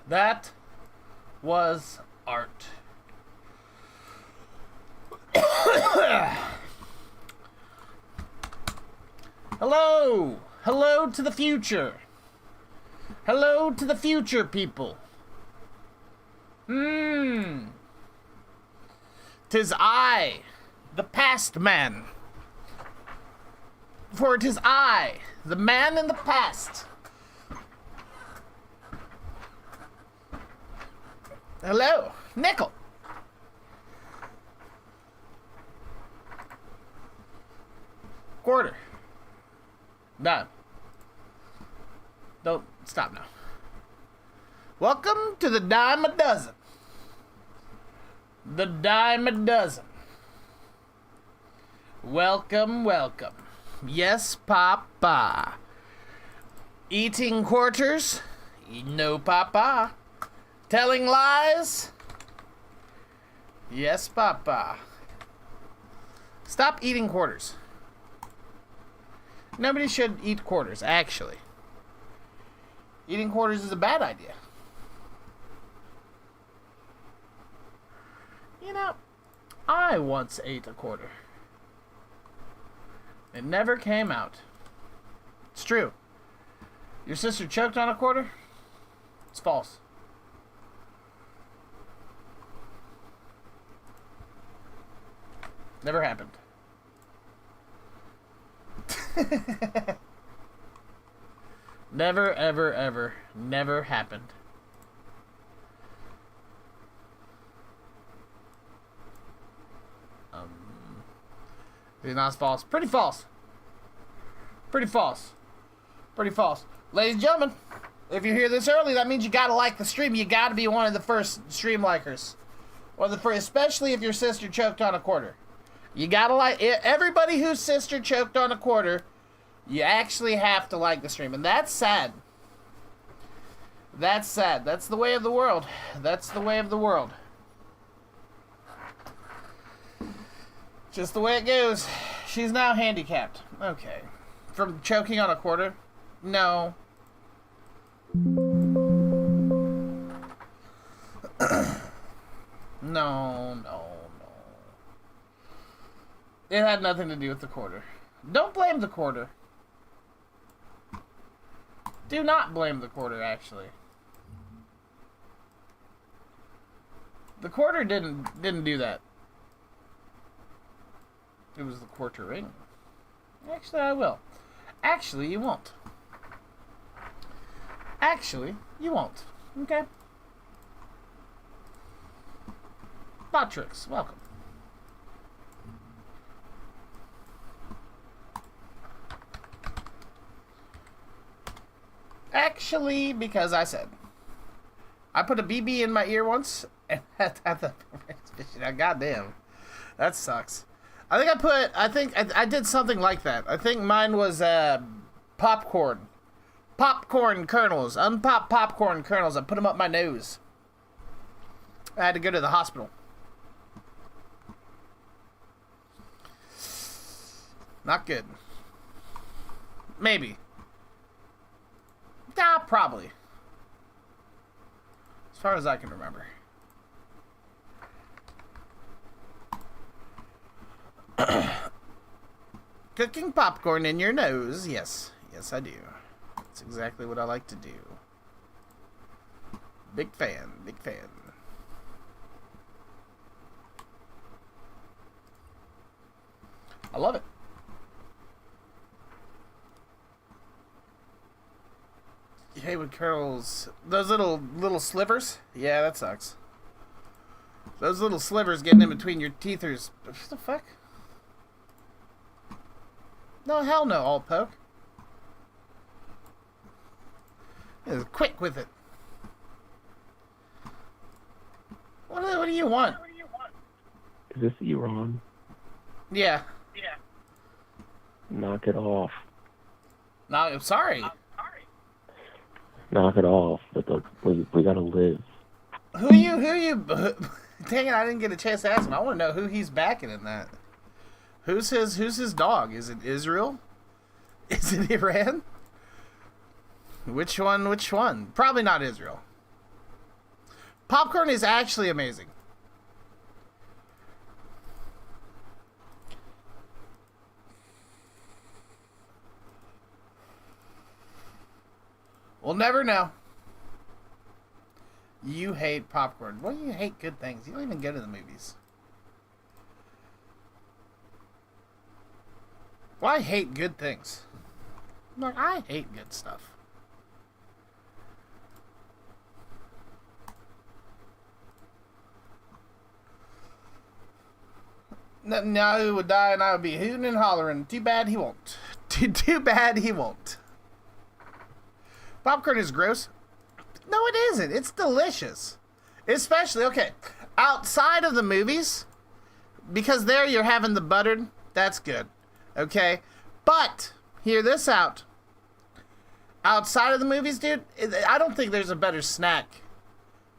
That was art. Hello! Hello to the future! Hello to the future, people! Tis I, the past man. For it is I, the man in the past. Hello, nickel. Quarter. Done. Don't stop now. Welcome to the dime a dozen. The dime a dozen. Welcome, welcome. Yes, Papa. Eating quarters? No, Papa. Telling lies? Yes, Papa. Stop eating quarters. Nobody should eat quarters, actually. Eating quarters is a bad idea. You know, I once ate a quarter. It never came out. It's true. Your sister choked on a quarter? It's false. Never happened. Never, ever, ever. Never happened. It's not false. Pretty false. Pretty false. Pretty false. Ladies and gentlemen, if you're here this early, that means you gotta like the stream. You gotta be one of the first stream likers. Or the first, especially if your sister choked on a quarter. You gotta like everybody whose sister choked on a quarter. You actually have to like the stream, and that's sad. That's sad. That's the way of the world. That's the way of the world. Just the way it goes. She's now handicapped. Okay. From choking on a quarter? No. No. It had nothing to do with the quarter. Don't blame the quarter. Do not blame the quarter, actually. The quarter didn't do that. It was the quartering. Actually, I will. Actually, you won't. Actually, you won't. Okay? Botrix, welcome. Actually, because I said. I put a BB in my ear once, and goddamn. That sucks. I think I did something like that. I think mine was popcorn. Popcorn kernels. Unpopped popcorn kernels. I put them up my nose. I had to go to the hospital. Not good. Maybe. Nah, probably. As far as I can remember. Cooking popcorn in your nose. Yes. Yes, I do. That's exactly what I like to do. Big fan. Big fan. I love it. You hate when kernels... Those little slivers? Yeah, that sucks. Those little slivers getting in between your teethers. What the fuck? No, hell no, old poke. Quick with it. What do you want? Is this Iran? Yeah. Knock it off. No, I'm sorry. Knock it off. But we gotta live. Who you? Dang it, I didn't get a chance to ask him. I want to know who he's backing in that. Who's his dog? Is it Israel? Is it Iran? Which one? Probably not Israel. Popcorn is actually amazing. We'll never know. You hate popcorn. Well, you hate good things. You don't even go to the movies. Well, I hate good things. Look, I hate good stuff. Now he would die and I would be hooting and hollering. Too bad he won't. Too bad he won't. Popcorn is gross. No, it isn't. It's delicious. Especially, okay, outside of the movies, because there you're having the buttered, that's good. Okay? But, hear this out. Outside of the movies, dude, I don't think there's a better snack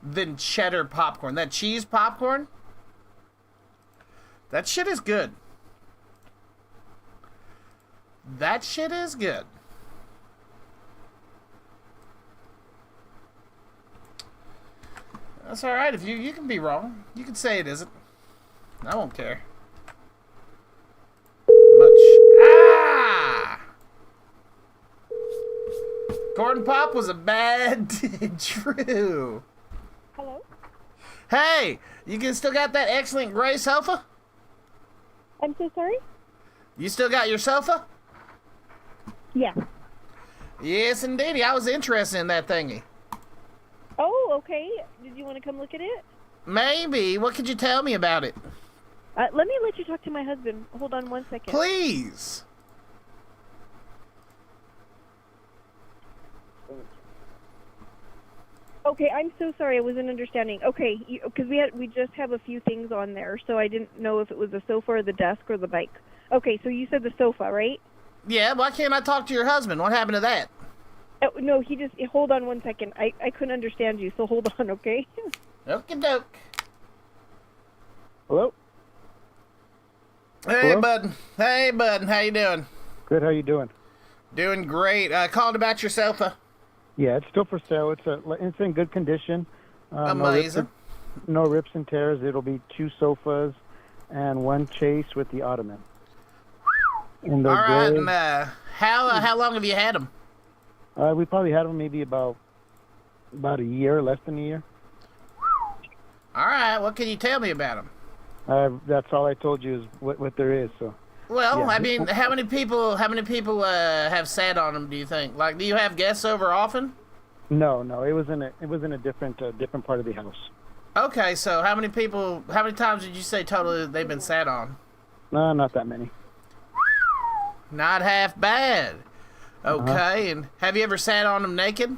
than cheddar popcorn. That cheese popcorn, that shit is good. That shit is good. That's alright. If you can be wrong. You can say it isn't. I won't care. Much. Ah! Corn Pop was a bad true. Hello? Hey! You can still got that excellent gray sofa? I'm so sorry? You still got your sofa? Yeah. Yes, indeedy. I was interested in that thingy. Oh, okay. Did you want to come look at it? Maybe. What could you tell me about it? Let me let you talk to my husband. Hold on one second. Please. Okay, I'm so sorry. I wasn't understanding. Okay, because we just have a few things on there, so I didn't know if it was the sofa or the desk or the bike. Okay, so you said the sofa, right? Yeah, why can't I talk to your husband? What happened to that? Oh, no, he just... Hold on one second. I couldn't understand you, so hold on, okay? Okie doke. Hello? Hey, Hello? bud. Hey, bud. How you doing? Good, how you doing? Doing great. Called about your sofa. Yeah, it's still for sale. It's in good condition. Amazing. No rips and tears. It'll be 2 sofas and 1 chase with the ottoman. And All right, gray. and how long have you had them? We probably had them maybe about a year, less than a year. All right, what can you tell me about them? That's all I told you is what there is. So. Well, Yeah. I mean, how many people have sat on them? Do you think? Like, do you have guests over often? No, it was in a different part of the house. Okay, so how many times did you say totally they've been sat on? No, not that many. Not half bad. Okay, and have you ever sat on them naked?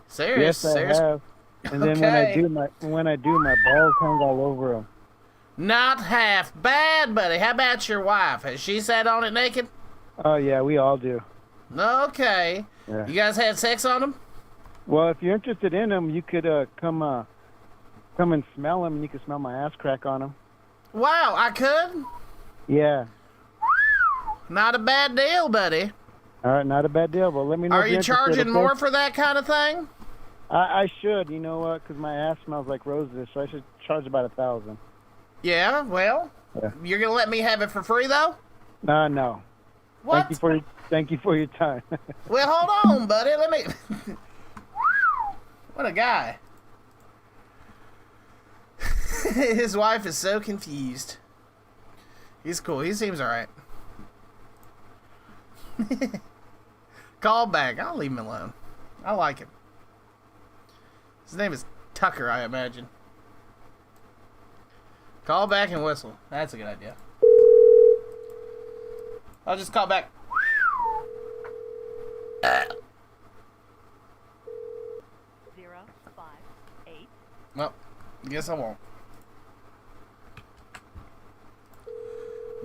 Serious? Yes, I serious? have. And then Okay. when I do, my balls hang all over them. Not half bad, buddy. How about your wife? Has she sat on it naked? Oh yeah, we all do. Okay. Yeah. You guys had sex on them? Well, if you're interested in them, you could come and smell them, and you can smell my ass crack on them. Wow, I could? Yeah. Not a bad deal, buddy. All right, not a bad deal. But let me know. Are if you you're interested, charging okay? more for that kind of thing? I should. You know what? Because my ass smells like roses, so I should charge about 1,000. Yeah, well, Yeah. you're going to let me have it for free, though? No. What? Thank you for your time. Well, hold on, buddy. Let me... What a guy. His wife is so confused. He's cool. He seems all right. Call back. I'll leave him alone. I like him. His name is Tucker, I imagine. Call back and whistle. That's a good idea. I'll just call back. 058. Well, guess I won't.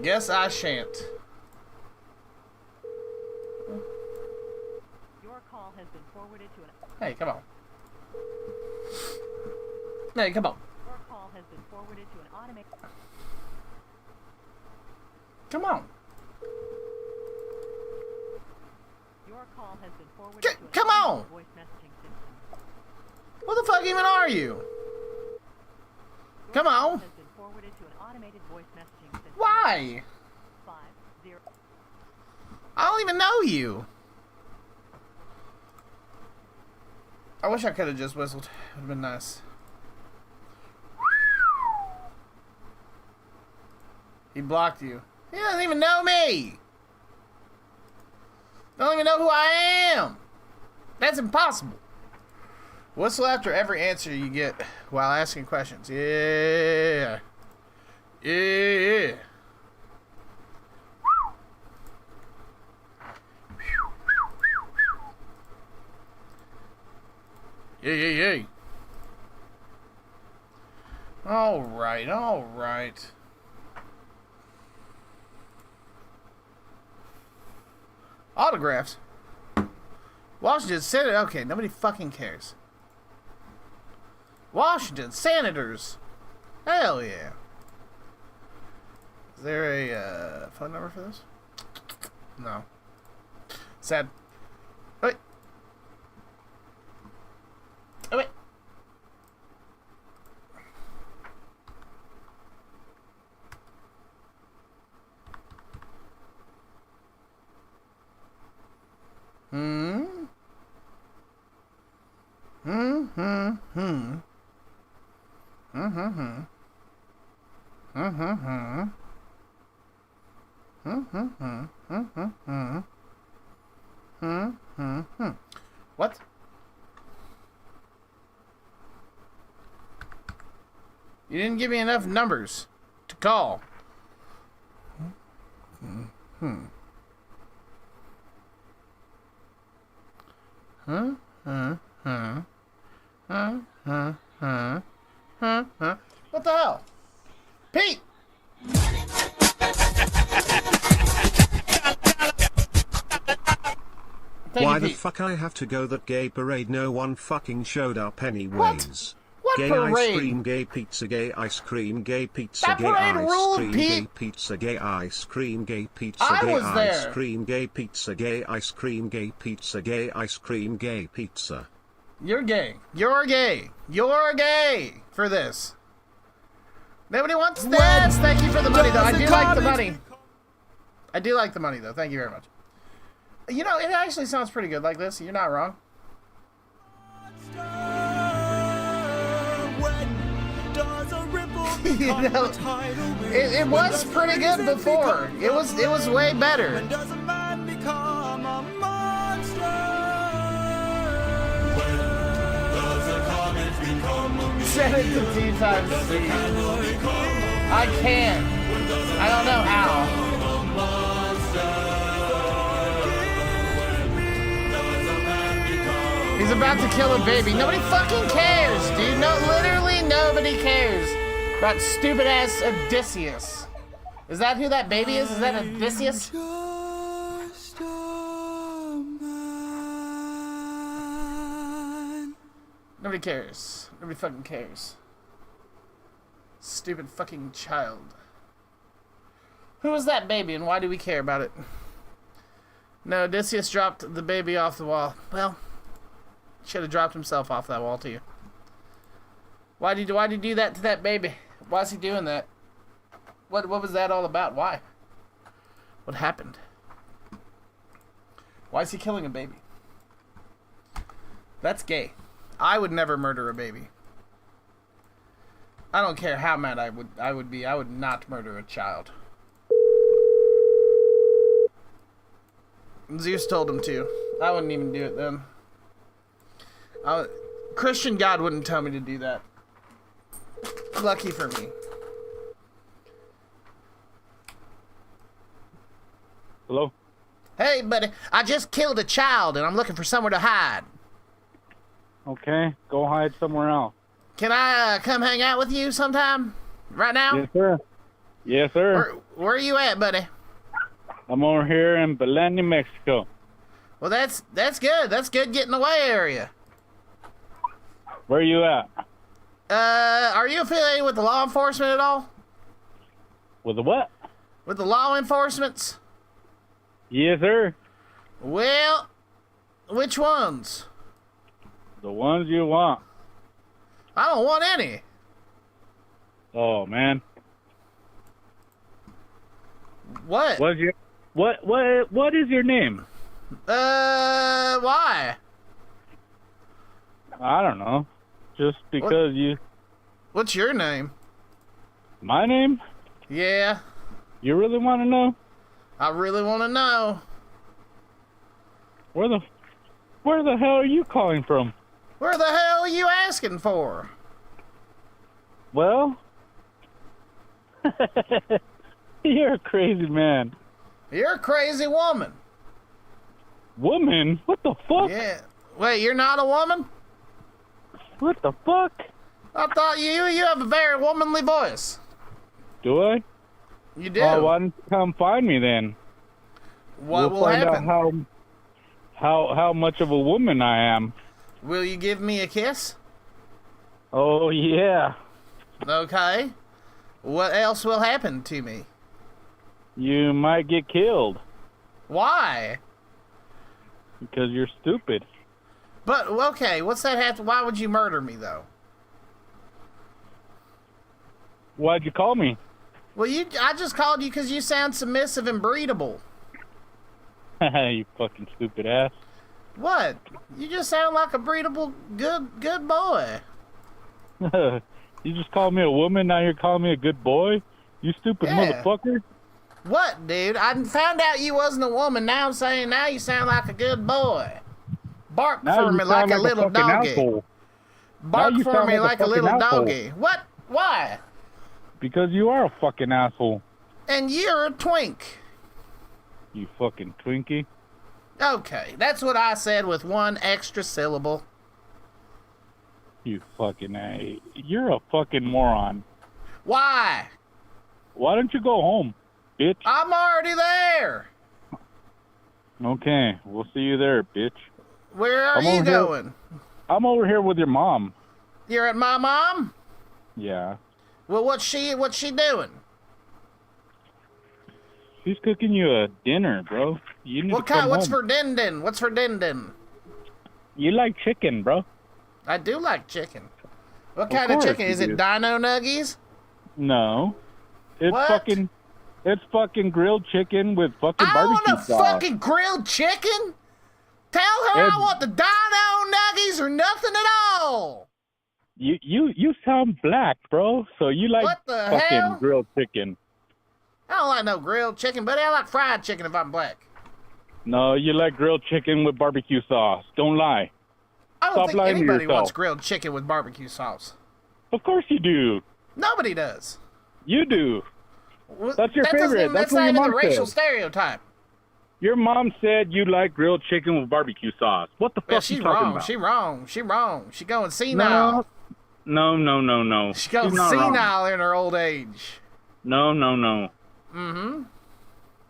Guess I shan't. Your call has been forwarded to an... Hey, come on. Hey, come on. Your call has been forwarded to an automated... Come on. Your call has been forwarded to an Come on! voice messaging system. What the fuck fuck even are you? Come on. Why? I don't even know you. I wish I could have just whistled. It would have been nice. He blocked you. He doesn't even know me. Don't even know who I am. That's impossible. Whistle after every answer you get while asking questions. Yeah. Yeah. Yeah. All right. Autographs. Washington Senate. Okay, nobody fucking cares. Washington Senators. Hell yeah. Is there a phone number for this? No. Sad. Wait. Oh, wait. What? You didn't give me enough numbers to call. What the hell? Pete! Why the fuck I have to go that gay parade? No one fucking showed up anyways. What Gay parade? ice cream, gay pizza, gay ice cream, gay pizza, That gay parade ice ruled, cream, Pete. gay pizza, gay ice cream, gay pizza, I gay was ice there. cream, gay pizza, gay ice cream, gay pizza, gay ice cream, gay pizza. You're gay. You're gay. You're gay for this. Nobody wants this. Thank you for the money, though. I do like the money. I do like the money, though. Thank you very much. You know, it actually sounds pretty good like this. You're not wrong. You know, it was pretty good before. It was way better. Set it to 2 times speed. I can't. I don't know how. He's about to kill a baby. Nobody fucking cares, dude. No, literally nobody cares about stupid ass Odysseus. Is that who that baby is? Is that Odysseus? Nobody cares. Nobody fucking cares. Stupid fucking child. Who is that baby and why do we care about it? No, Odysseus dropped the baby off the wall. Well, should have dropped himself off that wall too. Why did you do that to that baby? Why is he doing that? What was that all about? Why? What happened? Why is he killing a baby? That's gay. I would never murder a baby. I don't care how mad I would be. I would not murder a child. Zeus told him to. I wouldn't even do it then. Christian God wouldn't tell me to do that. Lucky for me. Hello? Hey, buddy. I just killed a child and I'm looking for somewhere to hide. Okay, go hide somewhere else. Can I come hang out with you sometime? Right now? Yes, sir. Yes, sir. Where are you at, buddy? I'm over here in Belen, New Mexico. Well, that's good. That's good getting away area. Where are you at? Are you affiliated with the law enforcement at all? With the what? With the law enforcements? Yes, sir. Well, which ones? The ones you want. I don't want any. Oh man. What? What is your name? Why? I don't know. Just because you. What's your name? My name? Yeah, You really want to know? I really want to know. Where the hell are you calling from? Where the hell are you asking for? Well, you're a crazy man. You're a crazy woman. Woman? What the fuck? Yeah. Wait, you're not a woman? What the fuck? I thought you have a very womanly voice. Do I? You do. Oh, why don't you come find me then? What will We'll find happen? out how much of a woman I am. Will you give me a kiss? Oh yeah. Okay. What else will happen to me? You might get killed Why? because you're stupid. But okay, what's that have to? Why would you murder me though? Why'd you call me? Well, I just called you because you sound submissive and breedable. You fucking stupid ass. What? You just sound like a breedable, good boy. You just called me a woman, now you're calling me a good boy? You stupid Yeah. motherfucker. What, dude? I found out you wasn't a woman. Now I'm saying now you sound like a good boy. Bark Now for you me like sound a little fucking doggy. asshole. Bark Now you for sound me like like a a little fucking asshole. doggy. What? Why? Because you are a fucking asshole. And you're a twink. You fucking Twinkie. Okay, that's what I said with one extra syllable. You fucking A. You're a fucking moron. Why? Why don't you go home, bitch? I'm already there. Okay, we'll see you there, bitch. Where are I'm you over here. going? I'm over here with your mom. You're at my mom? Yeah. Well, what's she doing? She's cooking you a dinner, bro. You need What to come kind? What's home. for din? What's for din? You like chicken, bro. I do like chicken. What Of kind of course chicken? you Is it do. Dino Nuggies? No. It's What? It's fucking grilled chicken with fucking I barbecue want a sauce. fucking grilled chicken? Tell her Ed- I want the Dino Nuggies or nothing at all. You sound black, bro. So you like What the fucking hell? grilled chicken. I don't like no grilled chicken, but I like fried chicken if I'm black. No, you like grilled chicken with barbecue sauce. Don't lie. I don't Stop think lying to anybody yourself. wants grilled chicken with barbecue sauce. Of course you do. Nobody does. You do. Well, That's your that doesn't favorite. even- That's That's what not your even the mom racial said. stereotype. Your mom said you like grilled chicken with barbecue sauce. What the fuck Yeah, are she's you talking wrong. about? She wrong. She wrong. She going senile. No. She going She's not wrong. senile in her old age. No. Mm-hmm.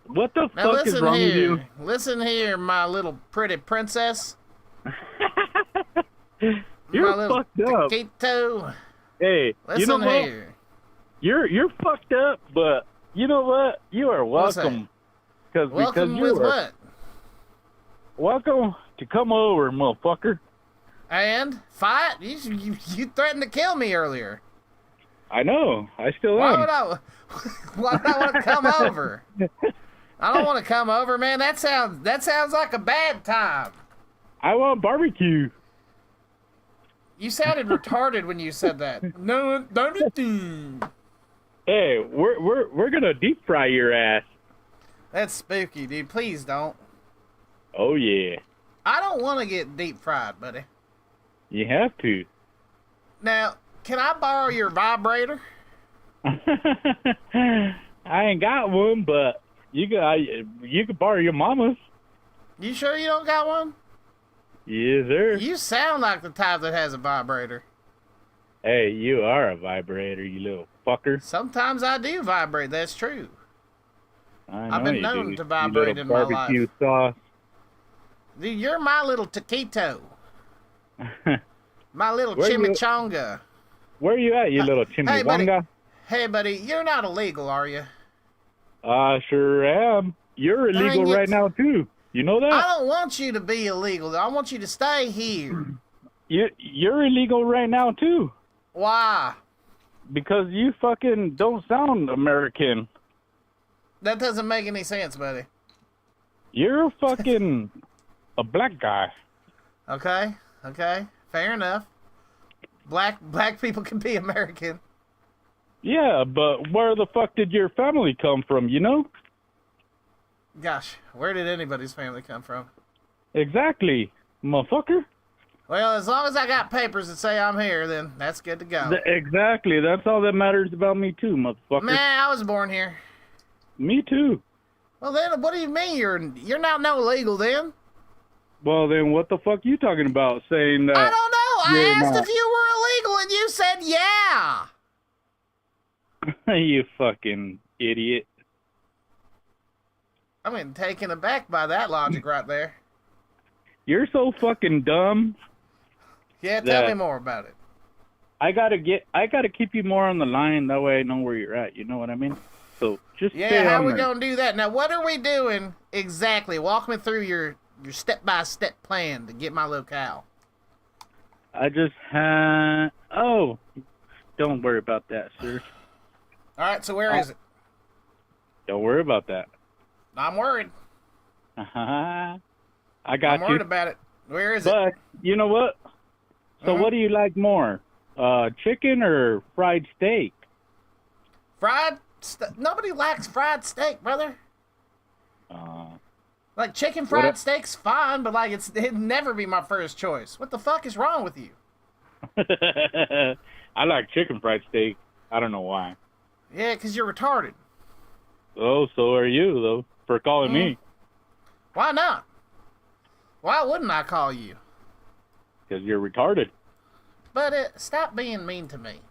What the Now fuck is listen wrong with here. you? Listen here, my little pretty princess. You're my little fucked up. Taquito. Hey, Listen you know what? here. You're fucked up, but you know what? You are What's that? welcome. Because Welcome you with are what? welcome to come over, motherfucker. And fight? You threatened to kill me earlier. I know. I still Why am. would I? Why would I want to come over? I don't want to come over, man. That sounds like a bad time. I want barbecue. You sounded retarded when you said that. No, don't do. Hey, we're gonna deep fry your ass. That's spooky, dude. Please don't. Oh yeah, I don't want to get deep fried, buddy. you have to. Now, can I borrow your vibrator? I ain't got one, but you could borrow your mama's. You sure you don't got one? Yes, sir. You sound like the type that has a vibrator. Hey, you are a vibrator, you little fucker. Sometimes I do vibrate. That's true. I know I've been you known do, to you vibrate little in my life. barbecue sauce. Dude, you're my little taquito. My little Where you- chimichanga. Where you at, you little Hey, buddy. chimichanga? Hey, buddy, you're not illegal, are you? I sure am. You're illegal Dang it. right now too. You know I that? don't want you to be illegal. I want you to stay here. You're illegal right now too. Why? Because you fucking don't sound American. That doesn't make any sense, buddy. You're fucking a black guy. Okay. Fair enough. Black people can be American. Yeah, but where the fuck did your family come from, you know? Gosh, where did anybody's family come from? Exactly, motherfucker. Well, as long as I got papers that say I'm here, then that's good to go. Exactly, that's all that matters about me too, motherfucker. Man, I was born here. Me too. Well, then, what do you mean you're not no illegal then? Well, then what the fuck you talking about saying that? I don't know. I asked not. if you were illegal, and you said yeah. You fucking idiot. I mean, taken aback by that logic right there. You're so fucking dumb. Yeah, tell me more about it. I gotta keep you more on the line, that way I know where you're at, you know what I mean? So just stay Yeah, how on we there. gonna do that? Now, what are we doing exactly? Walk me through your step-by-step plan to get my locale. I just had... Oh, don't worry about that, sir. All right, so where is it? Don't worry about that. I'm worried. I got I'm worried you. about it. Where is it? But, you know what? So Mhm. what do you like more? Chicken or fried steak? Nobody likes fried steak, brother. Like, chicken What fried steak's fine, but, like, it'd never be my first choice. What the fuck is wrong with you? I like chicken fried steak. I don't know why. Yeah, 'cause you're retarded. Oh, so are you, though, for calling me. Why not? Why wouldn't I call you? Because you're retarded. But stop being mean to me.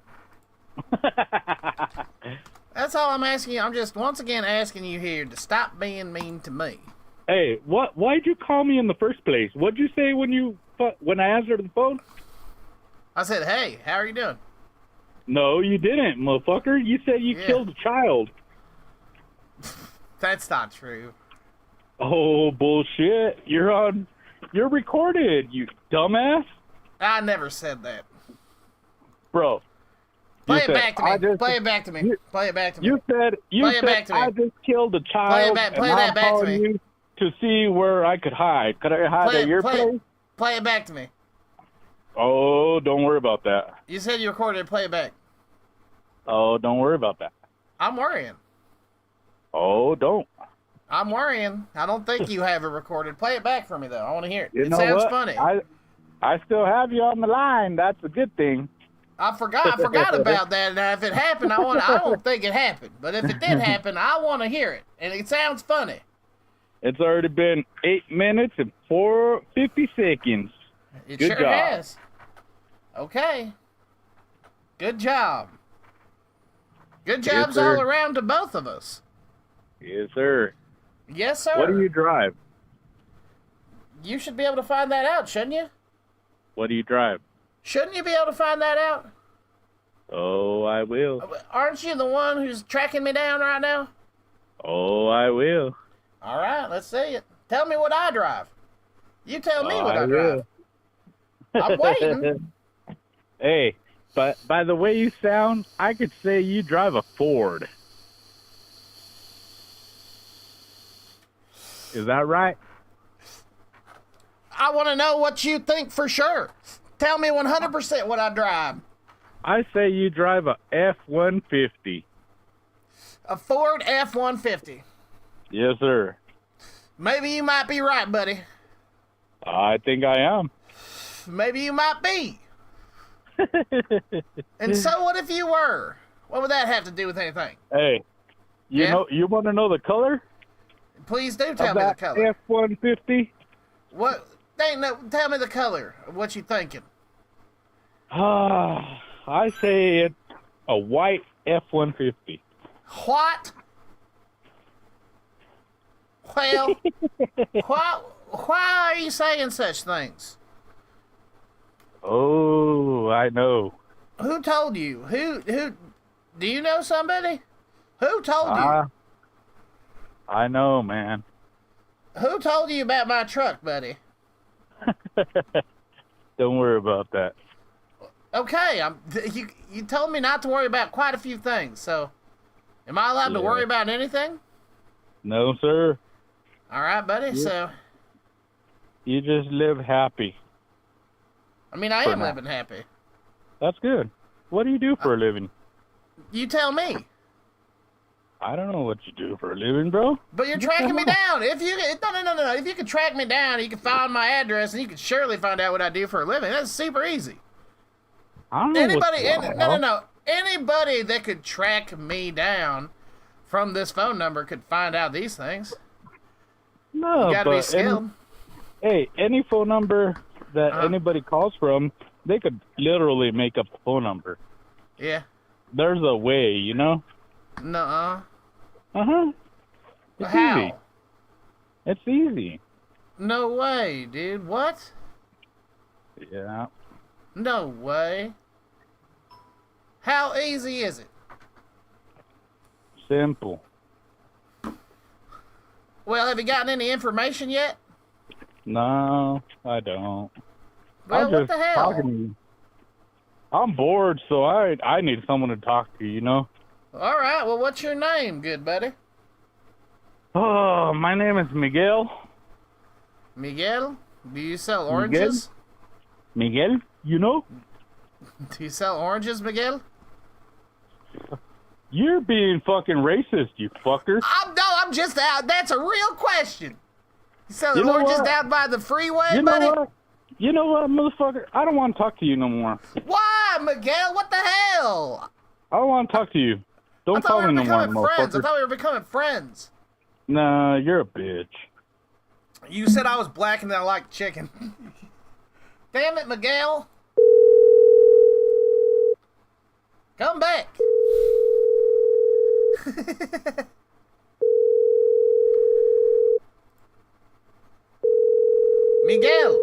That's all I'm asking you. I'm just once again asking you here to stop being mean to me. Hey, why'd you call me in the first place? What'd you say when I answered the phone? I said, hey, how are you doing? No, you didn't, motherfucker. You said you killed a child. That's not true. Oh, bullshit. You're recorded, you dumbass. I never said that. Bro. Play it back to me. Play it back to me. Play it back to me. You said I just killed a child. Play that back to me. You to see where I could hide. Could I hide at your place? Play it back to me. Oh, don't worry about that. You said you recorded it. Play it back. Oh, don't worry about that. I'm worrying. Oh, don't. I'm worrying. I don't think you have it recorded. Play it back for me, though. I want to hear it. You It know sounds what? funny. I still have you on the line. That's a good thing. I forgot about that. Now, if it happened, I don't think it happened. But if it did happen, I want to hear it. And it sounds funny. It's already been 8 minutes and 50 seconds. It Good sure job. has. Okay. Good job. Good jobs sir. all around to both of us. Yes, sir. Yes, sir. What do you drive? You should be able to find that out, shouldn't you? What do you drive? Shouldn't you be able to find that out? Oh, I will. Aren't you the one who's tracking me down right now? Oh, I will. All right, let's see it. Tell me what I drive. You tell me what I drive. I'm waiting. Hey, but by the way you sound, I could say you drive a Ford. Is that right? I want to know what you think for sure. Tell me 100% what I drive. I say you drive a F-150. A Ford F-150. Yes, sir. Maybe you might be right, buddy. I think I am. Maybe you might be. And so what if you were? What would that have to do with anything? Hey, you want to know the color? Please do tell of me the that color. F-150? What? Tell me the color of what you thinking. I say it's a white F-150. What? Well, why are you saying such things? Oh, I know. Who told you? Who? Do you know somebody? Who told you? I know, man. Who told you about my truck, buddy? Don't worry about that. Okay, you told me not to worry about quite a few things, so am I allowed to worry about anything? No, sir. All right, buddy. So You just live happy. I mean, I am living happy. That's good. What do you do for a living? You tell me. I don't know what you do for a living, bro. But you're tracking me down. If you no. If you can track me down, you can find my address, and you can surely find out what I do for a living. That's super easy. I don't know. Anybody that could track me down from this phone number could find out these things. No, You gotta be skilled. Any phone number that anybody calls from, they could literally make up a phone number. Yeah. There's a way, you know? Nuh-uh. It's How? easy. It's easy. No way, dude. What? Yeah. No way. How easy is it? Simple. Well, have you gotten any information yet? No, I don't. Well, I'm what just the hell? talking to you. I'm bored, so I need someone to talk to, you know? All right. Well, what's your name, good buddy? Oh, my name is Miguel. Miguel? Do you sell oranges? Miguel, you know? Do you sell oranges, Miguel? You're being fucking racist, you fucker. I'm just out. That's a real question. You selling You know oranges what? down by the freeway, You know buddy? what? You know what, motherfucker? I don't want to talk to you no more. Why, Miguel? What the hell? I don't want to talk to you. I Don't thought call we were me no more, becoming friends. I motherfucker. thought we were becoming friends. Nah, you're a bitch. You said I was black and that I liked chicken. Damn it, Miguel. Come back. Miguel.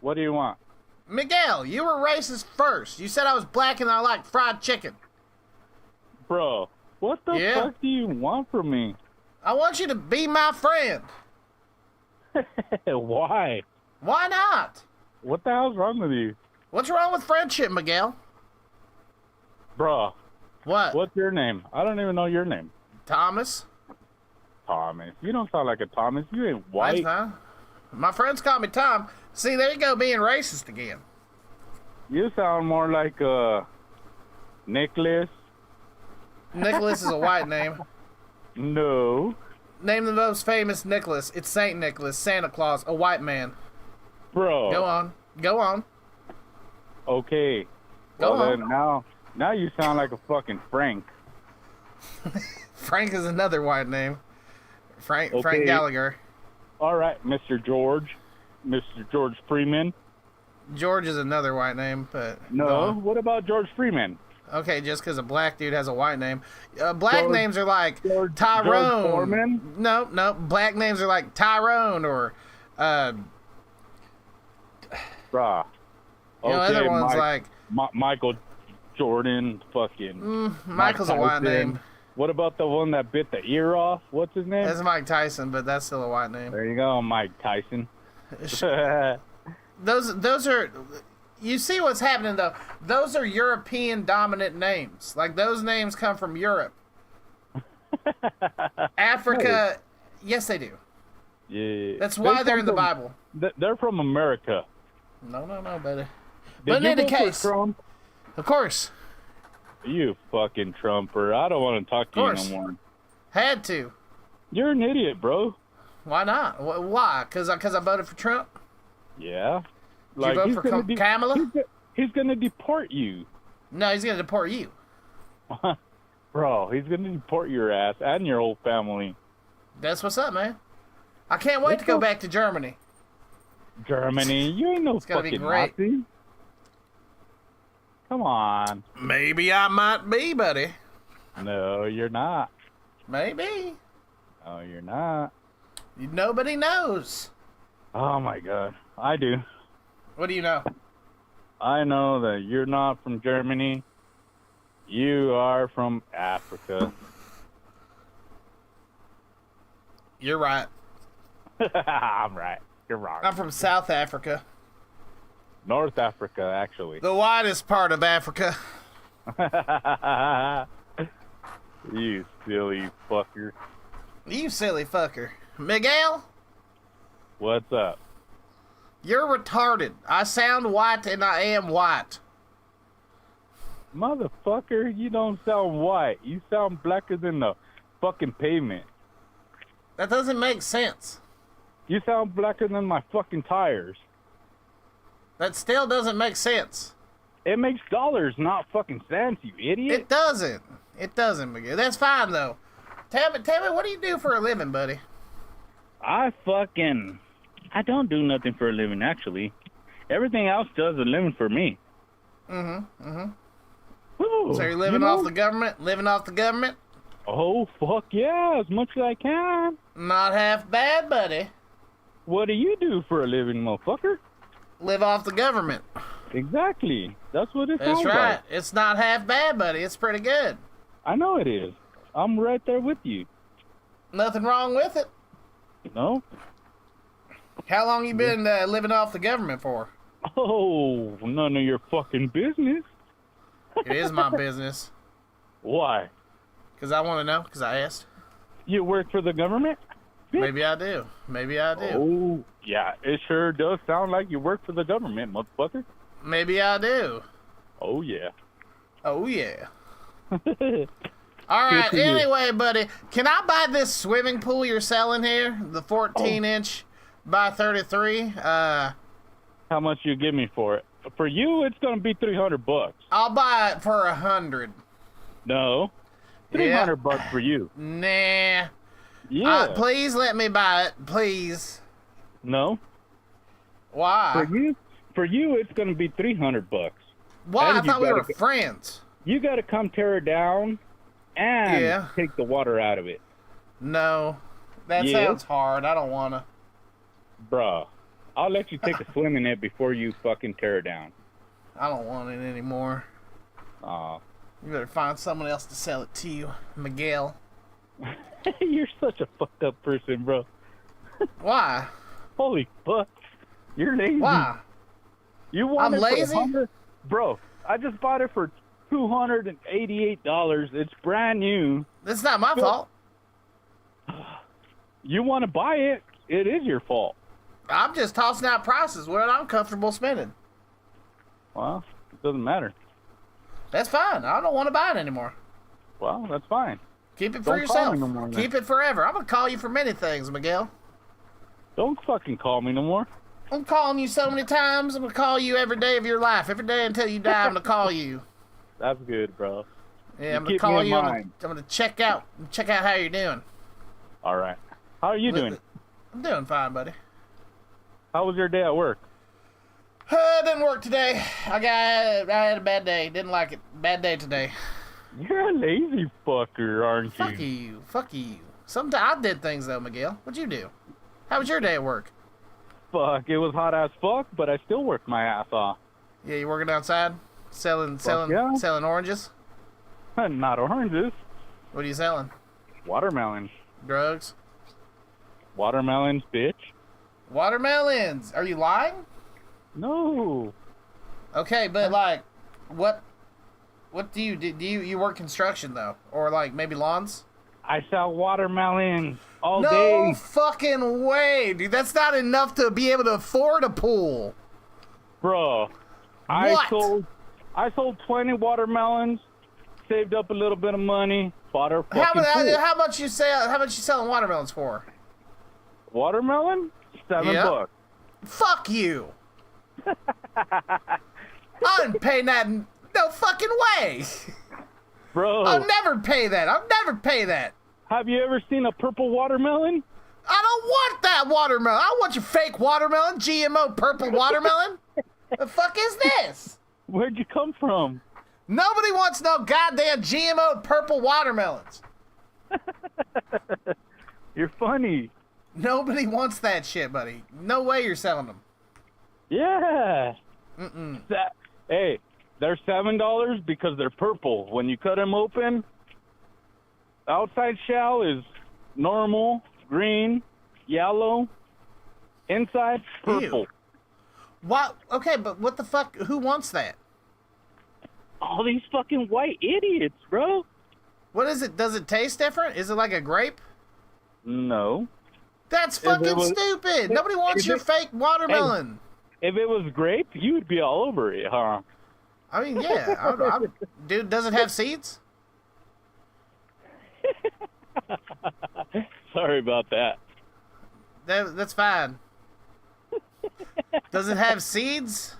What do you want? Miguel, you were racist first. You said I was black and I liked fried chicken. Bro, what the fuck do you want from me? I want you to be my friend. Why? Why not? What the hell's wrong with you? What's wrong with friendship, Miguel? Bro, What? what's your name? I don't even know your name. Thomas? Thomas. You don't sound like a Thomas. You ain't white. That's fine. My friends call me Tom. See, there you go, being racist again. You sound more like Nicholas. Nicholas is a white name. No. Name the most famous Nicholas. It's Saint Nicholas, Santa Claus, a white man. Bro. Go on. Go on. Okay. Go well, on. then now you sound like a fucking Frank. Frank is another white name. Frank Okay. Gallagher. All right, Mr. George. Mr. George Freeman. George is another white name, but... No. go on. What about George Freeman? Okay, just because a black dude has a white name. Black George- names are like George Tyrone. Foreman? No. Black names are like Tyrone or... Bruh. You know, other ones like... Michael Jordan, fucking... Michael's a Mike white Tyson. name. What about the one that bit the ear off? What's his name? That's Mike Tyson, but that's still a white name. There you go, Mike Tyson. Those are... You see what's happening, though? Those are European dominant names. Like, those names come from Europe. Africa... Yes, they do. Yeah. That's why they're in the Bible. They're from America. No, buddy. Did But you in any vote for case... Trump? Of course. You fucking Trumper. I don't want to talk to you course. no more. Had to. You're an idiot, bro. Why not? Why? Because I voted for Trump? Yeah. Did you vote he's for gonna Kamala? He's going to deport you. No, he's going to deport you. Bro, he's going to deport your ass and your whole family. That's what's up, man. I can't wait to go back to Germany. Germany? You ain't no gonna be fucking great. Nazi. Come on. Maybe I might be, buddy. No, you're not. Maybe. No, you're not. Nobody knows. Oh, my God. I do. What do you know? I know that you're not from Germany. You are from Africa. You're right. I'm right. You're wrong. I'm from South Africa. North Africa, actually. The widest part of Africa. You silly fucker. You silly fucker. Miguel, What's up? you're retarded. I sound white and I am white. Motherfucker, you don't sound white. You sound blacker than the fucking pavement. That doesn't make sense. You sound blacker than my fucking tires. That still doesn't make sense. It makes dollars, not fucking cents, you idiot. It doesn't. It doesn't, Miguel. That's fine, though. Tell me, what do you do for a living, buddy? I don't do nothing for a living, actually. Everything else does a living for me. Woo, So you're living off the government? Living off the government? Oh, fuck yeah, as much as I can. Not half bad, buddy. What do you do for a living, motherfucker? Live off the government. Exactly. That's what it That's sounds right. like. It's not half bad, buddy. It's pretty good. I know it is. I'm right there with you. Nothing wrong with it. No? How long you been living off the government for? Oh, none of your fucking business. It is my business. Why? Because I want to know. Because I asked. You work for the government? Maybe I do. Maybe I do. Oh, yeah, it sure does sound like you work for the government, motherfucker. Maybe I do. Oh, yeah. Oh, yeah. All right. for you. Anyway, buddy, can I buy this swimming pool you're selling here? The 14-inch by 33? How much you give me for it? For you, it's going to be $300. I'll buy it for 100. No. Yeah. $300 for you. Nah. Yeah. Please let me buy it. Please. No. Why? For you, it's going to be $300. Why? I And you thought we were gotta friends. You got to come tear it down and Yeah. take the water out of it. No. That Yeah. sounds hard. I don't want to. Bruh. I'll let you take a swim in it before you fucking tear it down. I don't want it anymore. Aw. You better find someone else to sell it to you, Miguel. You're such a fucked up person, bro. Why? Holy fuck. You're lazy. Why? You want I'm it lazy? for $100? Bro, I just bought it for $288. It's brand new. It's not my fault. You want to buy it, it is your fault. I'm just tossing out prices what I'm comfortable spending. Well, it doesn't matter. That's fine. I don't want to buy it anymore. Well, that's fine. Keep it for Don't call yourself. me no more, then. Keep it forever. I'm going to call you for many things, Miguel. Don't fucking call me no more. I'm calling you so many times. I'm going to call you every day of your life. Every day until you die, I'm going to call you. That's good, bro. Yeah, I'm You going to keep call me in you. I'm mind. going to check out how you're doing. All right. How are you doing? I'm doing fine, buddy. How was your day at work? Didn't work today. I had a bad day. Didn't like it. Bad day today. You're a lazy fucker, aren't you? Fuck you. Fuck you. Sometimes I did things though, Miguel. What'd you do? How was your day at work? Fuck, it was hot as fuck, but I still worked my ass off. Yeah, you working outside? Selling yeah. selling oranges? Not oranges. What are you selling? Watermelons. Drugs? Watermelons, bitch. Watermelons. Are you lying? No. Okay, but like what do you do? You work construction though? Or like maybe lawns? I sell watermelons all No day. fucking way, dude. That's not enough to be able to afford a pool. Bro, What? I sold 20 watermelons, saved up a little bit of money, bought a fucking pool. How much you selling watermelons for? Watermelon? $7. Fuck you. I didn't pay that. No fucking way. Bro, I'll never pay that. I'll never pay that. have you ever seen a purple watermelon? I don't want that watermelon. I want your fake watermelon, GMO purple watermelon. The fuck is this? Where'd you come from? Nobody wants no goddamn GMO purple watermelons. You're funny. Nobody wants that shit, buddy. No way you're selling them. Yeah. Mm-mm. Hey, they're $7 because they're purple. When you cut them open, outside shell is normal, green, yellow. Inside, purple. Ew. What? Okay, but what the fuck? Who wants that? All these fucking white idiots, bro. What is it? Does it taste different? Is it like a grape? No. That's fucking stupid. Nobody wants your fake watermelon. If it was grape, you would be all over it, huh? I mean, yeah. Dude, does it have seeds? Sorry about that. That's fine. Does it have seeds?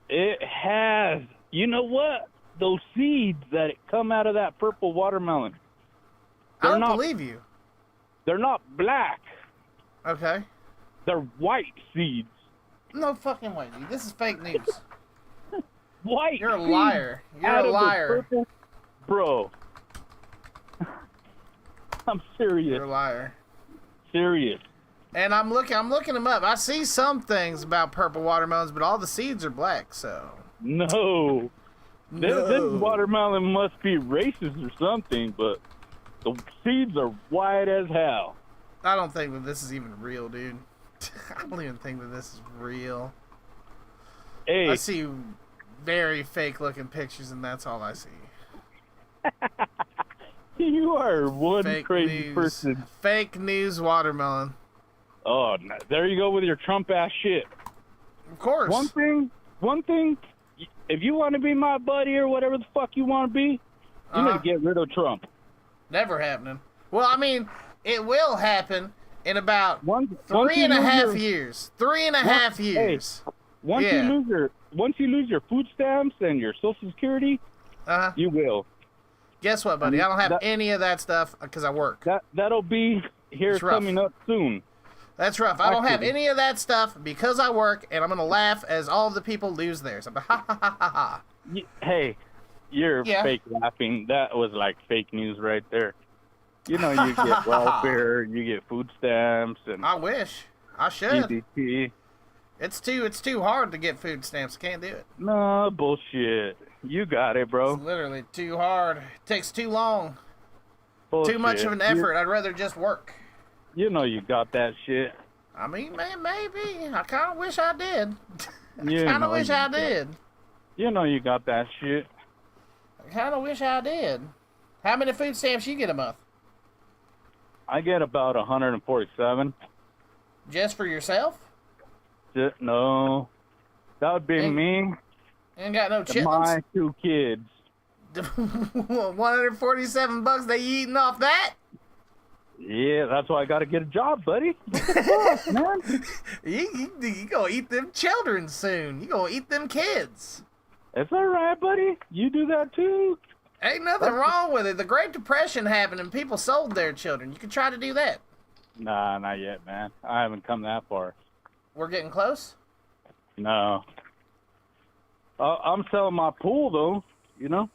It has. You know what? Those seeds that come out of that purple watermelon. I don't believe you. They're not black. Okay. They're white seeds. No fucking way, dude. This is fake news. White. You're a seeds liar. You're out a of the liar. purple- Bro. I'm serious. You're a liar. Serious. And I'm looking them up. I see some things about purple watermelons, but all the seeds are black, so. No. This watermelon must be racist or something, but the seeds are white as hell. I don't think that this is even real, dude. I don't even think that this is real. Hey. I see very fake looking pictures, and that's all I see. You are one Fake crazy news. person. Fake news watermelon. Oh, there you go with your Trump ass shit. Of course. One thing, if you want to be my buddy or whatever the fuck you want to be, you need to get rid of Trump. Never happening. Well, I mean, it will happen in about Once 3.5 years. 3.5 years. Once you lose your food stamps and your Social Security, you will. Guess what, buddy? I don't have any of that stuff because I work. That'll be here coming up soon. That's rough. I don't have any of that stuff because I work, and I'm going to laugh as all of the people lose theirs. I'm like, ha, ha, ha, ha, ha. Hey, you're fake laughing. That was like fake news right there. You know, you get welfare, you get food stamps, and I wish. I should. EBT. It's too hard to get food stamps. Can't do it. No, bullshit. You got it, bro. It's literally too hard. It takes too long. Bullshit. Too much of an effort. I'd rather just work. You know you got that shit. I mean, man, maybe. I kind of wish I did. You I kind of wish I did. You know you got that shit. I kind of wish I did. How many food stamps you get a month? I get about 147. Just for yourself? No. That would be me Ain't got no and chitlins? my 2 kids. $147 they eating off that? Yeah, that's why I got to get a job, buddy. Fuck, man. You gonna eat them children soon. You gonna eat them kids. It's all right, buddy. You do that too. Ain't nothing wrong with it. The Great Depression happened and people sold their children. You could try to do that. Nah, not yet, man. I haven't come that far. We're getting close? No. I'm selling my pool, though, you know?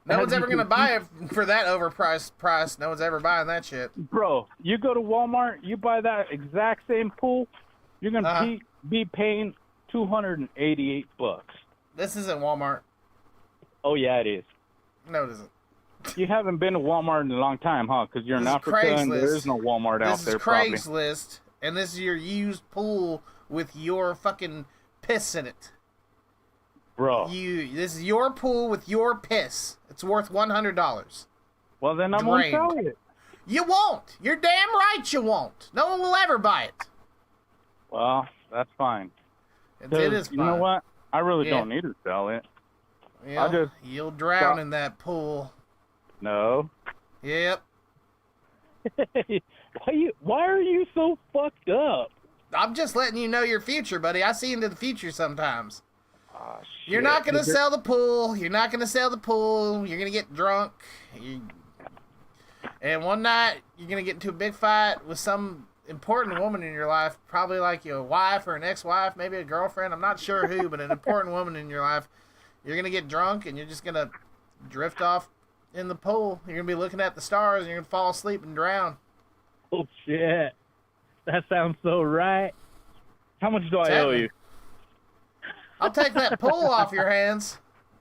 No one's ever going to buy it for that overpriced price. No one's ever buying that shit. Bro, you go to Walmart, you buy that exact same pool, you're going to be paying $288. This isn't Walmart. Oh, yeah, it is. No, it isn't. You haven't been to Walmart in a long time, huh? Because you're in Africa and there is no Walmart out there, probably. This is Craigslist, and this is your used pool with your fucking piss in it. Bro. This is your pool with your piss. It's worth $100. Well, then I'm going to sell it. You won't. You're damn right you won't. No one will ever buy it. Well, that's fine. It is fine. You know what? I really don't need to sell it. Yeah, you'll drown in that pool. No. Yep. Why are you so fucked up? I'm just letting you know your future, buddy. I see into the future sometimes. Oh, shit. You're not going to sell the pool. You're not going to sell the pool. You're going to get drunk. And one night, you're going to get into a big fight with some important woman in your life, probably like your wife or an ex-wife, maybe a girlfriend. I'm not sure who, but an important woman in your life. You're going to get drunk, and you're just going to drift off in the pool. You're going to be looking at the stars, and you're going to fall asleep and drown. Oh, shit. That sounds so right. How much do I owe you? I'll take that pool off your hands.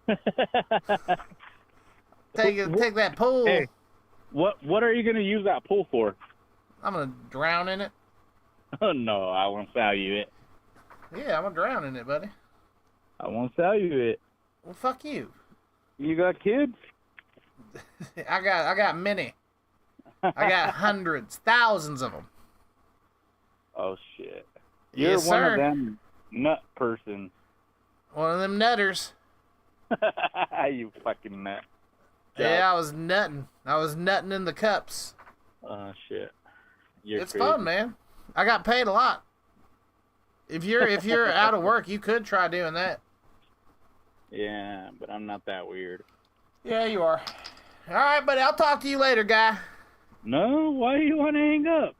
Take that pool. Hey, what are you going to use that pool for? I'm gonna drown in it. Oh, no, I won't sell you it. Yeah, I'm gonna drown in it, buddy. I won't sell you it. Well, fuck you. You got kids? I got many. I got hundreds, thousands of them. Oh, shit. You're Yes, one sir. of them nut person. One of them nutters. You fucking nut. Yeah, I was nutting. I was nutting in the cups. Oh, shit. You're It's crazy. fun, man. I got paid a lot. If you're out of work, you could try doing that. Yeah, but I'm not that weird. Yeah, you are. All right, buddy. I'll talk to you later, guy. No? Why do you want to hang up?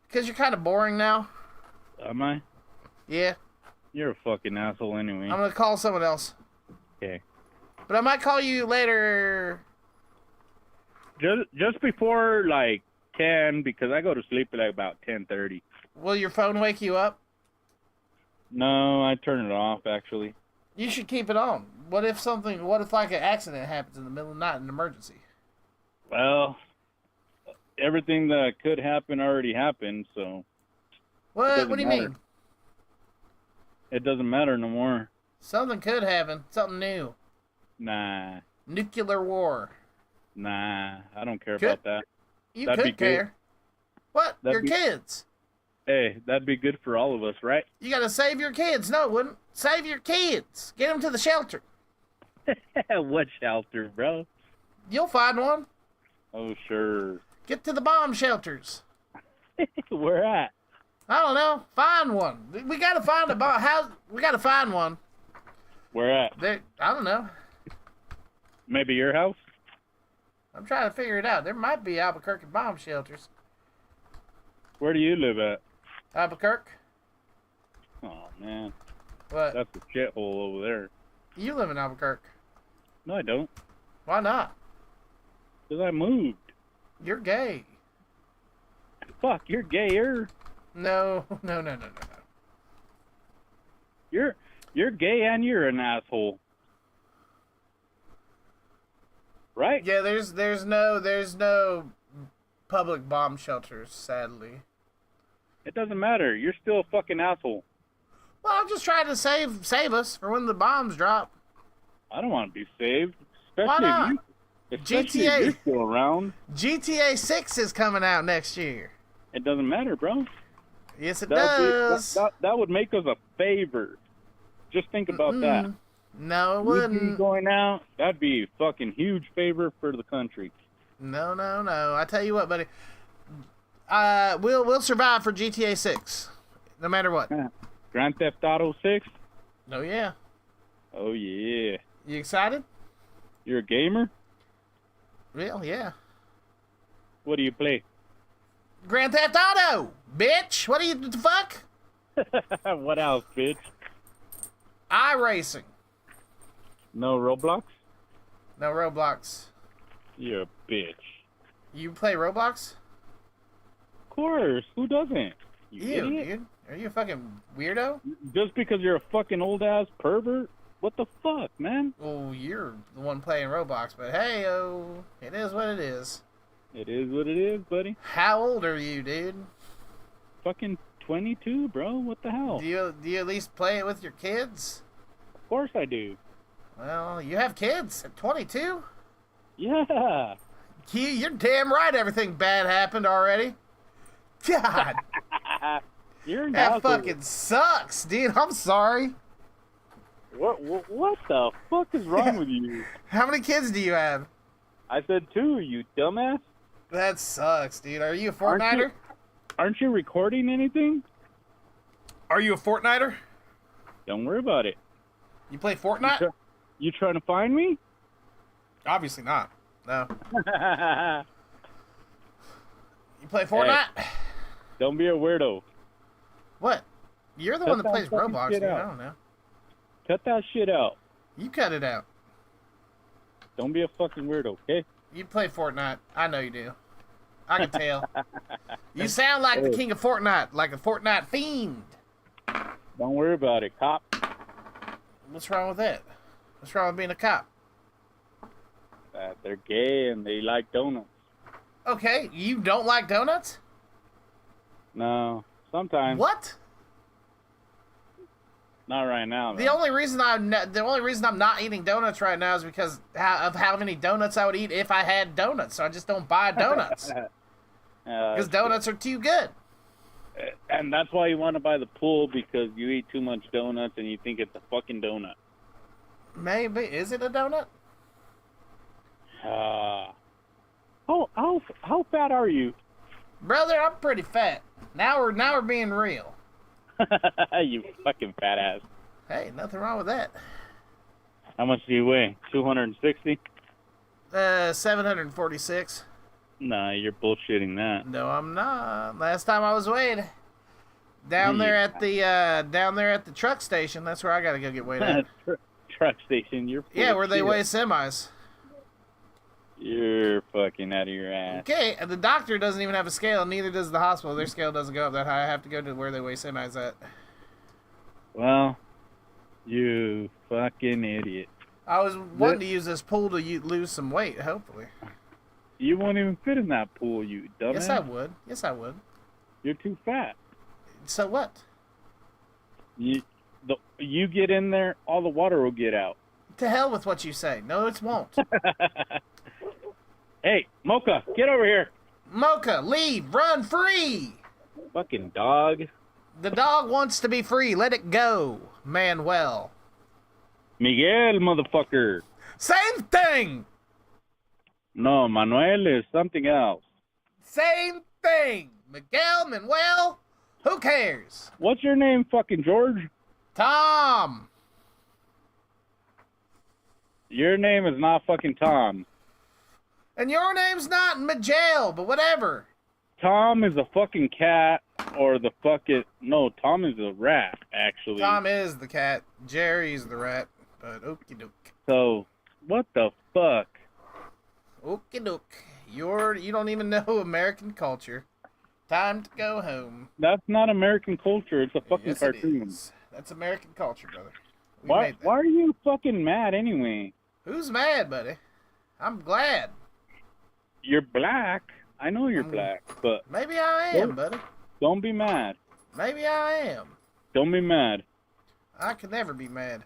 Because you're kind of boring now. Am I? Yeah. You're a fucking asshole anyway. I'm going to call someone else. Okay. But I might call you later. Just before, like, 10, because I go to sleep at like about 10:30. Will your phone wake you up? No, I turn it off, actually. You should keep it on. What if like an accident happens in the middle of the night, an emergency? Well, everything that could happen already happened, so What doesn't do you matter. mean? it doesn't matter no more. Something could happen. Something new. Nah, Nuclear war. I don't care Could- about that. You That'd be could good. care. What? That'd Your be- kids. Hey, that'd be good for all of us, right? You gotta save your kids. No, it wouldn't. Save your kids. Get them to the shelter. What shelter, bro? You'll find one. Oh, sure. Get to the bomb shelters. Where at? I don't know. Find one. We gotta find a bomb. We gotta find one. Where at? I don't know. Maybe your house? I'm trying to figure it out. There might be Albuquerque bomb shelters. Where do you live at? Albuquerque? Oh, man. What? That's a shithole over there. You live in Albuquerque. No, I don't. Why not? Because I moved. You're gay. Fuck, you're gayer. No. You're gay and you're an asshole. Right? Yeah, there's no public bomb shelters, sadly. It doesn't matter. You're still a fucking asshole. Well, I'm just trying to save us for when the bombs drop. I don't want to be saved. Especially Why not? Especially GTA. if you're still around. GTA 6 is coming out next year. It doesn't matter, bro. Yes, it That would be- does. that would make us a favor. Just think about that. No, it We'd be wouldn't. going out, that'd be a fucking huge favor for the country. No. I tell you what, buddy. We'll survive for GTA 6, no matter what. Grand Theft Auto 6? Oh yeah. Oh, yeah. You excited? You're a gamer? Well, yeah. What do you play? Grand Theft Auto, bitch. What the fuck? What else, bitch? iRacing. No Roblox? No Roblox. You're a bitch. You play Roblox? Of course. Who doesn't? You idiot. Dude. Are you a fucking weirdo? Just because you're a fucking old-ass pervert? What the fuck, man? Well, you're the one playing Roblox, but hey, it is what it is. It is what it is, buddy. How old are you, dude? Fucking 22, bro. What the hell? Do you at least play it with your kids? Of course I do. Well, you have kids at 22? Yeah. You're damn right everything bad happened already. God, You're an that asshole. fucking sucks, dude. I'm sorry. What the fuck is wrong with you? How many kids do you have? I said 2, you dumbass. That sucks, dude. Are you a Aren't you- Fortniter? Aren't you recording anything? Are you a Fortniter? Don't worry about it. You play Fortnite? You trying to find me? Obviously not. No. You play Fortnite? Don't be a weirdo. What? You're the Cut one that that plays fucking Roblox, shit dude. out. I don't know. Cut that shit out. You cut it out. Don't be a fucking weirdo, okay? You play Fortnite. I know you do. I can tell. You sound like the king of Fortnite, like a Fortnite fiend. Don't worry about it, cop. What's wrong with that? What's wrong with being a cop? They're gay and they like donuts. Okay, you don't like donuts? No, sometimes. What? Not right now. The only reason I'm not eating donuts right now is because of how many donuts I would eat if I had donuts. So I just don't buy donuts because donuts are too good. And that's why you want to buy the pool, because you eat too much donuts and you think it's a fucking donut. Maybe. Is it a donut? How fat are you? Brother, I'm pretty fat. Now we're being real. You fucking fat ass. Hey, nothing wrong with that. How much do you weigh? 260? 746. Nah, you're bullshitting that. No, I'm not. Last time I was weighed down there at the truck station. That's where I gotta go get weighed at. Truck station. You're where they weigh semis. You're fucking out of your ass. Okay, the doctor doesn't even have a scale, and neither does the hospital. Their scale doesn't go up that high. I have to go to where they weigh semis at. Well, you fucking idiot. I was wanting to use this pool to lose some weight, hopefully. You won't even fit in that pool, you dumbass. Yes, I would. You're too fat. So what? You get in there, all the water will get out. To hell with what you say. No, it won't. Hey, Mocha, get over here. Mocha, leave, run, free. Fucking dog. The dog wants to be free. Let it go, Manuel. Miguel, motherfucker. Same thing. No, Manuel is something else. Same thing. Miguel, Manuel, who cares? What's your name, fucking George? Tom. Your name is not fucking Tom. And your name's not Miguel, but whatever. Tom is a fucking cat, or the fucking... No, Tom is a rat, actually. Tom is the cat. Jerry's the rat. But okie doke. So, what the fuck? Okie doke. You don't even know American culture. Time to go home. That's not American culture. It's a fucking Yes, cartoon. it is. That's American culture, brother. Why are you fucking mad anyway? Who's mad, buddy? I'm glad. You're black. I know you're black, but... Maybe I am, buddy. Don't be mad. Maybe I am. Don't be mad. I can never be mad.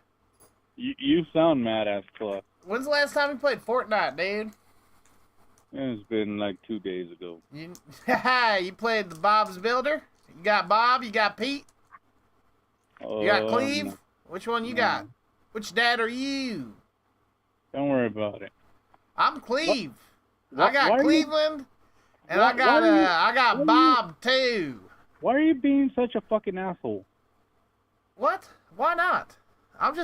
You sound mad as fuck. When's the last time you played Fortnite, dude? It's been like 2 days ago. You played the Bob's Builder? You got Bob, you got Pete? You got Cleve? No. Which one you got? Which dad are you? Don't worry about it. I'm Cleve. What? I got Cleveland, and I got Bob too. Why are you being such a fucking asshole? What? Why not? I'm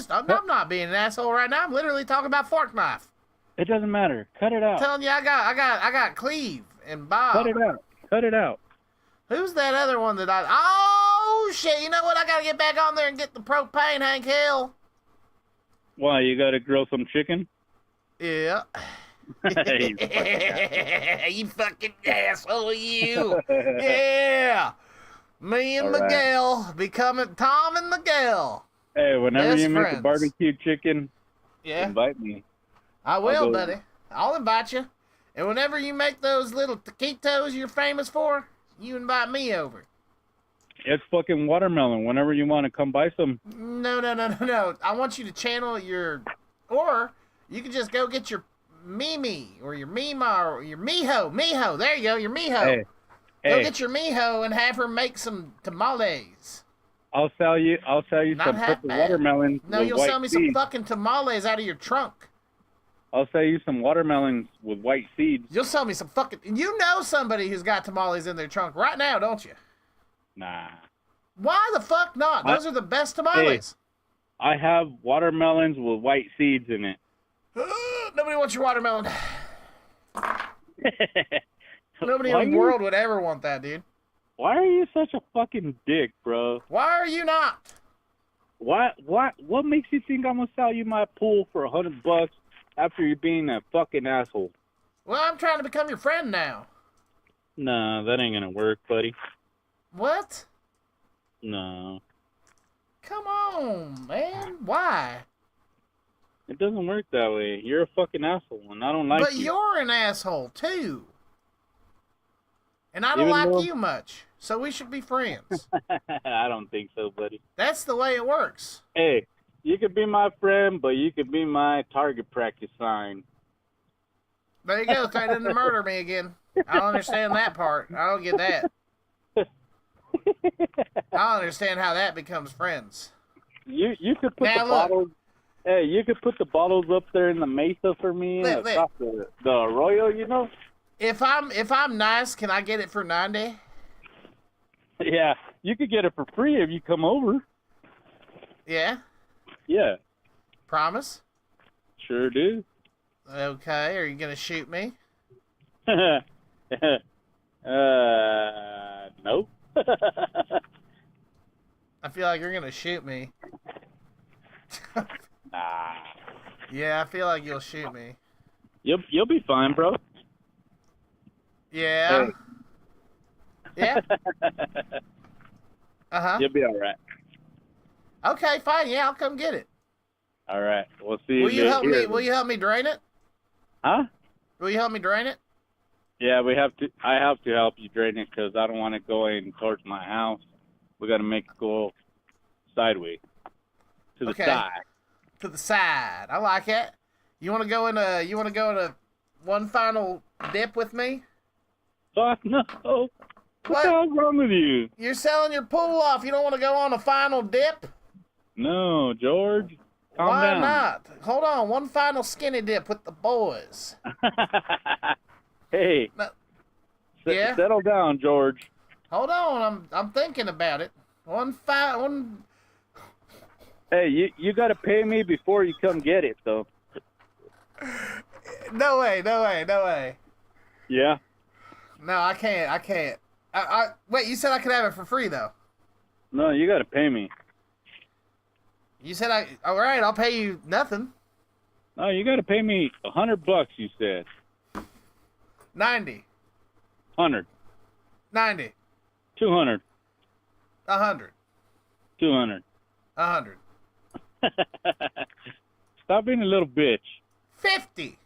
not being an asshole right now. I'm literally talking about fork knife. It doesn't matter. Cut it out. I'm telling you, I got Cleve and Bob. Cut it out. Cut it out. Who's that other one that Oh shit! You know what? I gotta get back on there and get the propane, Hank Hill. Why, you gotta grill some chicken? Yeah. You fucking asshole, you. Yeah. Me and All Miguel becoming Tom and Miguel. Hey, whenever Best you make friends. a barbecue chicken, Yeah. invite me. I will, go. buddy. I'll invite you. And whenever you make those little taquitos you're famous for, you invite me over. It's fucking watermelon. Whenever you want to come buy some. No. I want you to channel or you can just go get your Mimi or your Mima or your Miho. Miho, there you go, your Miho. Go get your Miho and have her make some tamales. I'll sell you Not some half purple bad. watermelons No, with you'll white sell me some seeds. fucking tamales out of your trunk. I'll sell you some watermelons with white seeds. You'll sell me some fucking... You know somebody who's got tamales in their trunk right now, don't you? Nah. Why the fuck not? Those are the best tamales. I have watermelons with white seeds in it. Nobody wants your watermelon. Nobody in the world would ever want that, dude. Why are you such a fucking dick, bro? Why are you not? What makes you think I'm gonna sell you my pool for $100 after you being a fucking asshole? Well, I'm trying to become your friend now. Nah, that ain't gonna work, buddy. What? No. Come on, man. Why? It doesn't work that way. You're a fucking asshole, and I don't like you. But you're an asshole, too. And I don't Even like though- you much. so we should be friends. I don't think so, buddy. That's the way it works. Hey, you could be my friend, but you could be my target practice sign. There you go, threatening to murder me again. I don't understand that part. I don't get that. I don't understand how that becomes friends. You could put Now, the look. bottles. Hey, you could put the bottles up there in the mesa for me Look. across the arroyo. You know. If I'm nice, can I get it for 90? Yeah, you could get it for free if you come over. Yeah? Yeah, Promise? sure do. Okay, are you gonna shoot me? Nope. I feel like you're gonna shoot me. Nah. Yeah, I feel like you'll shoot me. You'll be fine, bro. Yeah. Yeah. Uh-huh. You'll be all right. Okay, fine. Yeah, I'll come get it. All right. We'll see you. Will you help me? here. Will you help me drain it? Huh? Will you help me drain it? Yeah, we have to. I have to help you drain it because I don't want it going towards my house. We got to make it go sideways to the Okay. side. To the side. I like it. You want to go in a? You want to go in a one final dip with me? Fuck no. What What? the hell's wrong with you? You're selling your pool off. You don't want to go on a final dip? No, George. Calm Why down. not? Hold on. One final skinny dip with the boys. Hey. No. Yeah? Settle down, George. Hold on. I'm thinking about it. One. Hey, you got to pay me before you come get it, though. No way. Yeah. No, I can't. Wait, you said I could have it for free, though. No, you got to pay me. You said all right, I'll pay you nothing. No, you got to pay me $100. You said 90. 100, 90. 200, 100. 200. 100. Stop being a little bitch. 50.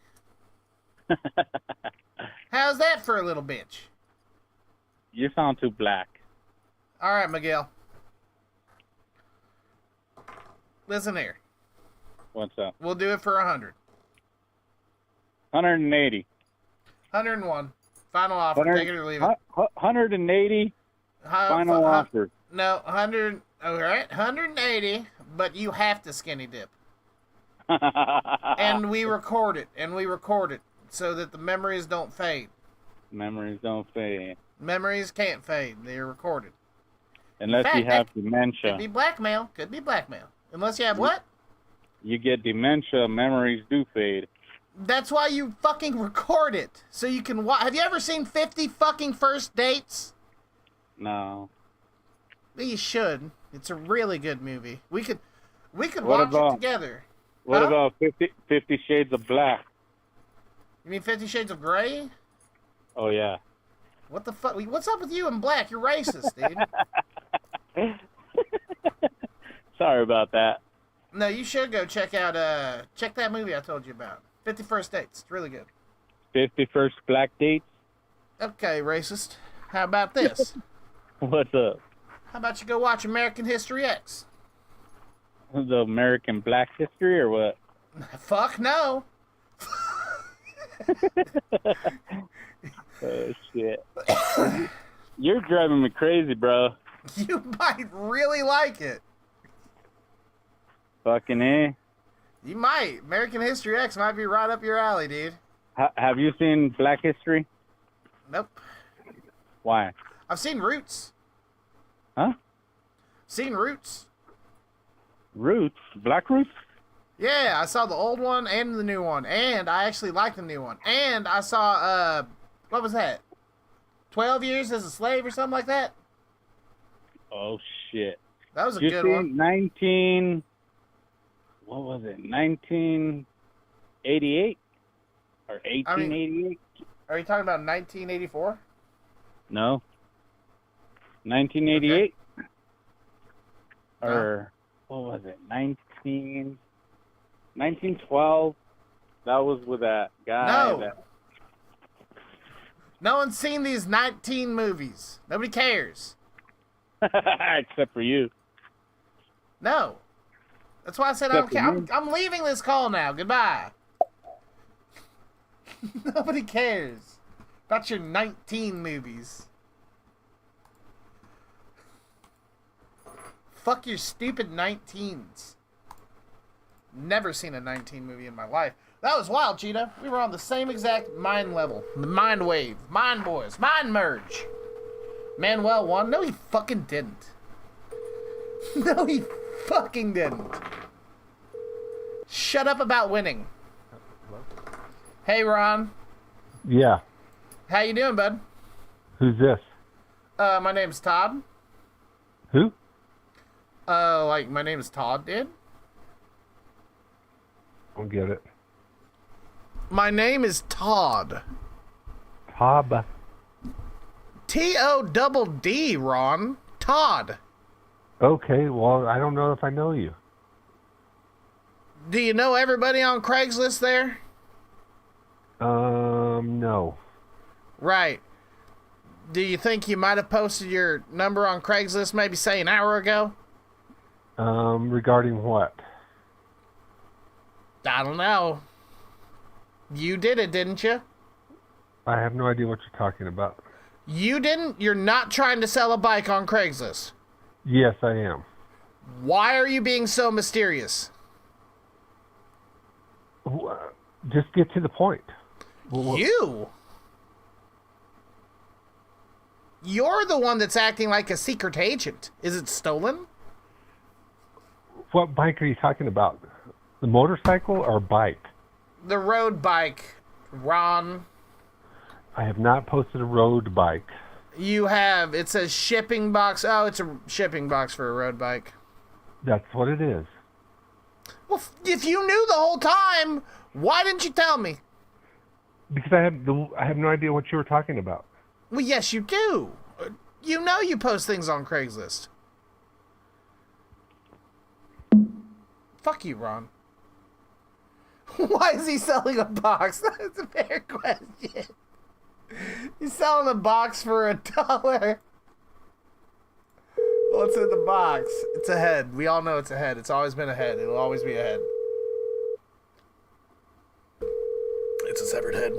How's that for a little bitch? You sound too black. All right, Miguel. Listen here. What's up? We'll do it for 100. 180. 101. Final offer. Take it or leave it. 180. Final offer. No, 100. All right, 180. But you have to skinny dip. And we record it. So that the memories don't fade. Memories don't fade. Memories can't fade. They're recorded. Unless In fact, you have Could dementia. be blackmail. Unless you have what? You get dementia, memories do fade. That's why you fucking record it. So you can watch. Have you ever seen 50 fucking First Dates? No. You should. It's a really good movie. We could What watch about- it together. What Huh? about 50 Shades of Black? You mean 50 Shades of Grey? Oh, yeah. What the fuck? What's up with you and black? You're racist, dude. Sorry about that. No, you should go check that movie I told you about. 50 First Dates. It's really good. 51st Black Dates? Okay, racist. How about this? What's up? How about you go watch American History X? The American Black History or what? Fuck no. Oh, shit. You're driving me crazy, bro. You might really like it. Fucking A. You might. American History X might be right up your alley, dude. Have you seen Black History? Nope. Why? I've seen Roots. Huh? Seen Roots. Roots? Black Roots? Yeah, I saw the old one and the new one, and I actually like the new one. And I saw what was that? 12 Years as a Slave or something like that. Oh, shit. That was a You good seen one. What was it? 1988? Or 1888? Are you talking about 1984? No. 1988? No. Or what was it? 1912? That was with that guy. No. No one's seen these 19 movies. Nobody cares. Except for you. No. That's why I said I don't care. I'm leaving this call now. Goodbye. Nobody cares about your 19 movies. Fuck your stupid 19s. Never seen a 19 movie in my life. That was wild, Cheetah. We were on the same exact mind level. The mind wave. Mind boys. Mind merge. Manuel won? No, he fucking didn't. No, he fucking didn't. Shut up about winning. Hey, Ron. Yeah. How you doing, bud? Who's this? My name's Todd. Who? Like, my name is Todd, dude. Don't get it. My name is Todd. Todd. Todd, Ron. Todd. Okay, well, I don't know if I know you. Do you know everybody on Craigslist there? No. Right. Do you think you might have posted your number on Craigslist maybe, say, an hour ago? Regarding what? I don't know. You did it, didn't you? I have no idea what you're talking about. You didn't? You're not trying to sell a bike on Craigslist? Yes, I am. Why are you being so mysterious? Just get to the point. You? You're the one that's acting like a secret agent. Is it stolen? What bike are you talking about? The motorcycle or bike? The road bike, Ron. I have not posted a road bike. You have. It says shipping box. Oh, it's a shipping box for a road bike. That's what it is. Well, if you knew the whole time, why didn't you tell me? Because I have no idea what you were talking about. Well, yes, you do. You know you post things on Craigslist. Fuck you, Ron. Why is he selling a box? That's a fair question. He's selling a box for $1. What's in the box? It's a head. We all know it's a head. It's always been a head. It'll always be a head. It's a severed head.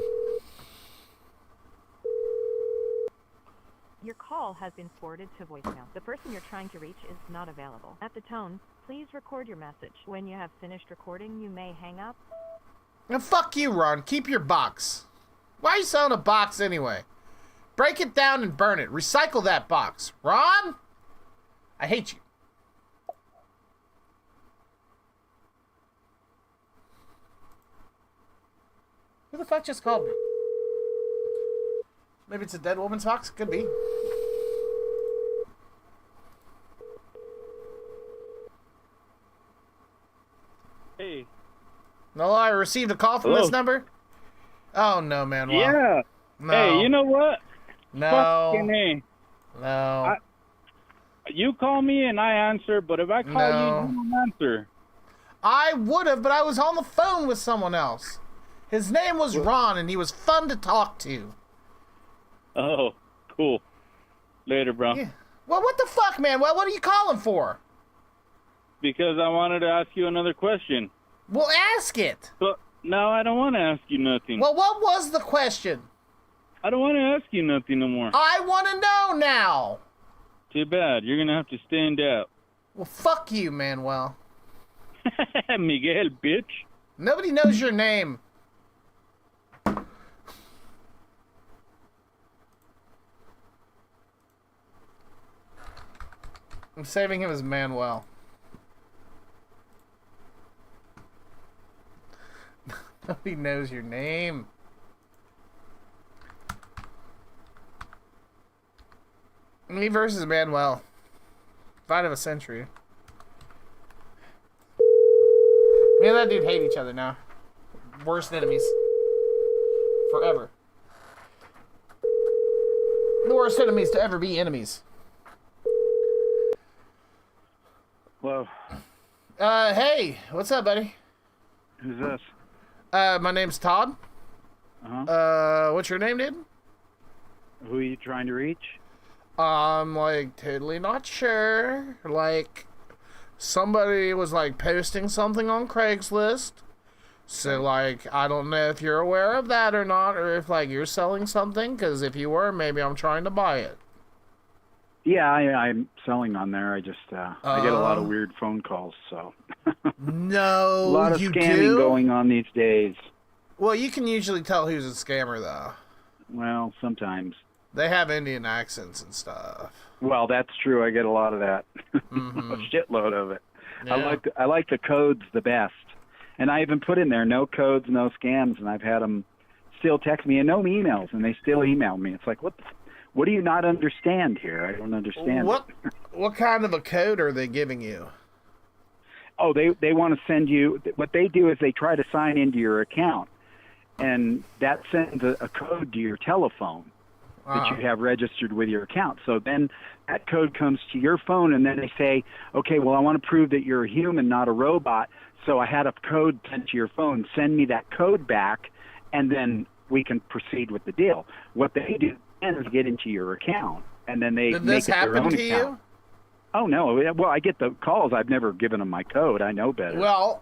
Your call has been forwarded to voicemail. The person you're trying to reach is not available. At the tone, please record your message. When you have finished recording, you may hang up. Now, fuck you, Ron. Keep your box. Why are you selling a box anyway? Break it down and burn it. Recycle that box. Ron? I hate you. Who the fuck just called me? Maybe it's a dead woman's box? Could be. Hey. No, I received a call from this number. Oh, no, man. Well, Yeah. no. Hey, you know what? No. Fucking A. No. You call me and I answer, but if I call you, you don't answer. I would have, but I was on the phone with someone else. His name was Ron, and he was fun to talk to. Oh, cool. Later, bro. Yeah. Well, what the fuck, man? What are you calling for? Because I wanted to ask you another question. Well, ask it. But no, I don't want to ask you nothing. Well, what was the question? I don't want to ask you nothing no more. I want to know now. Too bad. You're going to have to stand out. Well, fuck you, Manuel. Miguel, bitch. Nobody knows your name. I'm saving him as Manuel. Nobody knows your name. Me versus Manuel. Fight of a century. Me and that dude hate each other now. Worst enemies. Forever. The worst enemies to ever be enemies. Hello. Hey, what's up, buddy? Who's this? My name's Todd. Uh-huh. What's your name, dude? Who are you trying to reach? I'm like totally not sure. Like somebody was like posting something on Craigslist. So like I don't know if you're aware of that or not, or if like you're selling something. Because if you were, maybe I'm trying to buy it. Yeah, I'm selling on there. I just I get a lot of weird phone calls, so No, a lot of you scamming do? going on these days. Well, you can usually tell who's a scammer though. Well, sometimes. They have Indian accents and stuff. Well, that's true. I get a lot of that. Mm-hmm. A shitload of it. Yeah. I like the codes the best, and I even put in there no codes, no scams, and I've had them still text me and no emails, and they still email me. It's like what do you not understand here? I don't understand. What kind of a code are they giving you? Oh, they want to send you. What they do is they try to sign into your account, and that sends a code to your telephone that you have registered with your account. So then that code comes to your phone, and then they say, okay, well, I want to prove that you're a human, not a robot. So I had a code sent to your phone. Send me that code back, and then we can proceed with the deal. What they do then is get into your account, and then they Did make this it their happen own to account. you? Oh, no. Well, I get the calls. I've never given them my code. I know better. Well,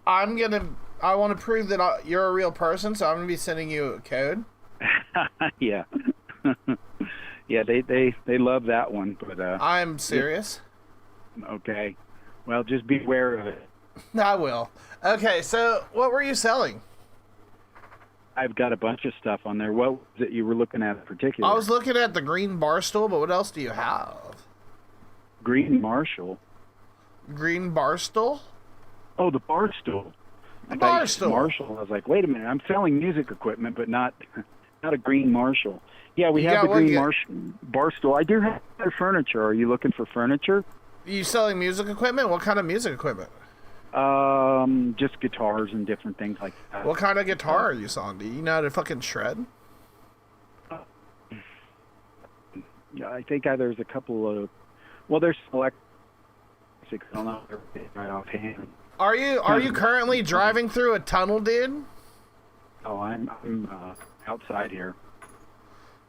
I want to prove that you're a real person, so I'm going to be sending you a code. Yeah. Yeah, they love that one, but I'm serious. Okay. Well, just beware of it. I will. Okay, so what were you selling? I've got a bunch of stuff on there. What was it you were looking at in particular? I was looking at the green bar stool, but what else do you have? Green Marshall. Green bar stool? Oh, the bar stool. The bar stool. Marshall. I was like, wait a minute. I'm selling music equipment, but not a green Marshall. Yeah, we have the green Marshall bar stool. I do have other furniture. Are you looking for furniture? Are you selling music equipment? What kind of music equipment? Just guitars and different things like that. What kind of guitar are you selling? Do you know how to fucking shred? Yeah, I think there's a couple of. Well, there's select. I don't know right offhand. Are you currently driving through a tunnel, dude? Oh, I'm outside here.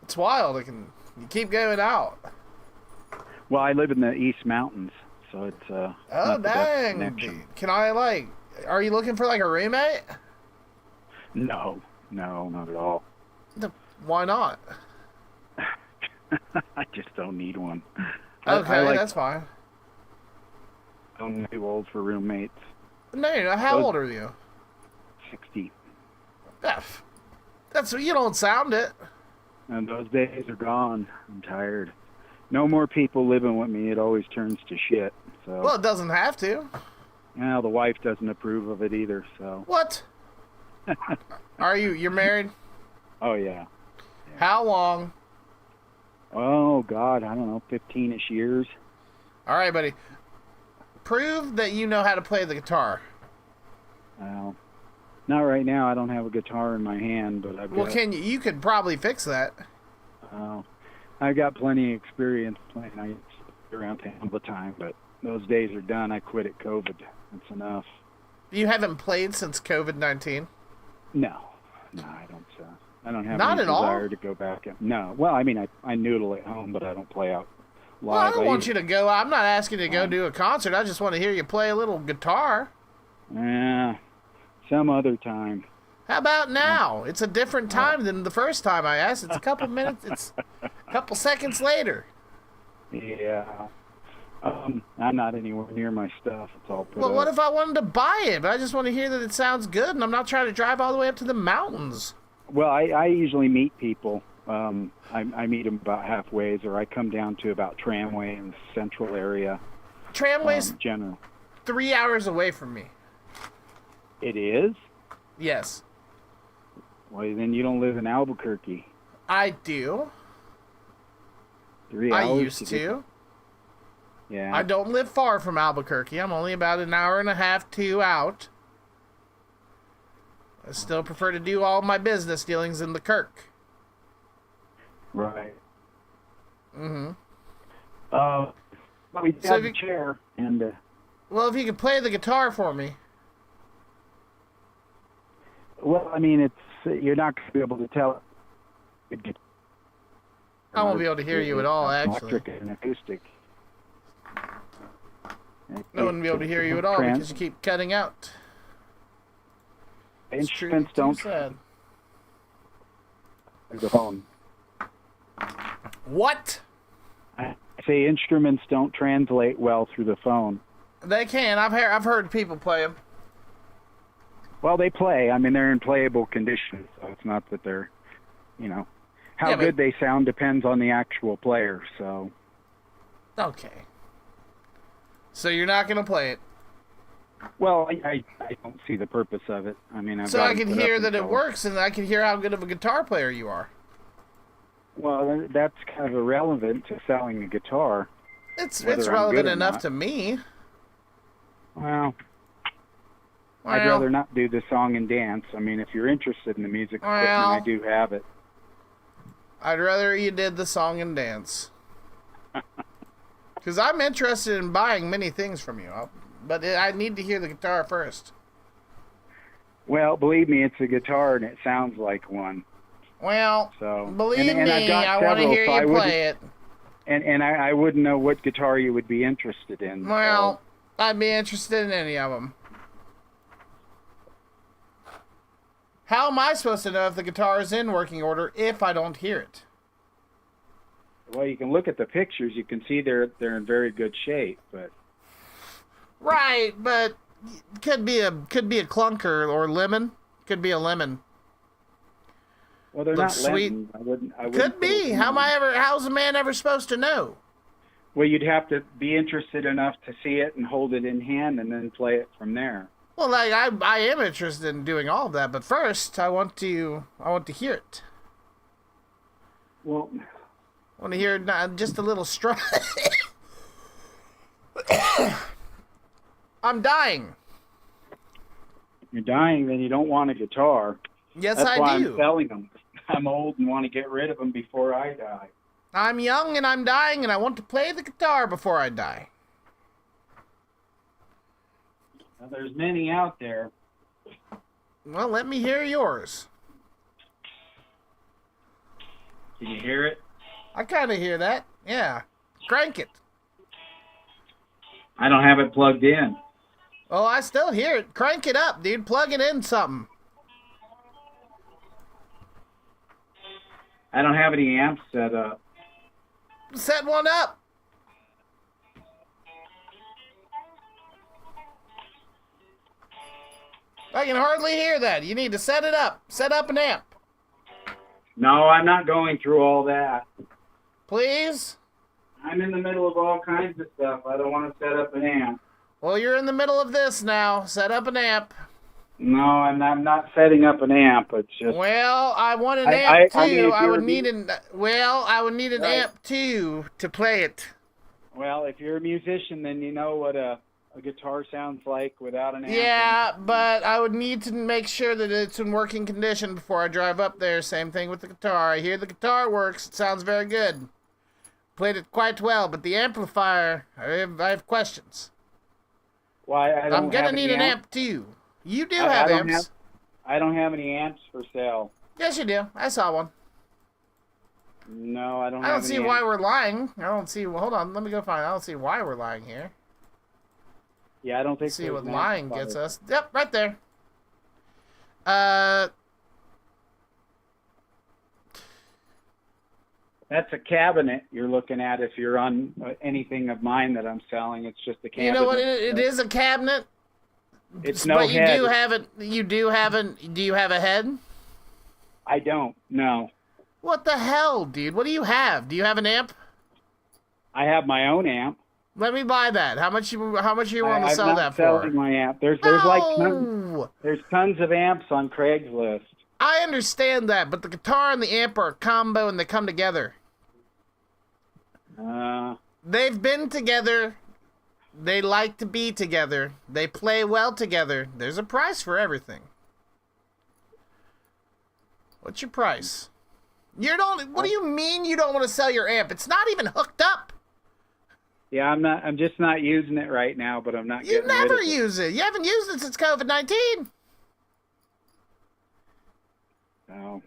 It's wild. You keep going out. Well, I live in the East Mountains, so it's Oh not the best dang! connection. Can I Are you looking for like a roommate? No, not at all. Why not? I just don't need one. Okay, that's fine. I'm too old for roommates. No, you're not. How old are you? 60. You don't sound it. And those days are gone. I'm tired. No more people living with me. It always turns to shit. So. Well, it doesn't have to. Well, the wife doesn't approve of it either. So. What? You're married? Oh yeah. How long? Oh God, I don't know, 15-ish years. All right, buddy. Prove that you know how to play the guitar. Well, not right now. I don't have a guitar in my hand, but I've got... Well, can you? You could probably fix that. I've got plenty of experience playing. I used to be around town all the time, but those days are done. I quit at COVID. That's enough. You haven't played since COVID-19? No, I don't. I don't have Not any at all? desire to go back. No. Well, I mean, I noodle at home, but I don't play out live. Well, I don't want you to go. I'm not asking you to go do a concert. I just want to hear you play a little guitar. Yeah, some other time. How about now? It's a different time than the first time I asked. It's a couple minutes. It's a couple seconds later. Yeah. I'm not anywhere near my stuff. It's all put Well, up. what if I wanted to buy it? But I just want to hear that it sounds good, and I'm not trying to drive all the way up to the mountains. Well, I usually meet people. I meet them about halfway, or I come down to about Tramway in the central area. Tramway's general. 3 hours away from me. It is? Yes. Well, then you don't live in Albuquerque. I do. 3 hours? I used to. Yeah. I don't live far from Albuquerque. I'm only about an hour and a half, 2 out. I still prefer to do all my business dealings in the Kirk. Right. Mm-hmm. Well, we have a chair, and... Well, if you could play the guitar for me. Well, I mean, you're not going to be able to tell. I won't be able to hear you at all, actually. Electric and acoustic. I wouldn't be able to hear you at all because you keep cutting out. Instruments Too don't sad. the phone. What? I say instruments don't translate well through the phone. They can. I've heard people play them. Well, they play. I mean, they're in playable condition, so it's not that they're, how good they sound depends on the actual player. So. Okay. So you're not gonna play it. Well, I don't see the purpose of it. I mean, so I can hear that it works, and I can hear how good of a guitar player you are. Well, that's kind of irrelevant to selling a guitar. It's relevant enough to me. Well, I'd rather not do the song and dance. I mean, if you're interested in the music equipment, I do have it. I'd rather you did the song and dance. Because I'm interested in buying many things from you, but I need to hear the guitar first. Well, believe me, it's a guitar and it sounds like one. Well, so, believe me, I want to hear you play it. And I wouldn't know what guitar you would be interested in. Well, I'd be interested in any of them. How am I supposed to know if the guitar is in working order if I don't hear it? Well, you can look at the pictures. You can see they're in very good shape, but. Right, but could be a clunker or lemon. Could be a lemon. Well, they're Looks not sweet. lemons. I wouldn't Could be. How's a man ever supposed to know? Well, you'd have to be interested enough to see it and hold it in hand and then play it from there. Well, I am interested in doing all of that, but first I want to hear it. Well, I want to hear just a little strum. I'm dying. You're dying, then you don't want a guitar. Yes, That's why I do. I'm selling them. I'm old and want to get rid of them before I die. I'm young and I'm dying, and I want to play the guitar before I die. Now, there's many out there. Well, let me hear yours. Can you hear it? I kind of hear that. Yeah. Crank it. I don't have it plugged in. Oh, I still hear it. Crank it up, dude. Plug it in something. I don't have any amps set up. Set one up. I can hardly hear that. You need to set it up. Set up an amp. No, I'm not going through all that. Please? I'm in the middle of all kinds of stuff. I don't want to set up an amp. Well, you're in the middle of this now. Set up an amp. No, I'm not setting up an amp. It's just. Well, I want an amp too. I would need an Right. amp too to play it. Well, if you're a musician, then you know what a guitar sounds like without an amp. Yeah, but I would need to make sure that it's in working condition before I drive up there. Same thing with the guitar. I hear the guitar works. It sounds very good. Played it quite well, but the amplifier, I have questions. Why? I'm gonna need an amp too. You do have amps. I don't have any amps for sale. Yes, you do. I saw one. No, I don't. I don't see why we're lying. I don't see. Well, hold on. Let me go find. I don't see why we're lying here. Yeah, I don't think. Let's see what lying gets us. Yep, right there. That's a cabinet you're looking at. If you're on anything of mine that I'm selling, it's just a cabinet. You know what? It is a cabinet. It's no but you head. do have it. You do have it. Do you have a head? I don't. No. What the hell, dude? What do you have? Do you have an amp? I have my own amp. Let me buy that. How much you want to sell that for? I'm not selling my amp. There's tons of amps on Craigslist. I understand that, but the guitar and the amp are a combo and they come together. They've been together. They like to be together. They play well together. There's a price for everything. What's your price? What do you mean you don't want to sell your amp? It's not even hooked up. Yeah, I'm just not using it right now, but I'm not. You never use it. You haven't used it since COVID-19. Oh.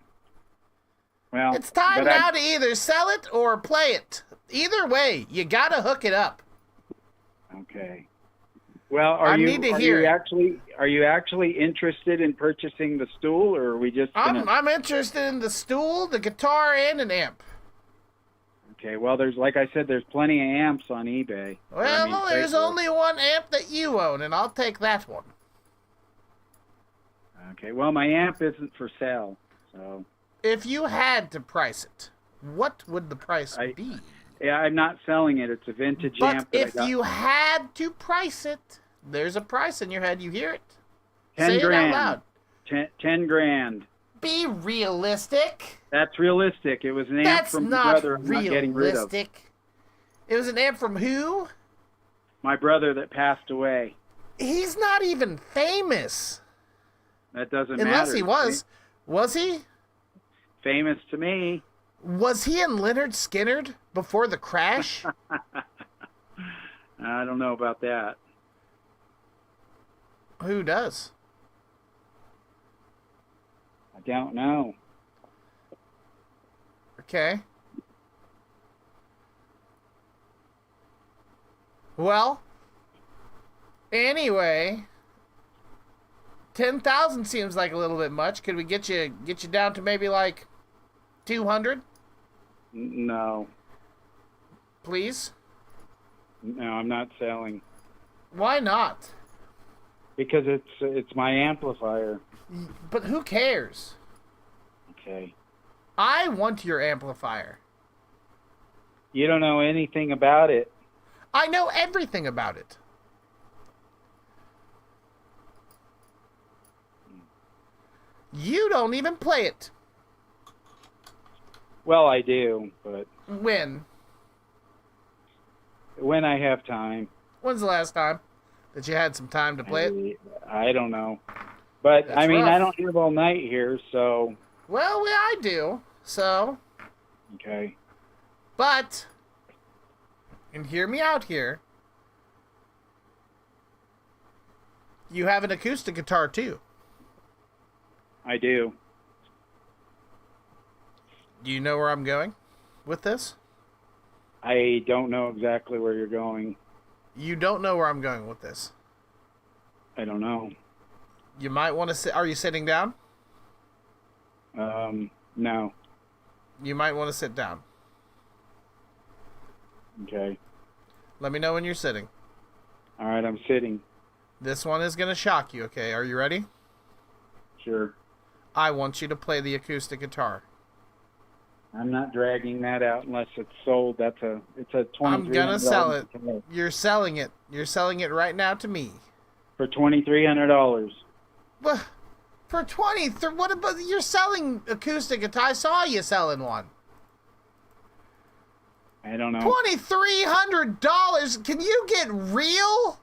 Well, It's time but now to either sell it or play it. Either way, you gotta hook it up. Okay. Well, I need to hear it. are you actually interested in purchasing the Stool, or are we just gonna... I'm interested in the stool, the guitar, and an amp. Okay, well, like I said, there's plenty of amps on eBay. Well, there's only one amp that you own, and I'll take that one. Okay, well, my amp isn't for sale, so... If you had to price it, what would the price be? Yeah, I'm not selling it. It's a vintage But amp. But if you had to price it, there's a price in your head. You hear it? 10 Say grand. it out loud. 10 grand. Be realistic. That's realistic. It was an amp That's from not my brother I'm not getting rid of. realistic. It was an amp from who? My brother that passed away. He's not even famous. That doesn't matter. Unless he was. Was he? Famous to me. Was he in Leonard Skinner before the crash? I don't know about that. Who does? I don't know. Okay. Well, anyway, 10,000 seems like a little bit much. Could we get you down to maybe like 200? No. Please? No, I'm not selling. Why not? Because it's my amplifier. But who cares? Okay. I want your amplifier. You don't know anything about it. I know everything about it. You don't even play it. Well, I do, but When? when I have time. When's the last time that you had some time to play it? I don't know. But, That's I mean, rough. I don't have all night here, so... Well, I do. So, Okay. but, and hear me out here, you have an acoustic guitar too. I do. Do you know where I'm going with this? I don't know exactly where you're going. You don't know where I'm going with this. I don't know. You might want to sit. Are you sitting down? No. You might want to sit down. Okay. Let me know when you're sitting. All right, I'm sitting. This one is going to shock you, okay? Are you ready? Sure. I want you to play the acoustic guitar. I'm not dragging that out unless it's sold. It's a $2,300. I'm going to sell it. guitar. You're selling it. You're selling it right now to me. For $2,300. But for 20, what about you're selling acoustic guitar? I saw you selling one. I don't know. $2,300. Can you get real?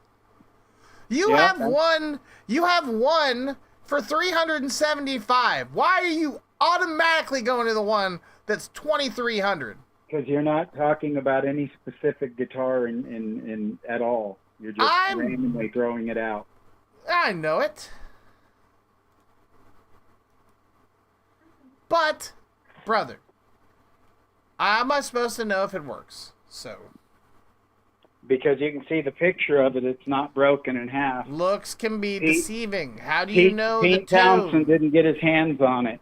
You Yeah, have one. You have one for $375. Why are you automatically going to the one that's $2,300? Because you're not talking about any specific guitar in at all. You're just randomly throwing it out. I know it. But, brother, how am I supposed to know if it works? So, Because you can see the picture of it, it's not broken in half. looks can be deceiving. How do you know Pete the Townsend tune? didn't get his hands on it.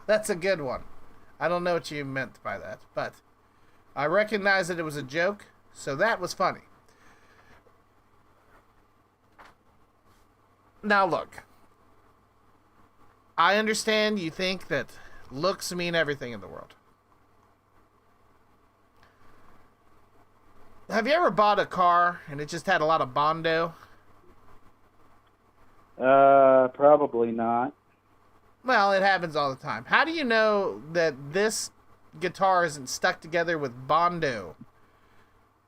That's a good one. I don't know what you meant by that, but I recognize that it was a joke, so that was funny. Now look, I understand you think that looks mean everything in the world. Have you ever bought a car and it just had a lot of Bondo? Probably not. Well, it happens all the time. How do you know that this guitar isn't stuck together with Bondo?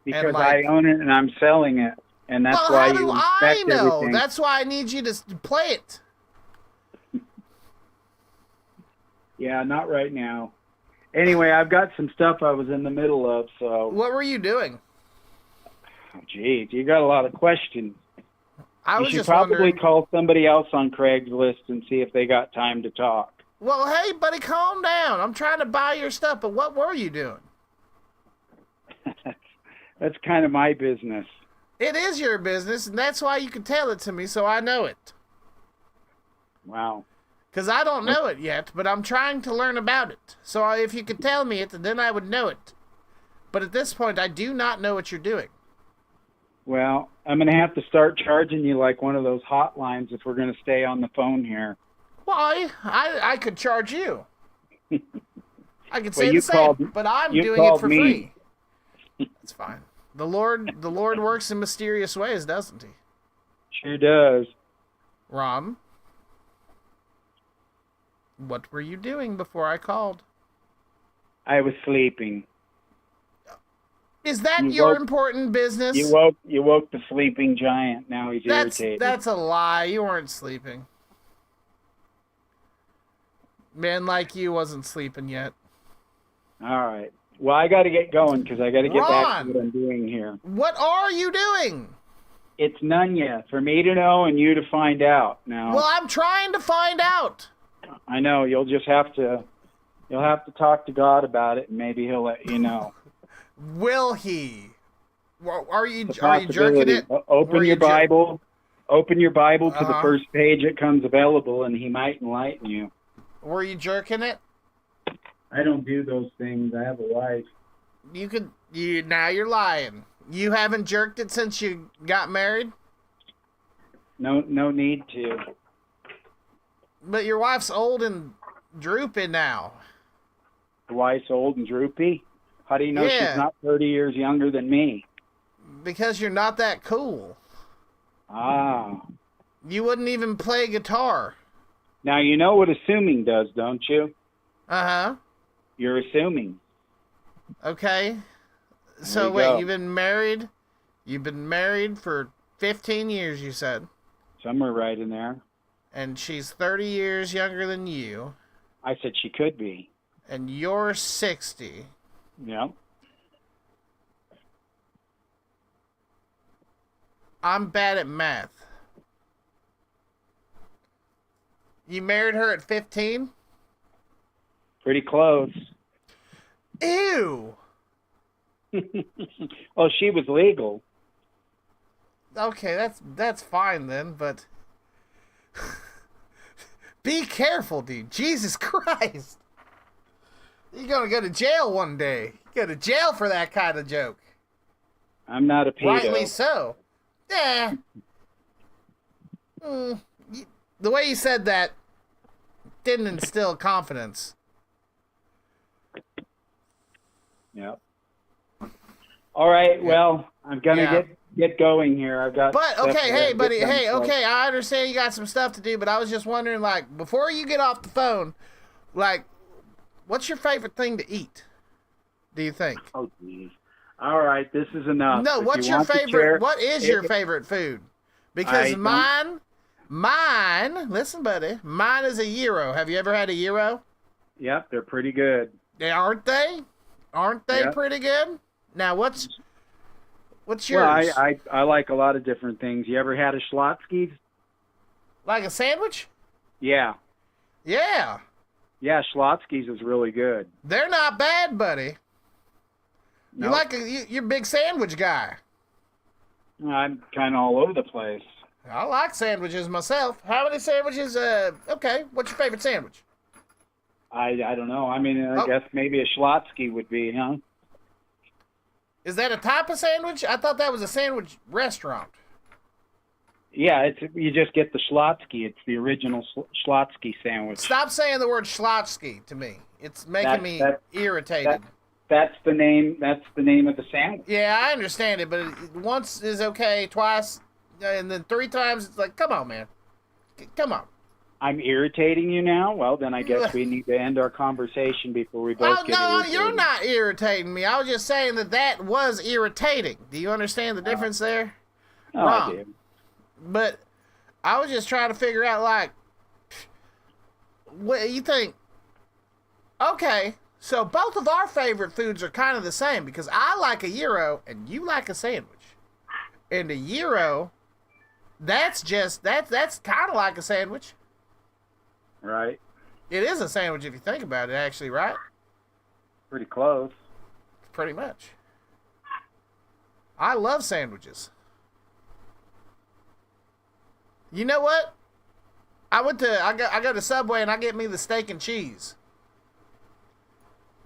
Because I own it and I'm selling it. And that's Well, why how you do I inspect know? everything. That's why I need you to play it. Yeah, not right now. Anyway, I've got some stuff I was in the middle of, so... What were you doing? Oh, geez, you got a lot of questions. I You was should just probably wondering. call somebody else on Craigslist and see if they got time to talk. Well, hey, buddy, calm down. I'm trying to buy your stuff, but what were you doing? That's kind of my business. It is your business, and that's why you can tell it to me, so I know it. Wow. Because I don't know it yet, but I'm trying to learn about it. So if you could tell me it, then I would know it. But at this point, I do not know what you're doing. Well, I'm going to have to start charging you like one of those hotlines if we're going to stay on the phone here. Why? I could charge you. I could say Well, the same, but I'm doing it for free. It's fine. The Lord works in mysterious ways, doesn't he? Sure does. Ron, what were you doing before I called? I was sleeping. Is that your important business? You woke the sleeping giant. Now he's irritated. That's a lie. You weren't sleeping. Man like you wasn't sleeping yet. All right. Well, I got to get going because I got to get back to what I'm doing here. What are you doing? It's none yet. For me to know and you to find out. Now. Well, I'm trying to find out. I know. You'll have to talk to God about it, and maybe He'll let you know. Will He? Are you jerking it? Open your Bible. Open your Bible to the first page that comes available, and He might enlighten you. Were you jerking it? I don't do those things. I have a wife. Now you're lying. You haven't jerked it since you got married? No need to. But your wife's old and droopy now. The wife's old and droopy? How do you know she's not 30 years younger than me? Because you're not that cool. Ah. You wouldn't even play guitar. Now you know what assuming does, don't you? Uh-huh. You're assuming. Okay. So wait, you've been married? You've been married for 15 years, you said. Somewhere right in there. And she's 30 years younger than you. I said she could be. And you're 60. Yep. I'm bad at math. You married her at 15? Pretty close. Ew. Well, she was legal. Okay, that's fine then, but be careful, dude. Jesus Christ. You're gonna go to jail one day. Go to jail for that kind of joke. I'm not a pedo. Rightly so. Yeah. The way you said that didn't instill confidence. Yep. All right. Well, I'm gonna get going here. I've got. But okay, hey, buddy. Hey, okay. I understand you got some stuff to do, but I was just wondering, like, before you get off the phone, like, what's your favorite thing to eat? Do you think? Oh, geez. All right, this is enough. No, what's your favorite? What is your favorite food? Because mine. Listen, buddy. Mine is a gyro. Have you ever had a gyro? Yep, they're pretty good. Aren't they? Aren't they pretty good? Now, what's yours? Well, I like a lot of different things. You ever had a Schlotzsky's? Like a sandwich? Yeah. Yeah. Yeah, Schlotzsky's is really good. They're not bad, buddy. Nope. You're a big sandwich guy. I'm kind of all over the place. I like sandwiches myself. How many sandwiches? Okay, what's your favorite sandwich? I don't know. I mean, I guess maybe a Schlotzsky would be, huh? Is that a type of sandwich? I thought that was a sandwich restaurant. Yeah, you just get the Schlotzsky. It's the original Schlotzsky sandwich. Stop saying the word Schlotzsky to me. It's making me irritated. That's the name. That's the name of the sandwich. Yeah, I understand it, but once is okay, twice, and then 3 times. It's like, come on, man, come on. I'm irritating you now? Well, then I guess we need to end our conversation before we both get irritated. No, you're not irritating me. I was just saying that was irritating. Do you understand the difference there? Oh, I do. But I was just trying to figure out, like, what you think. Okay, so both of our favorite foods are kind of the same because I like a gyro and you like a sandwich. And a gyro, that's kind of like a sandwich. Right. It is a sandwich if you think about it, actually, right? Pretty close. Pretty much. I love sandwiches. You know what? I go to Subway and I get me the steak and cheese.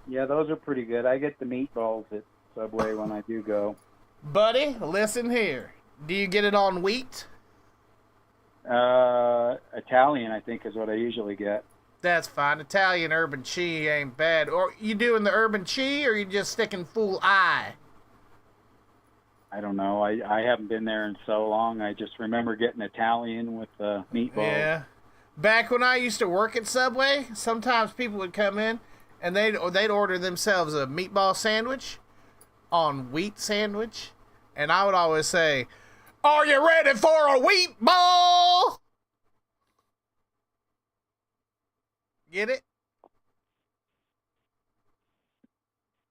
Yeah, those are pretty good. I get the meatballs at Subway when I do go. Buddy, listen here. Do you get it on wheat? Italian, I think, is what I usually get. That's fine. Italian urban cheese ain't bad. Or you doing the urban cheese, or you just sticking full eye? I don't know. I haven't been there in so long. I just remember getting Italian with meatballs. Yeah. Back when I used to work at Subway, sometimes people would come in and they'd order themselves a meatball sandwich on wheat sandwich, and I would always say, "Are you ready for a wheat ball?" Get it?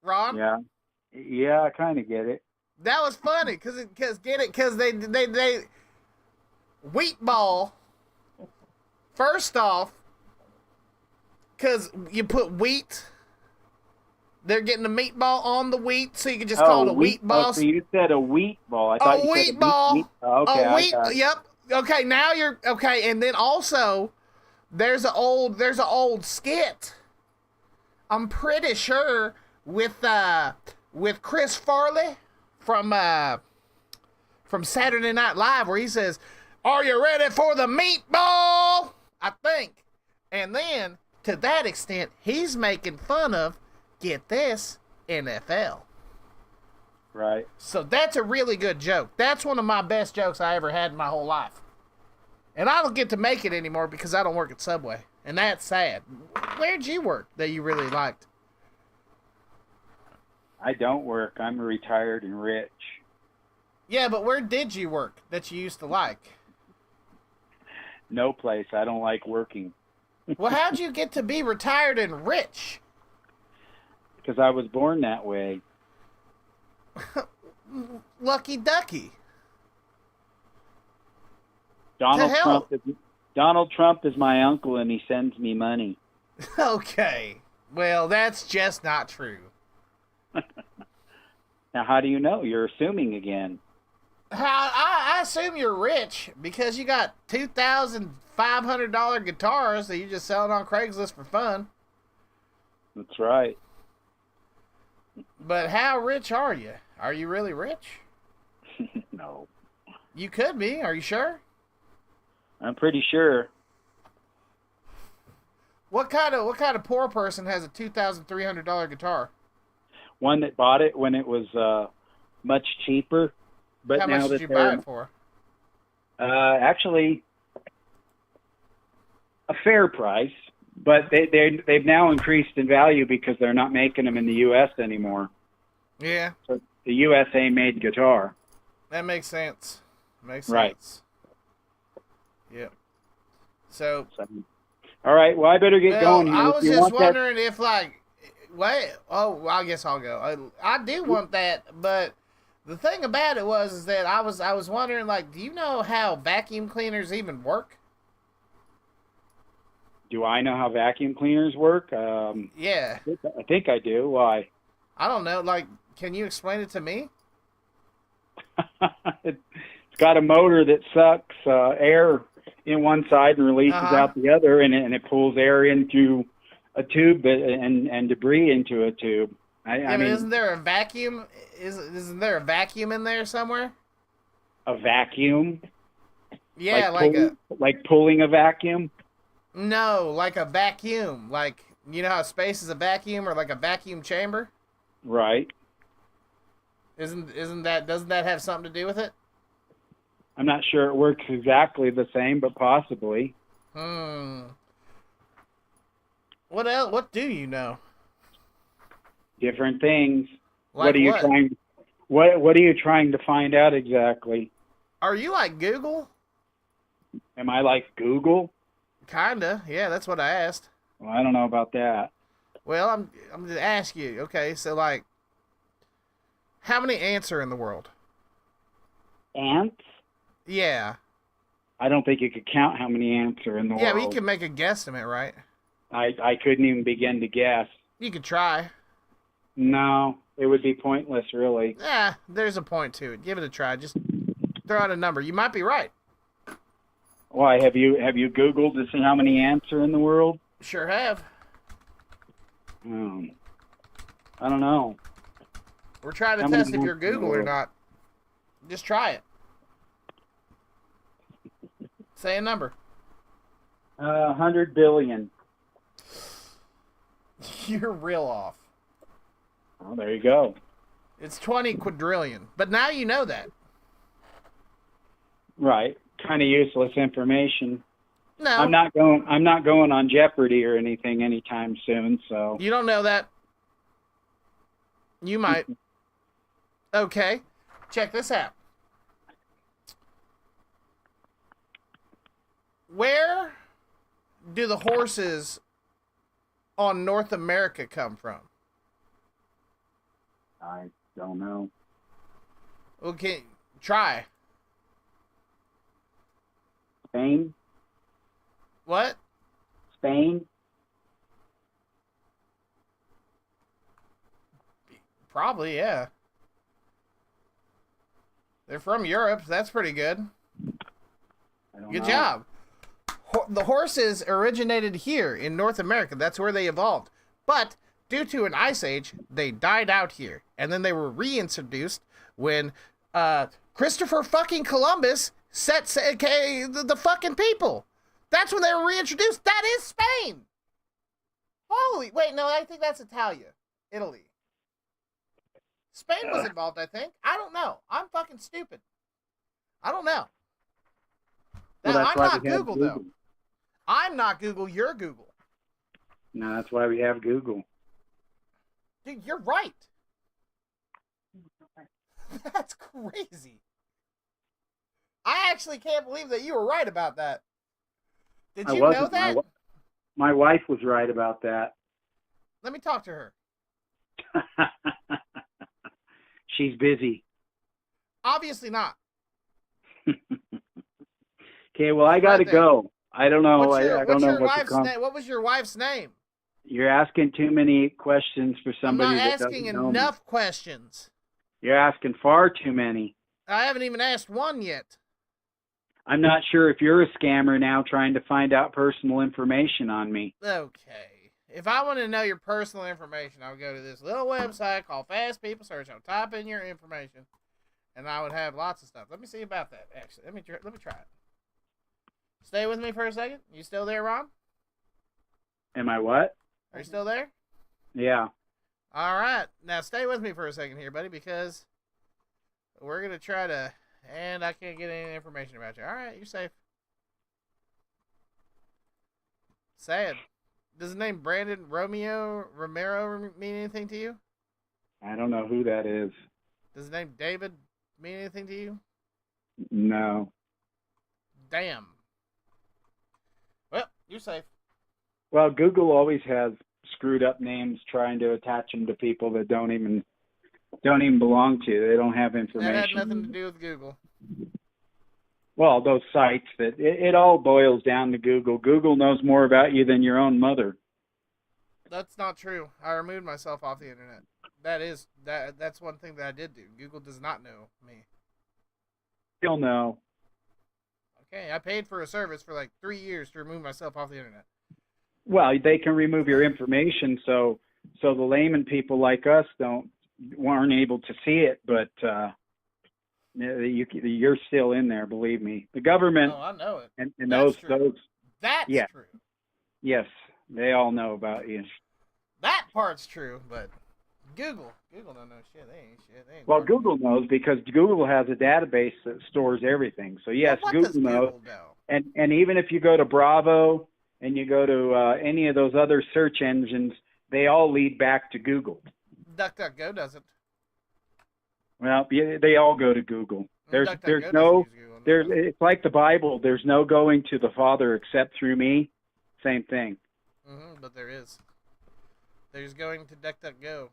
Ron? Yeah, I kind of get it. That was funny, cause they wheat ball. First off, cause you put wheat, they're getting the meatball on the wheat, so you can just call it a wheat ball. Oh, so you said a wheat ball. I thought you said wheat ball. Okay, a wheat. Yep. Okay, now you're okay. And then also, there's an old skit. I'm pretty sure with Chris Farley from Saturday Night Live, where he says, "Are you ready for the meatball?" I think. And then, to that extent, he's making fun of, get this, NFL. Right. So that's a really good joke. That's one of my best jokes I ever had in my whole life. And I don't get to make it anymore because I don't work at Subway. And that's sad. Where'd you work that you really liked? I don't work. I'm retired and rich. Yeah, but where did you work that you used to like? No place. I don't like working. Well, how'd you get to be retired and rich? Because I was born that way. Lucky ducky. Donald Trump is my uncle, and he sends me money. Okay. Well, that's just not true. Now, how do you know? You're assuming again. I assume you're rich because you got $2,500 guitars that you're just selling on Craigslist for fun. That's right. But how rich are you? Are you really rich? No. You could be. Are you sure? I'm pretty sure. What kind of poor person has a $2,300 guitar? One that bought it when it was much cheaper. But how now much did you buy it for? Actually, a fair price. But they've now increased in value because they're not making them in the U.S. anymore. Yeah. So the USA-made guitar. That makes sense. Makes sense. Right. Yep. So. All right. Well, I better get going here. I was just wondering if, like, wait. Oh, I guess I'll go. I do want that, but the thing about it is that I was wondering, like, do you know how vacuum cleaners even work? Do I know how vacuum cleaners work? Yeah. I think I do. Why? I don't know. Like, can you explain it to me? It's got a motor that sucks air in one side and releases out the other, and it pulls air into a tube and debris into a tube. I mean, isn't there a vacuum? Isn't there a vacuum in there somewhere? A vacuum? Yeah, like pulling a vacuum. No, like a vacuum. Like, you know how space is a vacuum, or like a vacuum chamber? Right. Doesn't that have something to do with it? I'm not sure it works exactly the same, but possibly. What else? What do you know? Different things. Like what are you trying? What are you trying to find out exactly? Are you like Google? Am I like Google? Kinda. Yeah, that's what I asked. Well, I don't know about that. Well, I'm going to ask you. Okay, so like, how many ants are in the world? Ants? Yeah. I don't think you could count how many ants are in the world. Yeah, but you can make a guesstimate, right? I couldn't even begin to guess. You could try. No, it would be pointless, really. Yeah, there's a point to it. Give it a try. Just throw out a number. You might be right. Why, have you Googled to see how many ants are in the world? Sure have. I don't know. We're trying to How many test if you're ants in the Google or world? not. Just try it. Say a number. 100 billion. You're real off. Oh, there you go. It's 20 quadrillion. But now you know that. Right. Kind of useless information. No. I'm not going on Jeopardy or anything anytime soon, so. You don't know that. You might. Okay. Check this out. Where do the horses on North America come from? I don't know. Okay, try. Spain? What? Spain? Probably, yeah. They're from Europe. That's pretty good. I don't Good know. job. The horses originated here in North America. That's where they evolved. But due to an ice age, they died out here. And then they were reintroduced when Christopher fucking Columbus set the fucking people. That's when they were reintroduced. That is Spain. Holy, wait, no, I think that's Italy. Spain was involved, I think. I don't know. I'm fucking stupid. I don't know. Well, Now, that's I'm why not we have Google, though. I'm not Google. You're Google. No, that's why we have Google. Dude, you're right. That's crazy. I actually can't believe that you were right about that. Did you know that? My wife was right about that. Let me talk to her. She's busy. Obviously not. Okay, well, I got to go. I don't know. I don't know what to come. What was your wife's name? You're asking too many questions for somebody I'm not that asking doesn't know enough me. questions. You're asking far too many. I haven't even asked one yet. I'm not sure if you're a scammer now trying to find out personal information on me. Okay. If I want to know your personal information, I would go to this little website called Fast People Search. I'll type in your information, and I would have lots of stuff. Let me see about that, actually. Let me try it. Stay with me for a second. You still there, Ron? Am I what? Are you still there? Yeah. All right. Now stay with me for a second here, buddy, because we're going to try to... And I can't get any information about you. All right, you're safe. Sad. Does the name Brandon Romero mean anything to you? I don't know who that is. Does the name David mean anything to you? No. Damn. Well, you're safe. Well, Google always has screwed up names trying to attach them to people that don't even belong to. They don't have information. That had nothing to do with Google. Well, those sites it all boils down to Google. Google knows more about you than your own mother. That's not true. I removed myself off the internet. That's one thing that I did do. Google does not know me. Still no. Okay, I paid for a service for like 3 years to remove myself off the internet. Well, they can remove your information, so the layman people like us weren't able to see it, but you're still in there. Believe me, the government. Oh, I know it. And That's true. those. That's yeah. true. Yes, they all know about you. That part's true, but Google don't know shit. They ain't shit. They ain't Well, learning. Google knows because Google has a database that stores everything. So yes, Well, what Google does knows. Google know? And even if you go to Bravo and you go to any of those other search engines, they all lead back to Google. DuckDuckGo doesn't. Well, yeah, they all go to Google. There's DuckDuckGo no doesn't use Google. there's it's like the Bible. There's no going to the Father except through me. Same thing. But there is. There's going to DuckDuckGo.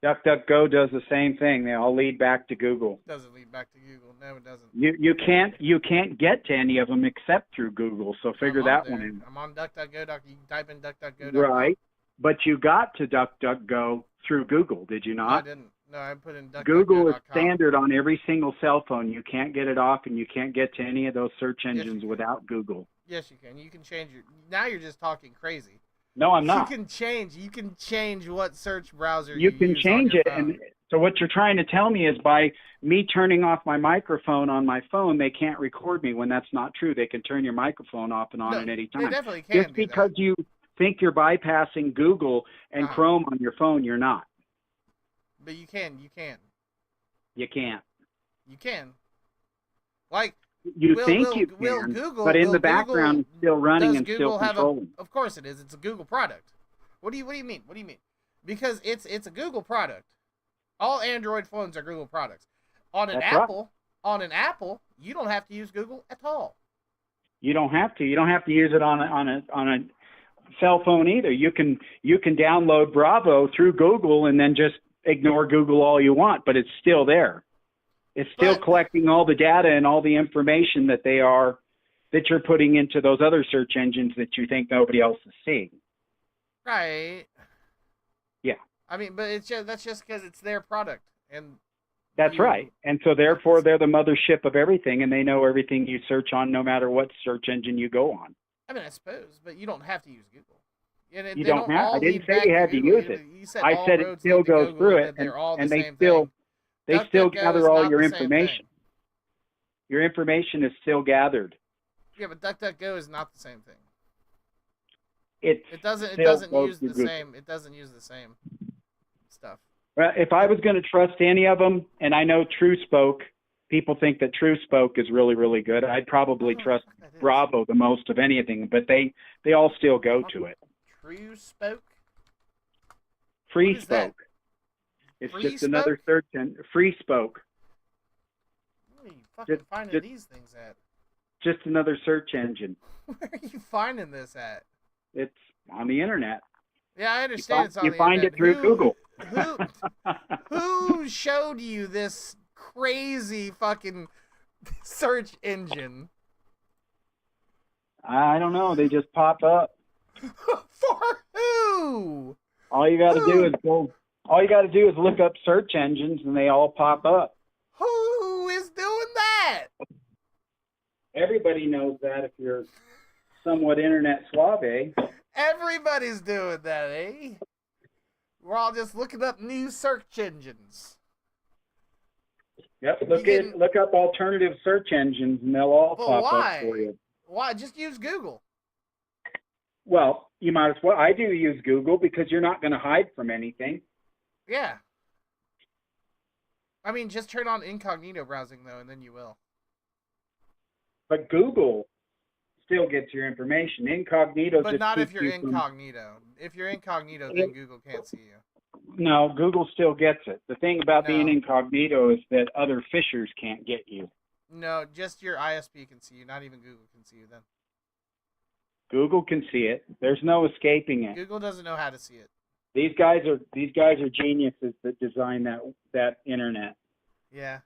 DuckDuckGo does the same thing. They all lead back to Google. Doesn't lead back to Google. No, it doesn't. You can't get to any of them except through Google. So figure that one in. I'm on DuckDuckGo. You can type in DuckDuckGo. Right, but you got to DuckDuckGo through Google, did you No, not? I didn't. No, I put in DuckDuckGo.com. Google is standard on every single cell phone. You can't get it off, and you can't get to any of those search engines without Google. Yes, you can. You can change your. Now you're just talking crazy. No, I'm not. You can change what search browser You can use change on your it, phone. and so what you're trying to tell me is by me turning off my microphone on my phone, they can't record me. When that's not true, they can turn your microphone off and on at any time. They definitely can. Just because you think you're bypassing Google and Chrome on your phone, you're not. But you can. You can. You can't. You can. Like. You think you can, but in the background, it's still running and still controlling. Of course it is. It's a Google product. What do you mean? What do you mean? Because it's a Google product. All Android phones are Google products. On an Apple, you don't have to use Google at all. You don't have to. You don't have to use it on a cell phone either. You can download Bravo through Google and then just ignore Google all you want, but it's still there. It's still collecting all the data and all the information that you're putting into those other search engines that you think nobody else is seeing. Right. Yeah. I mean, but that's just because it's their product, and that's right. And so therefore, they're the mothership of everything, and they know everything you search on, no matter what search engine you go on. I mean, I suppose, but you don't have to use Google. You don't have. I didn't say you had to use it. I said it still goes through it, and they still. They still gather all your information. Your information is still gathered. Yeah, but DuckDuckGo is not the same thing. It doesn't use the same. It doesn't use the same stuff. Well, if I was going to trust any of them, and I know TrueSpoke, people think that TrueSpoke is really, really good. I'd probably trust Bravo the most of anything, but they all still go to it. TrueSpoke? FreeSpoke. It's just another search engine. FreeSpoke. Where are you fucking finding these things at? Just another search engine. Where are you finding this at? It's on the internet. Yeah, I understand it's on the internet. You find it through Google. Who showed you this crazy fucking search engine? I don't know. They just pop up. For who? All you got to do is go. All you got to do is look up search engines, and they all pop up. Who is doing that? Everybody knows that if you're somewhat internet suave. Everybody's doing that, eh? We're all just looking up new search engines. Yep, look up alternative search engines, and they'll all pop up for you. Why? Just use Google. Well, you might as well. I do use Google because you're not going to hide from anything. Yeah. I mean, just turn on incognito browsing, though, and then you will. But Google still gets your information. Incognito but just not keeps if you're you incognito. If you're incognito, then Google can't see you. No, Google still gets it. The thing about being incognito is that other fishers can't get you. No, just your ISP can see you. Not even Google can see you then. Google can see it. There's no escaping it. Google doesn't know how to see it. These guys are geniuses that design that internet. Yeah.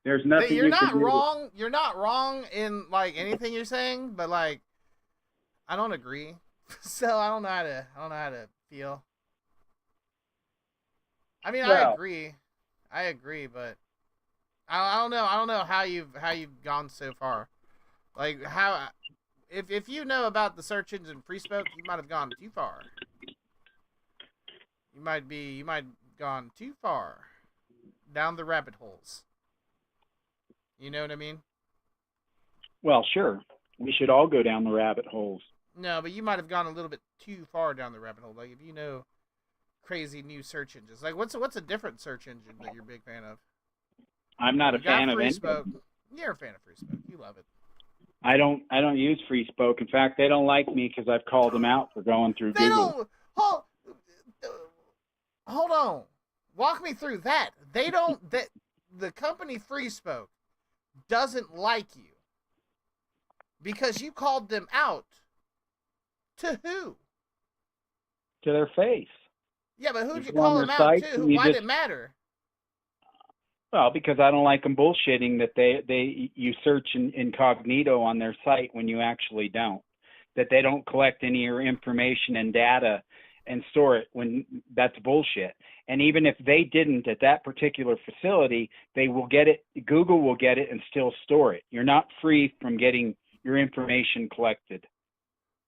There's nothing you're not can do. wrong. You're not wrong in like anything you're saying, but like I don't agree. So I don't know how to feel. I mean, I agree, but I don't know. I don't know how you've gone so far. Like how if you know about the search engine FreeSpoke, you might have gone too far. You might gone too far down the rabbit holes. You know what I mean? Well, sure. We should all go down the rabbit holes. No, but you might have gone a little bit too far down the rabbit hole. Like if you know crazy new search engines. Like what's a different search engine that you're a big fan of? I'm not a fan of it. You're a fan of FreeSpoke. You love it. I don't use FreeSpoke. In fact, they don't like me because I've called them out for going through Google. Hold on. Walk me through that. The company FreeSpoke doesn't like you because you called them out. To who? To their face. Yeah, but who'd you go on call their him out sites to? and you Why just- did it matter? Well, because I don't like them bullshitting that you search incognito on their site when you actually don't. That they don't collect any of your information and data and store it when that's bullshit. And even if they didn't at that particular facility, they will get it. Google will get it and still store it. You're not free from getting your information collected.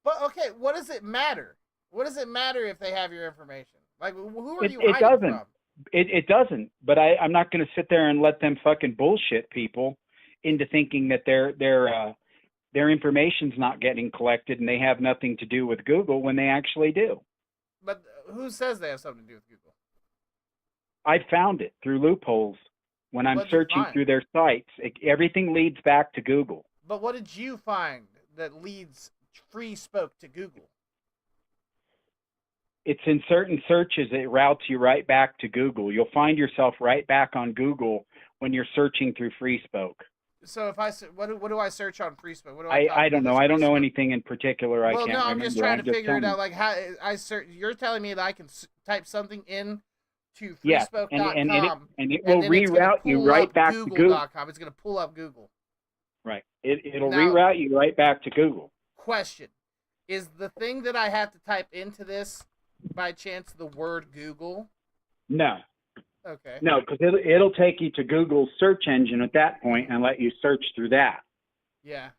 But okay, what does it matter? What does it matter if they have your information? Like, who are you It hiding doesn't. from? It doesn't. But I'm not going to sit there and let them fucking bullshit people into thinking that their information's not getting collected and they have nothing to do with Google when they actually do. But who says they have something to do with Google? I found it through loopholes when I'm What'd you searching find? through their sites. Everything leads back to Google. But what did you find that leads free spoke to Google? It's in certain searches, it routes you right back to Google. You'll find yourself right back on Google when you're searching through FreeSpoke. So if I what do I search on FreeSpoke? What do I don't know. I don't know FreeSpoke? anything in particular. Well, I can't remember. I'm just trying to figure it tell out. me. Like how I search. You're telling me that I can type something in to Yes, freespoke.com and it will then it's gonna reroute you pull right up back to Google. Google.com. It's going to pull up Google. Right. It'll Now- reroute you right back to Google. Question: is the thing that I have to type into this by chance the word Google? No. Okay. No, because it'll take you to Google's search engine at that point and let you search through that. Yeah,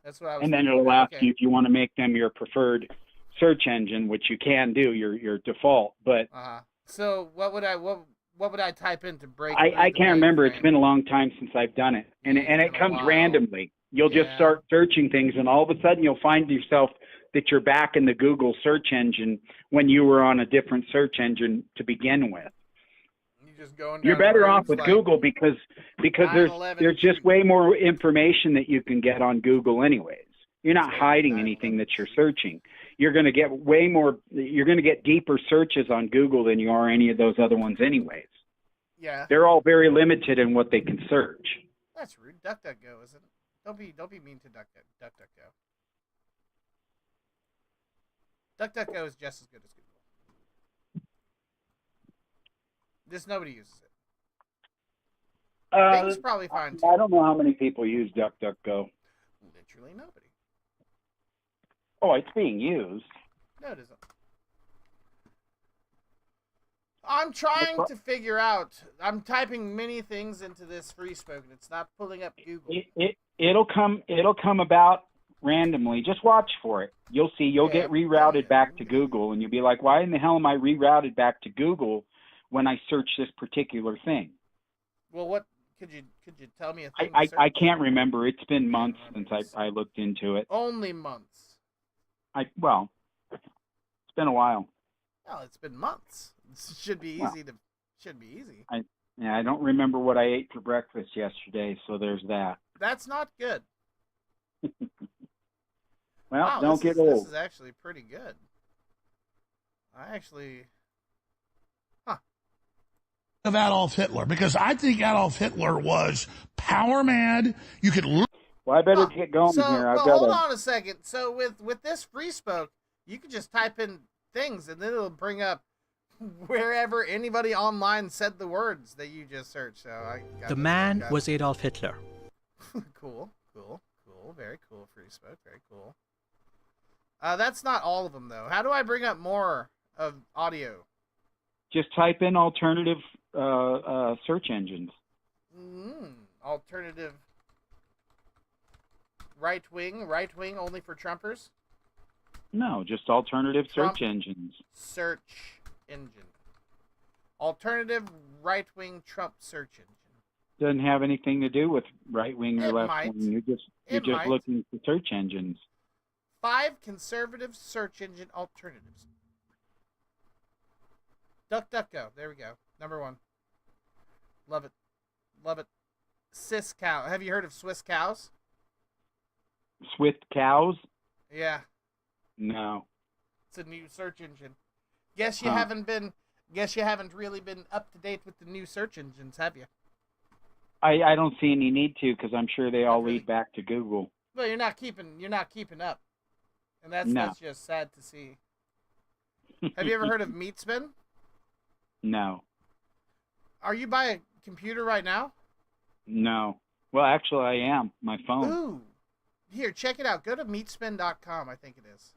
that's what I was. And then thinking. it'll ask Okay. you if you want to make them your preferred search engine, which you can do, your default. But So what would I type in to break? I can't remember. It's been a long time since I've done it, and it been a comes while. randomly. You'll just start searching things, and all of a sudden you'll find yourself that you're back in the Google search engine when you were on a different search engine to begin with. You're better off with Google because there's just way more information that you can get on Google anyways. You're not hiding anything that you're searching. You're going to get you're going to get deeper searches on Google than you are any of those other ones anyways. Yeah. They're all very limited in what they can search. That's rude. DuckDuckGo, isn't it? Don't be mean to DuckDuckGo. DuckDuckGo is just as good as Google. Just nobody uses it. Bing's probably fine too. I don't know how many people use DuckDuckGo. Literally nobody. Oh, it's being used. No, it isn't. I'm trying to figure out. I'm typing many things into this FreeSpoke, and it's not pulling up Google. It'll come about randomly. Just watch for it. You'll see. You'll get rerouted back to Google, and you'll be like, "Why in the hell am I rerouted back to Google when I search this particular thing?" Well, what could you tell me a thing? I can't remember. It's been months since I looked into it. Only months. It's been a while. Well, it's been months. It should be easy to. Should be easy. I don't remember what I ate for breakfast yesterday, so there's that. That's not good. Well, wow, don't get old. This is actually pretty good. Of Adolf Hitler, because I think Adolf Hitler was power mad. You could. Well, I better get going here. Hold on a second. So with this FreeSpoke, you can just type in things, and then it'll bring up wherever anybody online said the words that you just searched. So the man was Adolf Hitler. Cool. Very cool, FreeSpoke. Very cool. That's not all of them, though. How do I bring up more of audio? Just type in alternative search engines. Alternative right wing only for Trumpers? No, just alternative Trump search engines. Search engine. Alternative right-wing Trump search engine. Doesn't have anything to do with right wing or It left might. wing. You're just might. looking for search engines. 5 conservative search engine alternatives. DuckDuckGo. There we go. Number 1. Love it. Love it. Sis cow. Have you heard of Swiss cows? Swift cows? Yeah. No. It's a new search engine. Guess you haven't really been up to date with the new search engines, have you? I don't see any need to because I'm sure they all lead back to Google. Well, you're not keeping up. And that's just sad to see. Have you ever heard of Meatspin? No. Are you by a computer right now? No. Well, actually, I am. My phone. Ooh. Here, check it out. Go to meatspin.com, I think it is.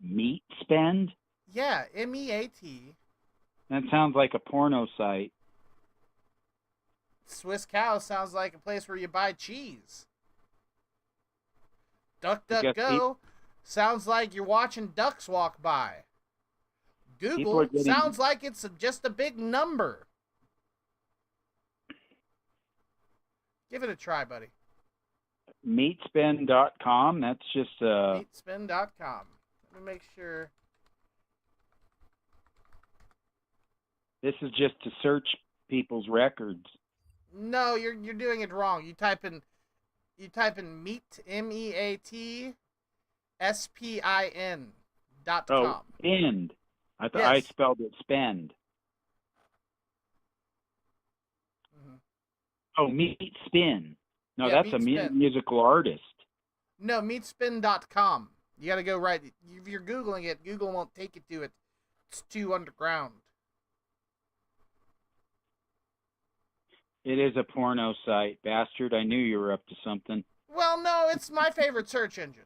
Meat spend? Yeah, MEAT. That sounds like a porno site. Swiss Cow sounds like a place where you buy cheese. guess DuckDuckGo sounds like you're watching ducks walk by. People are Google getting- sounds like it's just a big number. Give it a try, buddy. Meatspin.com? That's just Meatspin.com. Let me make sure. This is just to search people's records. No, you're doing it wrong. You type in meat MEAT SPIN.com. Oh, spend. I thought I Yes. spelled it spend. Mm-hmm. Oh, Meat Spin. No, Yeah, that's a Meatspin. musical artist. No, meatspin.com. You got to go right. If you're Googling it, Google won't take you to it. It's too underground. It is a porno site. Bastard, I knew you were up to something. Well, no, it's my favorite search engine.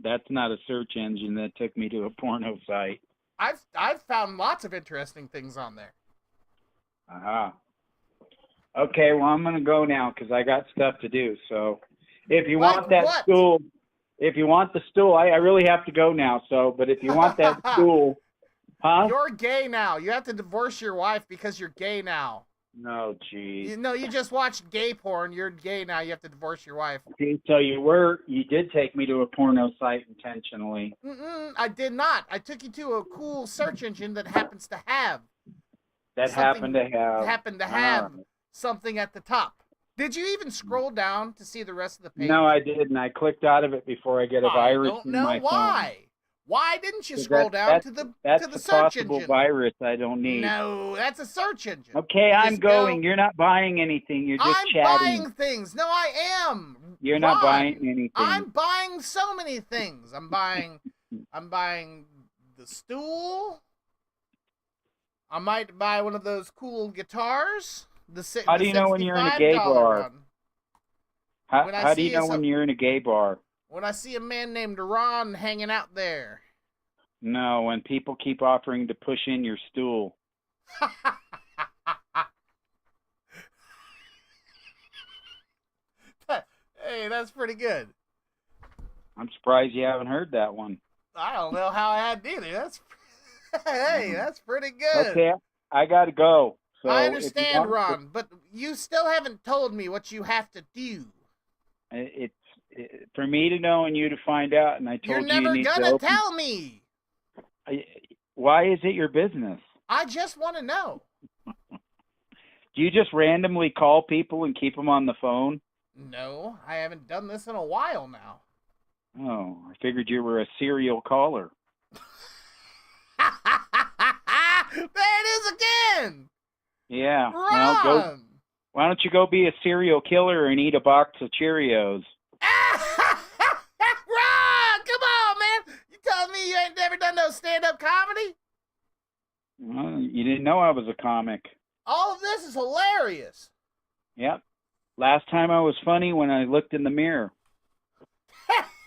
That's not a search engine that took me to a porno site. I've found lots of interesting things on there. Aha. Okay, well, I'm going to go now because I got stuff to do. So if you Like want that what? stool, if you want the stool, I really have to go now. So, but if you want that stool, huh? You're gay now. You have to divorce your wife because you're gay now. No, geez. No, you just watched gay porn. You're gay now. You have to divorce your wife. Okay, so you did take me to a porno site intentionally. I did not. I took you to a cool search engine that happens to have. That something- happened to have. Something at the top. Did you even scroll down to see the rest of the page? No, I didn't. I clicked out of it before I get a virus I don't in know my why. phone. Why didn't you 'Cause scroll down that's to the a search possible engine? virus I don't need. No, that's a search engine. Okay, You I'm just going. go- You're not buying anything. You're just I'm chatting. buying things. No, I am. You're not Ron, buying anything. I'm buying so many things. I'm buying the stool. I might buy one of those cool guitars. How do you know when you're in a gay $65 bar? one. When I How do you see know when some- you're in a gay bar? When I see a man named Ron hanging out there. No, when people keep offering to push in your stool. Hey, that's pretty good. I'm surprised you haven't heard that one. I don't know how I had either. That's hey, that's pretty good. Okay, I got to go. So I if you understand, want- Ron, but you still haven't told me what you have to do. It's for me to know and you to find out, and I told You're you never you need to gonna open. tell me. Why is it your business? I just want to know. Do you just randomly call people and keep them on the phone? No, I haven't done this in a while now. Oh, I figured you were a serial caller. There it is again. Yeah. Ron. Well, go. Why don't you go be a serial killer and eat a box of Cheerios? Ron, come on, man. You telling me you ain't never done no stand-up comedy? Well, you didn't know I was a comic. All of this is hilarious. Yep. Last time I was funny when I looked in the mirror.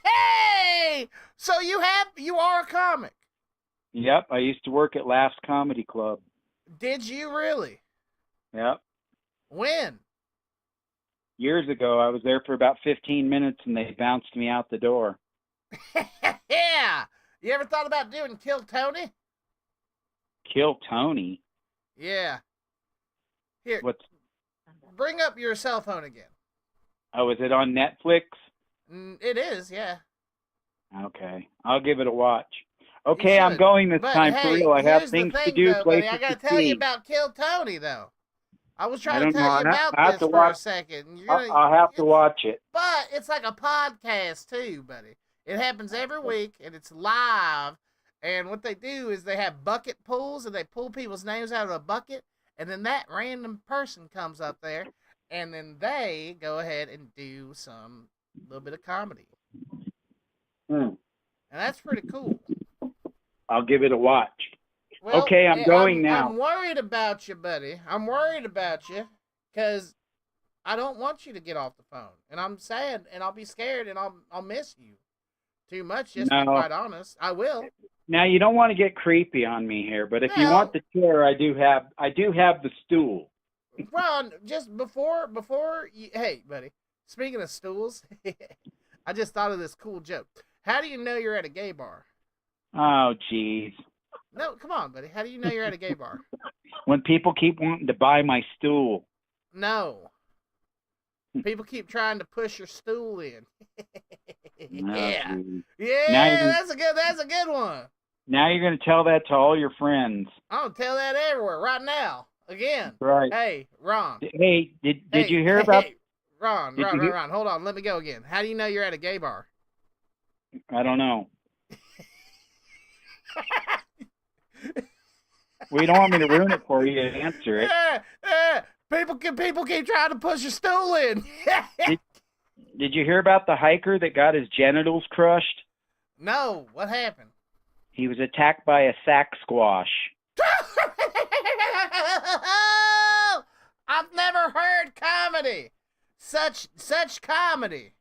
Hey! So you are a comic. Yep. I used to work at Laughs Comedy Club. Did you really? Yep. When? Years ago, I was there for about 15 minutes and they bounced me out the door. Yeah. You ever thought about doing Kill Tony? Kill Tony? Yeah. Here, What's? bring up your cell phone again. Oh, is it on Netflix? It is, yeah. Okay. I'll give it a watch. Okay, I'm should. going this But time hey, for real. I have here's the things to thing, do, though, places buddy. I gotta to tell you see. about Kill Tony, though. I was I trying to don't tell know. you about I have this to for watch- a second. You're gonna, I'll have to watch it. But it's like a podcast too, buddy. It happens every week, and it's live. And what they do is they have bucket pulls, and they pull people's names out of a bucket, and then that random person comes up there, and then they go ahead and do some little bit of comedy. Hmm. And that's pretty cool. I'll give it a watch. Well, Okay, I'm going now. I'm worried about you, buddy. I'm worried about you because I don't want you to get off the phone, and I'm sad, and I'll be scared, and I'll miss you too much. Just to be quite honest, I will. Now you don't want to get creepy on me here, but if you want the chair, I do have the stool. Ron, just before you, hey, buddy. Speaking of stools, I just thought of this cool joke. How do you know you're at a gay bar? Oh, jeez. No, come on, buddy. How do you know you're at a gay bar? When people keep wanting to buy my stool. No. People keep trying to push your stool in. Yeah. Oh, yeah, that's a good one. Now you're going to tell that to all your friends. I'm going to tell that everywhere right now. Again. Right. Hey, Ron. Hey, did you hear about... Hey, Ron, hold on. Let me go again. How do you know you're at a gay bar? I don't know. Well, you don't want me to ruin it for you to answer it. People keep trying to push your stool in. Did you hear about the hiker that got his genitals crushed? No. What happened? He was attacked by a sack squash. I've never heard comedy. Such comedy.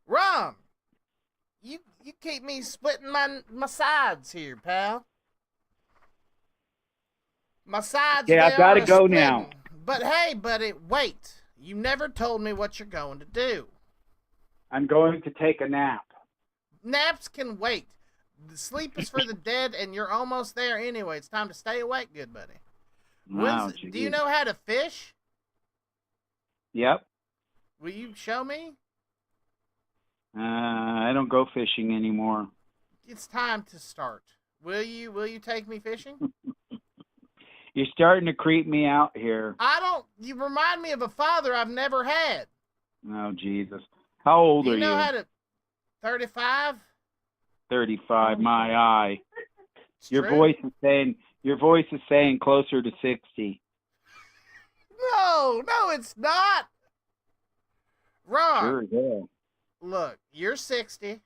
Ron, you keep me splitting my sides here, pal. My sides. Yeah, I've got to go now. But hey, buddy, wait. You never told me what you're going to do. I'm going to take a nap. Naps can wait. The sleep is for the dead, and you're almost there anyway. It's time to stay awake, good buddy. Do you know how to fish? Yep. Will you show me? I don't go fishing anymore. It's time to start. Will you take me fishing? You're starting to creep me out here. You remind me of a father I've never had. Oh, Jesus. How old are you? Do you know how to... 35? 35, my eye. It's Your true. voice is saying closer to 60. No, it's not. Ron. Sure, yeah. Look, you're 60.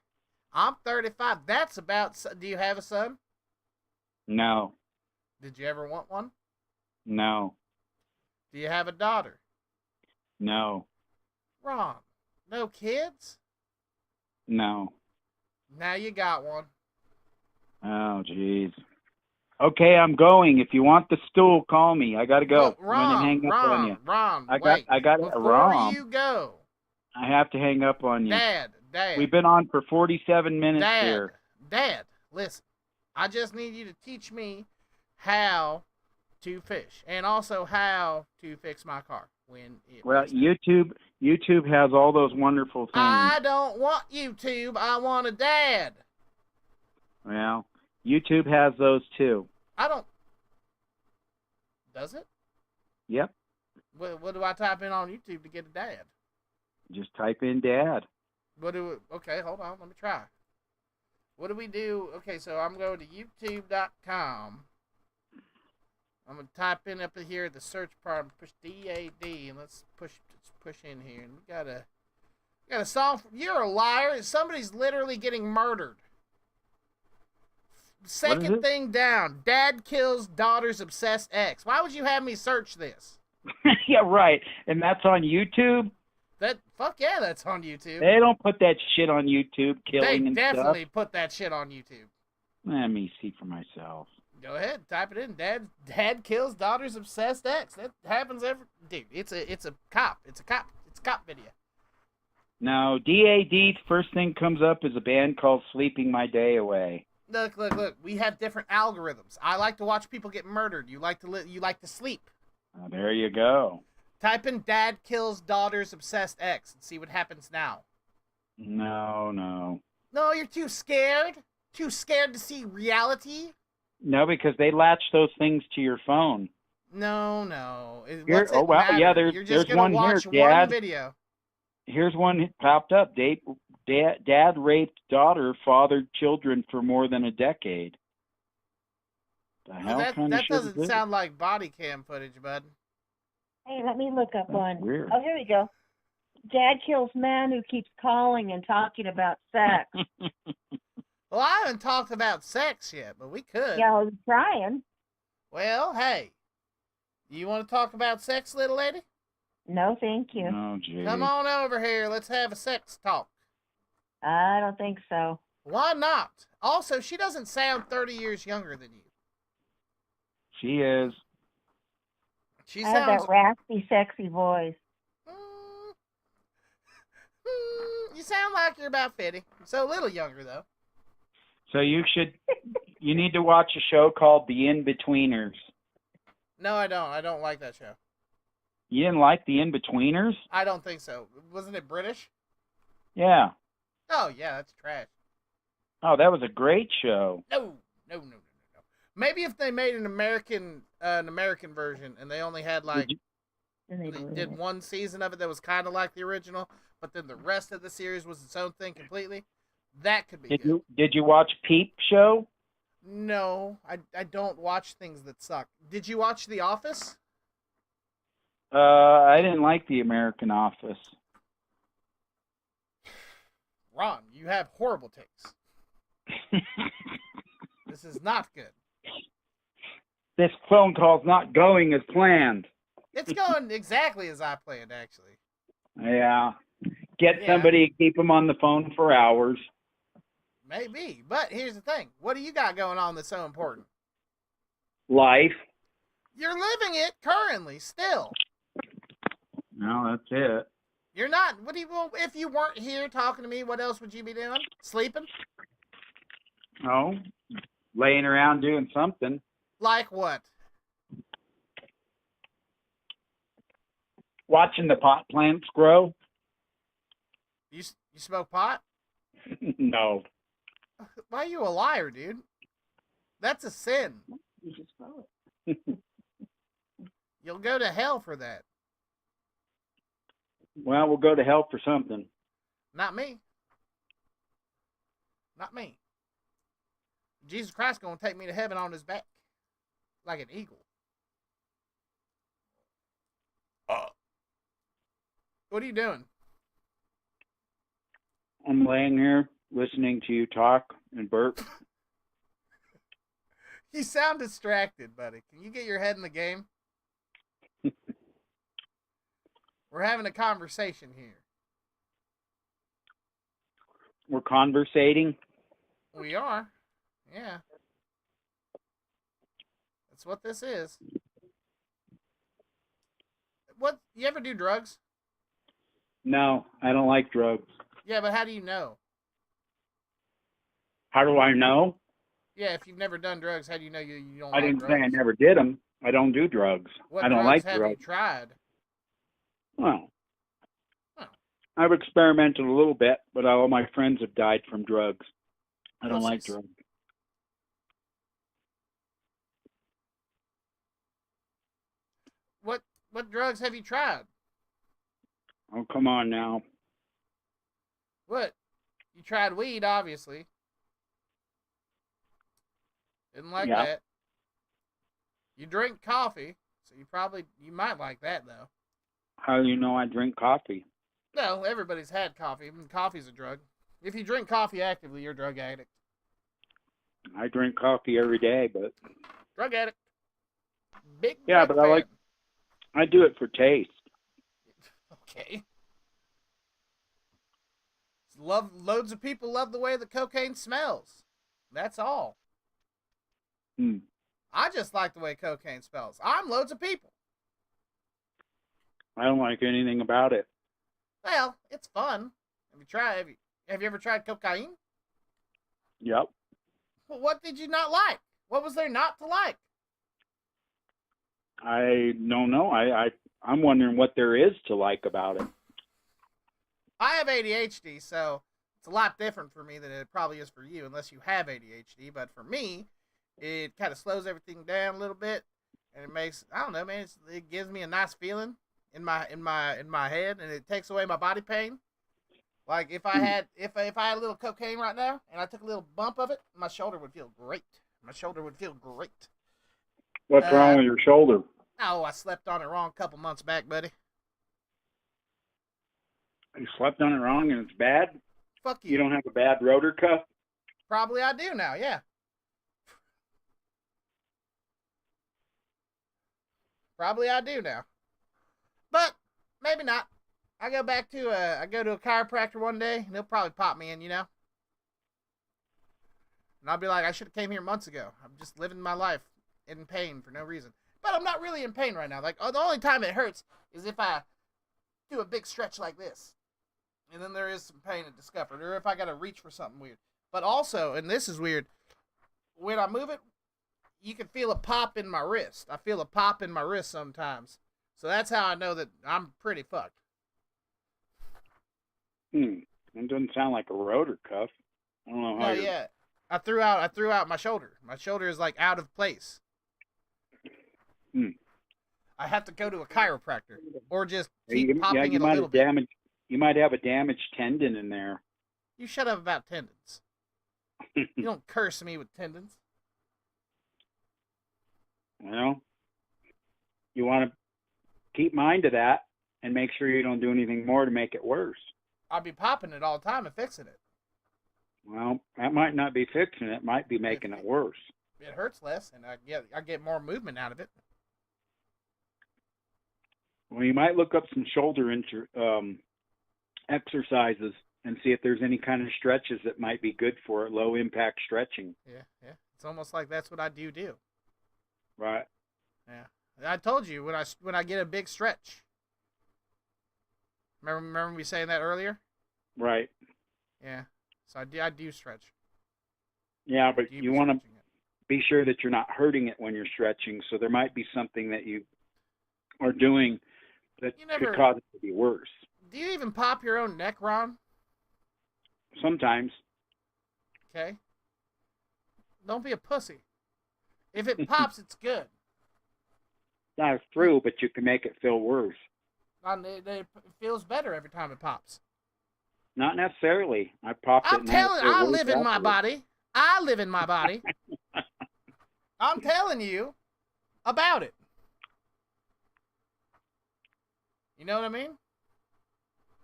I'm 35. That's about... Do you have a son? No. Did you ever want one? No. Do you have a daughter? No. Ron. No kids? No. Now you got one. Oh, jeez. Okay, I'm going. If you want the stool, call me. I gotta go. Look, Ron, I wait. got Before you go. I have to hang up on you. Dad. We've been on for 47 minutes here. Dad, listen. I just need you to teach me how to fish and also how to fix my car when it breaks down. YouTube has all those wonderful things. I don't want YouTube. I want a dad. Well, YouTube has those too. I don't. Does it? Yep. What do I type in on YouTube to get a dad? Just type in dad. Okay, hold on. Let me try. What do we do? Okay, so I'm going to youtube.com. I'm going to type in up here the search part and push DAD, and let's push in here. And we got a song. You're a liar. Somebody's literally getting murdered. Second thing down. Dad kills daughter's obsessed ex. Why would you have me search this? Yeah, right. And that's on YouTube? Fuck yeah, that's on YouTube. They don't put that shit on YouTube, killing and stuff. They definitely put that shit on YouTube. Let me see for myself. Go ahead, type it in. Dad kills daughter's obsessed ex. That happens dude. It's a cop. It's a cop video. No, DAD first thing comes up is a band called Sleeping My Day Away. Look. We have different algorithms. I like to watch people get murdered. You like to sleep. Oh, there you go. Type in Dad kills daughter's obsessed ex and see what happens now. No. No, you're too scared? Too scared to see reality? No, because they latch those things to your phone. No. There's You're just gonna one watch here, Dad. one video. Here's one popped up. Dad raped daughter, fathered children for more than a decade. The hell kind of that doesn't sound like body cam footage, bud. Hey, let me look up one. Weird. Oh, here we go. Dad kills man who keeps calling and talking about sex. Well, I haven't talked about sex yet, but we could. Yeah, I was trying. Well, hey. You want to talk about sex, little lady? No, thank you. Oh, gee. Come on over here. Let's have a sex talk. I don't think so. Why not? Also, she doesn't sound 30 years younger than you. She is. She I have that raspy, sexy voice. You sound like you're about 50. So a little younger, though. So you need to watch a show called The In-Betweeners. No, I don't. I don't like that show. You didn't like The In-Betweeners? I don't think so. Wasn't it British? Yeah. Oh, yeah, that's trash. Oh, that was a great show. No. Maybe if they made an American version and they only had like they did one season of it that was kind of like the original, but then the rest of the series was its own thing completely, that could be good. Did you watch Peep Show? No, I don't watch things that suck. Did you watch The Office? I didn't like The American Office. Ron, you have horrible takes. This is not good. This phone call's not going as planned. It's going exactly as I planned, actually. Yeah. Get somebody to keep them on the phone for hours. Maybe, but here's the thing. What do you got going on that's so important? Life. You're living it currently, still. No, that's it. You're not. If you weren't here talking to me, what else would you be doing? Sleeping? Oh, laying around doing something. Like what? Watching the pot plants grow. You smoke pot? No. Why are you a liar, dude? That's a sin. You'll go to hell for that. Well, we'll go to hell for something. Not me. Not me. Jesus Christ gonna take me to heaven on his back. Like an eagle. What are you doing? I'm laying here listening to you talk and burp. You sound distracted, buddy. Can you get your head in the game? We're having a conversation here. We're conversating. We are. Yeah. That's what this is. What? You ever do drugs? No, I don't like drugs. Yeah, but how do you know? How do I know? Yeah, if you've never done drugs, how do you know you don't I like didn't drugs? say I never did them. I don't do drugs. What I don't drugs like have drugs. you tried? Well, I've experimented a little bit, but all my friends have died from drugs. I don't like drugs. What drugs have you tried? Oh, come on now. What? You tried weed, obviously. Didn't like that. You drink coffee, so you might like that, though. How do you know I drink coffee? No, everybody's had coffee. Coffee's a drug. If you drink coffee actively, you're a drug addict. I drink coffee every day, but... Drug addict. Big yeah, drug but fan. I do it for taste. Okay. Loads of people love the way the cocaine smells. That's all. I just like the way cocaine smells. I'm loads of people. I don't like anything about it. Well, it's fun. Have you ever tried cocaine? Yep. Well, what did you not like? What was there not to like? I don't know. I'm wondering what there is to like about it. I have ADHD, so it's a lot different for me than it probably is for you, unless you have ADHD. But for me, it kind of slows everything down a little bit, and it makes, I don't know, man. It gives me a nice feeling in my head, and it takes away my body pain. Like if I had a little cocaine right now, and I took a little bump of it, my shoulder would feel great. My shoulder would feel great. What's wrong with your shoulder? Oh, I slept on it wrong a couple months back, buddy. You slept on it wrong and it's bad? Fuck you. You don't have a bad rotor cuff? Probably I do now, yeah. Probably I do now. But maybe not. I go to a chiropractor one day, and he'll probably pop me in, you know? And I'll be like, I should have came here months ago. I'm just living my life in pain for no reason. But I'm not really in pain right now. Like, the only time it hurts is if I do a big stretch like this. And then there is some pain and discomfort. Or if I got to reach for something weird. But also, and this is weird, when I move it, you can feel a pop in my wrist. I feel a pop in my wrist sometimes. So that's how I know that I'm pretty fucked. That doesn't sound like a rotor cuff. I don't know how. No, yeah. I threw out my shoulder. My shoulder is like out of place. I have to go to a chiropractor or just keep popping it a little bit. You might have a damaged tendon in there. You shut up about tendons. You don't curse me with tendons. Well, you want to keep mind of that and make sure you don't do anything more to make it worse. I'll be popping it all the time and fixing it. Well, that might not be fixing it. Might be making it worse. It hurts less, and I get more movement out of it. Well, you might look up some shoulder exercises and see if there's any kind of stretches that might be good for it. Low impact stretching. Yeah. It's almost like that's what I do. Right. Yeah. I told you when I get a big stretch. Remember me saying that earlier? Right. Yeah. So I do stretch. Yeah, but you want to be sure that you're not hurting it when you're stretching. So there might be something that you are doing that could cause it to be worse. Do you even pop your own neck, Ron? Sometimes. Okay. Don't be a pussy. If it pops, it's good. That's true, but you can make it feel worse. It feels better every time it pops. Not necessarily. I popped it. I live in my body. I live in my body. I'm telling you about it. You know what I mean?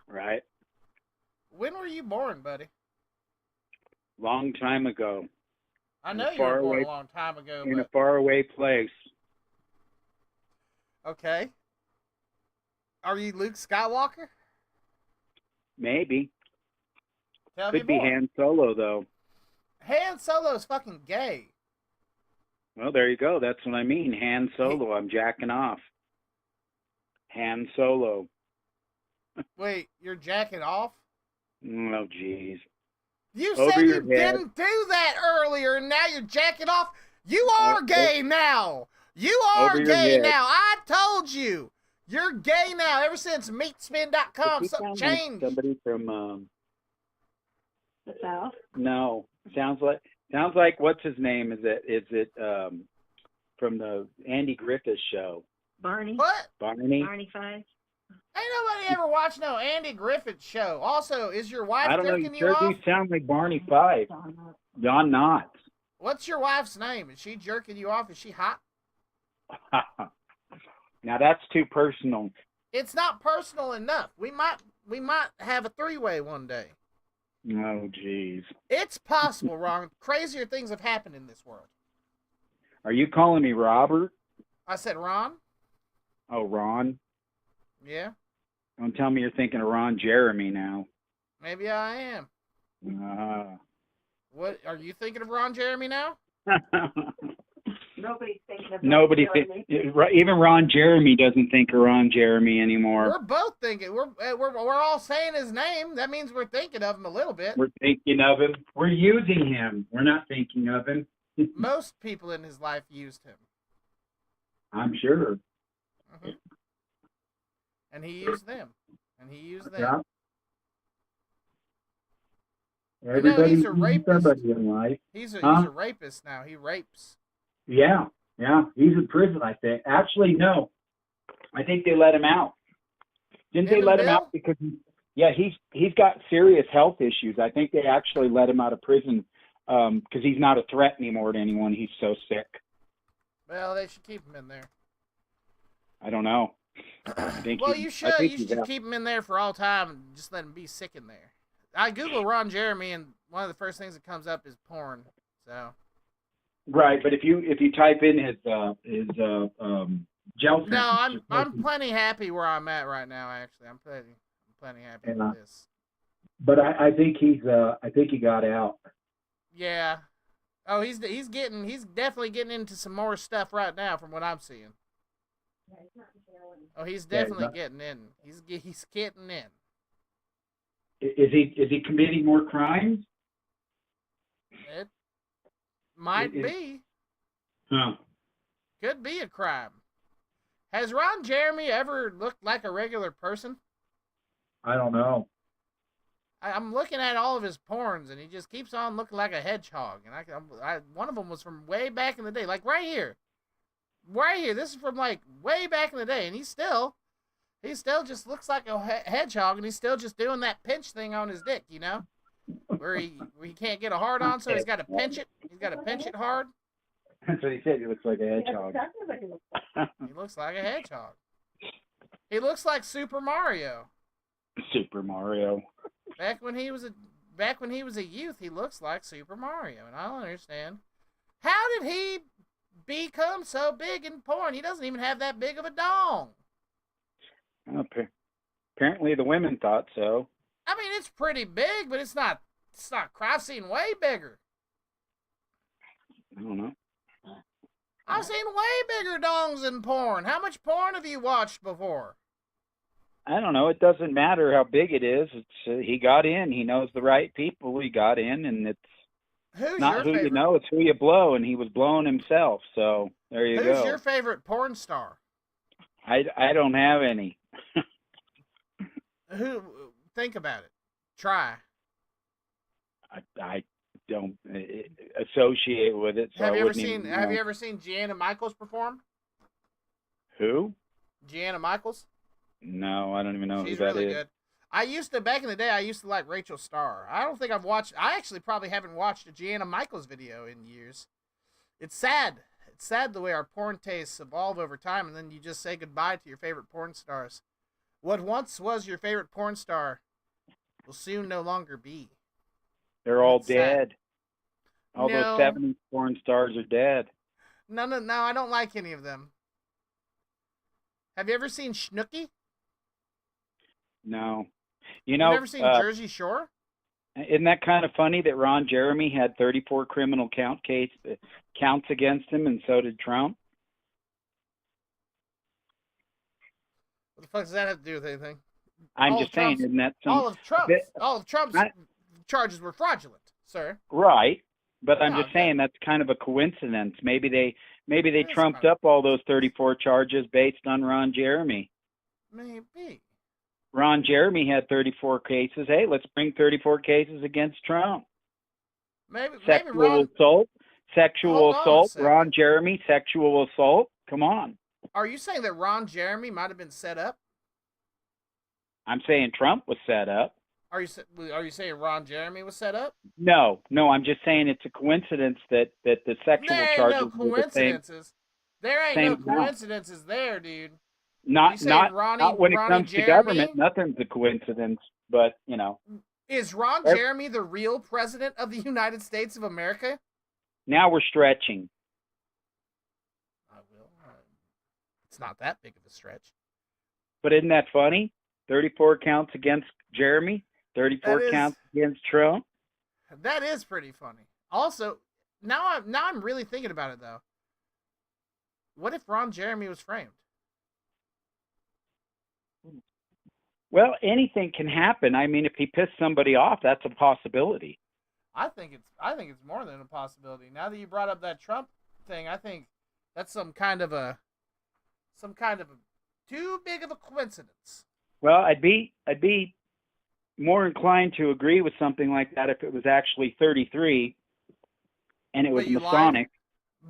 Right. When were you born, buddy? Long time ago. I know you were born a long time ago. In a faraway place. Okay. Are you Luke Skywalker? Maybe. Could be Han Solo, though. Han Solo's fucking gay. Well, there you go. That's what I mean. Han Solo. I'm jacking off. Han Solo. Wait, you're jacking off? Oh, jeez. You said you didn't do that earlier, and now you're jacking off? You are gay now. You are gay now. I told you. You're gay now. Ever since Meatspin.com, something changed. Somebody from the South? No. Sounds like what's his name? Is it from the Andy Griffith show? Barney. What? Barney 5. Ain't nobody ever watched no Andy Griffith show. Also, is your wife jerking you sure off? You sound like Barney 5. Don Knotts. What's your wife's name? Is she jerking you off? Is she hot? Now that's too personal. It's not personal enough. We might have a three-way one day. Oh, jeez. It's possible, Ron. Crazier things have happened in this world. Are you calling me Robert? I said Ron. Oh, Ron? Yeah. Don't tell me you're thinking of Ron Jeremy now. Maybe I am. What are you thinking of Ron Jeremy now? Nobody's thinking of even Ron Jeremy doesn't think of Ron Jeremy anymore. We're both thinking. We're all saying his name. That means we're thinking of him a little bit. We're thinking of him. We're using him. We're not thinking of him. Most people in his life used him. I'm sure. Mm-hmm. And he used them. Yeah. He's a rapist. In life. He's a rapist now. He rapes. Yeah. He's in prison, I think. Actually, no. I think they let him out. Didn't they let him out because he's got serious health issues. I think they actually let him out of prison because he's not a threat anymore to anyone. He's so sick. Well, they should keep him in there. I don't know. Well, you should. You should keep him in there for all time and just let him be sick in there. I Google Ron Jeremy, and one of the first things that comes up is porn. So. Right, but if you type in his jail sentence, No, I'm plenty happy where I'm at right now. Actually, I'm plenty happy with this. But I think he got out. Yeah. Oh, he's definitely getting into some more stuff right now from what I'm seeing. Oh, he's definitely getting in. He's getting in. Is he committing more crimes? It might be. Huh. Could be a crime. Has Ron Jeremy ever looked like a regular person? I don't know. I'm looking at all of his porns, and he just keeps on looking like a hedgehog. And one of them was from way back in the day, like right here. This is from like way back in the day, and he still just looks like a hedgehog, and he's still just doing that pinch thing on his dick, you know, where he can't get a hard on, so he's got to pinch it. He's got to pinch it hard. That's what he said. He looks like a hedgehog. He looks like a hedgehog. He looks like Super Mario. Super Mario. Back when he was a youth, he looks like Super Mario, and I don't understand. How did he become so big in porn? He doesn't even have that big of a dong. Apparently, the women thought so. I mean, it's pretty big, but it's not. I've seen way bigger. I don't know. I've seen way bigger dongs in porn. How much porn have you watched before? I don't know. It doesn't matter how big it is. It's he got in. He knows the right people. He got in, and it's not who you know, it's who you blow, and he was blowing himself. So there you go. Who's your favorite porn star? I don't have any. Who? Think about it. Try. I don't associate with it. So Have you ever seen Gianna Michaels perform? Who? Gianna Michaels? No, I don't even know She's who that really is. good. Back in the day, I used to like Rachel Starr. I actually probably haven't watched a Gianna Michaels video in years. It's sad. It's sad the way our porn tastes evolve over time, and then you just say goodbye to your favorite porn stars. What once was your favorite porn star will soon no longer be. They're all dead. Sad. All those 70s porn stars are dead. No, I don't like any of them. Have you ever seen Snooki? No. You've never seen Jersey Shore? Isn't that kind of funny that Ron Jeremy had 34 criminal counts against him, and so did Trump? What the fuck does that have to do with anything? I'm just saying, isn't that some... All of Trump's charges were fraudulent, sir. Right, but I'm just saying that's kind of a coincidence. Maybe they trumped up all those 34 charges based on Ron Jeremy. Maybe. Ron Jeremy had 34 cases. Hey, let's bring 34 cases against Trump. Sexual assault. Ron Jeremy, sexual assault. Come on. Are you saying that Ron Jeremy might have been set up? I'm saying Trump was set up. Are you saying Ron Jeremy was set up? No, I'm just saying it's a coincidence that the sexual charges were the same. There ain't no coincidences there, dude. Not when it comes to government. Nothing's a coincidence, but, you know. Is Ron Jeremy the real president of the United States of America? Now we're stretching. I will. It's not that big of a stretch. But isn't that funny? 34 counts against Jeremy, 34 counts against Trump. That is pretty funny. Also, now I'm really thinking about it, though. What if Ron Jeremy was framed? Well, anything can happen. I mean, if he pissed somebody off, that's a possibility. I think it's more than a possibility. Now that you brought up that Trump thing, I think that's some kind of a too big of a coincidence. Well, I'd be more inclined to agree with something like that if it was actually 33 and it was Masonic.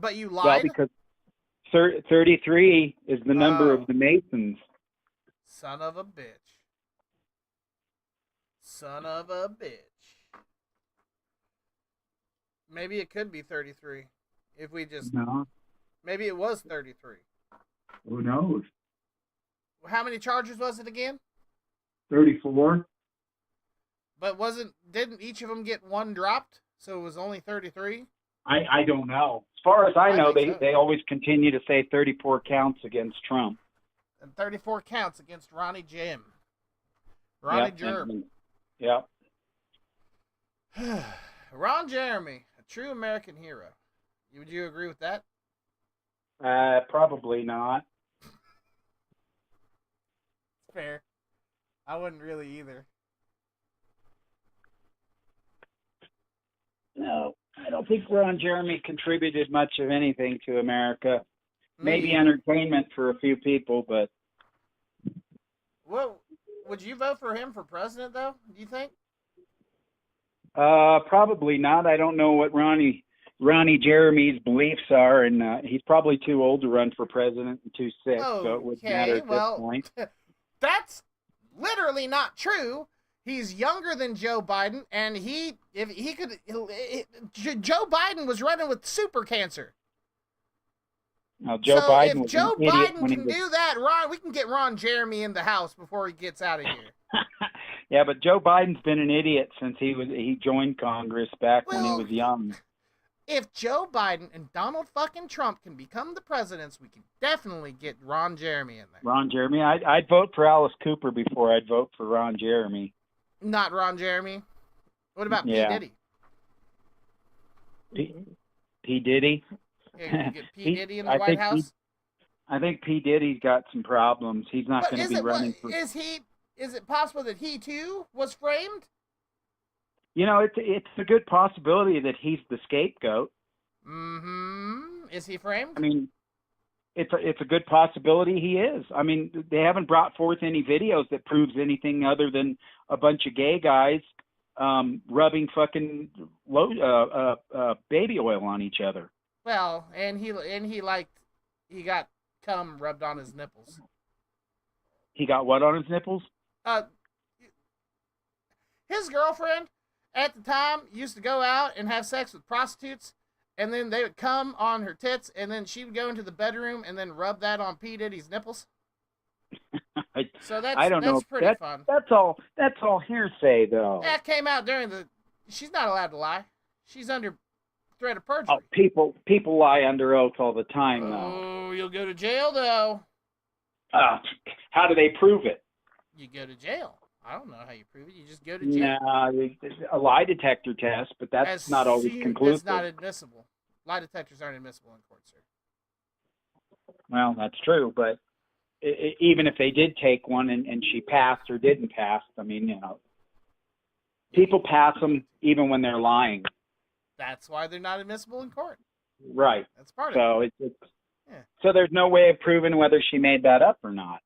But you lied? Well, because 33 is the number of the Masons. Son of a bitch. Son of a bitch. Maybe it could be 33. If we just... No. Maybe it was 33. Who knows? How many charges was it again? 34. But didn't each of them get one dropped? So it was only 33? I don't know. As far as I know, think so. they always continue to say 34 counts against Trump. And 34 counts against Ronnie Jim. Ronnie Jeremy. Yep. Ron Jeremy, a true American hero. Would you agree with that? Probably not. Fair. I wouldn't really either. No, I don't think Ron Jeremy contributed much of anything to America. Maybe entertainment for a few people, but... Well, would you vote for him for president, though, do you think? Probably not. I don't know what Ronnie Jeremy's beliefs are, and he's probably too old to run for president and too sick, so it wouldn't matter at this point. That's literally not true. He's younger than Joe Biden, and Joe Biden was running with super cancer. Now, If Joe Biden can do that, we can get Ron Jeremy in the House before he gets out of here. Yeah, but Joe Biden's been an idiot since he joined Congress back when he was young. If Joe Biden and Donald fucking Trump can become the presidents, we can definitely get Ron Jeremy in there. Ron Jeremy? I'd vote for Alice Cooper before I'd vote for Ron Jeremy. Not Ron Jeremy? What about P Diddy? P Diddy? Yeah, you get P Diddy in the White House? I think P Diddy's got some problems. He's not going to be running for... Is it possible that he, too, was framed? You know, it's a good possibility that he's the scapegoat. Mm-hmm. Is he framed? I mean, it's a good possibility he is. I mean, they haven't brought forth any videos that proves anything other than a bunch of gay guys rubbing fucking baby oil on each other. Well, and he got cum rubbed on his nipples. He got what on his nipples? His girlfriend at the time used to go out and have sex with prostitutes, and then they would come on her tits, and then she would go into the bedroom and then rub that on P Diddy's nipples. So that's pretty fun. That's all hearsay, though. That came out she's not allowed to lie. She's under threat of perjury. Oh, people lie under oath all the time, though. Oh, you'll go to jail, though. How do they prove it? You go to jail. I don't know how you prove it. You just go to jail. A lie detector test, but that's not always conclusive. That's not admissible. Lie detectors aren't admissible in court, sir. Well, that's true, but even if they did take one and she passed or didn't pass, I mean, you know, people pass them even when they're lying. That's why they're not admissible in court. Right. That's part of it. So there's no way of proving whether she made that up or not.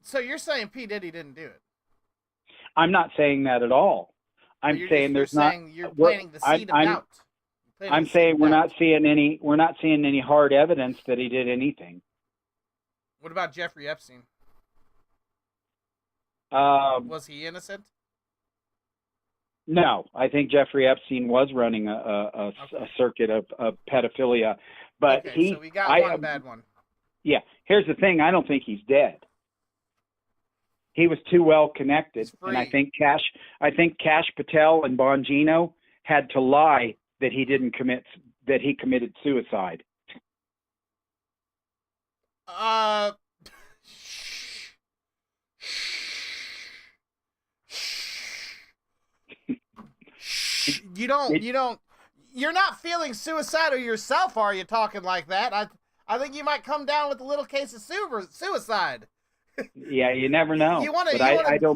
So you're saying P Diddy didn't do it? I'm not saying that at all. I'm saying you're planting the seed of doubt. I'm saying we're not seeing any hard evidence that he did anything. What about Jeffrey Epstein? Was he innocent? No, I think Jeffrey Epstein was running a circuit of pedophilia, but so we got one bad one. Yeah, here's the thing: I don't think he's dead. He was too well connected, and I think Cash Patel and Bongino had to lie that he committed suicide. You're not feeling suicidal yourself, are you, talking like that? I think you might come down with a little case of suicide. Yeah, you never know.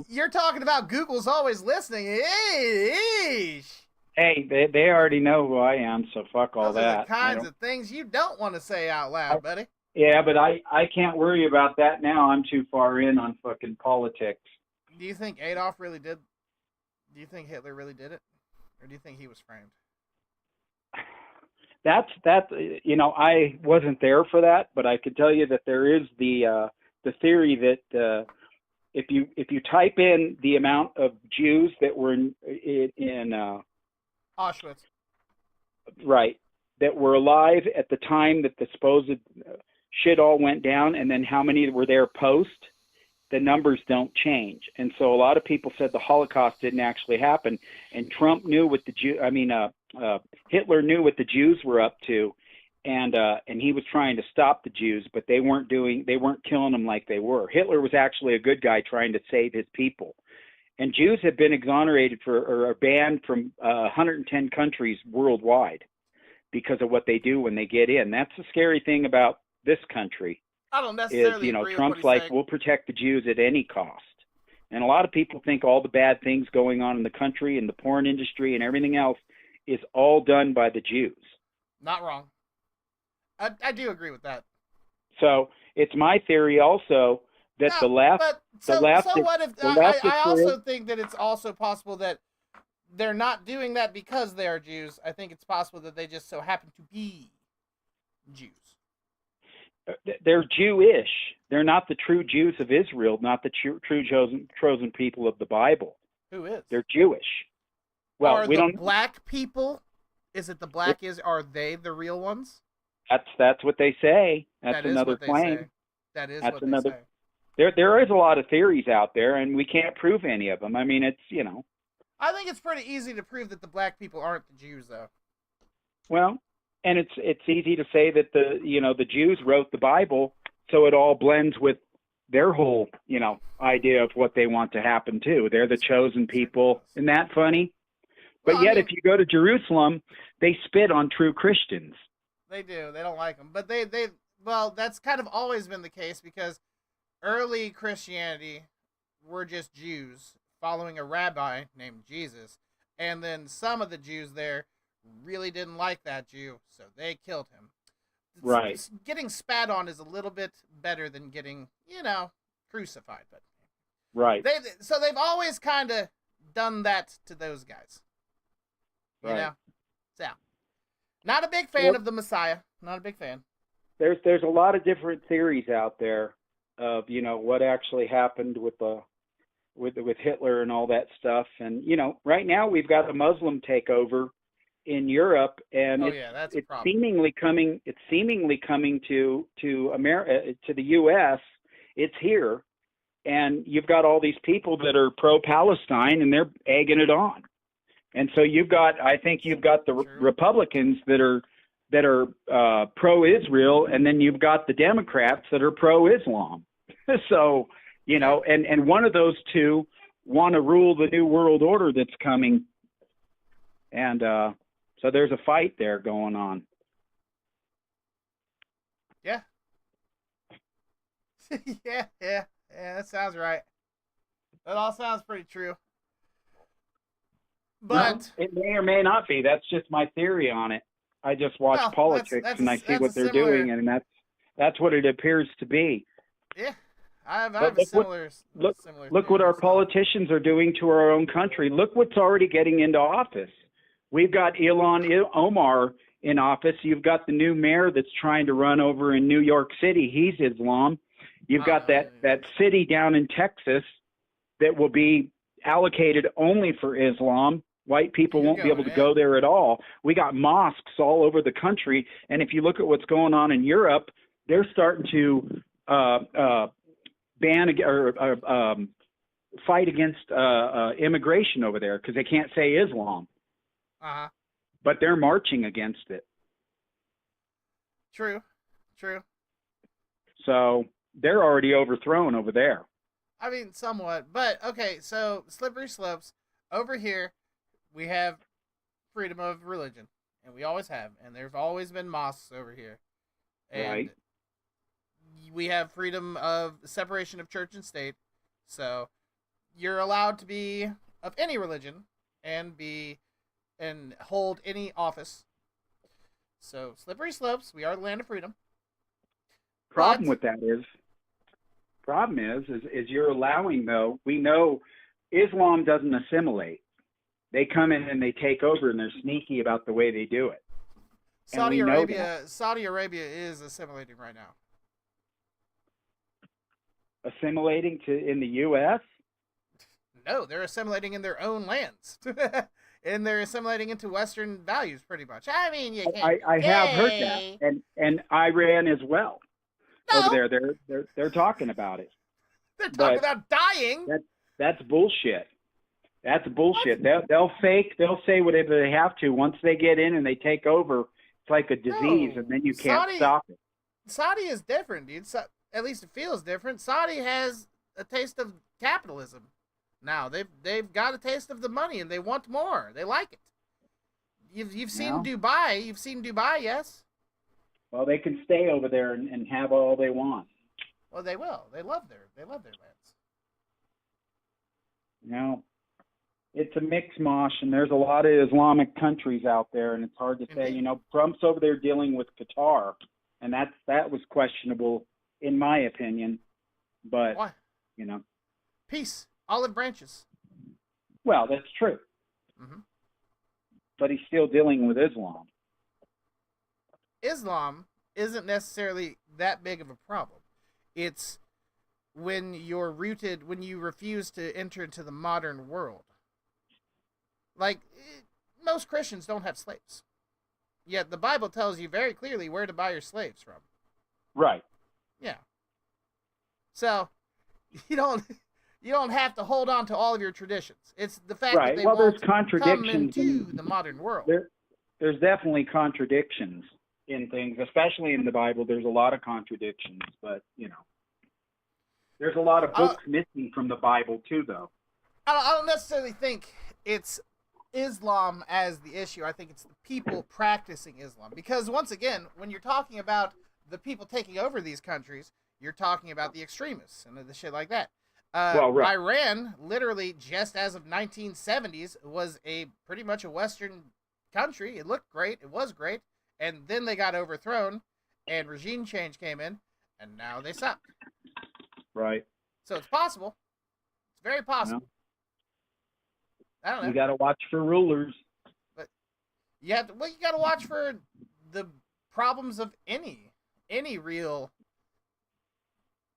You're talking about Google's always listening. Eesh. Hey, they already know who I am, so fuck all that. Those are the kinds of things you don't want to say out loud, buddy. Yeah, but I can't worry about that now. I'm too far in on fucking politics. Do you think Adolf really did? Do you think Hitler really did it? Or do you think he was framed? I wasn't there for that, but I could tell you that there is the theory that if you type in the amount of Jews that were in Auschwitz, right, that were alive at the time that the supposed shit all went down, and then how many were there post, the numbers don't change. And so a lot of people said the Holocaust didn't actually happen, and Trump knew what Hitler knew what the Jews were up to, and he was trying to stop the Jews, but they weren't killing them like they were. Hitler was actually a good guy trying to save his people. And Jews have been exonerated or banned from 110 countries worldwide because of what they do when they get in. That's the scary thing about this country. I don't necessarily agree Trump's with what he's like, we'll protect the Jews at any cost. And a lot of people think all the bad things going on in the country and the porn industry and everything else is all done by the Jews. Not wrong. I do agree with that. So it's my theory also that the left. I also think that it's also possible that they're not doing that because they are Jews. I think it's possible that they just so happen to be Jews. They're Jewish. They're not the true Jews of Israel, not the true chosen people of the Bible. Who is? They're Jewish. Well, are the black people? Is it the black? Are they the real ones? That's what they say. That's that another claim. That is that's what another. They say. There is a lot of theories out there, and we can't prove any of them. I mean, it's I think it's pretty easy to prove that the black people aren't the Jews, though. Well, and it's easy to say that the Jews wrote the Bible, so it all blends with their whole idea of what they want to happen too. They're the chosen people. Isn't that funny? But well, if you go to Jerusalem, they spit on true Christians. They do. They don't like them, but well, that's kind of always been the case because early Christianity were just Jews following a rabbi named Jesus, and then some of the Jews there really didn't like that Jew, so they killed him. Right. Getting spat on is a little bit better than getting, crucified, but right. So they've always kind of done that to those guys. You know? So, not a big fan of the Messiah. Not a big fan. There's a lot of different theories out there of what actually happened with Hitler and all that stuff, and right now we've got a Muslim takeover in Europe, and it's seemingly coming. It's seemingly coming to America, to the U.S. It's here, and you've got all these people that are pro-Palestine, and they're egging it on. And so I think you've got the Republicans that are pro-Israel, and then you've got the Democrats that are pro-Islam. So, and one of those two want to rule the new world order that's coming. And so there's a fight there going on. Yeah. yeah, that sounds right. That all sounds pretty true. But it may or may not be. That's just my theory on it. I just watch politics and I see what they're doing, and that's what it appears to be. Yeah, I have a similar. Look what our politicians are doing to our own country. Look what's already getting into office. We've got Ilhan Omar in office. You've got the new mayor that's trying to run over in New York City. He's Islam. You've got that city down in Texas that will be allocated only for Islam. White people won't be able to go there at all. We got mosques all over the country, and if you look at what's going on in Europe, they're starting to ban or fight against immigration over there because they can't say Islam. Uh-huh. But they're marching against it. True. So they're already overthrown over there. I mean, somewhat. But, okay, so slippery slopes. Over here, we have freedom of religion. And we always have. And there's always been mosques over here. And right. We have freedom of separation of church and state. So you're allowed to be of any religion and hold any office. So slippery slopes. We are the land of freedom. Problem is you're allowing, though, we know Islam doesn't assimilate. They come in and they take over, and they're sneaky about the way they do it. Saudi Arabia is assimilating right now. Assimilating in the U.S.? No, they're assimilating in their own lands. And they're assimilating into Western values, pretty much. I mean, you can't. I have heard that, and Iran as well. No. Over there, they're talking about it. They're talking But about dying. That's bullshit. That's bullshit. They'll fake. They'll say whatever they have to. Once they get in and they take over, it's like a disease, and then you can't stop it. Saudi is different, dude. At least it feels different. Saudi has a taste of capitalism. Now they've got a taste of the money, and they want more. They like it. You've seen Dubai. You've seen Dubai, yes? Well, they can stay over there and have all they want. Well, they will. They love their lands. You know, it's a mixed mosh, and there's a lot of Islamic countries out there, and it's hard to say. You know, Trump's over there dealing with Qatar, and that was questionable, in my opinion. But why? You know, peace, olive branches. Well, that's true. Mm-hmm. But he's still dealing with Islam. Islam isn't necessarily that big of a problem. It's when you refuse to enter into the modern world. Like, most Christians don't have slaves. Yet the Bible tells you very clearly where to buy your slaves from. Right. Yeah. So, you don't have to hold on to all of your traditions. It's the fact that they won't come into the modern world. There's definitely contradictions in things, especially in the Bible. There's a lot of contradictions, but, you know. There's a lot of books missing from the Bible, too, though. I don't necessarily think it's Islam as the issue. I think it's the people practicing Islam. Because, once again, when you're talking about the people taking over these countries, you're talking about the extremists and the shit like that. Right. Iran, literally, just as of 1970s, was pretty much a Western country. It looked great. It was great. And then they got overthrown, and regime change came in, and now they suck. Right. So it's possible. It's very possible. I don't know. You got to watch for rulers. But you got to watch for the problems of any real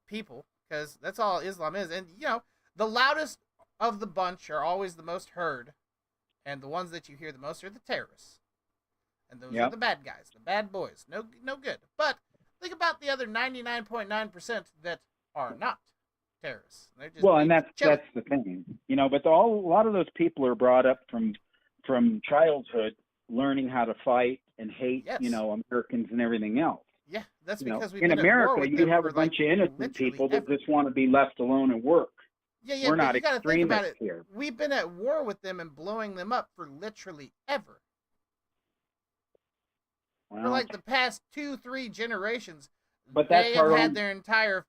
people, because that's all Islam is. And, you know, the loudest of the bunch are always the most heard, and the ones that you hear the most are the terrorists. And those are the bad guys, the bad boys. No good. But think about the other 99.9% that are not terrorists. And that's the thing, you know. But a lot of those people are brought up from childhood, learning how to fight and hate, you know, Americans and everything else. Yeah, that's you because know, we've in been America, at war with you them have for a bunch of innocent people that just want to be left alone and work. Yeah, we're not you gotta think about extremists it. here. We've been at war with them and blowing them up for literally ever. For like the past 2-3 generations, but they have had their entire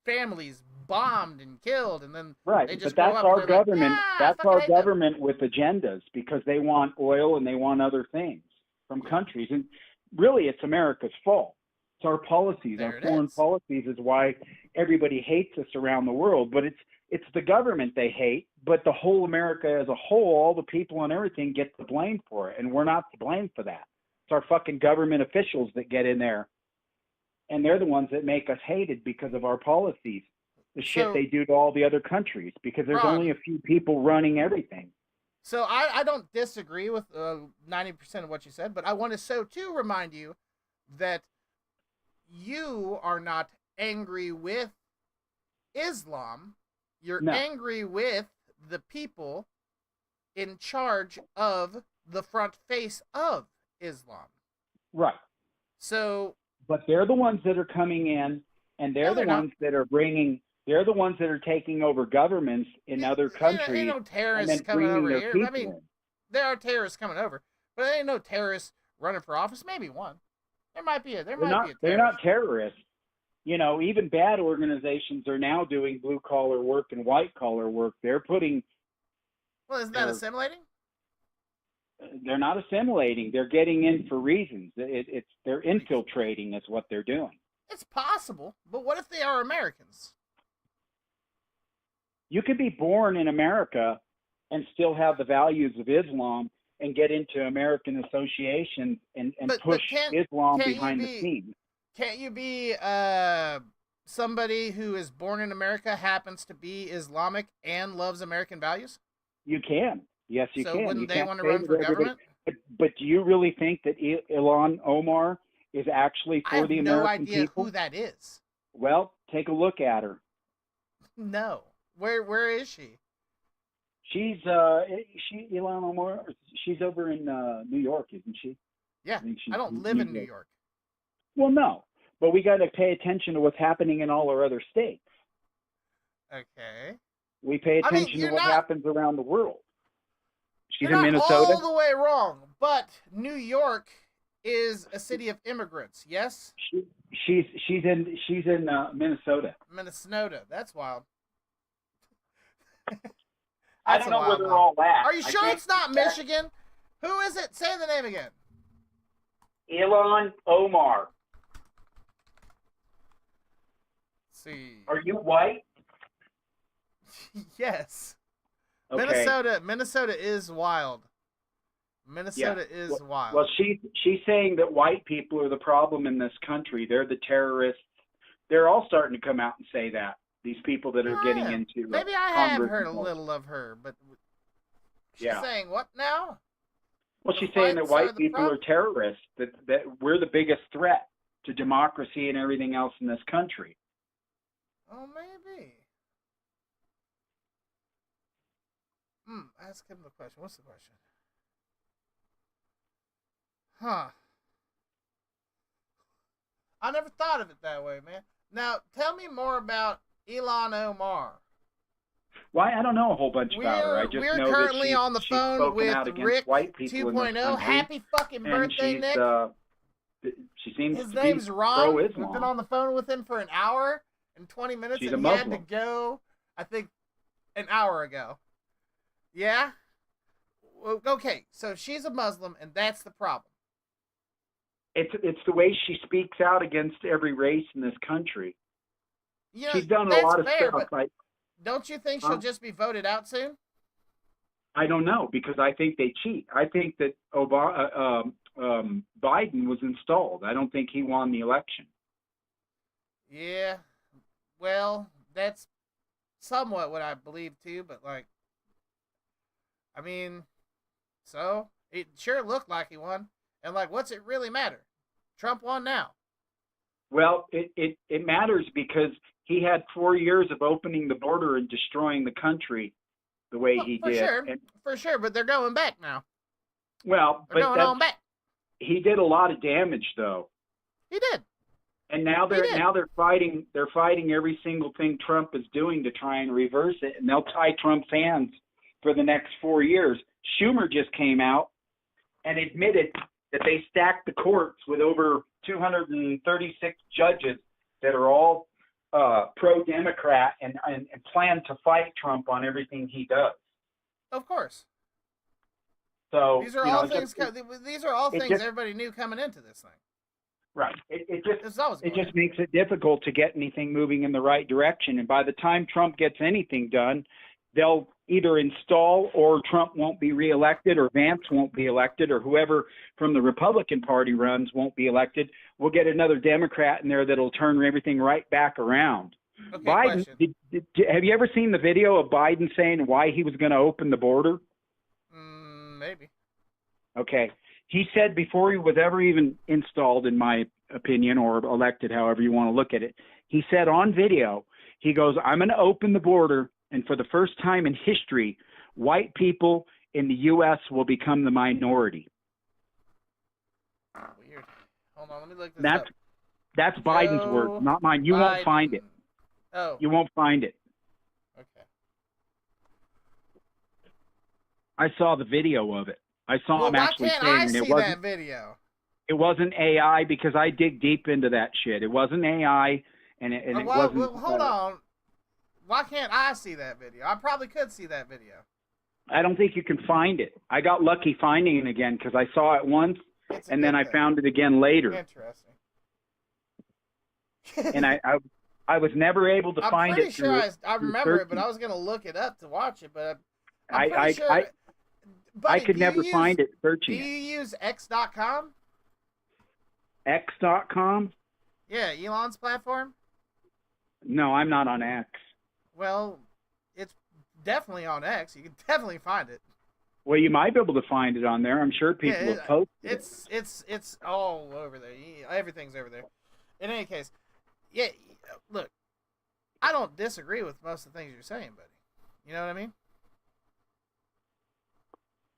families bombed and killed, and then they just but that's our government. That's our government with agendas, because they want oil and they want other things from countries, and really, it's America's fault. It's our policies, our foreign policies, is why everybody hates us around the world. But it's the government they hate, but the whole America as a whole, all the people and everything get the blame for it, and we're not to blame for that. It's our fucking government officials that get in there, and they're the ones that make us hated because of our policies, the shit they do to all the other countries, because there's only a few people running everything. So I don't disagree with 90% of what you said, but I want to remind you that you are not angry with Islam. You're angry with the people in charge of the front face of Islam. Right. So, but they're the ones that are coming in, and they're the ones that are bringing. They're the ones that are taking over governments in other countries. Ain't no terrorists coming over here. I mean, there are terrorists coming over, but there ain't no terrorists running for office. Maybe one. There might be a. They're not terrorists. You know, even bad organizations are now doing blue collar work and white collar work. They're putting. Well, isn't that assimilating? They're not assimilating. They're getting in for reasons. They're infiltrating is what they're doing. It's possible, but what if they are Americans? You could be born in America and still have the values of Islam and get into American associations and push Islam behind the scenes. Can't you be somebody who is born in America, happens to be Islamic, and loves American values? You can. Yes, you can. So wouldn't they want to say run for that government? But do you really think that Ilhan Omar is actually for the American people? I have no idea who that is. Well, take a look at her. No. Where is she? She's Ilhan Omar. She's over in New York, isn't she? Yeah. I don't live in New York. Well, no, but we got to pay attention to what's happening in all our other states. Okay. We pay attention to what happens around the world. She's You're in not Minnesota. all the way wrong, but New York is a city of immigrants. Yes. She's in Minnesota. Minnesota. That's wild. I don't know where they're all at. Are you sure it's not Michigan? Who is it? Say the name again. Ilhan Omar. Let's see. Are you white? Yes. Okay. Minnesota is wild. Minnesota is wild. Well, she's saying that white people are the problem in this country. They're the terrorists. They're all starting to come out and say that. These people that are getting into maybe I have heard a little of her, but she's saying what now? Well, she's saying that white people are terrorists. That we're the biggest threat to democracy and everything else in this country. Oh, maybe. Ask him the question. What's the question? Huh. I never thought of it that way, man. Now, tell me more about Ilhan Omar. Why? I don't know a whole bunch about her. I just know we're currently that on the phone with Rick white people 2.0. Happy fucking birthday, Nick. She seems His to name's be Ron. We've pro-Islam. been on the phone with him for an hour and 20 minutes, She's and a he had to Muslim. go, I think, an hour ago. Yeah? Okay, so she's a Muslim, and that's the problem. It's the way she speaks out against every race in this country. You know, She's done a that's lot of fair, stuff. but don't you think she'll just be voted out soon? I don't know, because I think they cheat. I think that Biden was installed. I don't think he won the election. Yeah, well, that's somewhat what I believe too, but I mean, so it sure looked like he won, and what's it really matter? Trump won now. Well, it matters because he had 4 years of opening the border and destroying the country the way he did. For sure, but they're going back now. Well, they're going on back. He did a lot of damage, though. He did. And now they're fighting every single thing Trump is doing to try and reverse it, and they'll tie Trump's hands for the next 4 years. Schumer just came out and admitted that they stacked the courts with over 236 judges that are all pro-Democrat and plan to fight Trump on everything he does. Of course. So these are all things. These are all things everybody knew coming into this thing. Right. It just makes it difficult to get anything moving in the right direction. And by the time Trump gets anything done, they'll either install or Trump won't be reelected or Vance won't be elected or whoever from the Republican Party runs won't be elected. We'll get another Democrat in there that'll turn everything right back around. Okay, Biden, have you ever seen the video of Biden saying why he was going to open the border? Maybe. Okay. He said before he was ever even installed, in my opinion, or elected, however you want to look at it, he said on video, he goes, I'm going to open the border, and for the first time in history, white people in the U.S. will become the minority. Weird. Hold on, let me look this up. That's Biden's word, not mine. You won't find it. Oh. You won't find it. Okay. I saw the video of it. I saw him actually saying it wasn't. That video? It wasn't AI because I dig deep into that shit. It wasn't AI, and it wasn't. Well, hold on. Why can't I see that video? I probably could see that video. I don't think you can find it. I got lucky finding it again because I saw it once, and then I found it again later. Interesting. And I was never able to find it. I'm pretty sure I remember it, but I was going to look it up to watch it, but I'm pretty sure. Buddy, I could never find it searching. Do you use X.com? X.com? Yeah, Elon's platform? No, I'm not on X. Well, it's definitely on X. You can definitely find it. Well, you might be able to find it on there. I'm sure people have posted it. It's all over there. Everything's over there. In any case, yeah, look, I don't disagree with most of the things you're saying, buddy. You know what I mean?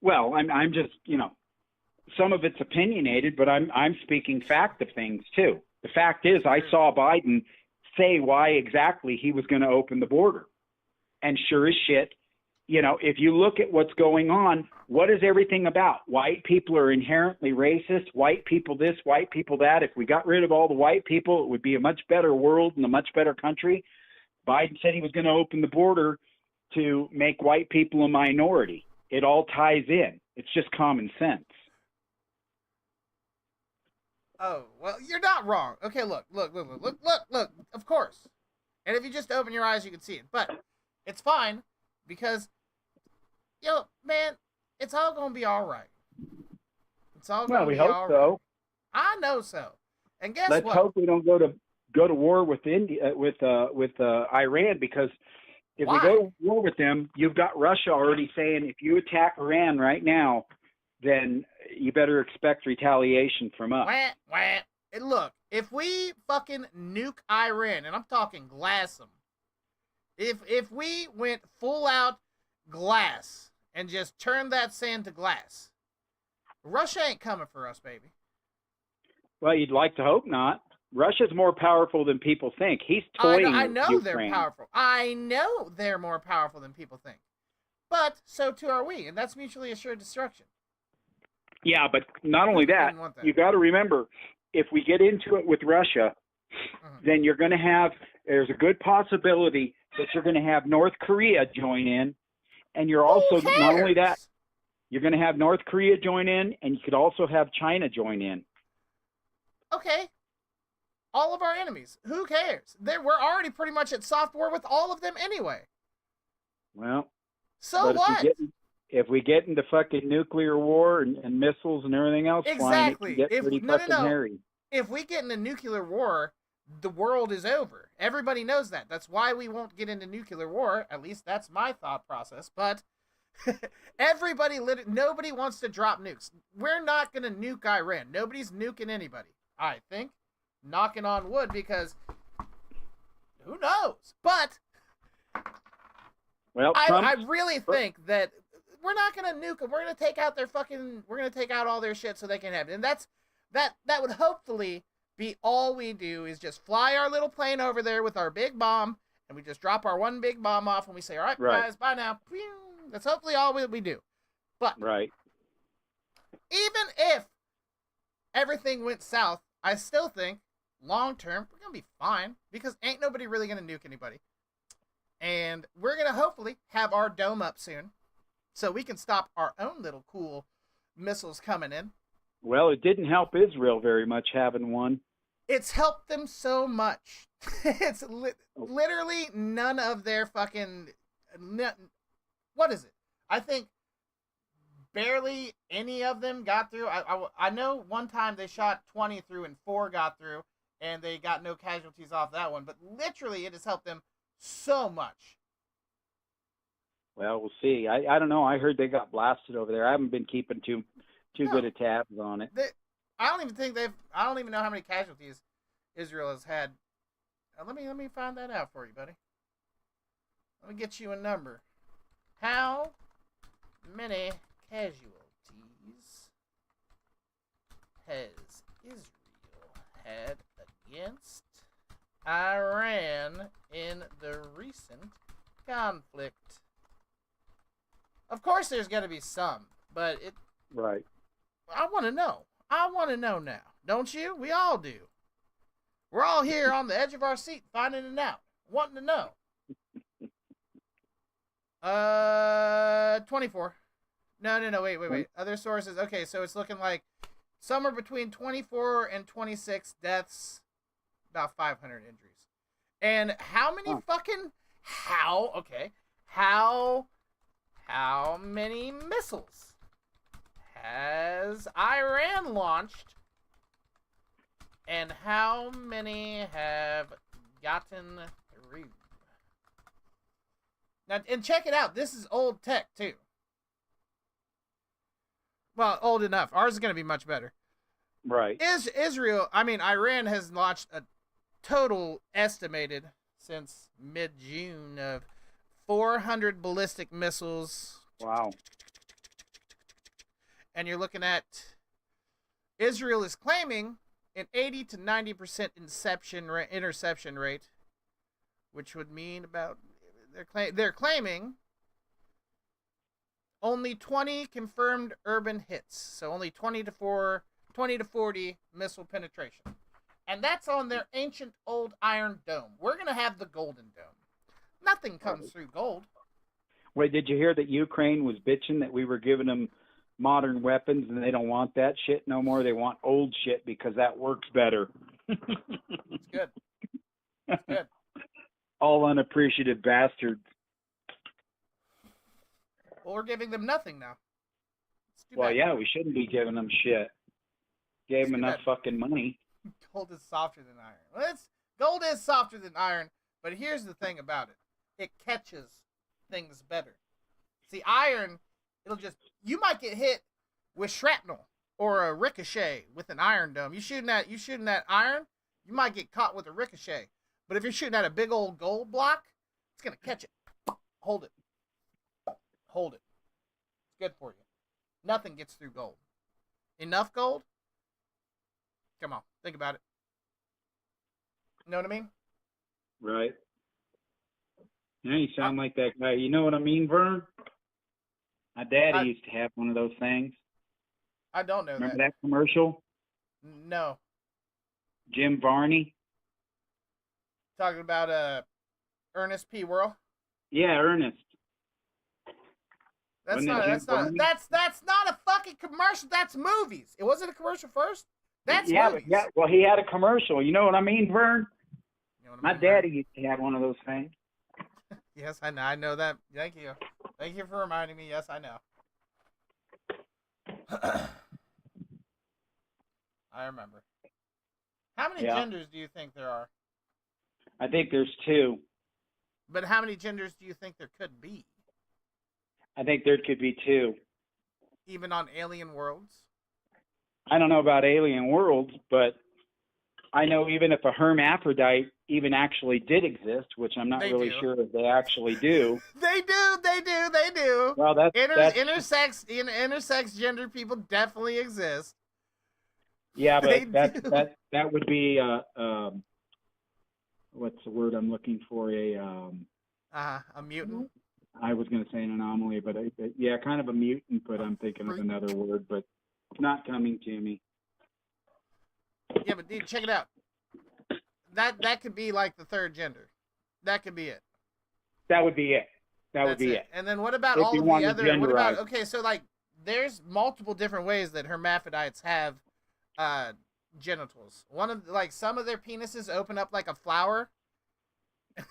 Well, I'm just, some of it's opinionated, but I'm speaking fact of things too. The fact is, I saw Biden say why exactly he was going to open the border, and sure as shit, if you look at what's going on, what is everything about? White people are inherently racist. White people this, white people that. If we got rid of all the white people, it would be a much better world and a much better country. Biden said he was going to open the border to make white people a minority. It all ties in. It's just common sense. Oh, well, you're not wrong. Okay, look. Of course. And if you just open your eyes, you can see it. But it's fine because, man, it's all going to be all right. It's all going to be all right. Well, we hope so. I know so. And guess what? Let's hope we don't go to war with India, with Iran, because if we go to war with them, you've got Russia already saying if you attack Iran right now, then you better expect retaliation from us. And look, if we fucking nuke Iran, and I'm talking glass them, if we went full out glass and just turned that sand to glass, Russia ain't coming for us, baby. Well, you'd like to hope not. Russia's more powerful than people think. He's toying I know Ukraine. They're powerful. I know they're more powerful than people think. But so too are we, and that's mutually assured destruction. Yeah, but not only that, you got to remember, if we get into it with Russia, then you're going to have, there's a good possibility that you're going to have North Korea join in, and you're also, not only that, you're going to have North Korea join in, and you could also have China join in. Okay. All of our enemies. Who cares? We're already pretty much at soft war with all of them anyway. Well, so what? If we get into fucking nuclear war and missiles and everything else, exactly. Flying, it can get pretty fucking hairy. If we get into nuclear war, the world is over. Everybody knows that. That's why we won't get into nuclear war. At least that's my thought process. But nobody wants to drop nukes. We're not going to nuke Iran. Nobody's nuking anybody, I think. Knocking on wood, because who knows? But well, I really think that we're not gonna nuke them. We're gonna take out we're gonna take out all their shit so they can have it. And that would hopefully be all we do, is just fly our little plane over there with our big bomb, and we just drop our one big bomb off, and we say, all right, guys, bye now. That's hopefully all we do. But even if everything went south, I still think long term we're gonna be fine, because ain't nobody really gonna nuke anybody. And we're gonna hopefully have our dome up soon, so we can stop our own little cool missiles coming in. Well, it didn't help Israel very much having one. It's helped them so much. It's literally none of their fucking... What is it? I think barely any of them got through. I know one time they shot 20 through and 4 got through, and they got no casualties off that one. But literally, it has helped them so much. Well, we'll see. I don't know. I heard they got blasted over there. I haven't been keeping too good a tabs on it. I don't even know how many casualties Israel has had. Let me find that out for you, buddy. Let me get you a number. How many casualties has Israel had against Iran in the recent conflict? Of course there's got to be some, but it... Right. I want to know. I want to know now. Don't you? We all do. We're all here on the edge of our seat finding it out. Wanting to know. 24. No, wait. Other sources. Okay, so it's looking like somewhere between 24 and 26 deaths, about 500 injuries. And how many how many missiles has Iran launched, and how many have gotten through? Now, and check it out. This is old tech, too. Well, old enough. Ours is going to be much better. Right. Iran has launched a total estimated since mid-June of 400 ballistic missiles. Wow. And you're looking at Israel is claiming an 80 to 90% interception rate, which would mean about they're claiming only 20 confirmed urban hits, so only 20 to 40 missile penetration. And that's on their ancient old iron dome. We're going to have the golden dome. Nothing comes through gold. Wait, did you hear that Ukraine was bitching that we were giving them modern weapons and they don't want that shit no more? They want old shit because that works better. It's good. It's good. All unappreciative bastards. Well, we're giving them nothing now. Well, yeah, we shouldn't be giving them shit. Gave them enough fucking money. Gold is softer than iron. Well, gold is softer than iron, but here's the thing about it. It catches things better. See, iron, you might get hit with shrapnel or a ricochet with an iron dome. You shooting that iron, you might get caught with a ricochet. But if you're shooting at a big old gold block, it's going to catch it. Hold it. Hold it. It's good for you. Nothing gets through gold. Enough gold? Come on, think about it. You know what I mean? Right. Yeah, you sound like that guy. You know what I mean, Vern? My daddy used to have one of those things. I don't know Remember that commercial? No. Jim Varney? Talking about Ernest P. Worrell? Yeah, Ernest. That's not a fucking commercial. That's movies. It wasn't a commercial first. That's movies. Yeah. Well, he had a commercial. You know what I mean, Vern? You know My daddy used to have one of those things. Yes, I know. I know that. Thank you. Thank you for reminding me. Yes, I know. I remember. How many genders do you think there are? I think there's 2. But how many genders do you think there could be? I think there could be 2. Even on alien worlds? I don't know about alien worlds, but I know even if a hermaphrodite even actually did exist, which I'm not really sure if they actually do. They do. Well, that's intersex gender people definitely exist. Yeah, but that would be what's the word I'm looking for? A mutant. I was going to say an anomaly, but yeah, kind of a mutant. But I'm thinking of another word, but it's not coming to me. Yeah, but dude, check it out. That could be like the third gender. That could be it. That would be it. That would be it. And then what about all of the other? What about so like there's multiple different ways that hermaphrodites have genitals. One of some of their penises open up like a flower.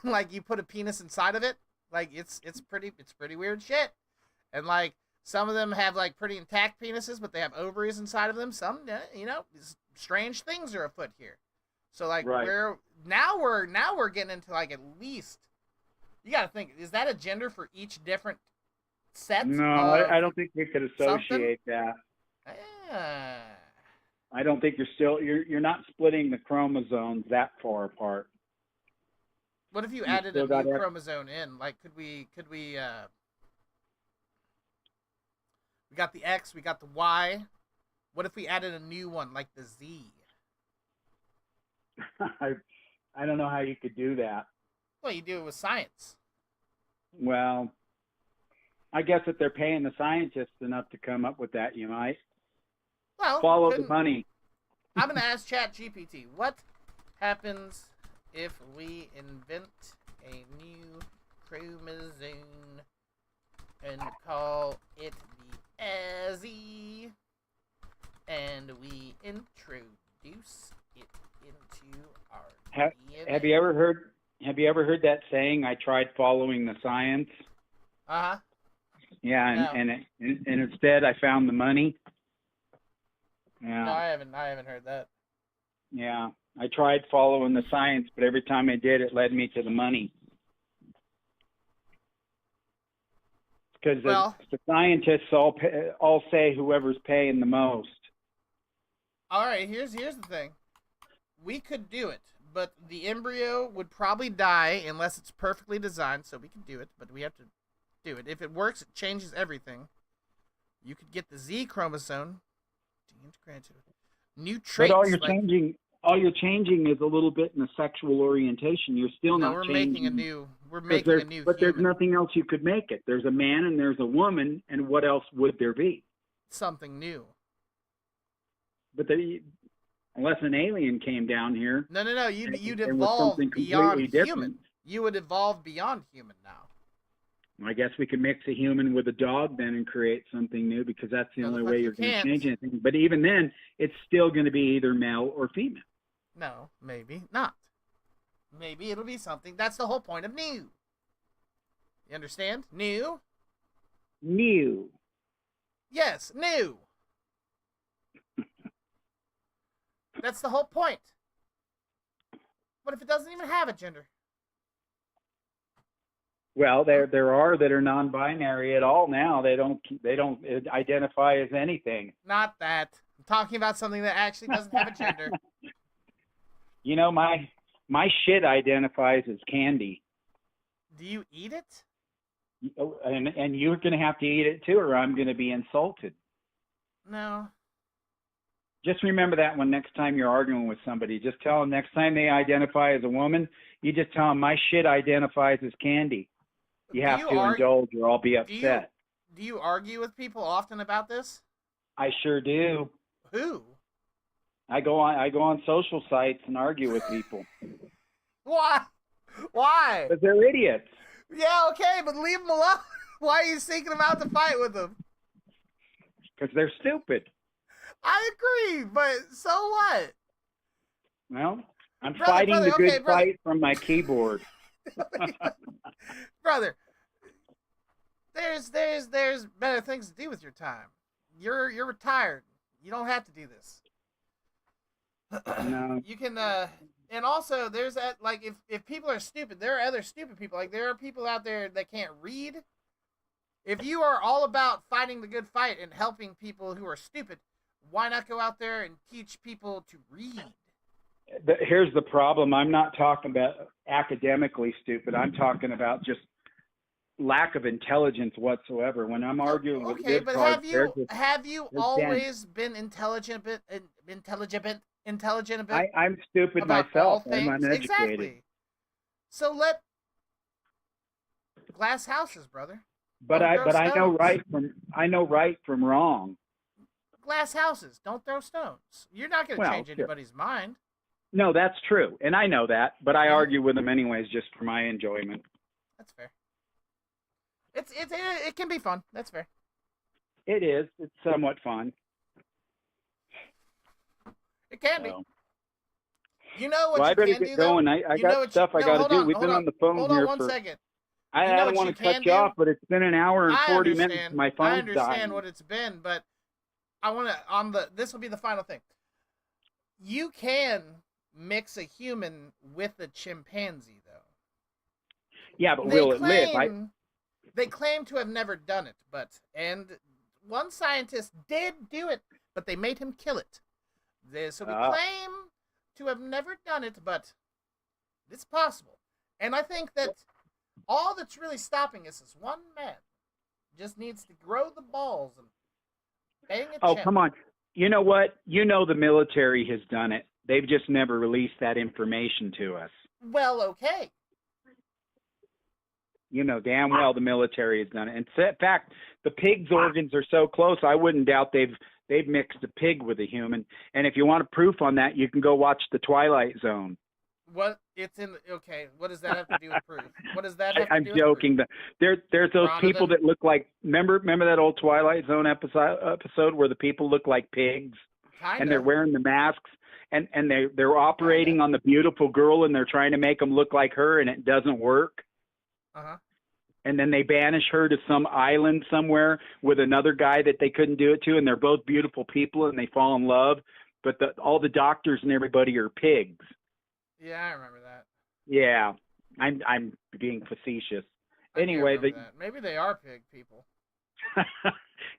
Like you put a penis inside of it. Like it's pretty weird shit. And like some of them have like pretty intact penises, but they have ovaries inside of them. Some strange things are afoot here. So like we're getting into like at least you got to think, is that a gender for each different set? No, I don't think we could associate that. I don't think you're not splitting the chromosomes that far apart. What if you added a new chromosome in? Like, could we we got the X, we got the Y. What if we added a new one, like the Z? I don't know how you could do that. Well, you do it with science. Well, I guess if they're paying the scientists enough to come up with that, you might. Well, follow the money. I'm going to ask ChatGPT, what happens if we invent a new chromosome and call it the AZI, and we introduce it into our DNA? Have you ever heard that saying, I tried following the science? Uh-huh. Yeah, No. and instead I found the money. Yeah. No, I haven't heard that. Yeah, I tried following the science, but every time I did, it led me to the money. Because the scientists all say whoever's paying the most. All right, here's the thing. We could do it, but the embryo would probably die unless it's perfectly designed, so we can do it, but we have to do it. If it works, it changes everything. You could get the Z chromosome deintegrated. New traits. But all you're changing is a little bit in the sexual orientation. You're still not we're changing. making a new. We're making a new. But there's human. nothing else you could make it. There's a man and there's a woman, and what else would there be? Something new. But unless an alien came down here. No. You'd evolve beyond different. human. You would evolve beyond human now. I guess we could mix a human with a dog then and create something new, because that's the only way you're going to change anything. But even then, it's still going to be either male or female. No, maybe not. Maybe it'll be something. That's the whole point of new. You understand? New? New. Yes, new. That's the whole point. What if it doesn't even have a gender? Well, there are that are non-binary at all now. They don't identify as anything. Not that. I'm talking about something that actually doesn't have a gender. You know, my shit identifies as candy. Do you eat it? And you're going to have to eat it too, or I'm going to be insulted. No. Just remember that when next time you're arguing with somebody. Just tell them next time they identify as a woman, you just tell them my shit identifies as candy. You have to indulge or I'll be upset. Do you argue with people often about this? I sure do. Who? I go on social sites and argue with people. Why? Why? Because they're idiots. Yeah, okay, but leave them alone. Why are you seeking them out to fight with them? Because they're stupid. I agree, but so what? Well, I'm fighting the good fight from my keyboard. Brother, there's better things to do with your time. You're retired. You don't have to do this. No. You can and also there's that, like, if people are stupid, there are other stupid people. Like, there are people out there that can't read. If you are all about fighting the good fight and helping people who are stupid, why not go out there and teach people to read? Here's the problem. I'm not talking about academically stupid. I'm talking about just lack of intelligence whatsoever. When I'm arguing with okay, but have you always dense. been intelligent? I'm stupid about myself. All I'm things? uneducated. Exactly. So let glass houses, brother. But I know right from wrong. Glass houses. Don't throw stones. You're not going to change anybody's mind. No, that's true, and I know that. But I argue with them anyways, just for my enjoyment. That's fair. It can be fun. That's fair. It is. It's somewhat fun. It can be. You know what I you better can get do, going. though? I got stuff I got to do. We've been on the phone hold here on for. One second. I don't want to cut you off, but it's been an hour and 40 minutes. My phone's I understand dying. what it's been, but I want to this will be the final thing. You can mix a human with a chimpanzee, though. Yeah, but will it live? They claim to have never done it, and one scientist did do it, but they made him kill it. So we claim to have never done it, but it's possible. And I think that all that's really stopping us is one man just needs to grow the balls and bang a chimp. Come on. You know what? You know the military has done it. They've just never released that information to us. Well, okay. You know damn well the military has done it. In fact, the pig's organs are so close, I wouldn't doubt they've mixed a pig with a human. And if you want a proof on that, you can go watch The Twilight Zone. What? Okay, what does that have to do with proof? What does that have to I'm do joking. with proof? There's those people that look like, remember that old Twilight Zone episode where the people look like pigs? And they're wearing the masks and they're operating on the beautiful girl and they're trying to make them look like her and it doesn't work. Uh-huh. And then they banish her to some island somewhere with another guy that they couldn't do it to, and they're both beautiful people and they fall in love, but all the doctors and everybody are pigs. Yeah, I remember that. Yeah, I'm being facetious. Anyway, maybe they are pig people.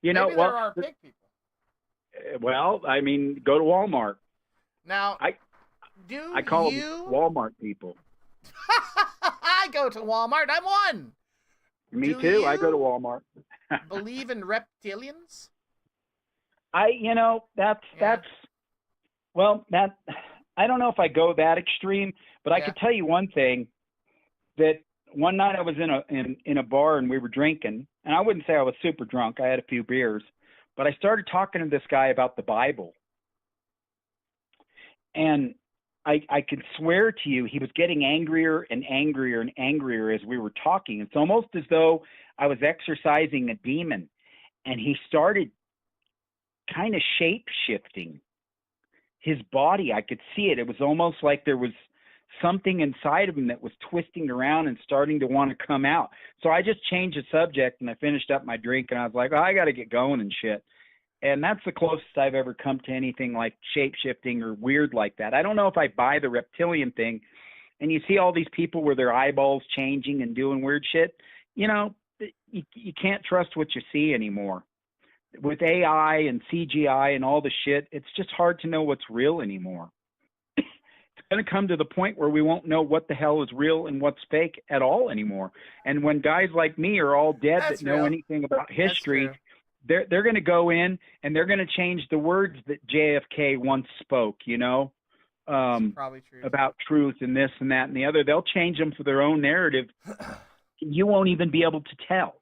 Maybe there are pig people. Well, I mean, go to Walmart. Now, Do I call you? them Walmart people. I go to Walmart. I'm one. Me Do too. I you go to Walmart. believe in reptilians? Well, I don't know if I go that extreme, but I could tell you one thing, that one night I was in a bar and we were drinking, and I wouldn't say I was super drunk. I had a few beers, but I started talking to this guy about the Bible. And I could swear to you, he was getting angrier and angrier and angrier as we were talking. It's almost as though I was exorcising a demon, and he started kind of shape-shifting his body. I could see it. It was almost like there was something inside of him that was twisting around and starting to want to come out. So I just changed the subject, and I finished up my drink, and I was like, oh, I got to get going and shit. And that's the closest I've ever come to anything like shape-shifting or weird like that. I don't know if I buy the reptilian thing. And you see all these people with their eyeballs changing and doing weird shit. You know, you can't trust what you see anymore. With AI and CGI and all the shit, it's just hard to know what's real anymore. It's going to come to the point where we won't know what the hell is real and what's fake at all anymore. And when guys like me are all dead that know anything about history, they're going to go in and they're going to change the words that JFK once spoke, you know, probably true. About truth and this and that and the other. They'll change them for their own narrative. You won't even be able to tell.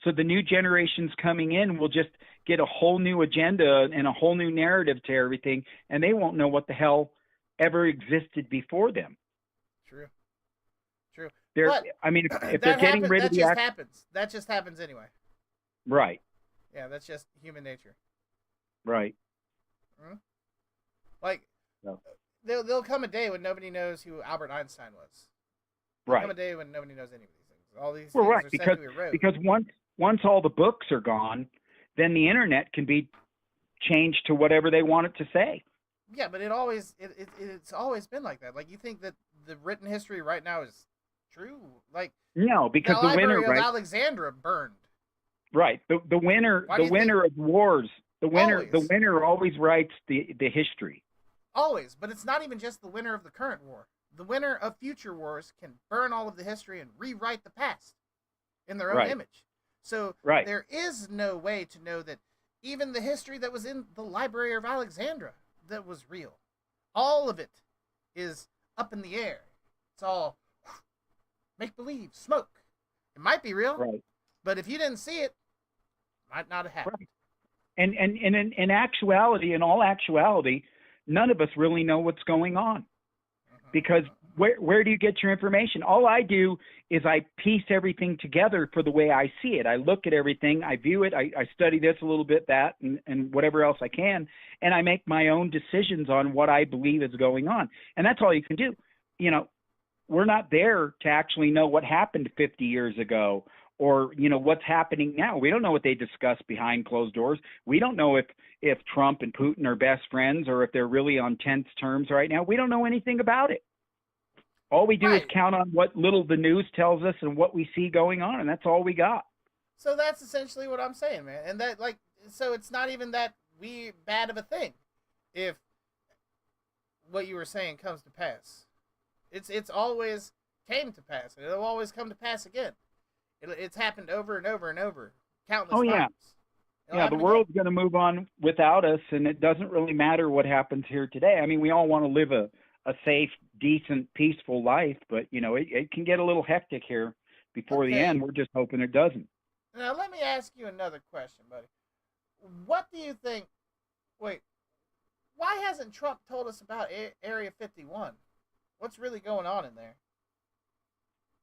So the new generations coming in will just get a whole new agenda and a whole new narrative to everything, and they won't know what the hell ever existed before them. True. True. I mean, if they're getting rid of the... That just happens. That just happens anyway. Right. Yeah, that's just human nature. Right. Hmm? Like, there'll come a day when nobody knows who Albert Einstein was. There'll come a day when nobody knows any of these things. All these things are set to erode. Because once all the books are gone, then the internet can be changed to whatever they want it to say. Yeah, but it's always been like that. Like, you think that the written history right now is true? Like, no, because the Library winner, of Alexandria burned. Right. The winner of wars, the winner always writes the history. Always, but it's not even just the winner of the current war. The winner of future wars can burn all of the history and rewrite the past in their own image. So there is no way to know that even the history that was in the Library of Alexandria that was real. All of it is up in the air. It's all make-believe, smoke. It might be real, but if you didn't see it, it might not have happened. And in actuality, in all actuality, none of us really know what's going on. Because where do you get your information? All I do is I piece everything together for the way I see it. I look at everything, I view it, I study this a little bit, that, and whatever else I can, and I make my own decisions on what I believe is going on. And that's all you can do. You know, we're not there to actually know what happened 50 years ago or, you know, what's happening now. We don't know what they discuss behind closed doors. We don't know if Trump and Putin are best friends or if they're really on tense terms right now. We don't know anything about it. All we do is count on what little the news tells us and what we see going on, and that's all we got. So that's essentially what I'm saying, man. And that, like, so it's not even that bad of a thing if what you were saying comes to pass. It's always came to pass, and it'll always come to pass again. It's happened over and over and over, countless times. Yeah, the world's going to move on without us, and it doesn't really matter what happens here today. I mean, we all want to live a safe, decent, peaceful life, but, you know, it can get a little hectic here before the end. We're just hoping it doesn't. Now, let me ask you another question, buddy. What do you think... Wait, why hasn't Trump told us about Area 51? What's really going on in there?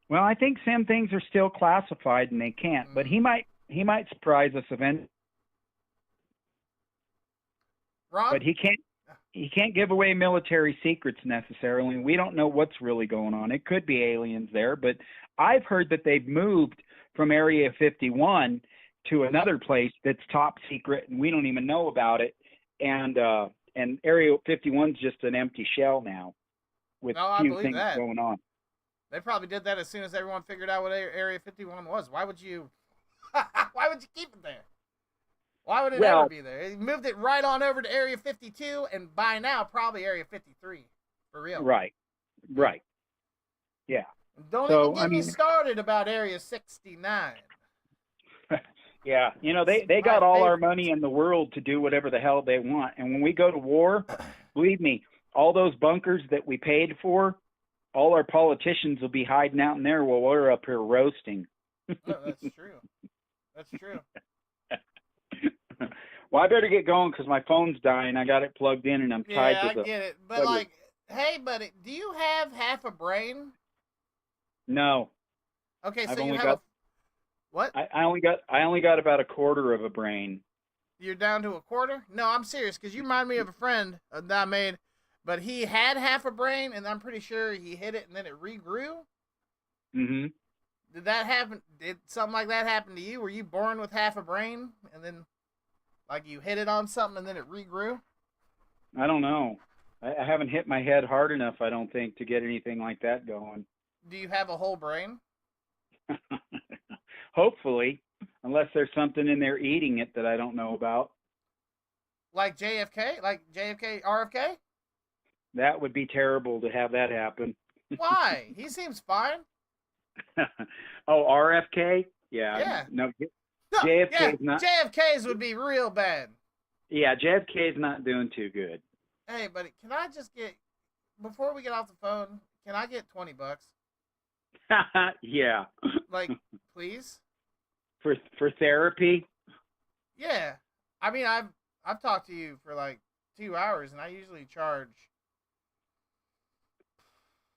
Well, I think some things are still classified and they can't, but he might surprise us eventually. Ron? But he can't give away military secrets necessarily. We don't know what's really going on. It could be aliens there, but I've heard that they've moved from Area 51 to another place that's top secret and we don't even know about it. And Area 51 is just an empty shell now with few things going on. They probably did that as soon as everyone figured out what Area 51 was. Why would you keep it there? Why would it ever be there? He moved it right on over to Area 52, and by now, probably Area 53 For real. Right. Right. Yeah. Don't So, even get I me mean- started about Area 69. Yeah, you know, they got all our money in the world to do whatever the hell they want. And when we go to war, believe me, all those bunkers that we paid for, all our politicians will be hiding out in there while we're up here roasting. No, that's true. That's true. Well, I better get going because my phone's dying. I got it plugged in and I'm tied Yeah, to the... I get it. But, like, hey, buddy, do you have half a brain? No. Okay, so I've you only have got... What? I only got about a quarter of a brain. You're down to a quarter? No, I'm serious, because you remind me of a friend that I made, but he had half a brain, and I'm pretty sure he hit it, and then it regrew. Mm-hmm. Did that happen? Did something like that happen to you? Were you born with half a brain, and then, like, you hit it on something, and then it regrew? I don't know. I haven't hit my head hard enough, I don't think, to get anything like that going. Do you have a whole brain? Hopefully, unless there's something in there eating it that I don't know about. Like JFK? Like JFK, RFK? That would be terrible to have that happen. Why? He seems fine. Oh, RFK? Yeah. Yeah. No, No, JFK's yeah, not. JFK's would be real bad. Yeah, JFK's not doing too good. Hey, buddy, can I just get, before we get off the phone, can I get $20? Yeah. Like, please? For therapy? Yeah. I mean, I've talked to you for like 2 hours, and I usually charge,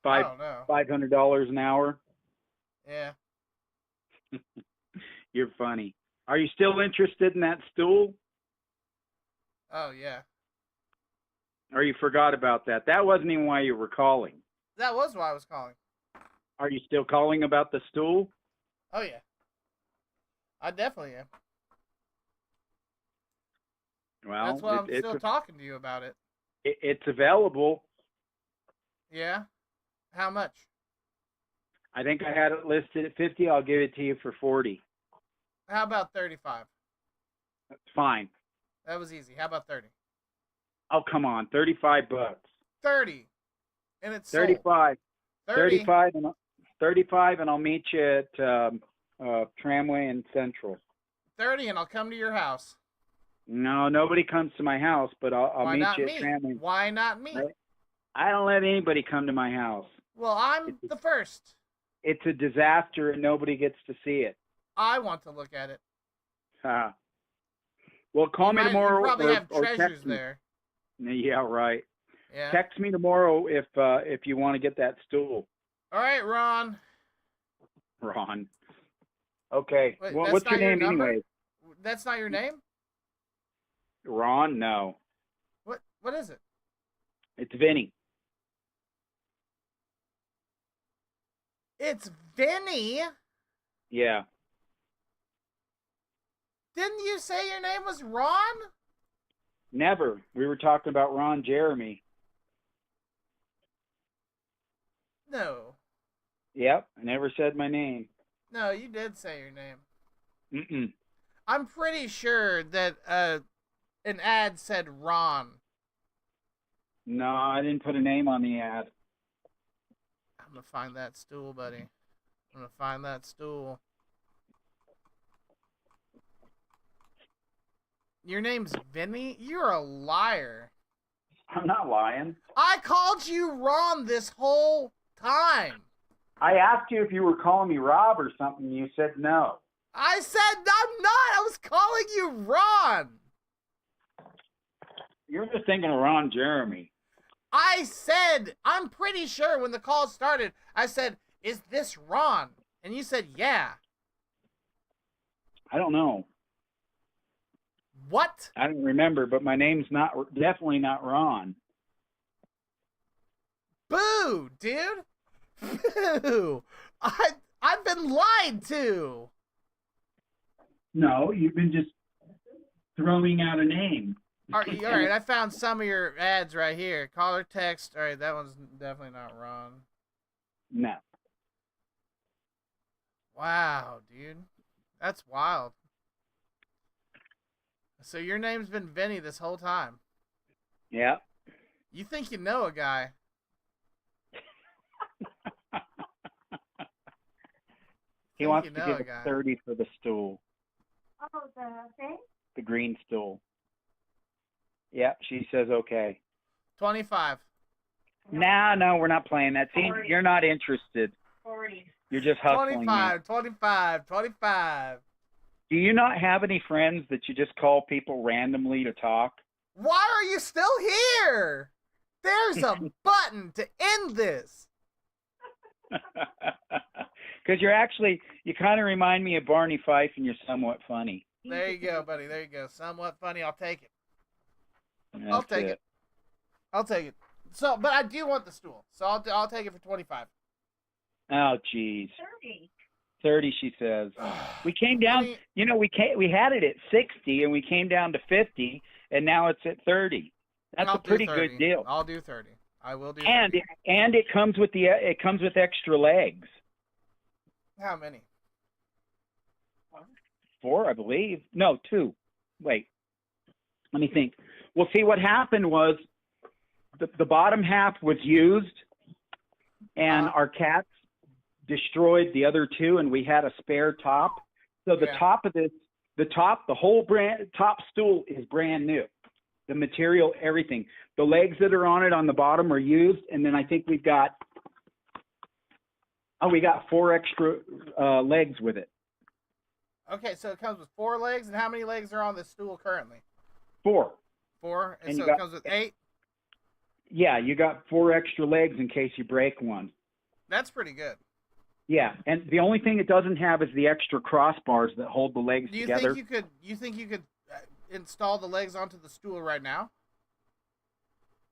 I don't know. $500 an hour? Yeah. You're funny. Are you still interested in that stool? Oh, yeah. Or you forgot about that? That wasn't even why you were calling. That was why I was calling. Are you still calling about the stool? Oh, yeah. I definitely am. Well, That's why I'm still it's talking to you about it. it's available. Yeah? How much? I think I had it listed at 50. I'll give it to you for 40. How about 35? That's fine. That was easy. How about 30? Oh, come on. 35 bucks. 30. And it's sold. 35. 30. 35 and I'll meet you at Tramway and Central. 30 and I'll come to your house. No, nobody comes to my house, but I'll Why meet not you me? at Tramway. Why not me? I don't let anybody come to my house. Well, I'm the first. It's a disaster and nobody gets to see it. I want to look at it. Well, call me tomorrow. You probably have or treasures text me. there. Yeah, right. Yeah. Text me tomorrow if you want to get that stool, All right, Ron. Ron. Okay. Wait, Well, that's what's not your your name number? anyway? That's not your name? Ron? No. What is it? It's Vinny. It's Vinny. Yeah. Didn't you say your name was Ron? Never. We were talking about Ron Jeremy. No. Yep. I never said my name. No, you did say your name. Mm-mm. I'm pretty sure that an ad said Ron. No, I didn't put a name on the ad. I'm gonna find that stool, buddy. I'm gonna find that stool. Your name's Vinny? You're a liar. I'm not lying. I called you Ron this whole time. I asked you if you were calling me Rob or something. You said no. I said I'm not. I was calling you Ron. You're just thinking of Ron Jeremy. I said, I'm pretty sure when the call started, I said, is this Ron? And you said, yeah. I don't know. What? I don't remember, but my name's definitely not Ron. Boo, dude. Boo. I've been lied to. No, you've been just throwing out a name. All right, I found some of your ads right here. Caller text. All right, that one's definitely not Ron. No. Wow, dude. That's wild. So your name's been Vinny this whole time. Yeah. You think you know a guy. He wants to give us 30 for the stool. Oh, the thing? The green stool. Yeah, she says okay. 25. No, we're not playing that. See, you're not interested. 40. You're just hustling 25, me. 25, 25. Do you not have any friends that you just call people randomly to talk? Why are you still here? There's a button to end this. Because you kind of remind me of Barney Fife, and you're somewhat funny. There you go, buddy. There you go. Somewhat funny. I'll take it. That's I'll take it. I'll take it. So, but I do want the stool, so I'll take it for 25. Oh, jeez. 30. 30, she says. We came down. We had it at 60, and we came down to 50, and now it's at 30. That's a pretty good deal. I'll do 30. I will do 30. 30. And it comes with extra legs. How many? 4, I believe. No, 2. Wait. Let me think. Well, see, what happened was the bottom half was used, and our cats destroyed the other 2, and we had a spare top. So the top of this, the whole top stool is brand new. The material, everything. The legs that are on it on the bottom are used, and then I think we got 4 extra legs with it. Okay, so it comes with 4 legs, and how many legs are on this stool currently? 4. 4, and so it comes with 8? Yeah, you got 4 extra legs in case you break one. That's pretty good. Yeah, and the only thing it doesn't have is the extra crossbars that hold the legs together. You think you could install the legs onto the stool right now?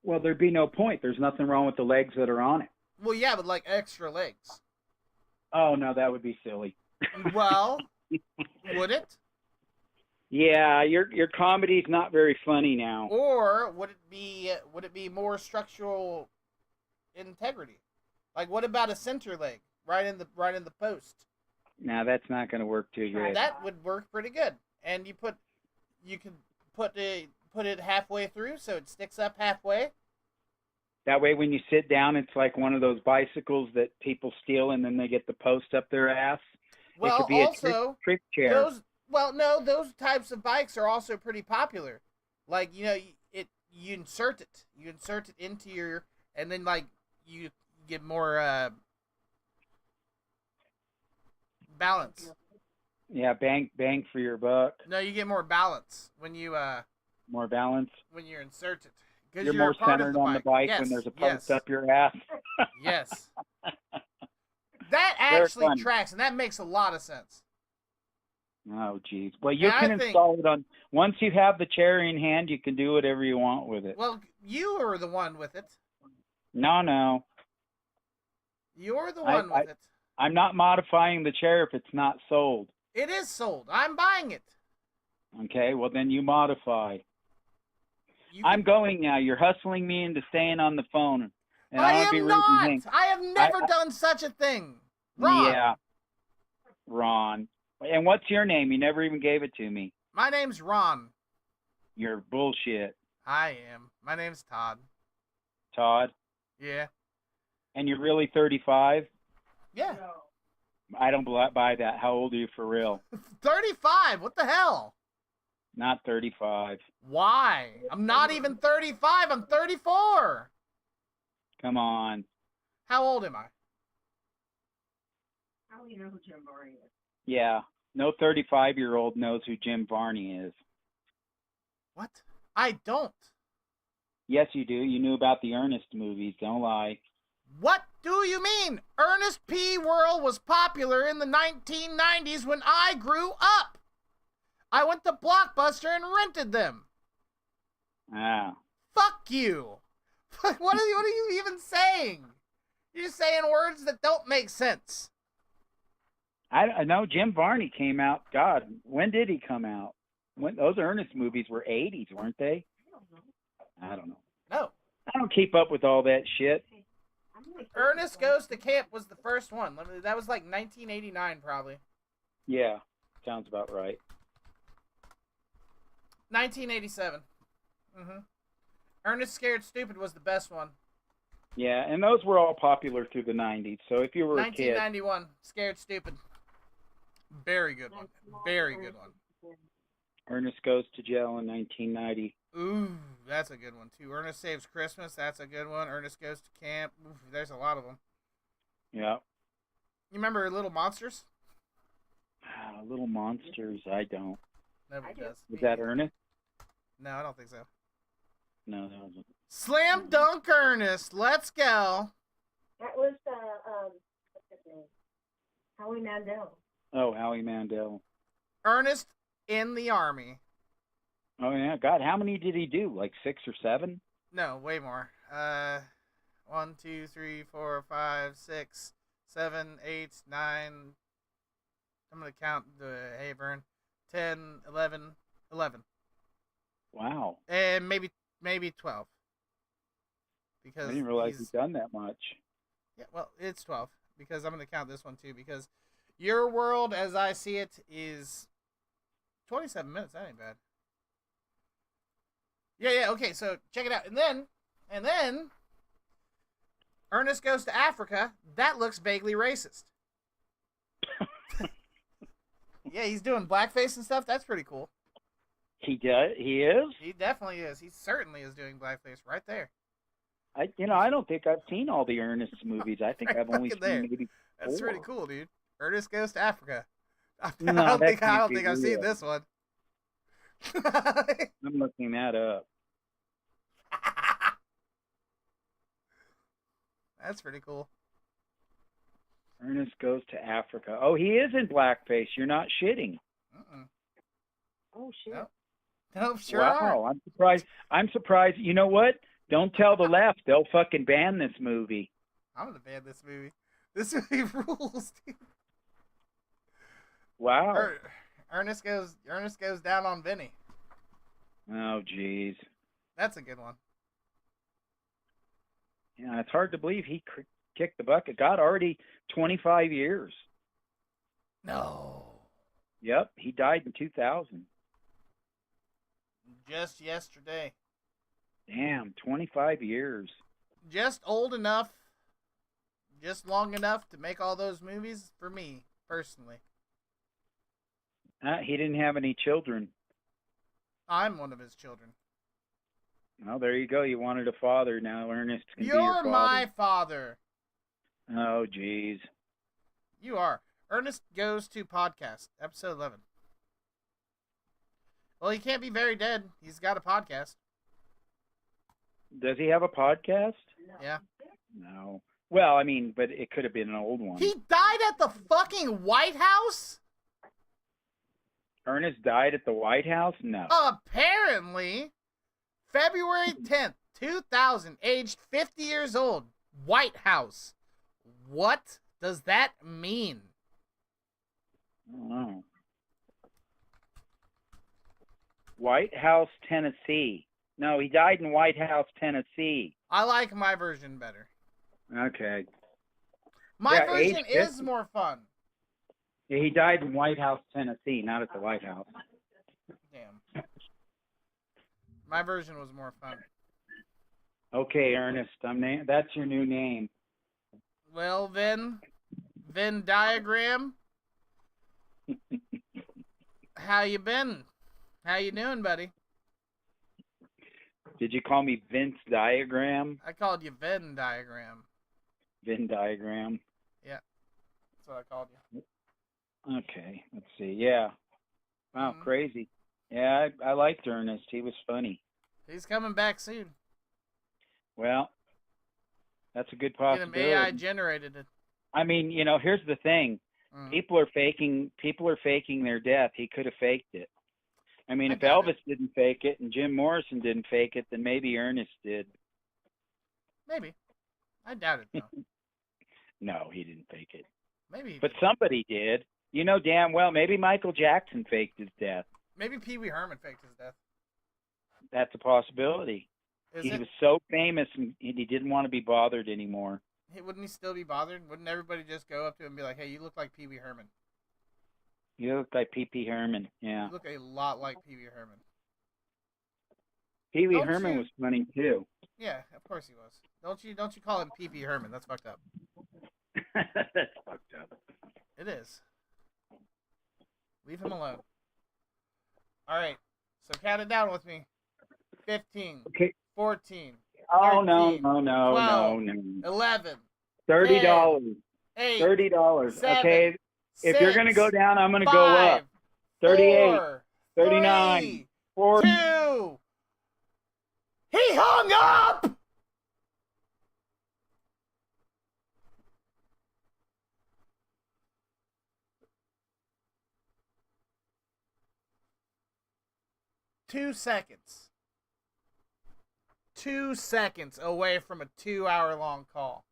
Well, there'd be no point. There's nothing wrong with the legs that are on it. Well, yeah, but like extra legs. Oh, no, that would be silly. Well, would it? Yeah, your comedy's not very funny now. Or would it be more structural integrity? Like, what about a center leg right in the post? No, that's not going to work too good. That would work pretty good. And you can put it halfway through so it sticks up halfway. That way, when you sit down, it's like one of those bicycles that people steal, and then they get the post up their ass. Well, it could be also, a trick chair. Those types of bikes are also pretty popular. Like, you insert it into your, and then like you get more balance. Yeah, bang for your buck. No, you get more balance when you more balance when you insert it. You're more centered on the bike when there's a post up your ass. Yes. That actually tracks, and that makes a lot of sense. Oh, geez. Well, you can install it on... Once you have the chair in hand, you can do whatever you want with it. Well, you are the one with it. No. You're the one with it. I'm not modifying the chair if it's not sold. It is sold. I'm buying it. Okay, well, then you modify. I'm going now. You're hustling me into staying on the phone. And I am not. I have never done such a thing. Ron. Yeah. Ron. And what's your name? You never even gave it to me. My name's Ron. You're bullshit. I am. My name's Todd. Todd? Yeah. And you're really 35? Yeah. I don't buy that. How old are you for real? 35. What the hell? Not 35. Why? I'm not even 35. I'm 34. Come on. How old am I? How do you know who Jim Varney is? Yeah. No 35-year-old knows who Jim Varney is. What? I don't. Yes, you do. You knew about the Ernest movies. Don't lie. What do you mean? Ernest P. Worrell was popular in the 1990s when I grew up. I went to Blockbuster and rented them. Ah. Fuck you. What are you even saying? You're just saying words that don't make sense. I know Jim Varney came out. God, when did he come out? Those Ernest movies were 80s, weren't they? I don't know. No. I don't keep up with all that shit. Ernest Goes to Camp was the first one. That was like 1989 probably. Yeah, sounds about right. 1987. Ernest Scared Stupid was the best one. Yeah, and those were all popular through the 90s. So if you were a kid... 1991, Scared Stupid. Very good one. Very good one. Ernest Goes to Jail in 1990. Ooh, that's a good one, too. Ernest Saves Christmas, that's a good one. Ernest Goes to Camp. Ooh, there's a lot of them. Yeah. You remember Little Monsters? Little Monsters, I don't. Nobody does. Was that Ernest? No, I don't think so. No, that wasn't. Slam dunk Ernest. Let's go. That was what's his name? Howie Mandel. Oh, Howie Mandel. Ernest in the Army. Oh, yeah. God, how many did he do? Like 6 or 7? No, way more. 1, 2, 3, 4, 5, 6, 7, 8, 9. I'm going to count the Havern. 10, 11. Wow. And maybe 12. Because I didn't realize he'd done that much. Yeah, well, it's 12. Because I'm going to count this one, too. Because Your World, as I see it, is 27 minutes. That ain't bad. Yeah, okay, so check it out. And then, Ernest Goes to Africa. That looks vaguely racist. Yeah, he's doing blackface and stuff. That's pretty cool. He does? He is? He definitely is. He certainly is doing blackface right there. I don't think I've seen all the Ernest movies. I think I've only seen maybe 4. That's pretty cool, dude. Ernest Goes to Africa. I No, don't that think I've can't be seen real. this one. I'm looking that up. That's pretty cool. Ernest Goes to Africa. Oh, he is in blackface. You're not shitting. Oh shit. Nope, sure Wow, are. I'm surprised. You know what? Don't tell the left. They'll fucking ban this movie. I'm gonna ban this movie. This movie rules, dude. Wow. Ernest goes down on Vinny. Oh, jeez. That's a good one. Yeah, it's hard to believe he kicked the bucket. God, already 25 years. No. Yep, he died in 2000. Just yesterday. Damn, 25 years. Just old enough, just long enough to make all those movies for me, personally. He didn't have any children. I'm one of his children. Well, there you go. You wanted a father. Now Ernest can be your You're father. my father. Oh, jeez. You are. Ernest Goes to Podcast, episode 11. Well, he can't be very dead. He's got a podcast. Does he have a podcast? Yeah. No. Well, I mean, but it could have been an old one. He died at the fucking White House? Ernest died at the White House? No. Apparently. February 10th, 2000, aged 50 years old. White House. What does that mean? I don't know. White House, Tennessee. No, he died in White House, Tennessee. I like my version better. Okay. My Yeah, version age is 50. more fun. Yeah, he died in White House, Tennessee, not at the White House. Damn. My version was more fun. Okay, Ernest, that's your new name. Well, Venn Diagram. How you been? How you doing, buddy? Did you call me Vince Diagram? I called you Venn Diagram. Venn Diagram. Yeah, that's what I called you. Okay, let's see. Yeah. Wow, crazy. Yeah, I liked Ernest. He was funny. He's coming back soon. Well, that's a good Get him possibility. AI generated. I mean, here's the thing. People are faking their death. He could have faked it. I mean, if Elvis didn't fake it and Jim Morrison didn't fake it, then maybe Ernest did. Maybe. I doubt it, though. No, he didn't fake it. Maybe. But somebody did. You know damn well, maybe Michael Jackson faked his death. Maybe Pee Wee Herman faked his death. That's a possibility. He Is it? was so famous and he didn't want to be bothered anymore. Hey, wouldn't he still be bothered? Wouldn't everybody just go up to him and be like, hey, you look like Pee Wee Herman? You look like P.P. Herman, yeah. You look a lot like Pee Wee Herman. Pee Wee Don't Herman you- was funny too. Yeah, of course he was. Don't you call him Pee Wee Herman? That's fucked up. That's fucked up. It is. Leave him alone. All right. So count it down with me. 15. Okay. 14. Oh, 13, no, 12, no. 11. $30. 8. $30. 7, okay. If you're 6, going to go down, I'm going to 5, go up. 38. 4, 39. 3, 40. 2. He hung up! Two seconds. 2 seconds away from a 2-hour-long call.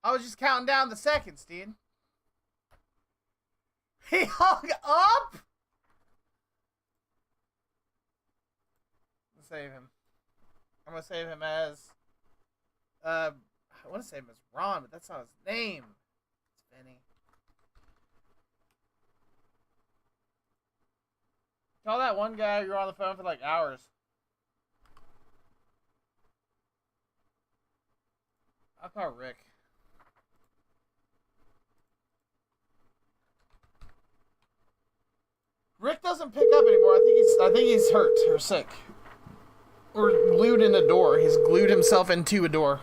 I was just counting down the seconds, dude. He hung up? Let's save him. I'm gonna save him as I want to save him as Ron, but that's not his name. It's Vinny. Call that one guy you were on the phone for like hours. I'll call Rick. Rick doesn't pick up anymore. I think he's hurt or sick. Or glued in a door. He's glued himself into a door.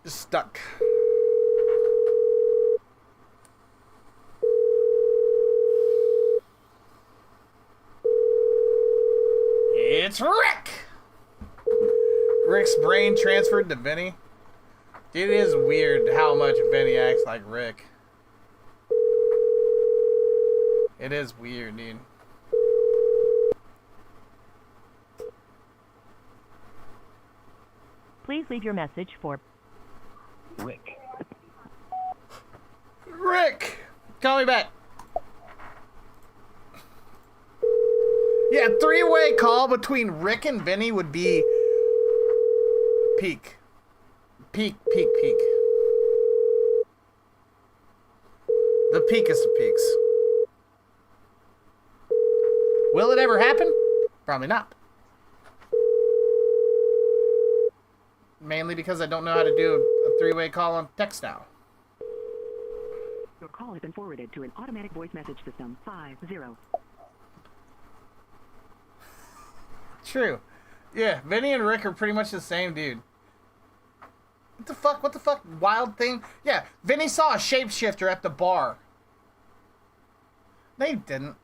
Just stuck. It's Rick! Rick's brain transferred to Vinny. Dude, it is weird how much Vinny acts like Rick. It is weird, dude. Please leave your message for Rick. Rick! Call me back. Yeah, 3-way call between Rick and Vinny would be peak. Peak. The peakest of peaks. Will it ever happen? Probably not. Mainly because I don't know how to do a 3-way call on text now. Your call has been forwarded to an automatic voice message system. 50. True. Yeah, Vinny and Rick are pretty much the same dude. What the fuck? What the fuck? Wild thing? Yeah, Vinny saw a shapeshifter at the bar. No, you didn't.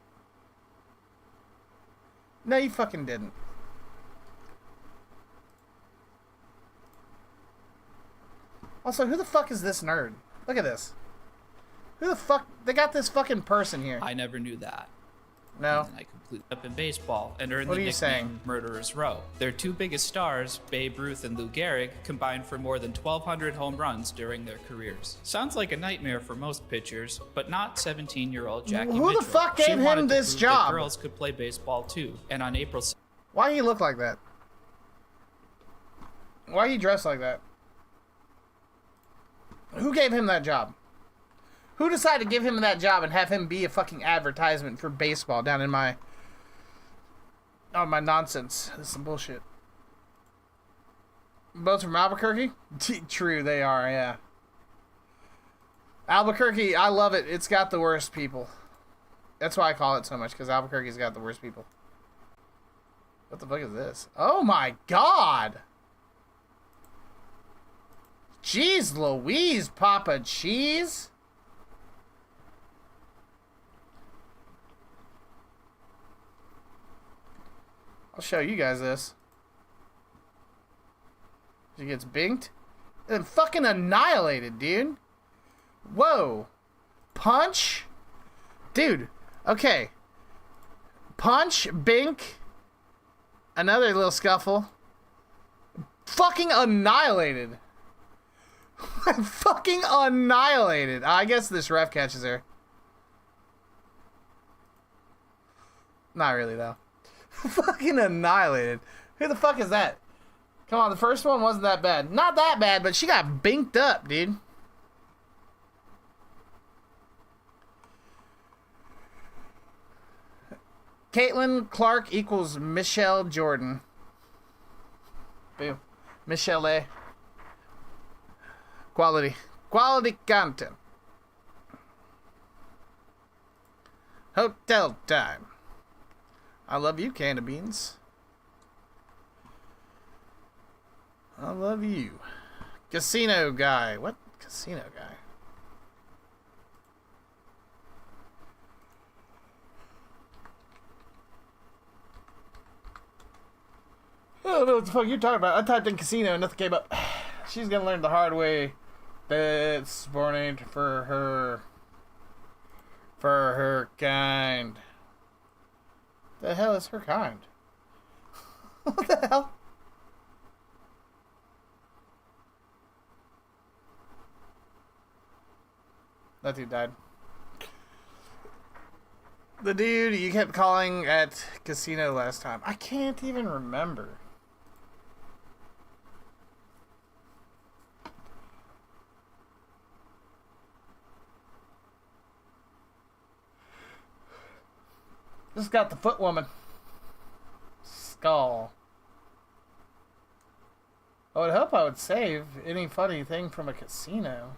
No, you fucking didn't. Also, who the fuck is this nerd? Look at this. Who the fuck? They got this fucking person here. I never knew that. No. And then I completely up in baseball and earned What the are you nickname saying? Murderer's Row. Their two biggest stars, Babe Ruth and Lou Gehrig, combined for more than 1,200 home runs during their careers. Sounds like a nightmare for most pitchers, but not 17-year-old Jackie Who the Mitchell. fuck She gave him wanted to this prove job? that girls could play baseball too. And on April Why he look like that? Why he dressed like that? Who gave him that job? Who decided to give him that job and have him be a fucking advertisement for baseball down in my... Oh, my nonsense. This is some bullshit. Both from Albuquerque? True, they are, yeah. Albuquerque, I love it. It's got the worst people. That's why I call it so much, because Albuquerque's got the worst people. What the fuck is this? Oh my god! Jeez Louise, Papa Cheese! I'll show you guys this. She gets binked and fucking annihilated, dude. Whoa. Punch? Dude, okay. Punch, bink, another little scuffle. Fucking annihilated. Fucking annihilated. I guess this ref catches her. Not really, though. Fucking annihilated. Who the fuck is that? Come on, the first one wasn't that bad. Not that bad, but she got binked up, dude. Caitlin Clark equals Michelle Jordan. Boo. Michelle A. Quality content. Hotel time. I love you, can of beans. I love you. Casino guy. What? Casino guy. I don't know what the fuck you're talking about. I typed in casino and nothing came up. She's gonna learn the hard way. That's morning for her kind. The hell is her kind? What the hell? That dude died. The dude you kept calling at casino last time. I can't even remember. Just got the foot woman. Skull. I would hope I would save any funny thing from a casino.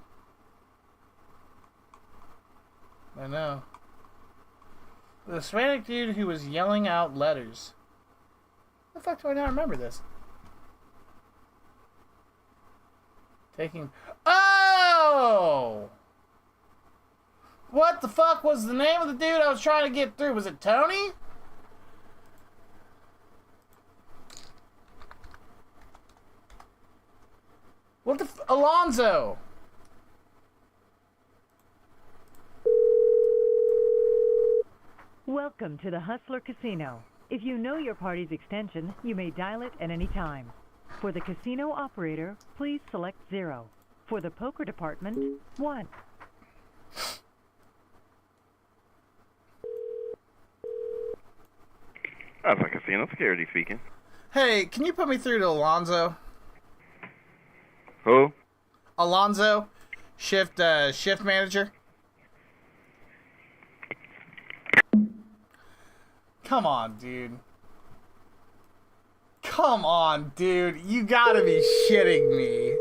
I know. The Hispanic dude who was yelling out letters. How the fuck do I not remember this? Taking... Oh! What the fuck was the name of the dude I was trying to get through? Was it Tony? What the Alonzo! Welcome to the Hustler Casino. If you know your party's extension, you may dial it at any time. For the casino operator, please select 0. For the poker department, 1. Alpha Casino Security speaking. Hey, can you put me through to Alonzo? Who? Alonzo, shift manager. Come on, dude. Come on, dude. You gotta be shitting me.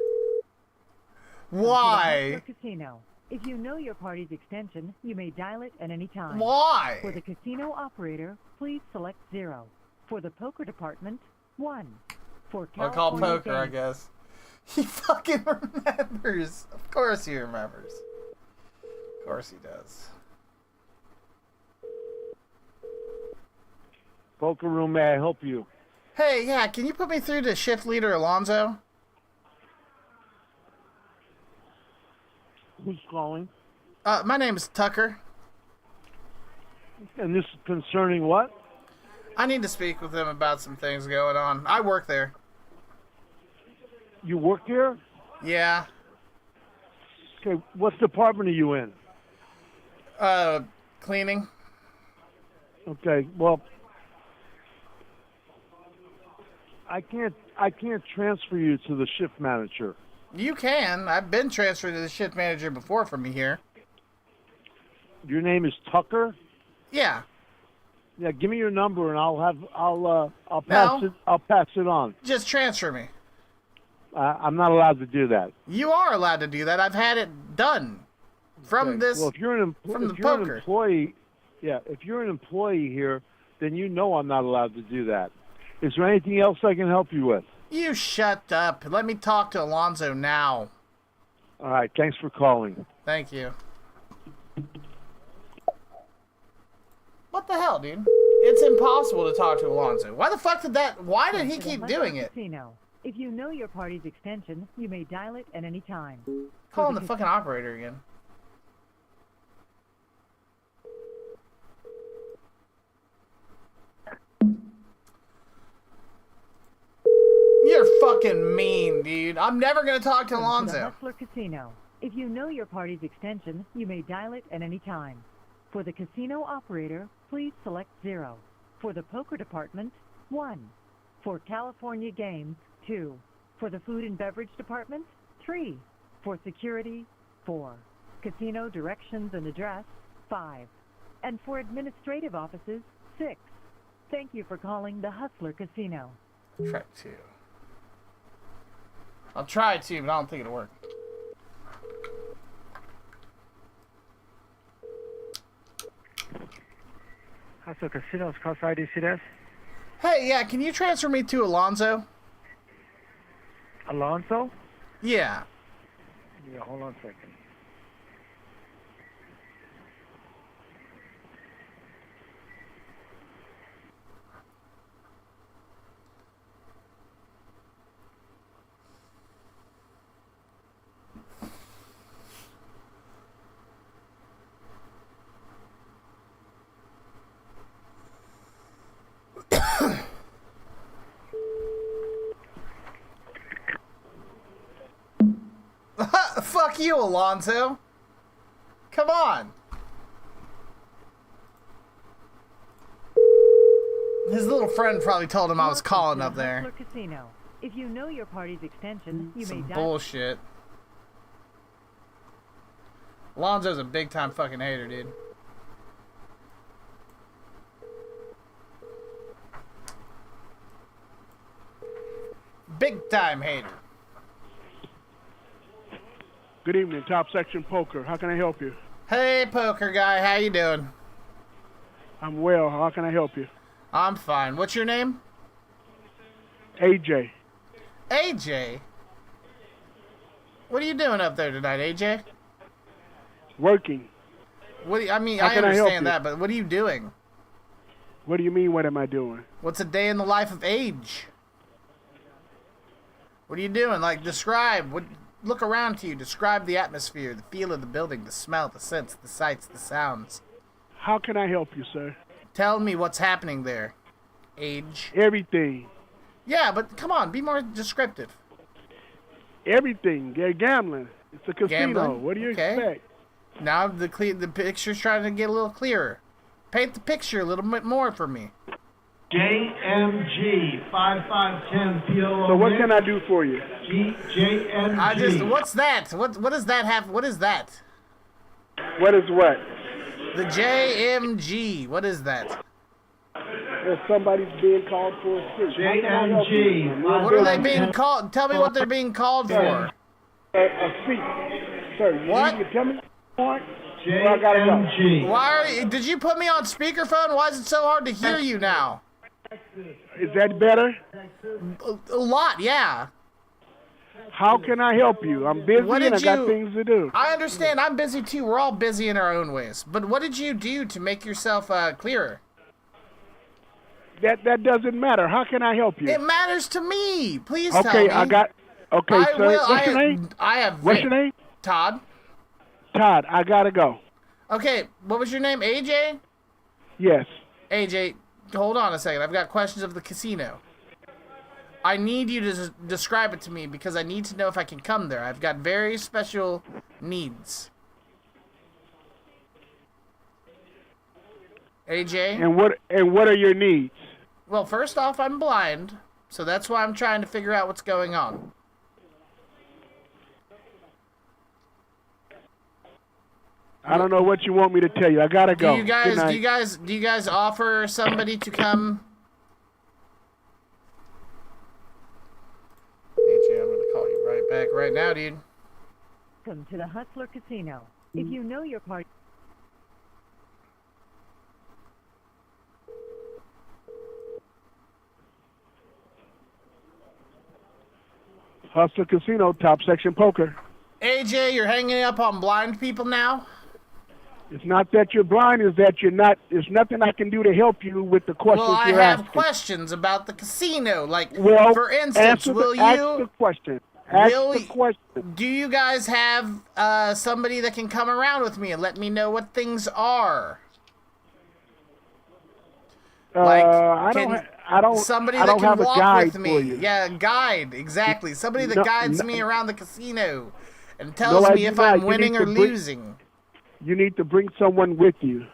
Why? Casino. If you know your party's extension, you may dial it at any time. Why? For the casino operator, please select 0. For the poker department, 1. For I'll call poker, games, I guess. He fucking remembers. Of course he remembers. Of course he does. Poker room, may I help you? Hey, yeah, can you put me through to shift leader Alonzo? Who's calling? My name is Tucker. And this is concerning what? I need to speak with him about some things going on. I work there. You work here? Yeah. Okay, what department are you in? Cleaning. Okay, well, I can't transfer you to the shift manager. You can. I've been transferred to the shift manager before from me here. Your name is Tucker? Yeah. Yeah, give me your number and I'll pass it on. Just transfer me. I'm not allowed to do that. You are allowed to do that. I've had it done from Okay. this. Well, if you're an employee, yeah, if you're an employee here, then you know I'm not allowed to do that. Is there anything else I can help you with? You shut up. Let me talk to Alonzo now. All right, thanks for calling. Thank you. What the hell, dude? It's impossible to talk to Alonzo. Why the fuck did that? Why did he keep doing it? Casino. If you know your party's extension, you may dial it at any time. Calling the fucking operator again. You're fucking mean, dude. I'm never gonna talk to Alonzo. The Hustler Casino. If you know your party's extension, you may dial it at any time. For the casino operator, please select 0. For the poker department, 1. For California games, 2. For the food and beverage department, 3. For security, 4. Casino directions and address, 5. And for administrative offices, 6. Thank you for calling the Hustler Casino. Try 2. I'll try 2, but I don't think it'll work. Hustle Casinos, call ID CDS. Hey, yeah, can you transfer me to Alonzo? Alonzo? Yeah. Yeah, hold on a second. Fuck you, Alonzo. Come on. His little friend probably told him I was calling up there. Hustler Casino. If you know your party's extension, you Some may bullshit. Alonzo's a big time fucking hater, dude. Big time hater. Good evening, Top Section Poker. How can I help you? Hey, poker guy, how you doing? I'm well. How can I help you? I'm fine. What's your name? AJ. AJ? What are you doing up there tonight, AJ? Working. What do you, I mean, How I can I help understand you? that, but what are you doing? What do you mean, what am I doing? What's a day in the life of Age? What are you doing? Like, describe. Look around to you. Describe the atmosphere, the feel of the building, the smell, the scents, the sights, the sounds. How can I help you, sir? Tell me what's happening there, Age. Everything. Yeah, but come on, be more descriptive. Everything. They're gambling. It's a casino. Gambling? What do you Okay. expect? Now the picture's trying to get a little clearer. Paint the picture a little bit more for me. JMG 5510 PLO. So what can I do for you? JMG. What's that? What does that have? What is that? What is what? The JMG. What is that? If somebody's being called for a seat. JMG. What are they being called? Tell me what they're being called for. A seat. Sir, What? you tell me what? Where I gotta go. Why are you, did you put me on speakerphone? Why is it so hard to hear you now? Is that better? A lot, yeah. How can I help you? I'm busy What and I did got you- things to do. I understand. I'm busy too. We're all busy in our own ways. But what did you do to make yourself clearer? That doesn't matter. How can I help you? It matters to me. Please tell me. Okay, I got. Okay, I sir. will- What's your name? I have. What's your name? Todd. Todd. I gotta go. Okay, what was your name? AJ? Yes. AJ, hold on a second. I've got questions of the casino. I need you to describe it to me because I need to know if I can come there. I've got very special needs. AJ? And what are your needs? Well, first off, I'm blind, so that's why I'm trying to figure out what's going on. I don't know what you want me to tell you. I gotta go. Do you guys offer somebody to come? AJ, I'm gonna call you right back right now, dude. Welcome to the Hustler Casino. If you know your party... Hustler Casino, Top Section Poker. AJ, you're hanging up on blind people now? It's not that you're blind, it's that you're not. There's nothing I can do to help you with the questions Well, I you're have asking. questions about the casino. Like, Well, for instance, ask will the you... question. Ask the question. Do you guys have somebody that can come around with me and let me know what things are? I don't. Somebody I that don't can have a walk guide with me. for you. Yeah, guide, exactly. Somebody that No, guides no. me around the casino and No, tells I me do if not. I'm You winning need or to bring- losing. You need to bring someone with you.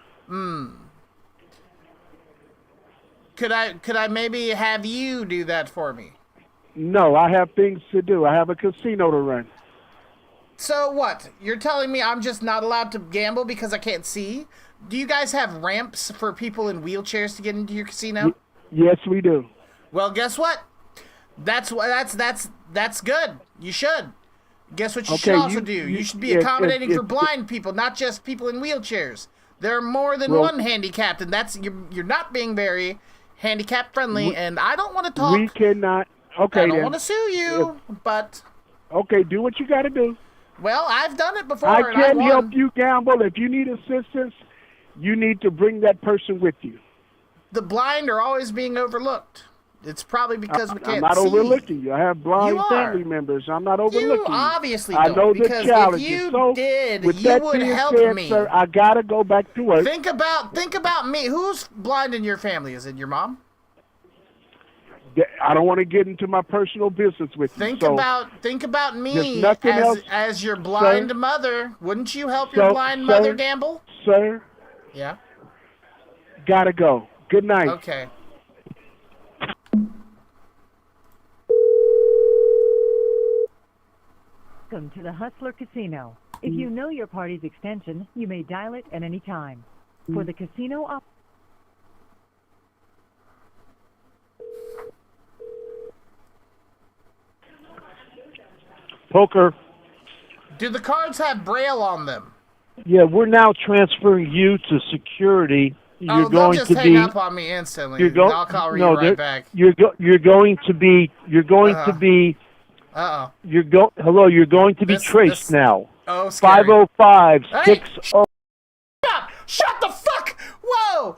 Could I maybe have you do that for me? No, I have things to do. I have a casino to run. So what? You're telling me I'm just not allowed to gamble because I can't see? Do you guys have ramps for people in wheelchairs to get into your casino? Yes, we do. Well, guess what? That's good. You should. Guess what you should Okay, also you- do? you- You should be if- accommodating if- for if- blind people, not just people in wheelchairs. There are more than one handicapped, and that's you're not being very handicap friendly. And I don't want to talk. We cannot. Okay, I don't then. want to sue you, but okay, do what you got to do. Well, I've done it before. I and can I help won. you gamble. If you need assistance, you need to bring that person with you. The blind are always being overlooked. It's probably because we can't see. I'm not overlooking you. I have blind You are. family members. I'm not overlooking you. Obviously I don't, know the because challenges. if you so did, with you that would being help said, me. Sir, I gotta go back to work. Think about me. Who's blind in your family? Is it your mom? I don't want to get into my personal business with you. Think so about there's me nothing else, as your blind sir. mother. Wouldn't you help your blind mother gamble? Sir, Yeah. gotta go. Good night. Okay. Welcome to the Hustler Casino. If you know your party's extension, you may dial it at any time. For the casino Poker. Do the cards have Braille on them? Yeah, we're now transferring you to security. You're They'll going just to hang be. up on me instantly. You're I'll call you right back. You're going to be. You're going to be. Uh-oh. Hello. You're going to be traced now. Oh, scary. 505 Hey! 60. Shut the fuck! Whoa!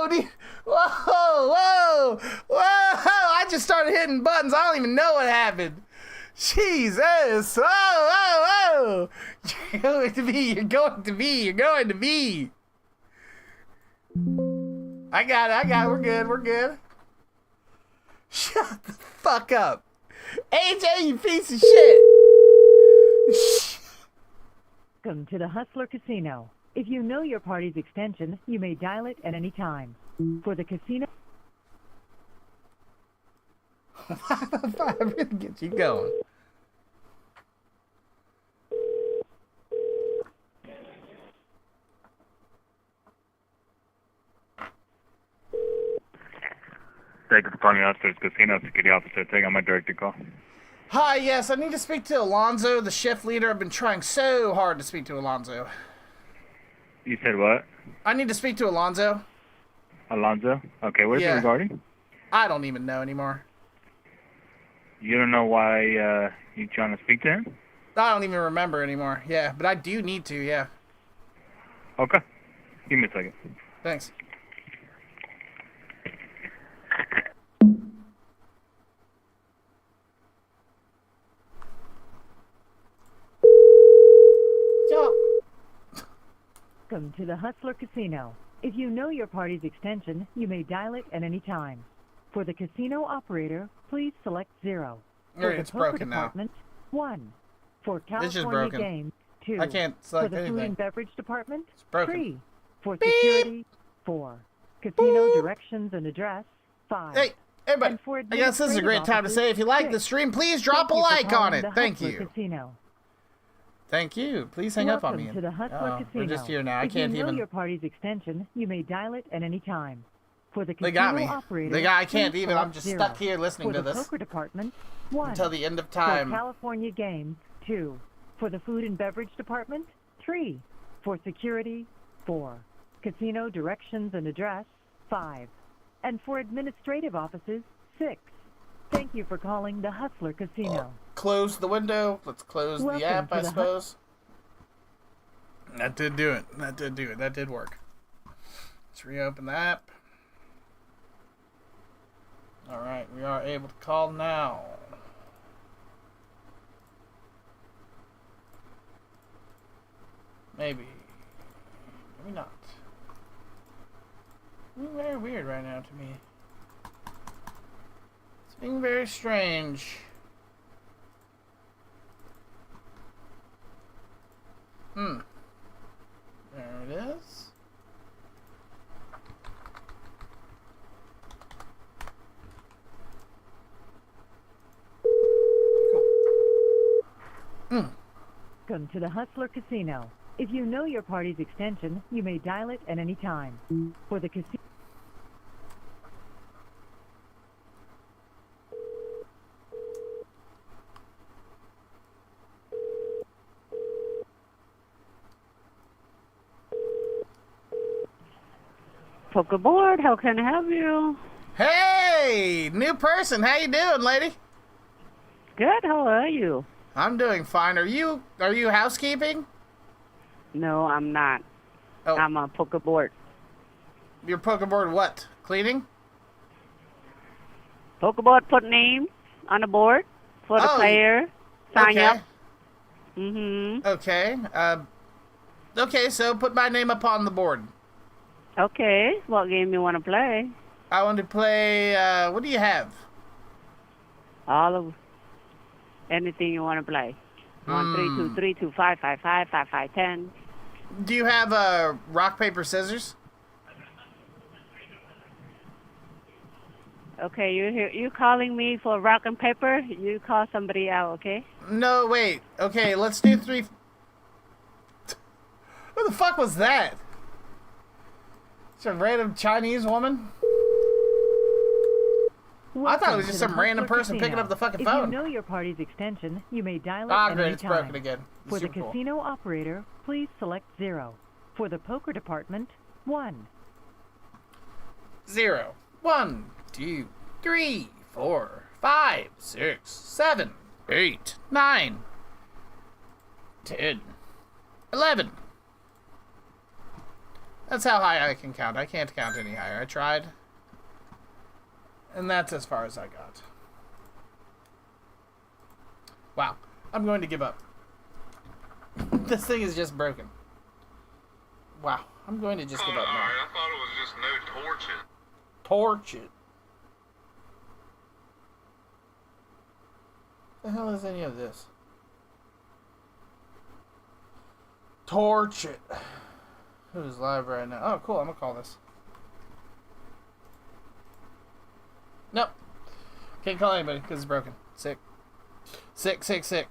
Dude. Whoa! I just started hitting buttons. I don't even know what happened. Jesus! Whoa! You're going to be. I got it. We're good. Shut the fuck up. AJ, you piece of shit. Welcome to the Hustler Casino. If you know your party's extension, you may dial it at any time. For the casino... I really get you going. Thank you for calling Upstairs Casino Security Officer. Take on my director call. Hi, yes, I need to speak to Alonzo, the shift leader. I've been trying so hard to speak to Alonzo. You said what? I need to speak to Alonzo. Alonzo? Okay, what is it regarding? I don't even know anymore. You don't know why you're trying to speak to him? I don't even remember anymore. Yeah, but I do need to, yeah. Okay. Give me a second. Thanks. Welcome to the Hustler Casino. If you know your party's extension, you may dial it at any time. For the casino operator, please select 0. For It's the poker broken now. department, 1. For It's just California broken. games, 2. I can't select For the food anything. and beverage department, broken. 3. For security, 4. Casino directions and address, 5. Hey, everybody, And for I guess this is a great time to say if you like the stream, please drop a like on it. Thank you. Casino. Thank you. Please hang up on me. Welcome to the Hustler Casino. We're just here now. I If can't you know even. your party's extension, you may dial it at any time. For the They casino got me. operator, I can't please even. I'm select just 0. stuck here listening For to the this poker department, 1. until the end of For time. California games, 2. For the food and beverage department, 3. For security, 4. Casino directions and address, 5. And for administrative offices, 6. Thank you for calling the Hustler Casino. Close the window. Let's close Welcome the app, to I the suppose. That did do it. That did work. Let's reopen the app. Alright, we are able to call now. Maybe. Maybe not. It's being very weird right now to me. It's being very strange. There it is. Welcome to the Hustler Casino. If you know your party's extension, you may dial it at any time. For the casino... Poker Board. How can I help you? Hey, new person. How you doing, lady? Good. How are you? I'm doing fine. Are you housekeeping? No, I'm not. Oh. I'm a Poker Board. Your poker board what? Cleaning? Poker Board put name on the board for the player. Sign up. Okay. Okay, so put my name up on the board. Okay. What game you want to play? I want to play, what do you have? All of anything you want to play. 1 3 2 3 2 5 5 5 5 5 10. Do you have rock paper scissors? Okay, you calling me for rock and paper? You call somebody out, okay? No, wait. Okay, let's do 3. Who the fuck was that? Some random Chinese woman? I thought it was just some random person picking up the fucking phone. If you know your party's extension, you may dial it Ah, at great, any it's time. broken again. For the Super cool. casino operator, please select 0. For the poker department, 1. 0, 1, 2, 3, 4, 5, 6, 7, 8, 9, 10, 11. That's how high I can count. I can't count any higher. I tried. And that's as far as I got. Wow. I'm going to give up. This thing is just broken. Wow. I'm going to just give up now. Alright, I thought it was just no torch it. Torch it. The hell is any of this? Torch it. Who's live right now? Oh, cool. I'm gonna call this. Nope. Can't call anybody because it's broken. Sick. Sick, sick, sick.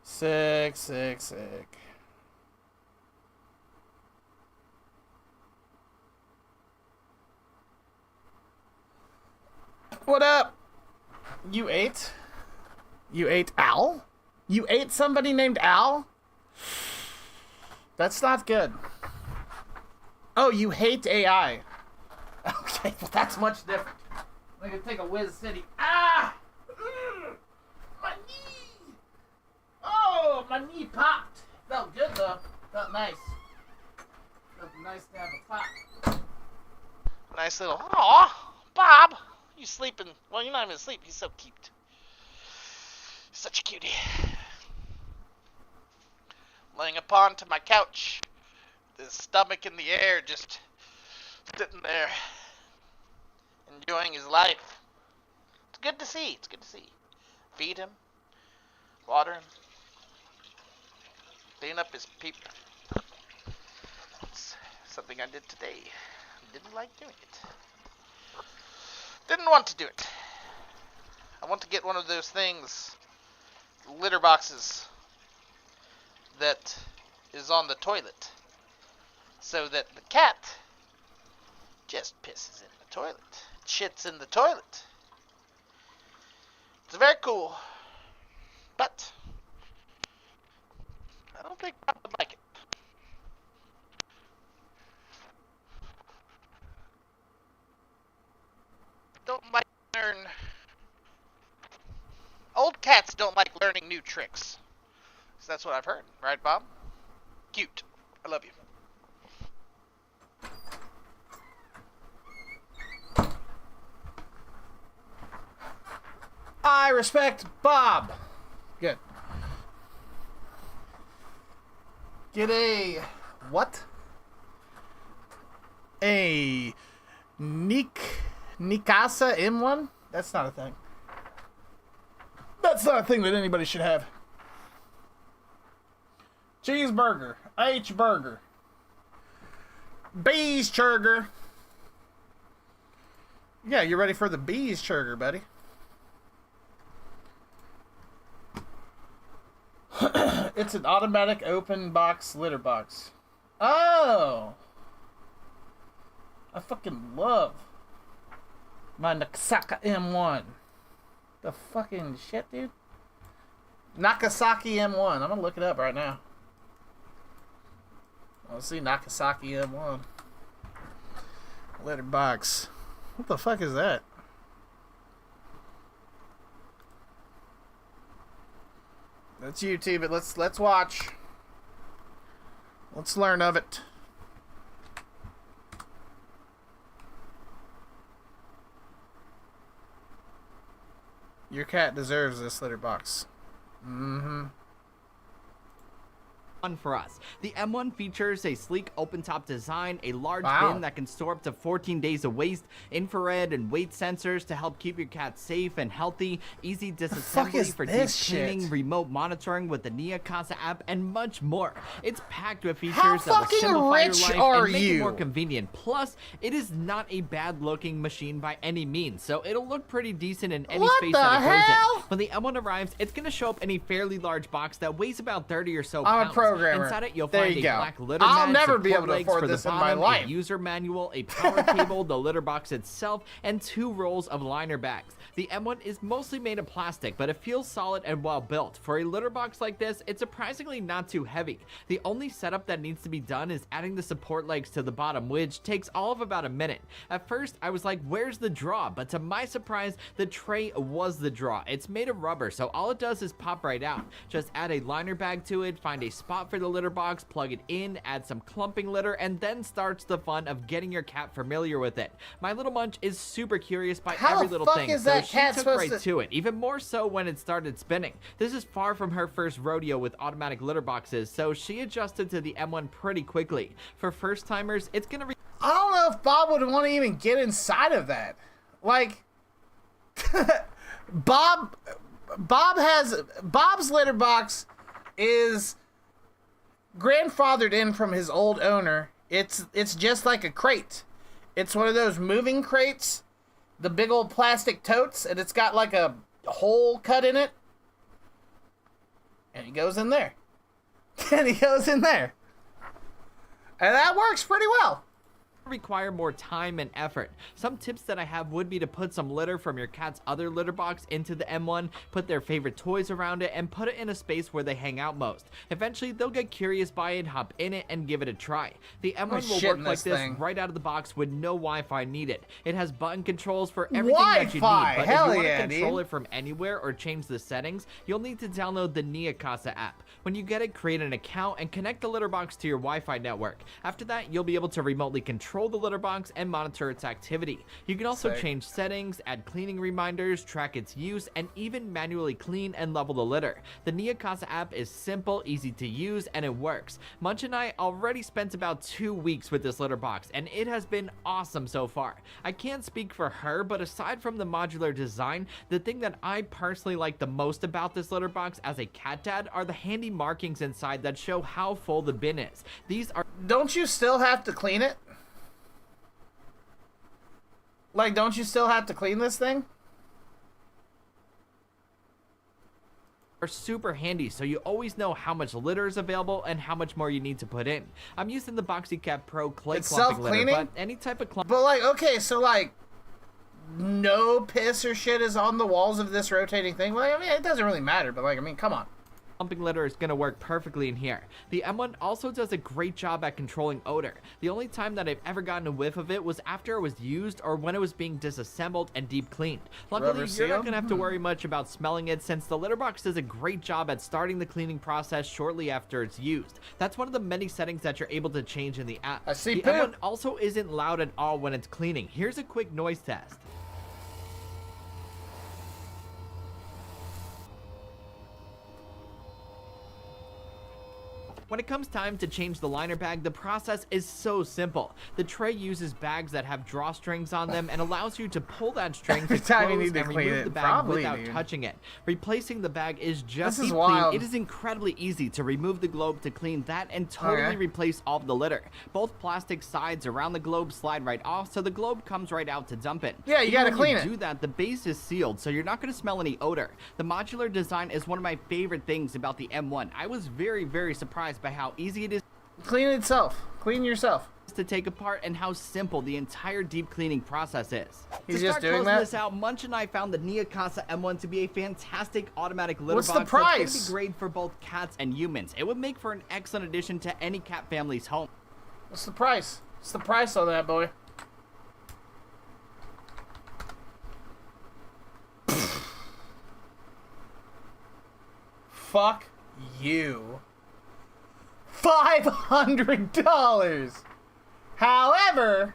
Sick, sick, sick. What up? You ate? You ate Al? You ate somebody named Al? That's not good. Oh, you hate AI. Okay, well, that's much different. I'm gonna take a Whiz City. Ah! My knee! Oh, my knee popped. Felt good, though. Felt nice. Felt nice to have a pop. Nice little, aw, Bob! You sleeping? Well, you're not even asleep. He's so cute. Such a cutie. Laying upon to my couch, his stomach in the air, just sitting there, enjoying his life. It's good to see. It's good to see. Feed him, water him, clean up his peep. It's something I did today. Didn't like doing it. Didn't want to do it. I want to get one of those things, litter boxes, that is on the toilet, so that the cat just pisses in the toilet, shits in the toilet. It's very cool, but I don't think I would like it. Don't like learn. Old cats don't like learning new tricks. So that's what I've heard, right, Bob? Cute. I love you. I respect Bob. Good. Get a what? A Nikasa M1? That's not a thing. That's not a thing that anybody should have. Cheeseburger. H-burger. Bees churger. Yeah, you ready for the bees churger, buddy? It's an automatic open box litter box. Oh! I fucking love my Nakasaka M1. The fucking shit, dude. Nakasaki M1. I'm gonna look it up right now. Let's see, Nagasaki M1. Litter box. What the fuck is that? Let's YouTube it. Let's watch. Let's learn of it. Your cat deserves this litter box. Mm-hmm. For us. The M1 features a sleek open-top design, a large Wow. bin that can store up to 14 days of waste, infrared and weight sensors to help keep your cat safe and healthy, easy disassembly for deep this cleaning, shit? remote monitoring with the Nia Casa app, and much more. It's packed with features How that will fucking simplify your rich life are and make it you? more convenient. Plus, it is not a bad-looking machine by any means, so it'll look pretty decent in any What space the that it goes hell? in. When the M1 arrives, it's going to show up in a fairly large box that weighs about 30 or so I'm a pounds. programmer. Inside it, you'll There find you a go. black litter I'll mat, never be support able to legs afford for the this in my bottom, life. a user manual, a power cable, the litter box itself, and 2 rolls of liner bags. The M1 is mostly made of plastic, but it feels solid and well built. For a litter box like this, it's surprisingly not too heavy. The only setup that needs to be done is adding the support legs to the bottom, which takes all of about a minute. At first, I was like, where's the draw? But to my surprise, the tray was the draw. It's made of rubber, so all it does is pop right out. Just add a liner bag to it, find a spot for the litter box, plug it in, add some clumping litter, and then starts the fun of getting your cat familiar with it. My little munch is super curious by How every the little fuck thing, is so that she cat took supposed right to- to it, even more so when it started spinning. This is far from her first rodeo with automatic litter boxes, so she adjusted to the M1 pretty quickly. For first timers, it's gonna I don't know if Bob would want to even get inside of that. Like, Bob's litter box is grandfathered in from his old owner. It's just like a crate. It's one of those moving crates, the big old plastic totes, and it's got like a hole cut in it. And he goes in there. And he goes in there. And that works pretty well. require more time and effort. Some tips that I have would be to put some litter from your cat's other litter box into the M1, put their favorite toys around it, and put it in a space where they hang out most. Eventually, they'll get curious by it, hop in it, and give it a try. The M1 will work like this right out of the box with no Wi-Fi needed. It has button controls for everything that you need, but if you want to control it from anywhere or change the settings, you'll need to download the Nia Casa app. When you get it, create an account and connect the litter box to your Wi-Fi network. After that, you'll be able to remotely control the litter box and monitor its activity. You can also change settings, add cleaning reminders, track its use, and even manually clean and level the litter. The Nia Casa app is simple, easy to use, and it works. Munch and I already spent about 2 weeks with this litter box, and it has been awesome so far. I can't speak for her, but aside from the modular design, the thing that I personally like the most about this litter box as a cat dad are the handy markings inside that show how full the bin is. These are... Don't you still have to clean it? Like, don't you still have to clean this thing? Are super handy, so you always know how much litter is available and how much more you need to put in. I'm using the BoxyCat Pro clay It's clumping litter, self-cleaning? but any type of clump... But like, okay, so like, no piss or shit is on the walls of this rotating thing. Like, I mean, it doesn't really matter, but like, I mean, come on. Clumping litter is going to work perfectly in here. The M1 also does a great job at controlling odor. The only time that I've ever gotten a whiff of it was after it was used or when it was being disassembled and deep cleaned. Luckily, you're not going to have to worry much about smelling it since the litter box does a great job at starting the cleaning process shortly after it's used. That's one of the many settings that you're able to change in the app. I see the poop. M1 also isn't loud at all when it's cleaning. Here's a quick noise test. When it comes time to change the liner bag, the process is so simple. The tray uses bags that have drawstrings on them and allows you to pull that string to Every time you close need to and clean remove it, the bag probably, without dude. touching it. Replacing the bag is just This is deep wild. clean. It is incredibly easy to remove the globe to clean that and totally replace all of the litter. Both plastic sides around the globe slide right off, so the globe comes right out to dump it. Yeah, you Even gotta when clean you it. do that, the base is sealed, so you're not going to smell any odor. The modular design is one of my favorite things about the M1. I was very, very surprised by how easy it is. Clean itself. Clean yourself. to take apart and how simple the entire deep cleaning process is. He's to just start doing closing that? this out, Munch and I found the Nia Casa M1 to be a fantastic automatic litter What's box the price? that's going to be great for both cats and humans. It would make for an excellent addition to any cat family's home. What's the price? What's the price on that, boy? Fuck you. $500. However,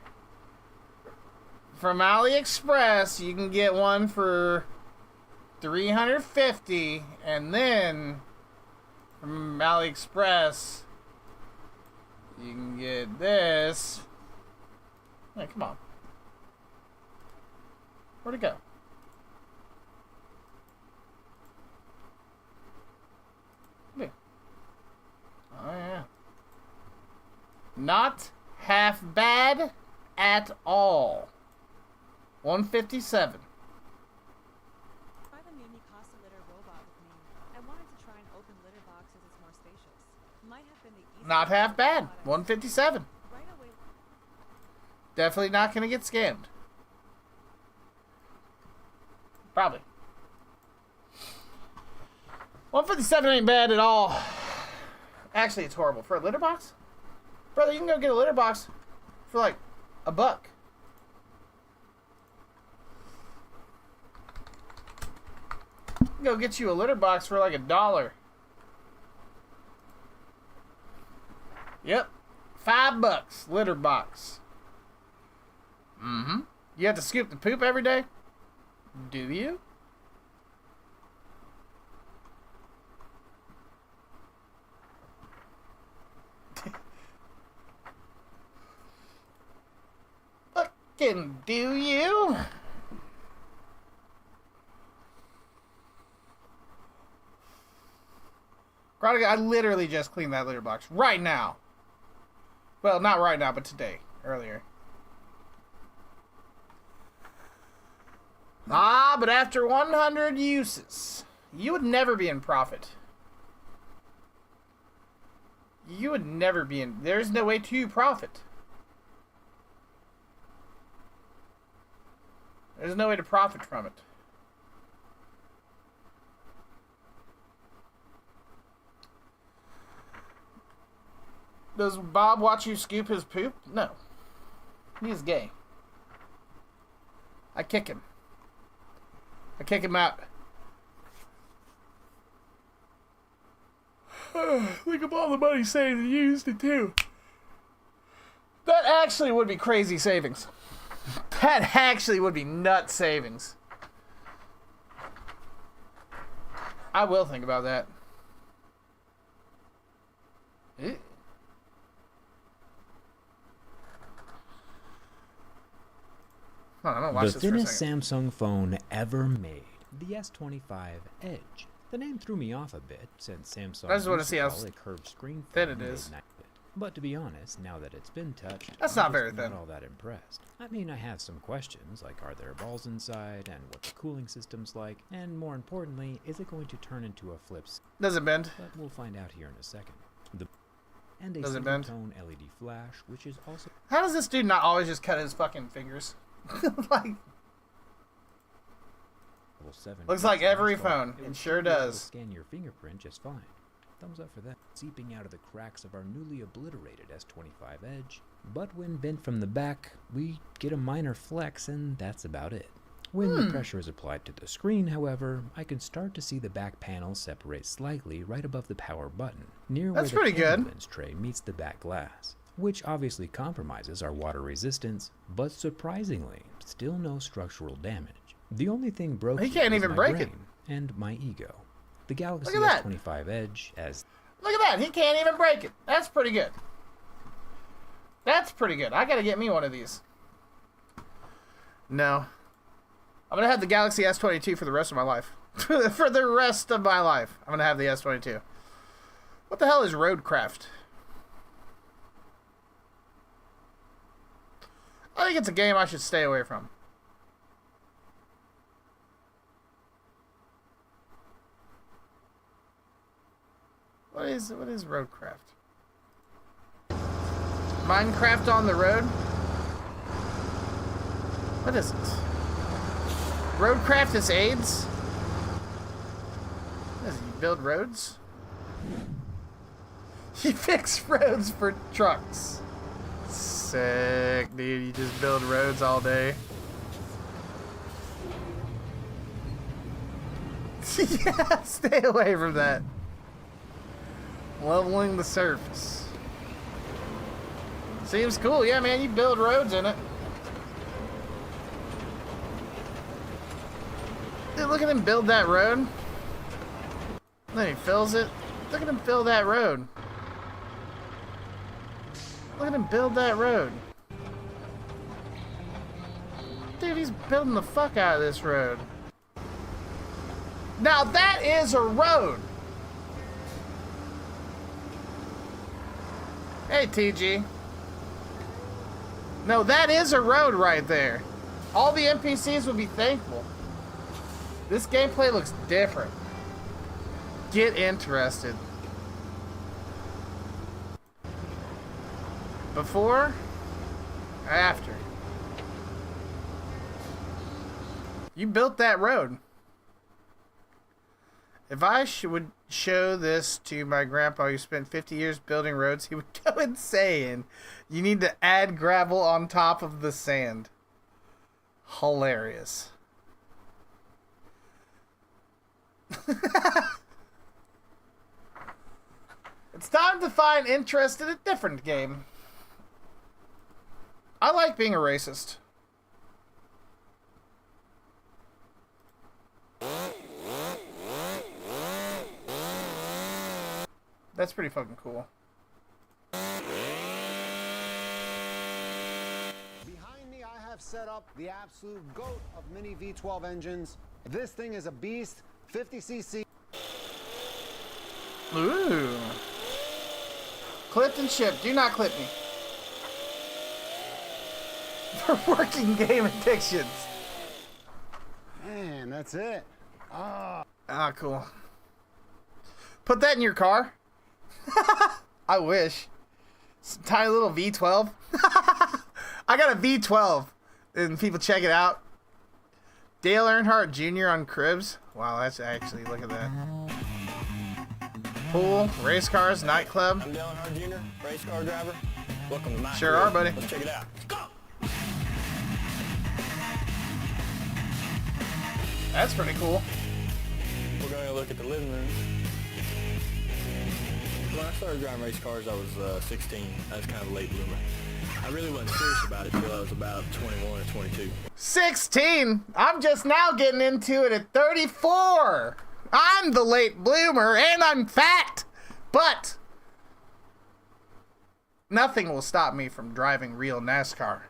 from AliExpress, you can get one for $350, and then from AliExpress, you can get this. Hey, come on. Where'd it go? Here. Oh, yeah. Not half bad at all. 157. Try the new Mikasa litter robot with me. I wanted to try an open litter box as it's more spacious. Might have been the easiest. Not half bad. 157. Right away. Definitely not going to get scammed. Probably. 157 ain't bad at all. Actually, it's horrible. For a litter box? Brother, you can go get a litter box for like $1. You can go get you a litter box for like $1. Yep. $5 litter box. Mm-hmm. You have to scoop the poop every day? Do you? Fucking do you? I literally just cleaned that litter box right now. Well, not right now, but today. Earlier. Ah, but after 100 uses, you would never be in profit. You would never be in... There's no way to profit. There's no way to profit from it. Does Bob watch you scoop his poop? No. He is gay. I kick him. I kick him out. Think of all the money saved and used it too. That actually would be crazy savings. That actually would be nut savings. I will think about that. I'm gonna watch The this for a thinnest second. Samsung phone ever made, the S25 Edge. The name threw me off a bit since Samsung I just wanna used see to how call a curved screen thin phone it is. made nice bit. But to be honest, now that it's been touched, That's I'm not just very thin. Not all that impressed. I mean, I have some questions like, are there balls inside, and what the cooling system's like, and more importantly, is it going to turn into a flips? Does it bend? But we'll find out here in a second. And a Does it single bend? tone LED flash, which is also How does this dude not always just cut his fucking fingers? Like, level 7. looks like every install. phone. It It will sure be able to does. Scan your fingerprint just fine. Thumbs up for that. Seeping out of the cracks of our newly obliterated S25 Edge. But when bent from the back, we get a minor flex, and that's about it. When the pressure is applied to the screen, however, I can start to see the back panel separate slightly right above the power button, near That's where the pretty good. camera lens tray meets the back glass, which obviously compromises our water resistance, but surprisingly, still no structural damage. The only thing broken He can't is even my break it. brain and my ego. The Galaxy Look at that. S25 Edge as Look at that. He can't even break it. That's pretty good. That's pretty good. I gotta get me one of these. No. I'm gonna have the Galaxy S22 for the rest of my life. For the rest of my life, I'm gonna have the S22. What the hell is Roadcraft? I think it's a game I should stay away from. What is Roadcraft? Minecraft on the road? What is it? Roadcraft is AIDS? What is it, you build roads? You fix roads for trucks. Sick, dude. You just build roads all day. Yeah, stay away from that. Leveling the surface. Seems cool. Yeah, man, you build roads in it. Dude, look at him build that road. Then he fills it. Look at him fill that road. Look at him build that road. Dude, he's building the fuck out of this road. Now that is a road. Hey, TG. No, that is a road right there. All the NPCs would be thankful. This gameplay looks different. Get interested. Before? After? You built that road. If I would show this to my grandpa who spent 50 years building roads, he would go insane. You need to add gravel on top of the sand. Hilarious. It's time to find interest in a different game. I like being a racist. That's pretty fucking cool. Behind me, I have set up the absolute GOAT of mini V12 engines. This thing is a beast, 50cc. Ooh. Clipped and shipped. Do not clip me. For working game addictions. Man, that's it. Ah, cool. Put that in your car. I wish. Some tiny little V12. I got a V12. And people check it out. Dale Earnhardt Jr. on cribs. Wow, that's actually, look at that. Pool, race cars, nightclub. I'm Dale Earnhardt Jr., race car driver. Welcome to my Sure career. are, buddy. Let's check it out. Let's go! That's pretty cool. We're going to look at the living room. When I started driving race cars, I was 16. I was kind of a late bloomer. I really wasn't serious about it until I was about 21 or 22. 16? I'm just now getting into it at 34. I'm the late bloomer and I'm fat. But nothing will stop me from driving real NASCAR.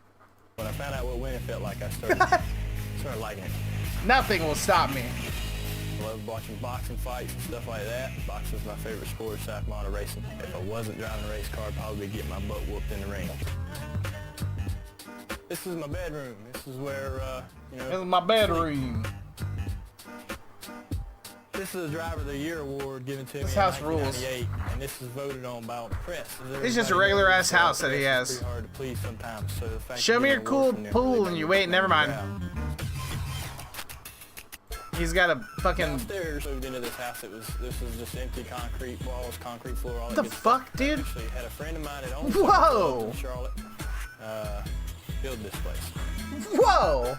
When I found out what winning felt like, I started liking it. Nothing will stop me. I love watching boxing fights and stuff like that. Boxing's my favorite sport aside from auto racing. If I wasn't driving a race car, I'd probably get my butt whooped in the ring. This is my bedroom. This is where, This is my bedroom. This is the Driver of the Year award given to me This in house 1998, and this is voted on by all the press. It's just a regular ass house that he has. Pretty hard to please sometimes, so the fact Show me your that cool award from pool them and you really wait, never mind. He's got a fucking... Downstairs, moved into this house. This was just empty concrete walls, concrete floor. All What that the good fuck, stuff. dude? Actually, had a friend of mine that owned Whoa! in Charlotte. Build this place. Whoa!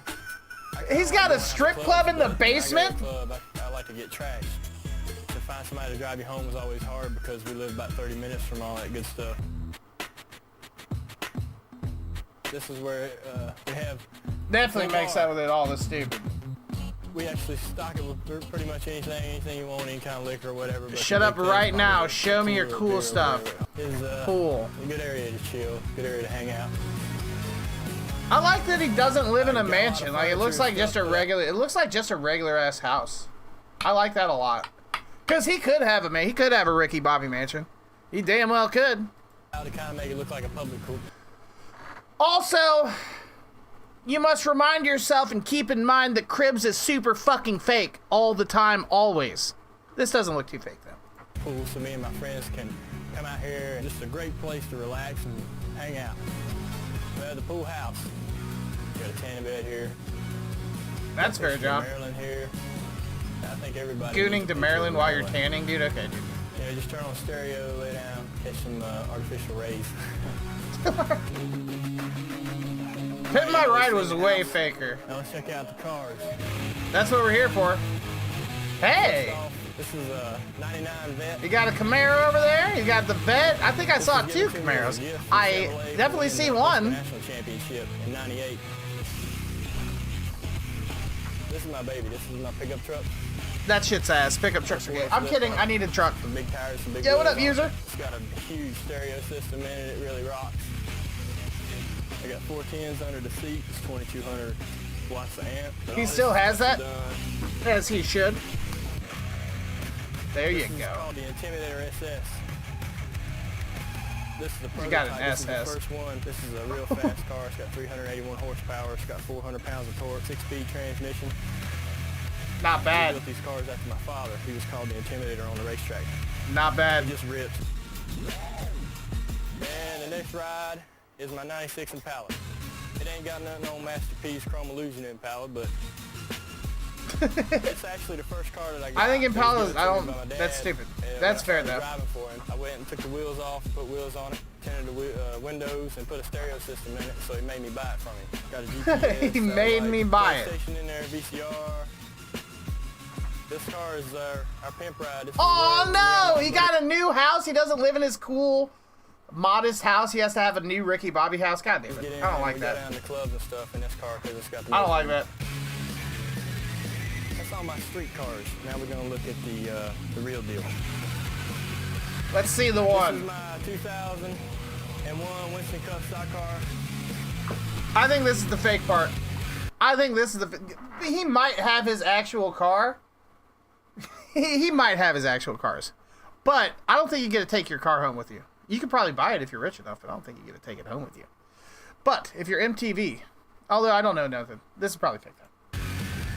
He's got a strip club in the basement? I like to get trashed. To find somebody to drive you home was always hard because we live about 30 minutes from all that good stuff. This is where we have... Definitely makes out with it all this stupid. We actually stock it with pretty much anything you want, any kind of liquor or whatever. But Shut up right now. Show me your cool stuff. Cool. A good area to chill, good area to hang out. I like that he doesn't live in a mansion. Like it looks like just a regular. It looks like just a regular ass house. I like that a lot. Cause he could have he could have a Ricky Bobby mansion. He damn well could. To kind of make it look like a public pool. Also, you must remind yourself and keep in mind that Cribs is super fucking fake all the time, always. This doesn't look too fake though. Pool, so me and my friends can Come out here, and just a great place to relax and hang out. We have the pool house. Got a tanning bed here. That's fair, John. Maryland here. I think everybody. Gooning to Maryland while you're tanning, dude. Okay, dude. Yeah, just turn on stereo, lay down, catch some artificial rays. Pit My Ride was way faker. Now let's check out the cars. That's what we're here for. Hey! This is a 99 Vet. You got a Camaro over there? You got the Vet? I think I saw 2 Camaros. I definitely see one. National championship in '98. This is my baby. This is my pickup truck. That shit's ass. Pickup trucks are good. I'm kidding. I need a truck. Some big tires, some big Yeah, what up, wheels. user? It's got a huge stereo system in it. It really rocks. I got 410s under the seat. It's 2200 watts of amp. He still has that? As he should. There you This is go. called the Intimidator SS. This is the You prototype. got an This is SS. the first one. This is a real fast car. It's got 381 horsepower. It's got 400 pounds of torque. 6-speed transmission. Not I bad. built these cars after my father. He was called the Intimidator on the racetrack. Not bad. He just ripped. And the next ride is my 96 Impala. It ain't got nothing on Master P's Chrome Illusion Impala, but it's actually the first car that I got. I think It was Impalas, given I to me don't, by my dad, that's stupid. and That's when I fair started though. driving for him, I went and took the wheels off, put wheels on it, tinted the windows, and put a stereo system in it, so he made me buy it from me. Got a GPS, He made me buy it. PlayStation in there, VCR. This car is our pimp ride. This is Oh Worrell. no! He got a new house. He doesn't live in his cool, modest house. He has to have a new Ricky Bobby house. God damn Get it. in I don't and like we that. Go down to clubs and stuff in this car because it's got the. I don't like most- that. That's all my street cars. Now we're gonna look at the real deal. Let's see the This one. is my 2001 Winston Cup stock car. I think this is the fake part. I think this is the. He might have his actual car. He might have his actual cars, but I don't think you get to take your car home with you. You could probably buy it if you're rich enough, but I don't think you get to take it home with you. But if you're MTV, although I don't know nothing, this is probably fake.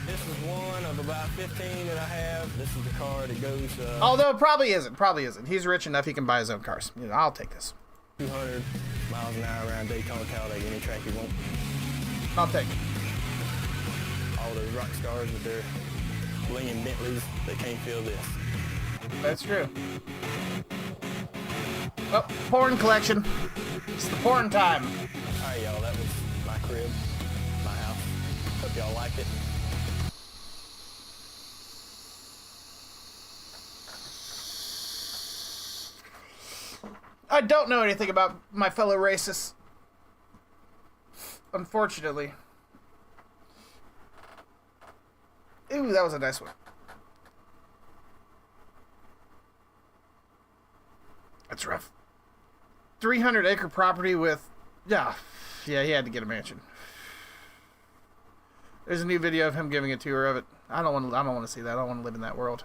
This is one of about 15 that I have. This is the car that goes. Although it probably isn't. Probably isn't. He's rich enough he can buy his own cars. You know, I'll take this. 200 miles an hour around Daytona, Talladega, any track you want. I'll take it. All those rock stars with their blinging Bentleys, they can't feel this. That's true. Oh, porn collection. It's the porn time. All right, y'all. That was my crib, my house. Hope y'all liked it. I don't know anything about my fellow racists. Unfortunately. Ooh, that was a nice one. That's rough. 300-acre property with... Yeah, he had to get a mansion. There's a new video of him giving a tour of it. I don't want to see that. I don't want to live in that world.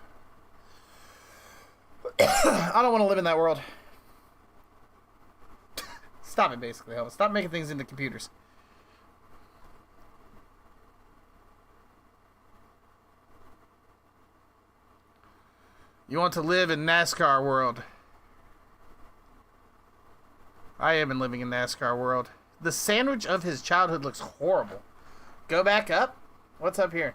I don't want to live in that world. Stop it, basically. Stop making things into computers. You want to live in NASCAR world. I am living in NASCAR world. The sandwich of his childhood looks horrible. Go back up. What's up here?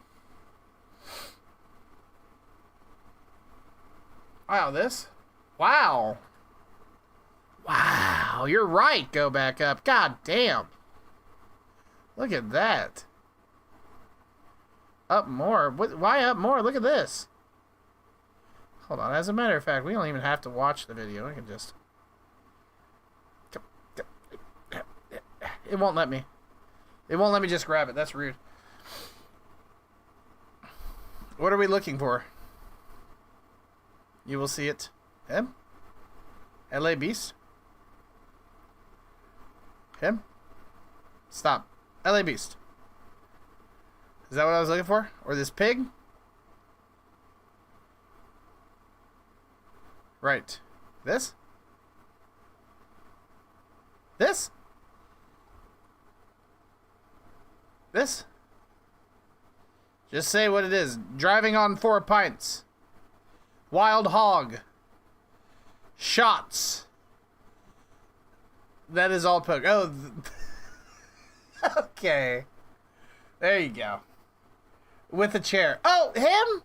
Wow, this? Wow. Wow, you're right. Go back up. God damn. Look at that. Up more. Why up more? Look at this. Hold on. As a matter of fact, we don't even have to watch the video. We can just... It won't let me. It won't let me just grab it. That's rude. What are we looking for? You will see it. Him? LA Beast? Him? Stop. LA Beast. Is that what I was looking for? Or this pig? Right. This? This? This? Just say what it is. Driving on 4 pints. Wild hog. Shots. That is all poke. Oh, okay. There you go. With a chair. Oh, him?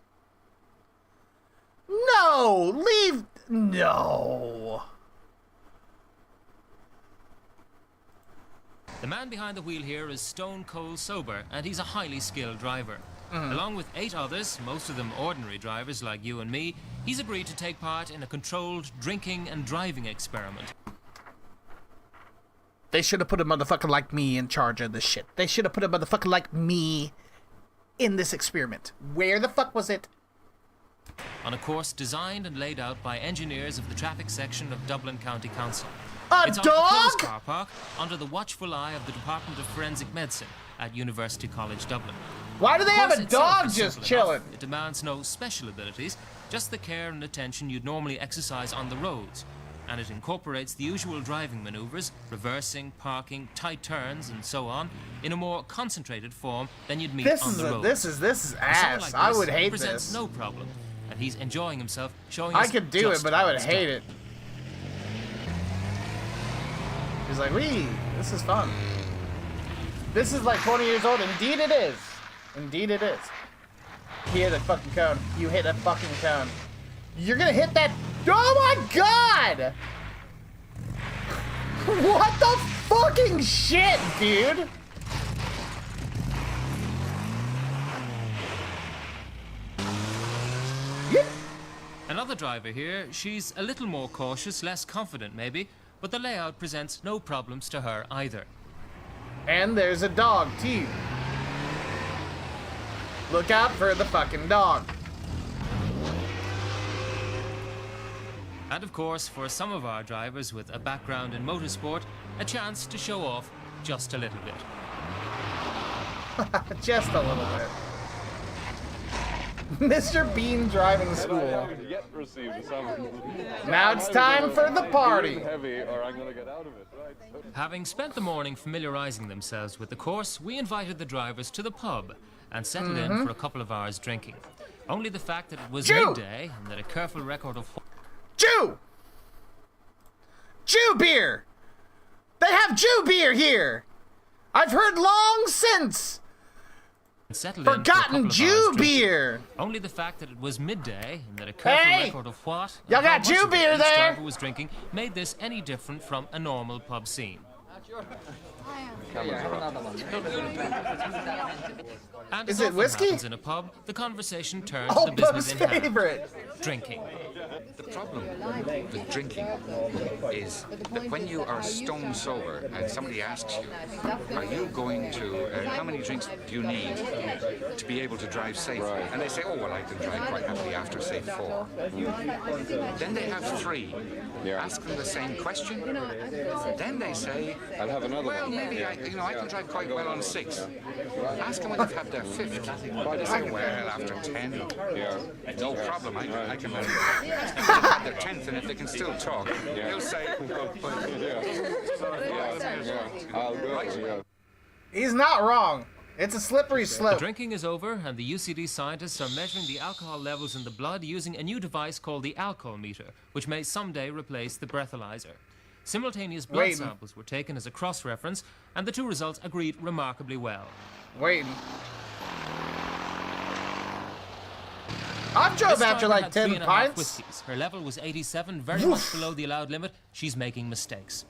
No, leave. No. The man behind the wheel here is stone cold sober, and he's a highly skilled driver. Along with 8 others, most of them ordinary drivers like you and me, he's agreed to take part in a controlled drinking and driving experiment. They should have put a motherfucker like me in charge of this shit. They should have put a motherfucker like me in this experiment. Where the fuck was it? On a course designed and laid out by engineers of the traffic section of Dublin County Council. It's on the closed car park under the watchful eye of the Department of Forensic Medicine at University College Dublin. Why do they have a dog just chilling? It demands no special abilities, just the care and attention you'd normally exercise on the roads. And it incorporates the usual driving maneuvers, reversing, parking, tight turns, and so on, in a more concentrated form than you'd meet on the road. This is ass. I would hate presents this. No problem, and he's enjoying himself, showing I us could do it, just but I how would it's hate done. it. He's like, wee, this is fun. This is like 20 years old. Indeed it is. Indeed it is. He hit a fucking cone. You hit a fucking cone. You're gonna hit that. Oh my god! What the fucking shit, dude? Another driver here, she's a little more cautious, less confident maybe, but the layout presents no problems to her either. And there's a dog, too. Look out for the fucking dog. And of course, for some of our drivers with a background in motorsport, a chance to show off just a little bit. Just a little bit. Mr. Bean driving school. Now it's time for the party. Having spent the morning familiarizing themselves with the course, we invited the drivers to the pub and settled in for a couple of hours drinking. Only the fact that it was midday and that a careful record of... Jew beer! They have Jew beer here! I've heard long since! Forgotten Jew beer! Only the fact that it was midday and that a careful record of what y'all got Jew beer each there? driver was drinking made this any different from a normal pub scene. And is as it often whiskey? happens in a pub, the conversation turns Oh, to the business Bub's in hand. favorite. Drinking. The problem with drinking is that when you are stone sober and somebody asks you, are you going to, how many drinks do you need to be able to drive safely? And they say, oh, well, I can drive quite happily after, say, 4. Then they have 3. Ask them the same question. Then they say, I'll have another well, maybe I can drive quite well on 6. Ask them when they've had their 5th. They say, well, after 10, no problem, I can have their 10th, and if they can still talk, they'll say, He's not wrong. It's a slippery The slope. drinking is over, and the UCD scientists are measuring the alcohol levels in the blood using a new device called the alcohol meter, which may someday replace the breathalyzer. Simultaneous blood samples were taken as a cross-reference, and the 2 results agreed remarkably well. Waiting. I've drove This after driver like had 10 3.5 pints. whiskeys. Her level was 87, very much below the allowed limit. She's making mistakes.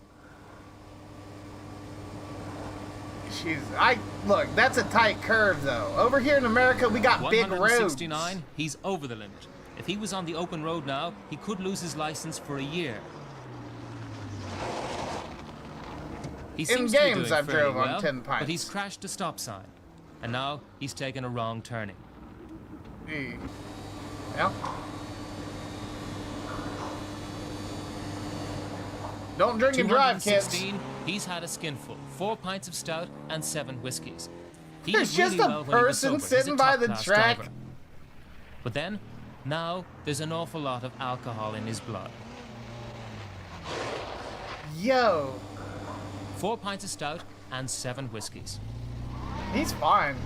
Look, that's a tight curve though. Over here in America, we got big roads. 169, he's over the limit. If he was on the open road now, he could lose his license for a year. He In seems to be games, doing I've fairly drove on well, 10 pints. but he's crashed a stop sign, and now he's taken a wrong turning. Yeah. Don't drink and drive, kids. 216, he's had a skinful, 4 pints of stout and 7 whiskeys. He There's did just really a well when he was person sober. He's a sitting by the top-class track. driver. But then, now there's an awful lot of alcohol in his blood. Yo. 4 pints of stout and 7 whiskeys. He's fine.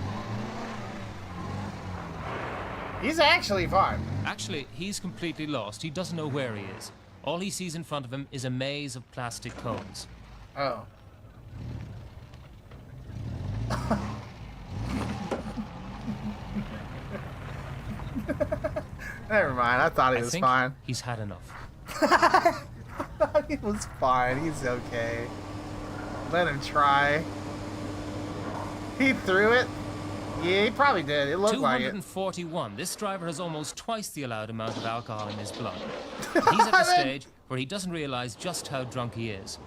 He's actually fine. Actually, he's completely lost. He doesn't know where he is. All he sees in front of him is a maze of plastic cones. Oh. Never mind. I thought he was fine. He's had enough. I thought he was fine. He's okay. Let him try. He threw it. Yeah, he probably did. It looked like it. 241. This driver has almost twice the allowed amount of alcohol in his blood. He's at the stage where he doesn't realize just how drunk he is.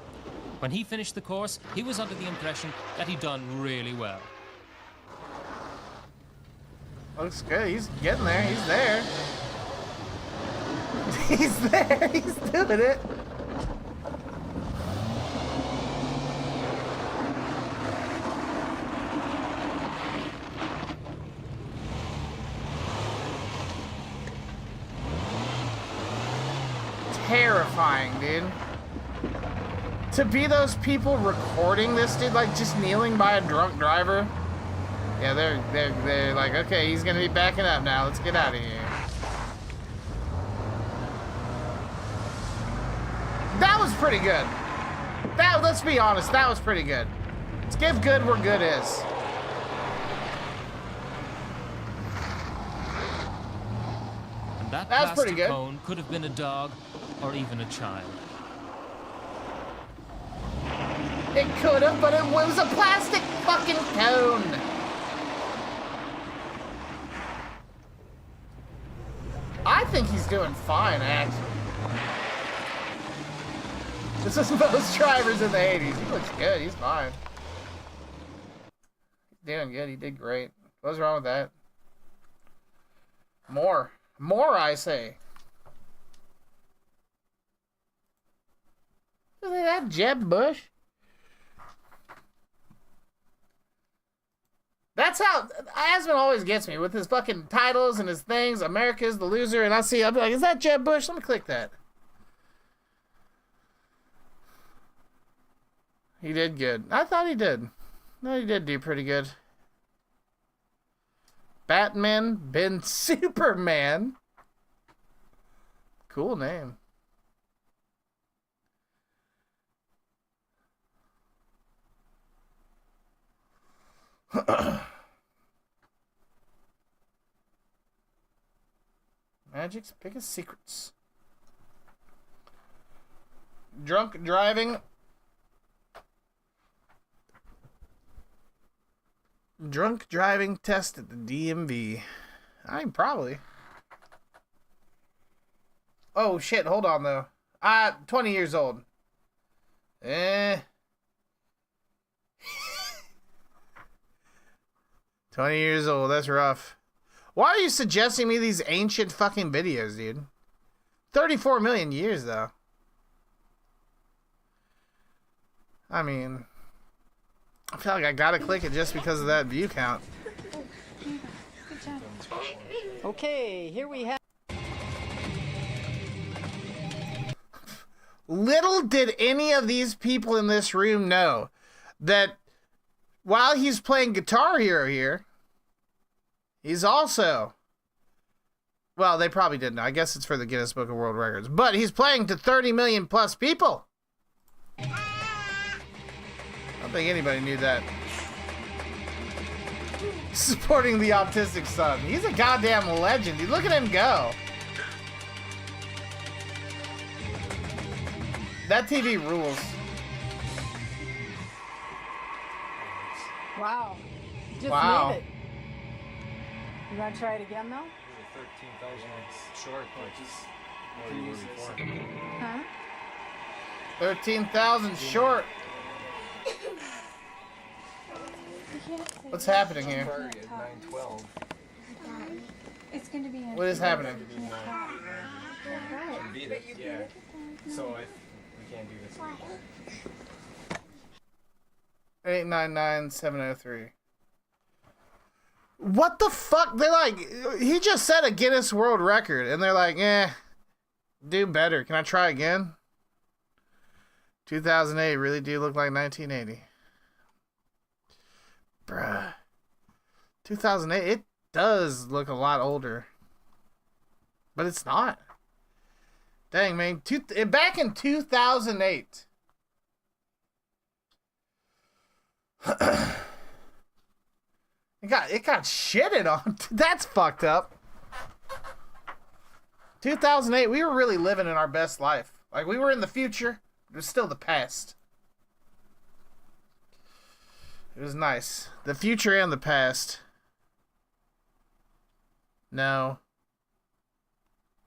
When he finished the course, he was under the impression that he'd done really well. Looks good. He's getting there. He's there. He's there. He's doing it. Terrifying, dude. To be those people recording this, dude, like just kneeling by a drunk driver. Yeah, they're like, okay, he's gonna be backing up now. Let's get out of here. That was pretty good. Let's be honest, that was pretty good. Let's give good where good is. And that was pretty good. cone could have been a dog or even a child. It could have, but it was a plastic fucking cone. I think he's doing fine, actually. This is most drivers in the 80s. He looks good. He's fine. He's doing good. He did great. What's wrong with that? More. More, I say. Look at that Jeb Bush. That's how Asman always gets me with his fucking titles and his things. America's the loser, and I'll be like, is that Jeb Bush? Let me click that. He did good. I thought he did. No, he did do pretty good. Batman Ben Superman. Cool name. Magic's biggest secrets. Drunk driving. Drunk driving test at the DMV. I mean, probably. Oh shit, hold on though. 20 years old. 20 years old, that's rough. Why are you suggesting me these ancient fucking videos, dude? 34 million years, though. I mean, I feel like I gotta click it just because of that view count. Okay, here we have... Little did any of these people in this room know that while he's playing Guitar Hero here, he's also... Well, they probably didn't know. I guess it's for the Guinness Book of World Records. But he's playing to 30 million plus people. I don't think anybody knew that. Supporting the autistic son. He's a goddamn legend. Dude, look at him go. That TV rules. Wow. Just Wow. made it. You want to try it again, though? 13,000 short, Huh? 13,000 short. What's happening here? It's going to be What is happening? Yeah. So if we can't do this. 899-703. What the fuck? They're like, he just set a Guinness World Record, and they're like, do better. Can I try again? 2008 really do look like 1980. Bruh. 2008, it does look a lot older. But it's not. Dang, man. Back in 2008. It got shitted on. That's fucked up. 2008, we were really living in our best life. Like, we were in the future. It was still the past. It was nice. The future and the past. No.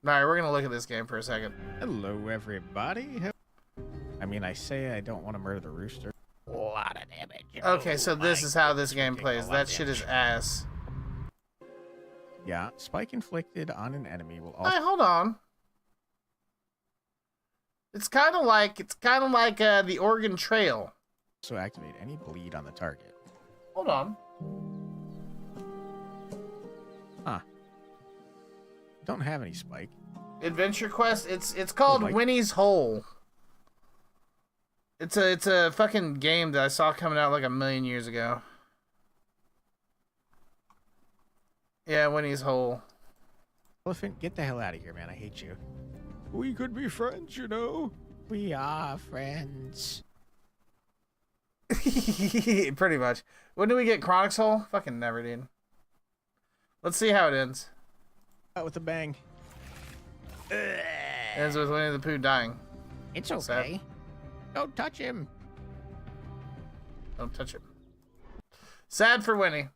Alright, we're gonna look at this game for a second. Hello, everybody. I mean, I say I don't want to murder the rooster. A lot of damage. Okay, so this is how this game plays. That shit is ass. Yeah, spike inflicted on an enemy will also... Hey, hold on. It's kind of like the Oregon Trail. So activate any bleed on the target. Hold on. Huh. Don't have any spike. Adventure Quest. It's called Winnie's Hole. It's a fucking game that I saw coming out like a million years ago. Yeah, Winnie's Hole. Elephant, get the hell out of here, man. I hate you. We could be friends, you know. We are friends. Pretty much. When do we get Chronic's Hole? Fucking never, dude. Let's see how it ends. Out with a bang. Ends with Winnie the Pooh dying. It's okay. Sad. Don't touch him. Don't touch him. Sad for Winnie.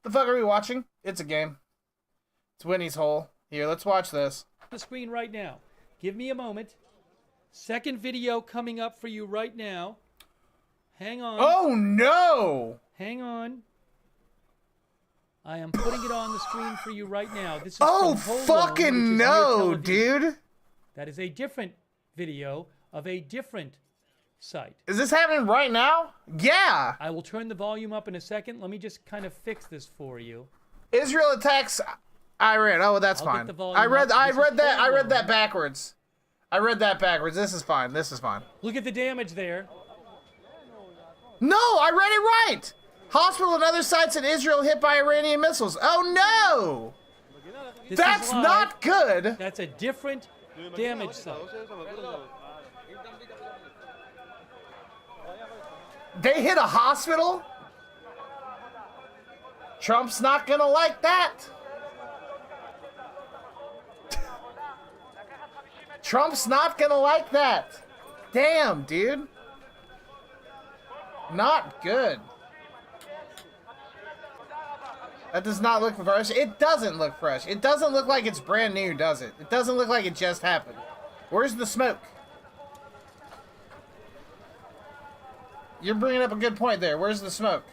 The fuck are we watching? It's a game. It's Winnie's Hole. Here, let's watch this. The screen right now. Give me a moment. Second video coming up for you right now. Hang on. Oh no! Hang on. I am putting it on the screen for you right now. This is oh from fucking no, dude! That is a different video of a different site. Is this happening right now? Yeah. I will turn the volume up in a second. Let me just kind of fix this for you. Israel attacks Iran. Oh, that's fine. I read that backwards. I read that backwards. This is fine. This is fine. Look at the damage there. No, I read it right. Hospital and other sites in Israel hit by Iranian missiles. Oh no! That's not good. That's a different damage site. They hit a hospital? Trump's not gonna like that. Trump's not gonna like that. Damn, dude. Not good. That does not look fresh. It doesn't look fresh. It doesn't look like it's brand new, does it? It doesn't look like it just happened. Where's the smoke? You're bringing up a good point there. Where's the smoke?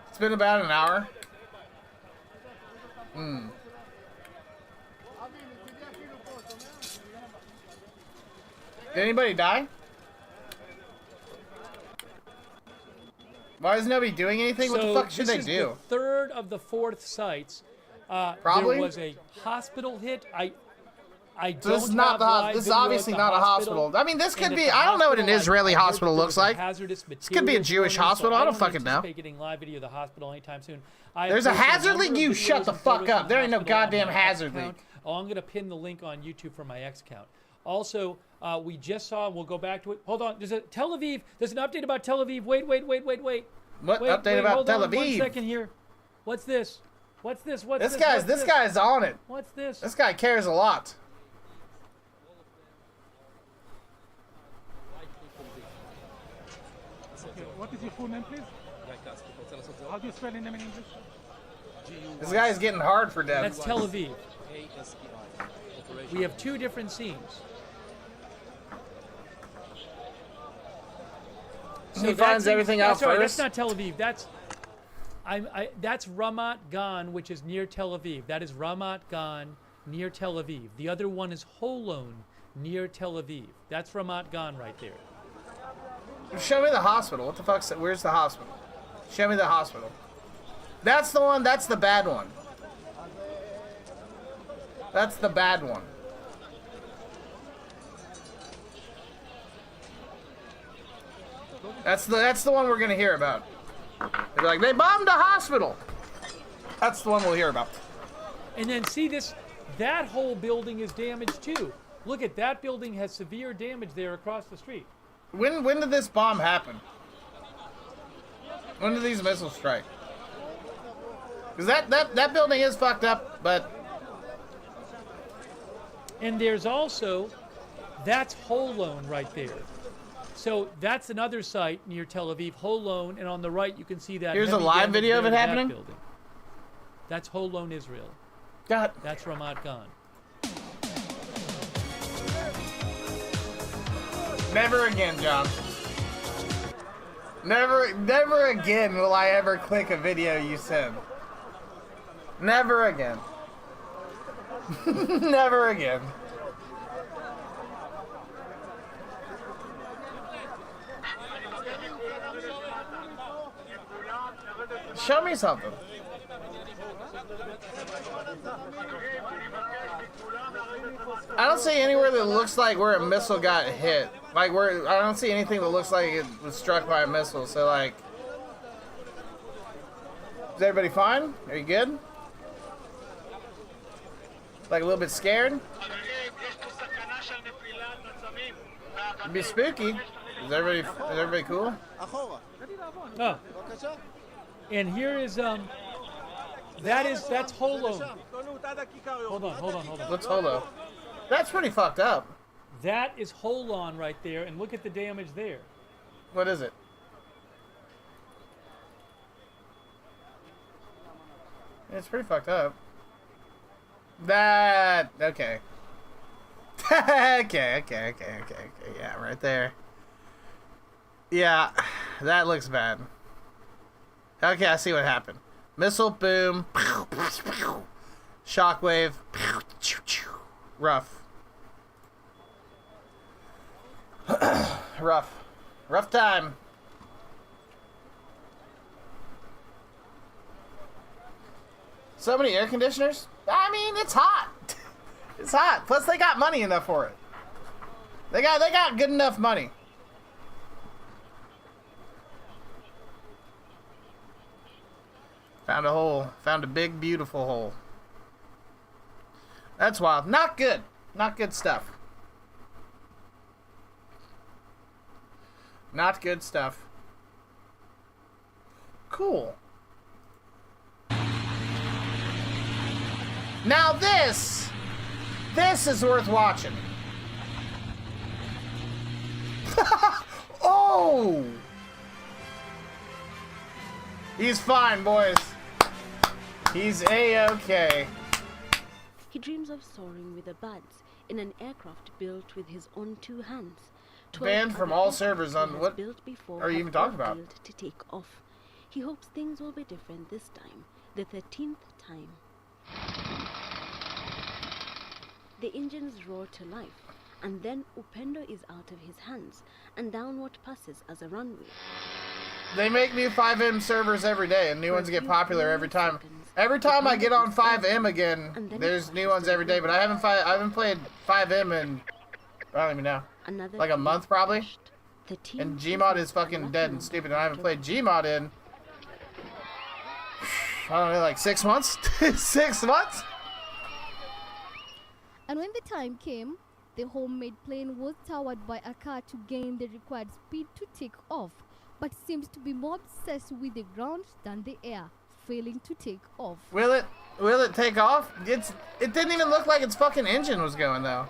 It's been about an hour. Did anybody die? Why is nobody doing anything? What the fuck should they do? This is the third of the fourth sites. Probably. There was a hospital hit. So this is not the. This is obviously not a hospital. I mean, this could be. I don't know what an Israeli hospital looks like. This could be a Jewish hospital. I don't fucking know. Getting live video of the hospital anytime soon. There's a hazard leak. You shut the fuck up. There ain't no goddamn hazard leak. Oh, I'm gonna pin the link on YouTube for my X account. Also, we just saw. We'll go back to it. Hold on. There's a Tel Aviv. There's an update about Tel Aviv. Wait. What update about Tel Aviv? 1 second here. What's this? What's this? This guy's on it. What's this? This guy cares a lot. What is your full name, please? How do you spell your name in English? This guy is getting hard for death. That's Tel Aviv. We have two different scenes. He finds everything out first. first. That's not Tel Aviv. That's Ramat Gan, which is near Tel Aviv. That is Ramat Gan near Tel Aviv. The other one is Holon near Tel Aviv. That's Ramat Gan right there. Show me the hospital. What the fuck's that? Where's the hospital? Show me the hospital. That's the one. That's the bad one. That's the bad one. That's the one we're gonna hear about. They're like, they bombed a hospital. That's the one we'll hear about. And then see this, that whole building is damaged too. Look at that building has severe damage there across the street. When did this bomb happen? When did these missiles strike? Because that building is fucked up, but... And there's also, that's Holon right there. So that's another site near Tel Aviv, Holon, and on the right you can see that. Here's a live video of it happening? Building. That's Holon, Israel. God. That's Ramat Gan. Never again, John. Never again will I ever click a video you send. Never again. Never again. Show me something. I don't see anywhere that looks like where a missile got hit. Like I don't see anything that looks like it was struck by a missile. So like, is everybody fine? Are you good? Like a little bit scared? It'd be spooky. Is everybody cool? Oh. And here is that's Holo. Hold on. What's Holo? That's pretty fucked up. That is Holon right there, and look at the damage there. What is it? It's pretty fucked up. Okay. okay. Yeah, right there. Yeah, that looks bad. Okay, I see what happened. Missile boom. Shockwave. Rough. Rough time. So many air conditioners? I mean, it's hot. It's hot. Plus, they got money enough for it. They got good enough money. Found a hole. Found a big, beautiful hole. That's wild. Not good. Not good stuff. Not good stuff. Cool. Now this is worth watching. Oh! He's fine, boys. He's A-okay. He dreams of soaring with the birds in an aircraft built with his own two hands. Banned from all servers on what are you even talking about? To take off. He hopes things will be different this time, the 13th time. The engines roar to life, and then Upendo is out of his hands, and down what passes as a runway. They make new 5M servers every day, and new ones get popular every time. Every time I get on 5M again, there's new ones every day. But I haven't played 5M in I don't even know, like a month probably. And Gmod is fucking dead and stupid, and I haven't played Gmod in I don't know, like 6 months. 6 months. And when the time came, the homemade plane was towered by a car to gain the required speed to take off, but seems to be more obsessed with the ground than the air, failing to take off. Will it take off? It didn't even look like its fucking engine was going though.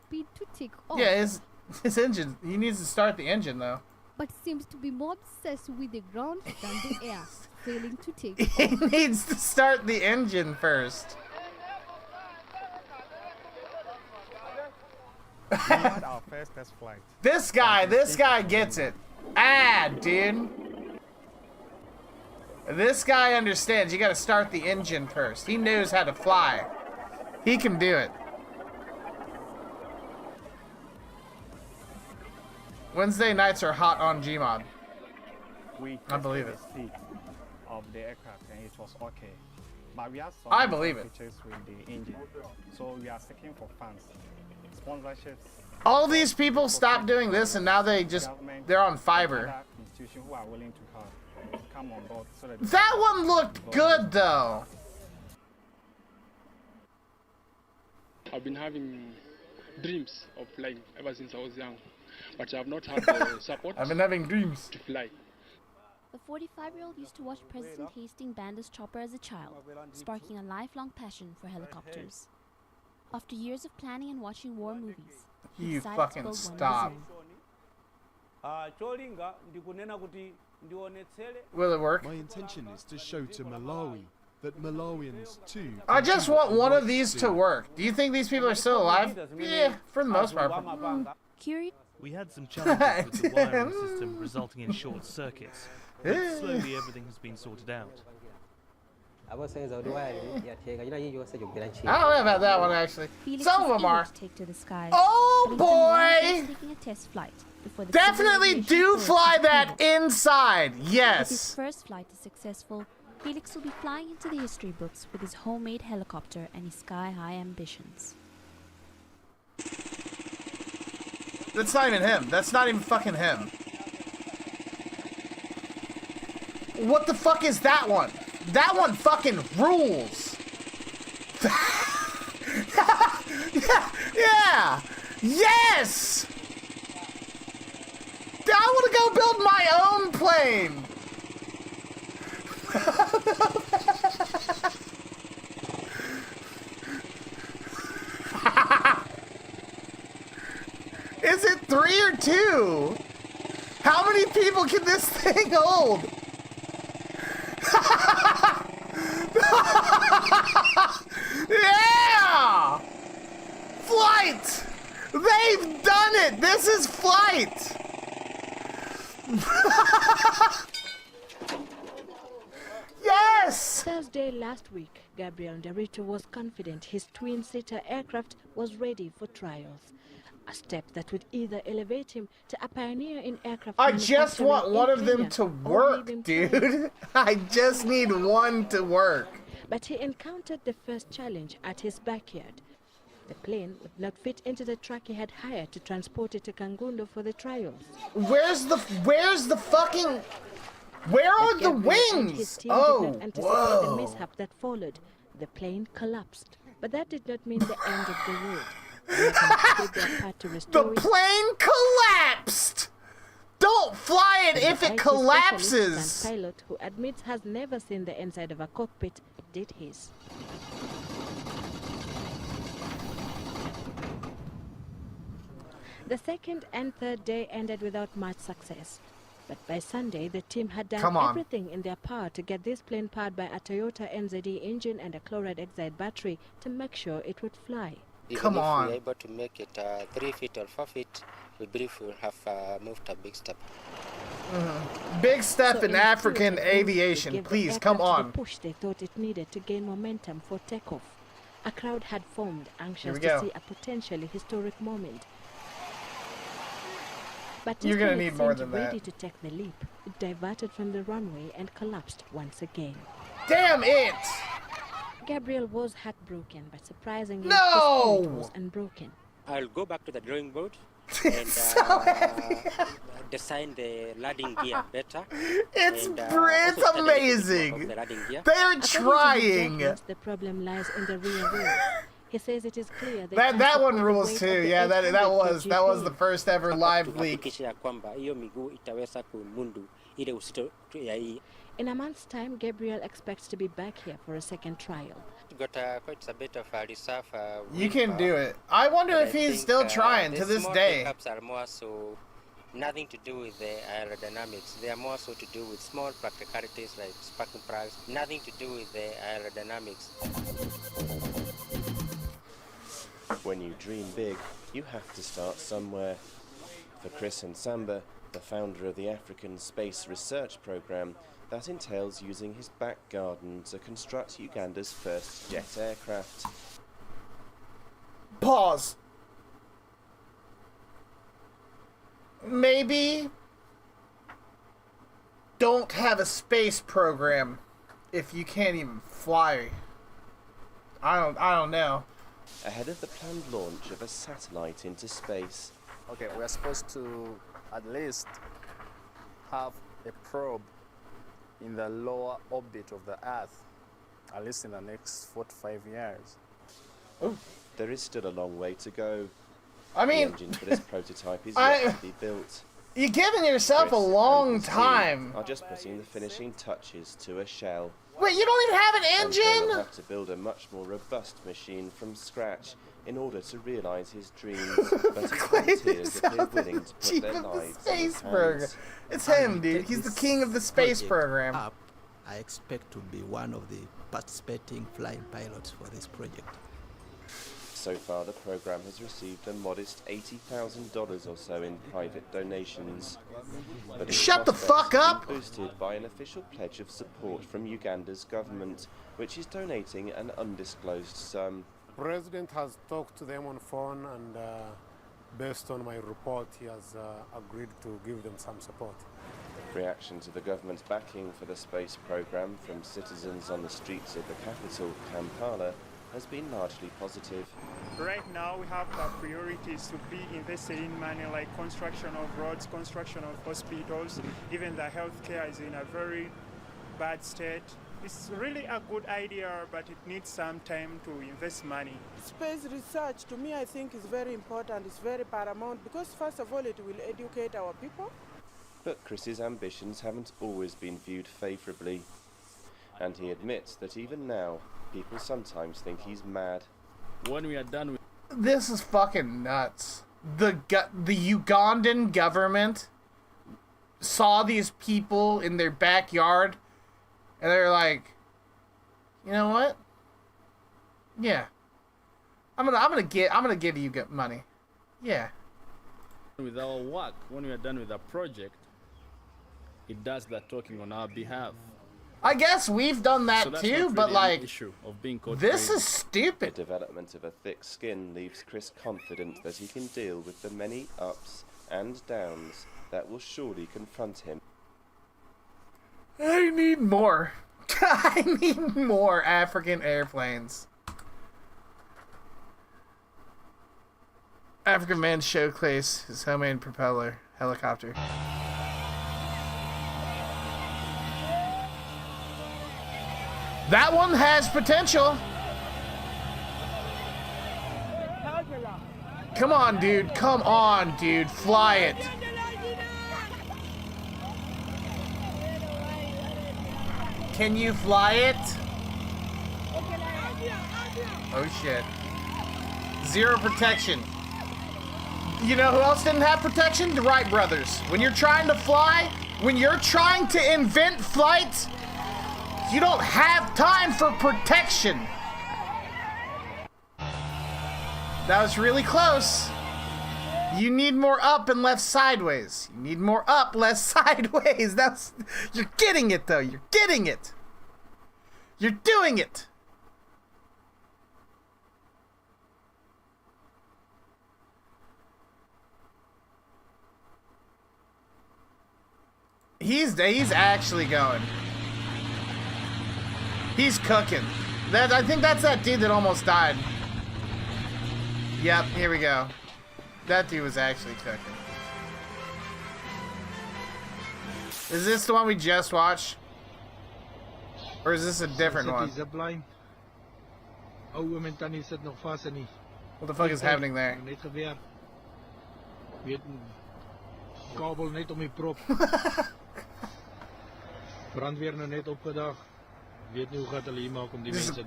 Speed to take off. Yeah, his engine. He needs to start the engine though. But seems to be more obsessed with the ground than the air, failing to take He off. needs to start the engine first. Our first test flight. This guy gets it. Dude. This guy understands you gotta start the engine first. He knows how to fly. He can do it. Wednesday nights are hot on Gmod. I believe it. Of the aircraft and it was okay. But we have some I believe it. features with the engine. So we are seeking for fans. Sponsorships. All these people stopped doing this and now they're on Fiverr. institutions who are willing to come on board so that That one looked good though. I've been having dreams of flying ever since I was young, but I have not had the support. I've been having dreams to fly. The 45-year-old used to watch President Hastings band his chopper as a child, sparking a lifelong passion for helicopters. After years of planning and watching war movies, he decided to fucking build stop. one of his own. Will it work? My intention is to show to Malawi that Malawians too. I just want one of these to work. Do you think these people are still alive? Yeah, for the most part. We had some challenges with the wiring system resulting in short circuits, but slowly everything has been sorted out. I don't know about that one actually. Some of them are. Oh boy! Taking a test flight before the Definitely do fly that inside. If his Yes. first flight is successful, Felix will be flying into the history books with his homemade helicopter and his sky-high ambitions. That's not even him. That's not even fucking him. What the fuck is that one? That one fucking rules. Yeah. Yes. I want to go build my own plane. Is it 3 or 2? How many people can this thing hold? Yeah! Flight! They've done it! This is flight! Yes! Thursday last week, Gabriel Derrito was confident his twin-seater aircraft was ready for trials. A step that would either elevate him to a pioneer in aircraft I just want one of them Kenya to or work, leave him dude. I just need one to work. But he encountered the first challenge at his backyard. The plane would not fit into the truck he had hired to transport it to Kangundo for the trials. Where's the fucking... Where are the Gabriel and his wings? team Oh, did not anticipate the whoa. mishap that followed. The plane collapsed. But that did not mean the end of the road. The plane collapsed! Don't fly it if it collapses! The pilot, who admits has never seen the inside of a cockpit, did his. The second and third day ended without much success. But by Sunday, the team had done everything in their power to get this plane powered by a Toyota NZD engine and a chloride exide battery to make sure it would fly. Come on. If we're able to make it 3 feet or 4 feet, we believe we'll have moved a big step. Big step in African They aviation, gave the please, aircraft come the on. push they thought it needed to gain momentum for takeoff. A crowd had formed, anxious we to go. see a potentially historic moment. But You're just gonna when it need more seemed than ready that. to take the leap, it diverted from the runway and collapsed once again. Damn it! Gabriel was heartbroken, but surprisingly, No! his spirit was unbroken. I'll go back to the drawing board and design the landing gear better. It's also study the amazing. of the landing gear. They're According to his trying. judgment, the problem lies in the rear wheel. He says it is clear That one rules too. Yeah, that was the first ever live leak. Kuhakikisha kwamba hiyo miguu itaweza kumundu ile uzito ya hii. In a month's time, Gabriel expects to be back here for a second trial. Got quite a bit of a reserve. You can do it. I wonder if he's still trying to this day. Pickups are more so nothing to do with the aerodynamics. They are more so to do with small practicalities like sparking plugs. Nothing to do with the aerodynamics. When you dream big, you have to start somewhere. For Chris and Samba, the founder of the African Space Research Program, that entails using his back garden to construct Uganda's first jet aircraft. Pause. Maybe don't have a space program if you can't even fly. I don't know. Ahead of the planned launch of a satellite into space. Okay, we are supposed to at least have a probe in the lower orbit of the Earth, at least in the next 4 to 5 years. Oh. There is still a long way to go. I mean, the engine for this prototype is yet to be built. You're giving yourself a long time. Are just putting the finishing touches to a shell. Wait, you don't even have an engine? He'll have to build a much more robust machine from scratch in order to realise his dreams. But his volunteers appear willing to put their lives in his hands. It's him, dude. He's the king of the space program. I expect to be one of the participating flying pilots for this project. So far, the program has received a modest $80,000 or so in private donations. But shut the fuck up! Boosted by an official pledge of support from Uganda's government, which is donating an undisclosed sum. The President has talked to them on phone, and based on my report, he has agreed to give them some support. Reaction to the government's backing for the space program from citizens on the streets of the capital, Kampala, has been largely positive. Right now we have priorities to be invested in money like construction of roads, construction of hospitals. Even the healthcare is in a very bad state. It's really a good idea, but it needs some time to invest money. Space research, to me, I think is very important. It's very paramount because, first of all, it will educate our people. But Chris's ambitions haven't always been viewed favourably. And he admits that even now, people sometimes think he's mad. When we are done with... This is fucking nuts. The Ugandan government saw these people in their backyard, and they're like, you know what? Yeah, I'm gonna give you money. Yeah. With our work, when we are done with our project, it does that talking on our behalf. I guess we've done that too, but like, this is stupid. The development of a thick skin leaves Chris confident that he can deal with the many ups and downs that will surely confront him. I need more. I need more African airplanes. African man showcase his homemade propeller helicopter. That one has potential. Come on, dude. Come on, dude. Fly it. Can you fly it? Oh, shit. Zero protection. You know who else didn't have protection? The Wright brothers. When you're trying to fly, when you're trying to invent flight, you don't have time for protection. That was really close. You need more up and less sideways. You need more up, less sideways. You're getting it though. You're getting it. You're doing it. He's actually going. He's cooking. I think that's that dude that almost died. Yep, here we go. That dude was actually cooking. Is this the one we just watched? Or is this a different one? What the fuck is happening there?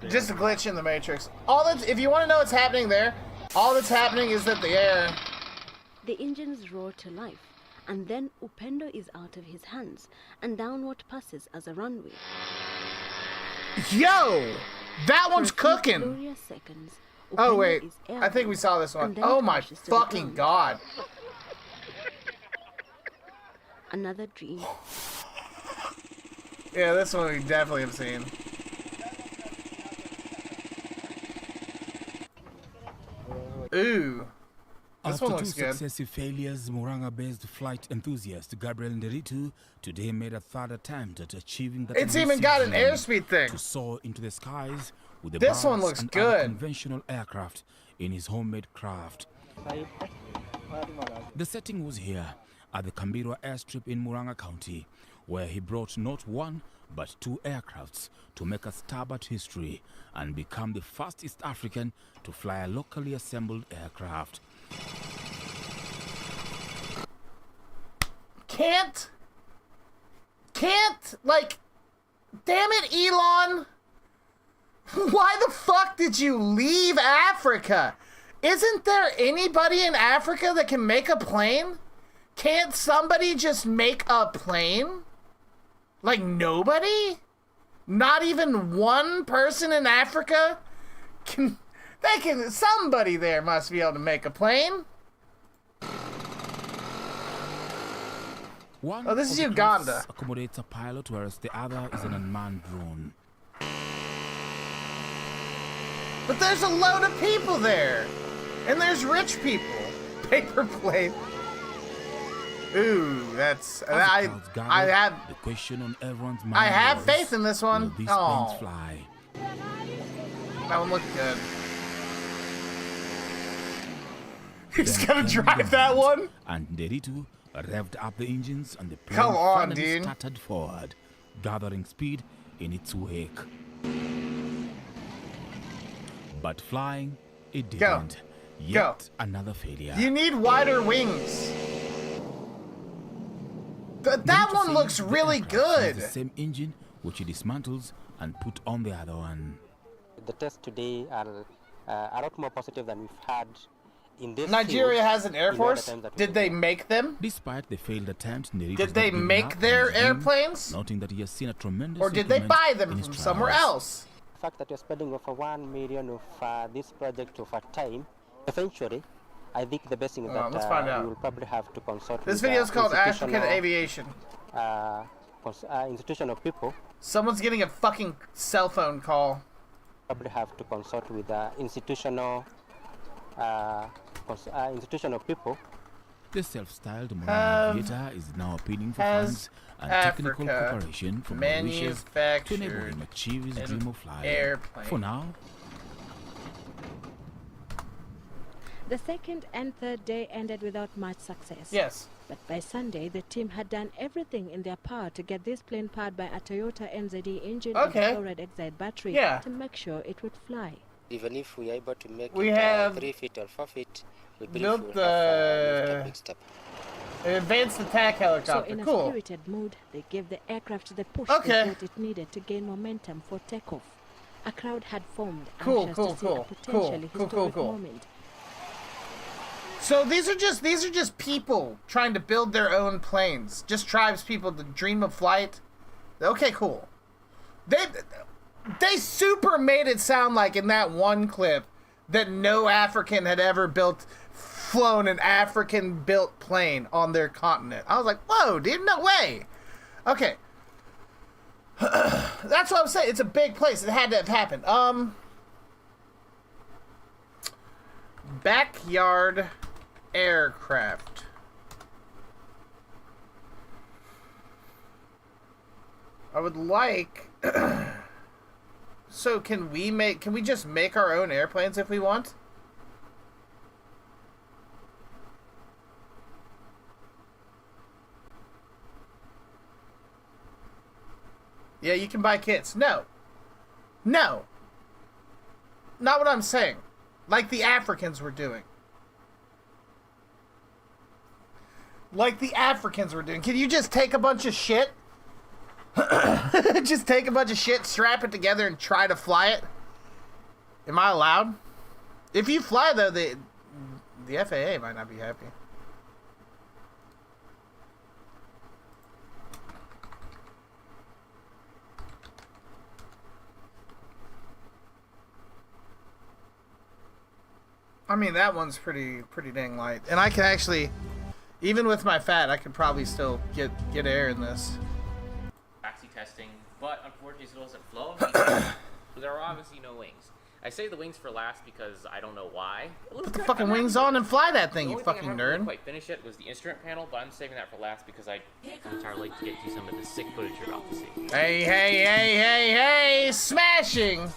Just a glitch in the Matrix. If you want to know what's happening there, all that's happening is that the air... The engines roar to life, and then Upendo is out of his hands, and downward passes as a runway. Yo! That one's cooking! Seconds, oh wait, I think we saw this one. Oh my fucking god. Another dream. Yeah, this one we definitely have seen. Ooh. This one looks good. After 2 successive failures, Muranga-based flight enthusiast Gabriel Nderitu today made a third attempt at achieving the It's even got an airspeed thing. To soar into the skies with the this one birds looks and good. other conventional aircraft in his homemade craft. The setting was here at the Kambirwa airstrip in Muranga County, where he brought not one but 2 aircrafts to make a stab at history and become the first East African to fly a locally assembled aircraft. Can't, like, damn it, Elon. Why the fuck did you leave Africa? Isn't there anybody in Africa that can make a plane? Can't somebody just make a plane? Like nobody? Not even one person in Africa can, somebody there must be able to make a plane. One this is of the Uganda. cranes accommodates a pilot, whereas the other is an unmanned drone. But there's a load of people there. And there's rich people. Paper plane. Ooh, that's... I have... The question on everyone's mind I have was, faith in this one. will these Oh. planes fly? That one looked good. He's gonna drive that one? And Deritu revved up the engines and the plane Come on, finally dude. started forward, gathering speed in its wake. But flying, it didn't. Yet another failure. You need wider wings. That one looks really good. The same engine which he dismantles and put on the other one. The tests today are a lot more positive than we've had in this Nigeria field has an air in force? other times that Did they make them? Despite the failed attempt, Nerito's Did they not giving make up their on his dream, airplanes? noting that he has seen a tremendous Or did they increment buy in them his from somewhere travels. else? The fact that you're spending over 1 million of this project over time, eventually, I think the best thing is that let's find out. you will probably have to consult This with video is called African institutional, Aviation. Institutional people. Someone's getting a fucking cell phone call. Probably have to consult with institutional people. The self-styled Morana Theatre is now appealing for funds and technical Africa cooperation from wishes to enable him achieve his dream of flying. Airplane. For now, The second and third day ended without much success. Yes. But by Sunday, the team had done everything in their power to get this plane powered by a Toyota NZD engine and a chloride exide battery to make sure it would fly. Even if we are able to make We it have 3 feet or 4 feet, we believe built we'll have a big step. Advanced attack So helicopter. in a Cool. spirited mood, they gave the aircraft the push Okay. they thought it needed to gain momentum for takeoff. A crowd had formed, Cool, anxious cool, to see cool, a potentially cool, historic cool. moment. So these are just people trying to build their own planes. Just tribes people that dream of flight. Okay, cool. They super made it sound like in that one clip that no African had ever flown an African-built plane on their continent. I was like, whoa, dude, no way. Okay. That's what I'm saying. It's a big place. It had to have happened. Backyard aircraft. I would like... So can we just make our own airplanes if we want? Yeah, you can buy kits. No. No. Not what I'm saying. Like the Africans were doing. Like the Africans were doing. Can you just take a bunch of shit? Just take a bunch of shit, strap it together, and try to fly it? Am I allowed? If you fly, though, the FAA might not be happy. I mean, that one's pretty dang light. And I can actually, even with my fat, I could probably still get air in this. Taxi testing, but unfortunately it doesn't flow because there are obviously no wings. I say the wings for last because I don't know why. Put the fucking wings on and fly that thing, you fucking nerd. I didn't quite finish it was the instrument panel, but I'm saving that for last because I'm entirely to get to some of the sick footage you're about to see. Hey, smashing!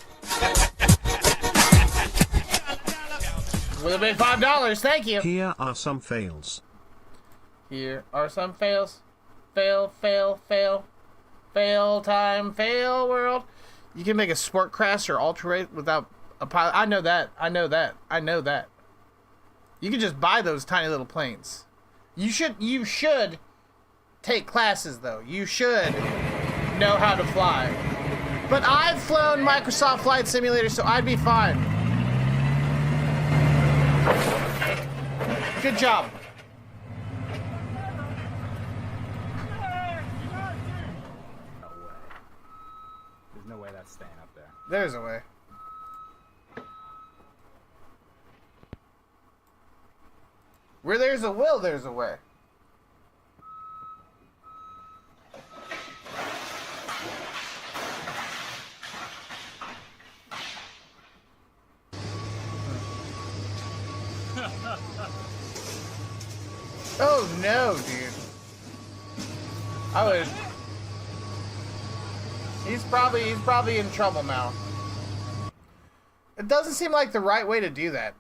With a big $5, thank you. Here are some fails. Here are some fails. fail, fail, fail. Fail time, fail world. You can make a sport crash or ultra without a pilot. I know that. I know that. I know that. You can just buy those tiny little planes. You should take classes though. You should know how to fly. But I've flown Microsoft Flight Simulator, so I'd be fine. Good job. There's no way that's staying up there. There's a way. Where there's a will, there's a way. Oh no, dude. I would. He's probably in trouble now. It doesn't seem like the right way to do that.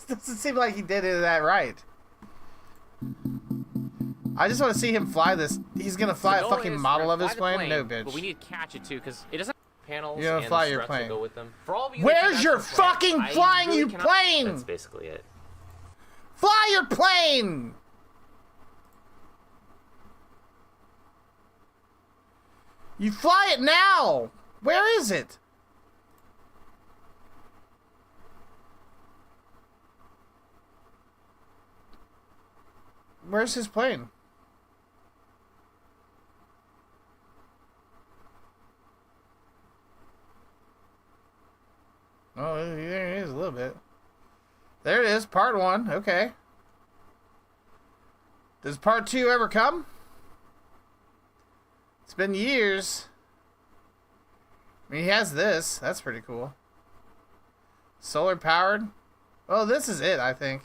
Doesn't seem like he did it that right. I just want to see him fly this. He's gonna fly a fucking model of his plane? No, bitch. But we need to catch it too, because it doesn't have panels. You're gonna fly your plane. Go with them. For all of you Where's your fucking flying, you plane? That's basically it. Fly your plane! You fly it now! Where is it? Where's his plane? Oh, there it is a little bit. There it is, part 1. Okay. Does part 2 ever come? It's been years. I mean, he has this. That's pretty cool. Solar powered. Oh, this is it, I think.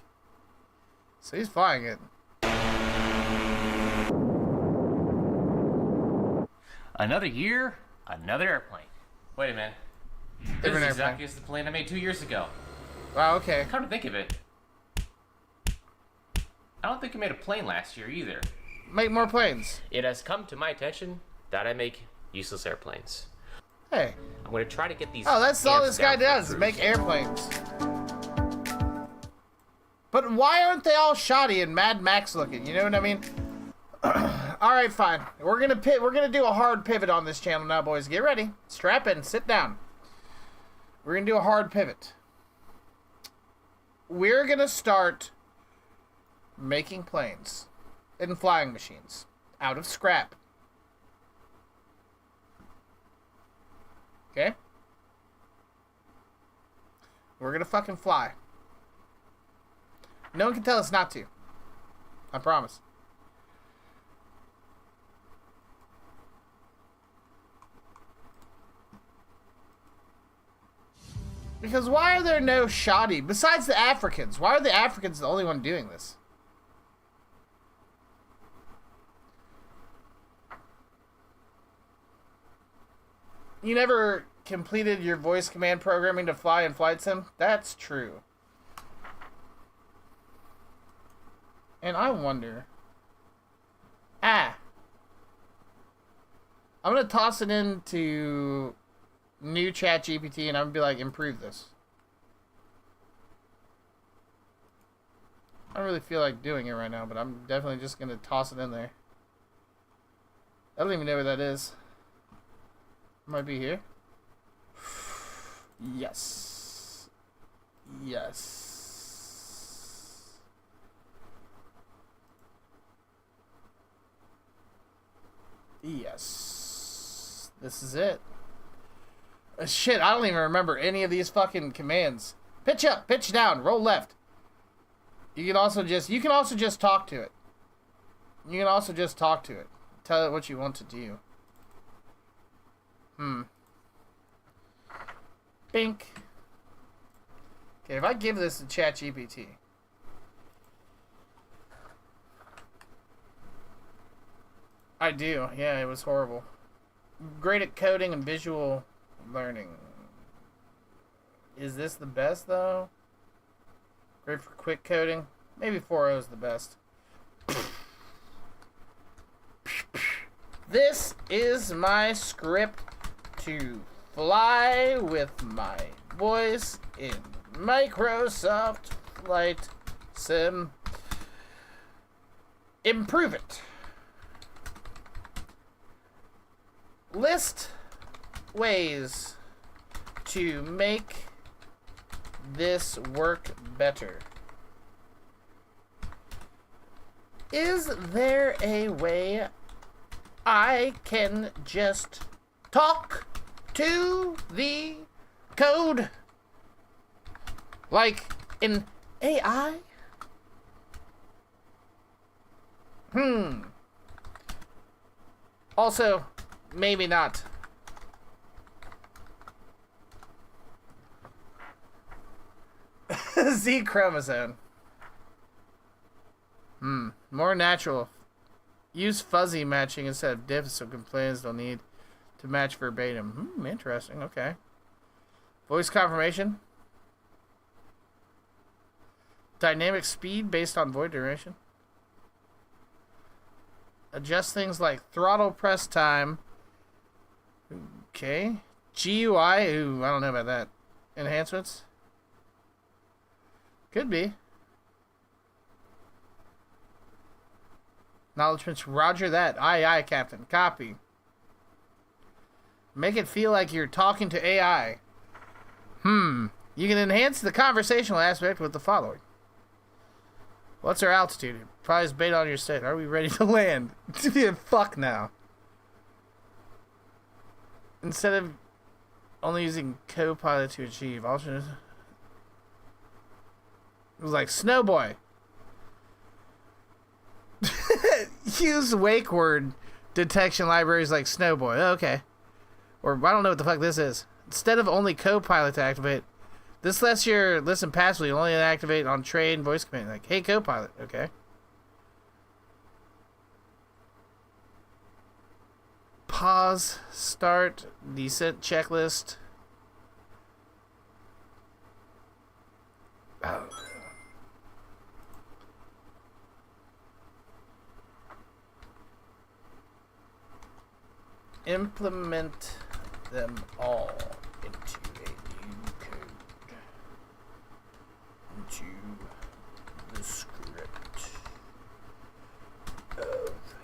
So he's flying it. Another year, another airplane. Wait a minute. This is exactly as the plane I made 2 years ago. Wow, okay. Come to think of it, I don't think I made a plane last year either. Make more planes. It has come to my attention that I make useless airplanes. Hey. I'm going to try to get these. Oh, that's all this guy does, is make airplanes. But why aren't they all shoddy and Mad Max looking? You know what I mean? All right, fine. We're gonna do a hard pivot on this channel now, boys. Get ready. Strap in. Sit down. We're gonna do a hard pivot. We're gonna start making planes and flying machines out of scrap. Okay? We're gonna fucking fly. No one can tell us not to. I promise. Because why are there no shoddy, besides the Africans? Why are the Africans the only one doing this? You never completed your voice command programming to fly in Flight Sim? That's true. And I wonder... I'm gonna toss it into new chat GPT and I'm gonna be like, improve this. I don't really feel like doing it right now, but I'm definitely just gonna toss it in there. I don't even know where that is. Might be here. Yes. Yes. Yes. This is it. Shit, I don't even remember any of these fucking commands. Pitch up, pitch down, roll left. You can also just talk to it. You can also just talk to it. Tell it what you want to do. Bink. Okay, if I give this to ChatGPT. I do. Yeah, it was horrible. Great at coding and visual learning. Is this the best, though? Great for quick coding. Maybe 4.0 is the best. This is my script to fly with my voice in Microsoft Flight Sim. Improve it. List ways to make this work better. Is there a way I can just talk to the code? Like an AI? Also, maybe not. Z chromosome. More natural. Use fuzzy matching instead of diff so complainants don't need to match verbatim. Interesting. Okay. Voice confirmation. Dynamic speed based on void duration. Adjust things like throttle press time. Okay. GUI. Ooh, I don't know about that. Enhancements. Could be. Acknowledgements. Roger that. Aye, aye, Captain. Copy. Make it feel like you're talking to AI. You can enhance the conversational aspect with the following. What's our altitude? Prize bait on your state. Are we ready to land? Fuck now. Instead of only using Copilot to achieve alternate. It was like Snowboy. Use wake word detection libraries like Snowboy. Okay. Or I don't know what the fuck this is. Instead of only Copilot to activate, this lets your listen passively only activate on train voice command. Like, hey Copilot. Okay. Pause. Start. Descent checklist. Oh. Implement them all into a new code. Into the script.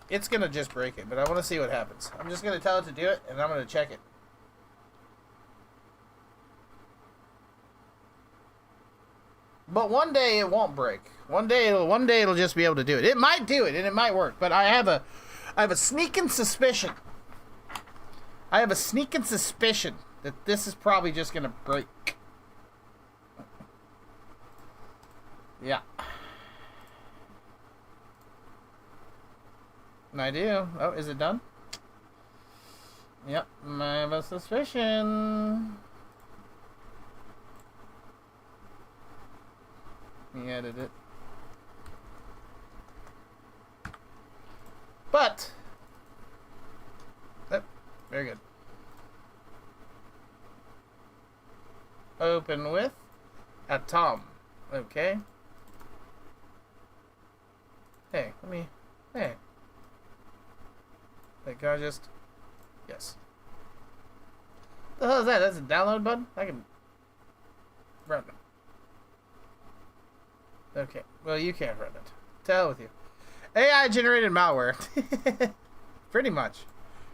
It's gonna just break it, but I want to see what happens. I'm just gonna tell it to do it, and I'm gonna check it. But one day it won't break. One day it'll just be able to do it. It might do it, and it might work. But I have a sneaking suspicion. I have a sneaking suspicion that this is probably just gonna break. Yeah. I do. Oh, is it done? Yep, I have a suspicion. Let me edit it. But very good. Open with Atom. Okay. Hey, hey. Like, can I just... Yes. The hell is that? That's a download button? I can... run it. Okay. Well, you can't run it. To hell with you. AI-generated malware. Pretty much.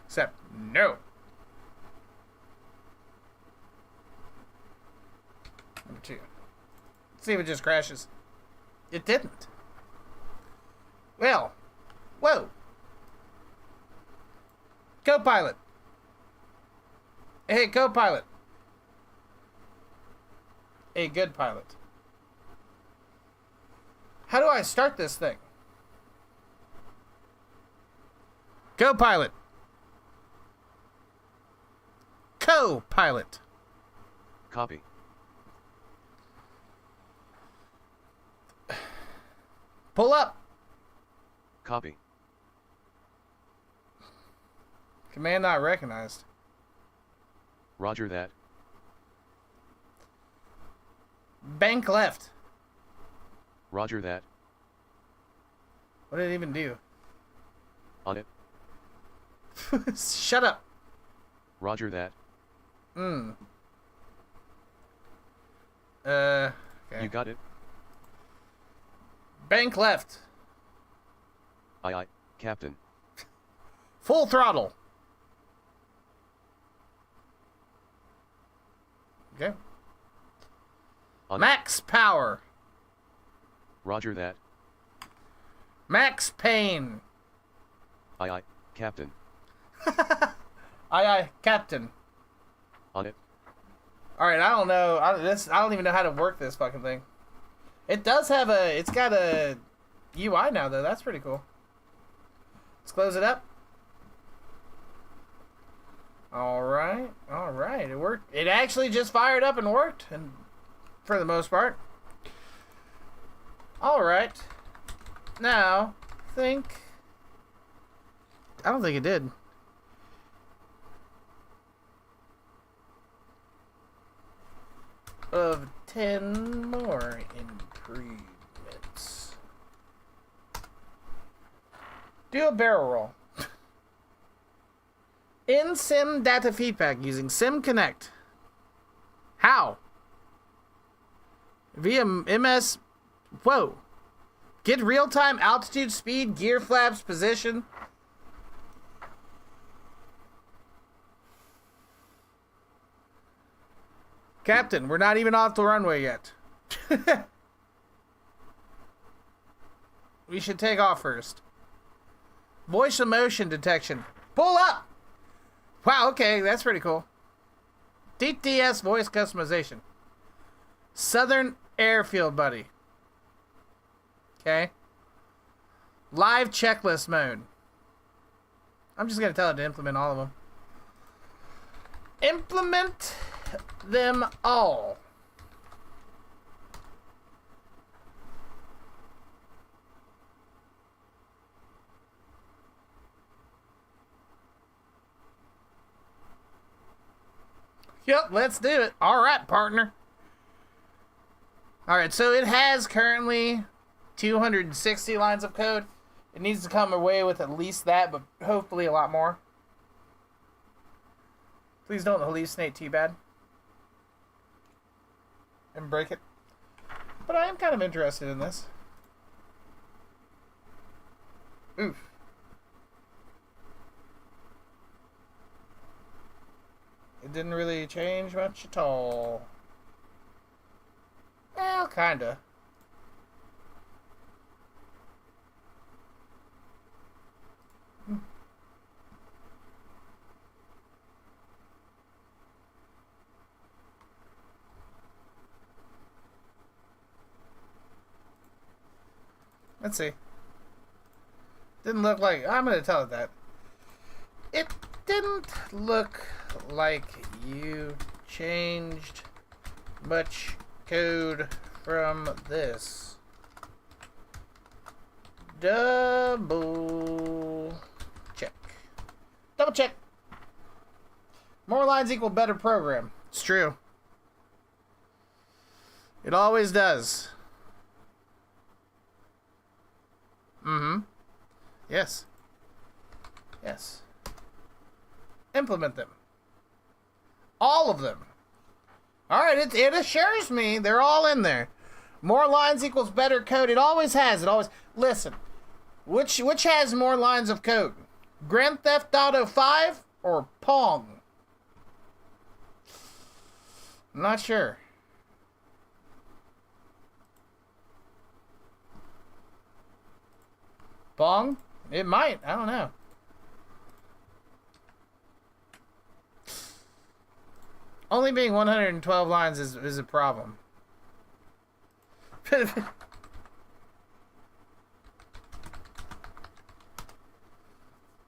Except, no. Number 2. Let's see if it just crashes. It didn't. Well. Whoa. Copilot. Hey, Copilot. A good pilot. How do I start this thing? Copilot. Co-pilot. Copy. Pull up. Copy. Command not recognized. Roger that. Bank left. Roger that. What did it even do? On it. Shut up. Roger that. Okay. You got it? Bank left. Aye, Captain. Full throttle. Okay. Max power. Roger that. Max pain. Aye, Captain. Aye, Captain. On it. Alright, I don't know. I don't even know how to work this fucking thing. It does have it's got a UI now, though. That's pretty cool. Let's close it up. Alright. It worked. It actually just fired up and worked, and for the most part. Alright. Now, I don't think it did. Of 10 more improvements. Do a barrel roll. In sim data feedback using Sim Connect. How? Via MS. Whoa. Get real-time altitude, speed, gear flaps, position. Captain, we're not even off the runway yet. We should take off first. Voice emotion detection. Pull up! Wow, okay, that's pretty cool. DTS voice customization. Southern Airfield Buddy. Okay. Live checklist mode. I'm just going to tell it to implement all of them. Implement them all. Yep, let's do it. All right, partner. All right, so it has currently 260 lines of code. It needs to come away with at least that, but hopefully a lot more. Please don't hallucinate too bad. And break it. But I am kind of interested in this. Oof. It didn't really change much at all. Well, kinda. Let's see. Didn't look like... I'm going to tell it that. It didn't look like you changed much code from this. Double check. Double check. More lines equal better program. It's true. It always does. Mm-hmm. Yes. Yes. Implement them. All of them. Alright, it assures me they're all in there. More lines equals better code. It always has. It always... Listen. Which has more lines of code? Grand Theft Auto 5 or Pong? I'm not sure. Pong? It might. I don't know. Only being 112 lines is a problem.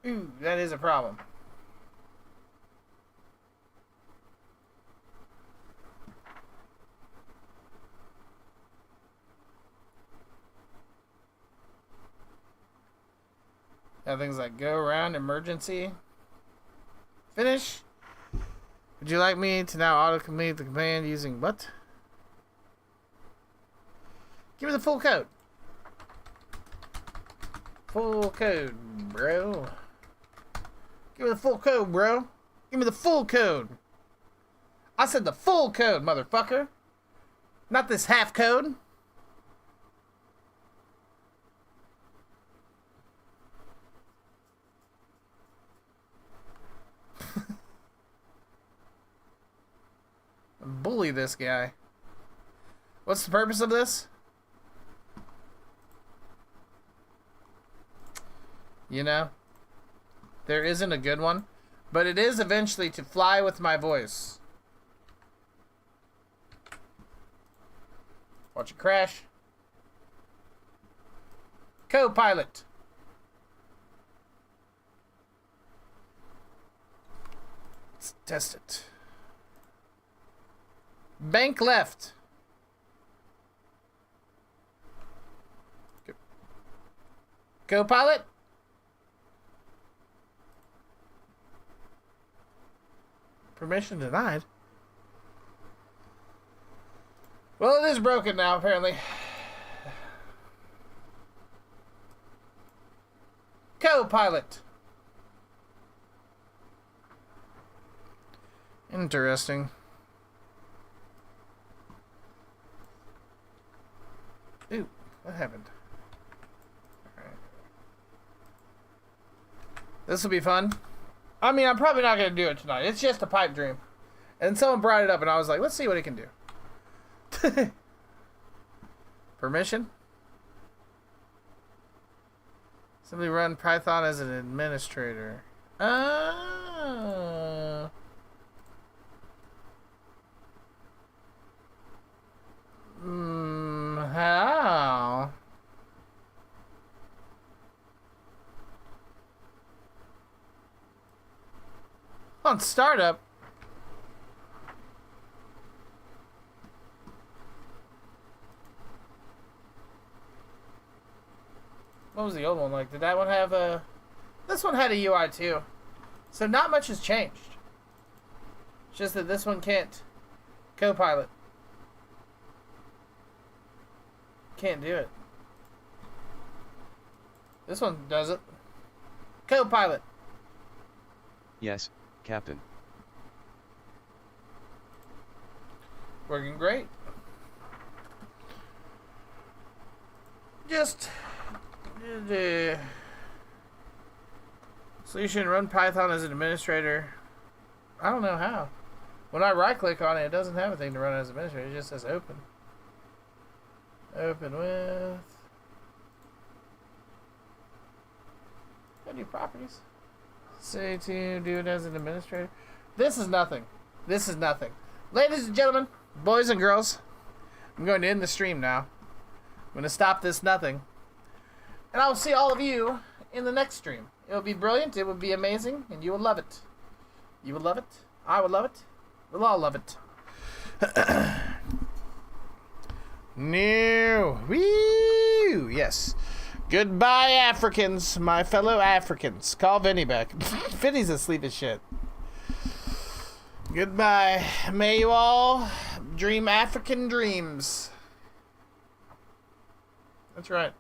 Ooh, that is a problem. Have things like go around, emergency, finish. Would you like me to now auto-complete the command using what? Give me the full code. Full code, bro. Give me the full code, bro. Give me the full code. I said the full code, motherfucker. Not this half code. Bully this guy. What's the purpose of this? You know, there isn't a good one, but it is eventually to fly with my voice. Watch it crash. Co-pilot. Let's test it. Bank left. Co-pilot. Permission denied. Well, it is broken now, apparently. Co-pilot. Interesting. Ooh, what happened? Alright. This will be fun. I mean, I'm probably not going to do it tonight. It's just a pipe dream. And someone brought it up, and I was like, let's see what he can do. Permission? Simply run Python as an administrator. How? On startup. What was the old one like? Did that one have a... This one had a UI too. So not much has changed. It's just that this one can't co-pilot. Can't do it. This one does it. Co-pilot. Yes, Captain. Working great. Just... Solution, run Python as an administrator. I don't know how. When I right click on it, it doesn't have a thing to run as administrator. It just says open. Open with... New properties. Say to do it as an administrator. This is nothing. This is nothing. Ladies and gentlemen, boys and girls, I'm going to end the stream now. I'm going to stop this nothing. And I will see all of you in the next stream. It will be brilliant. It will be amazing. And you will love it. You will love it. I will love it. We'll all love it. No. Woo. Yes. Goodbye, Africans. My fellow Africans. Call Vinny back. Vinny's asleep as shit. Goodbye. May you all dream African dreams. That's right.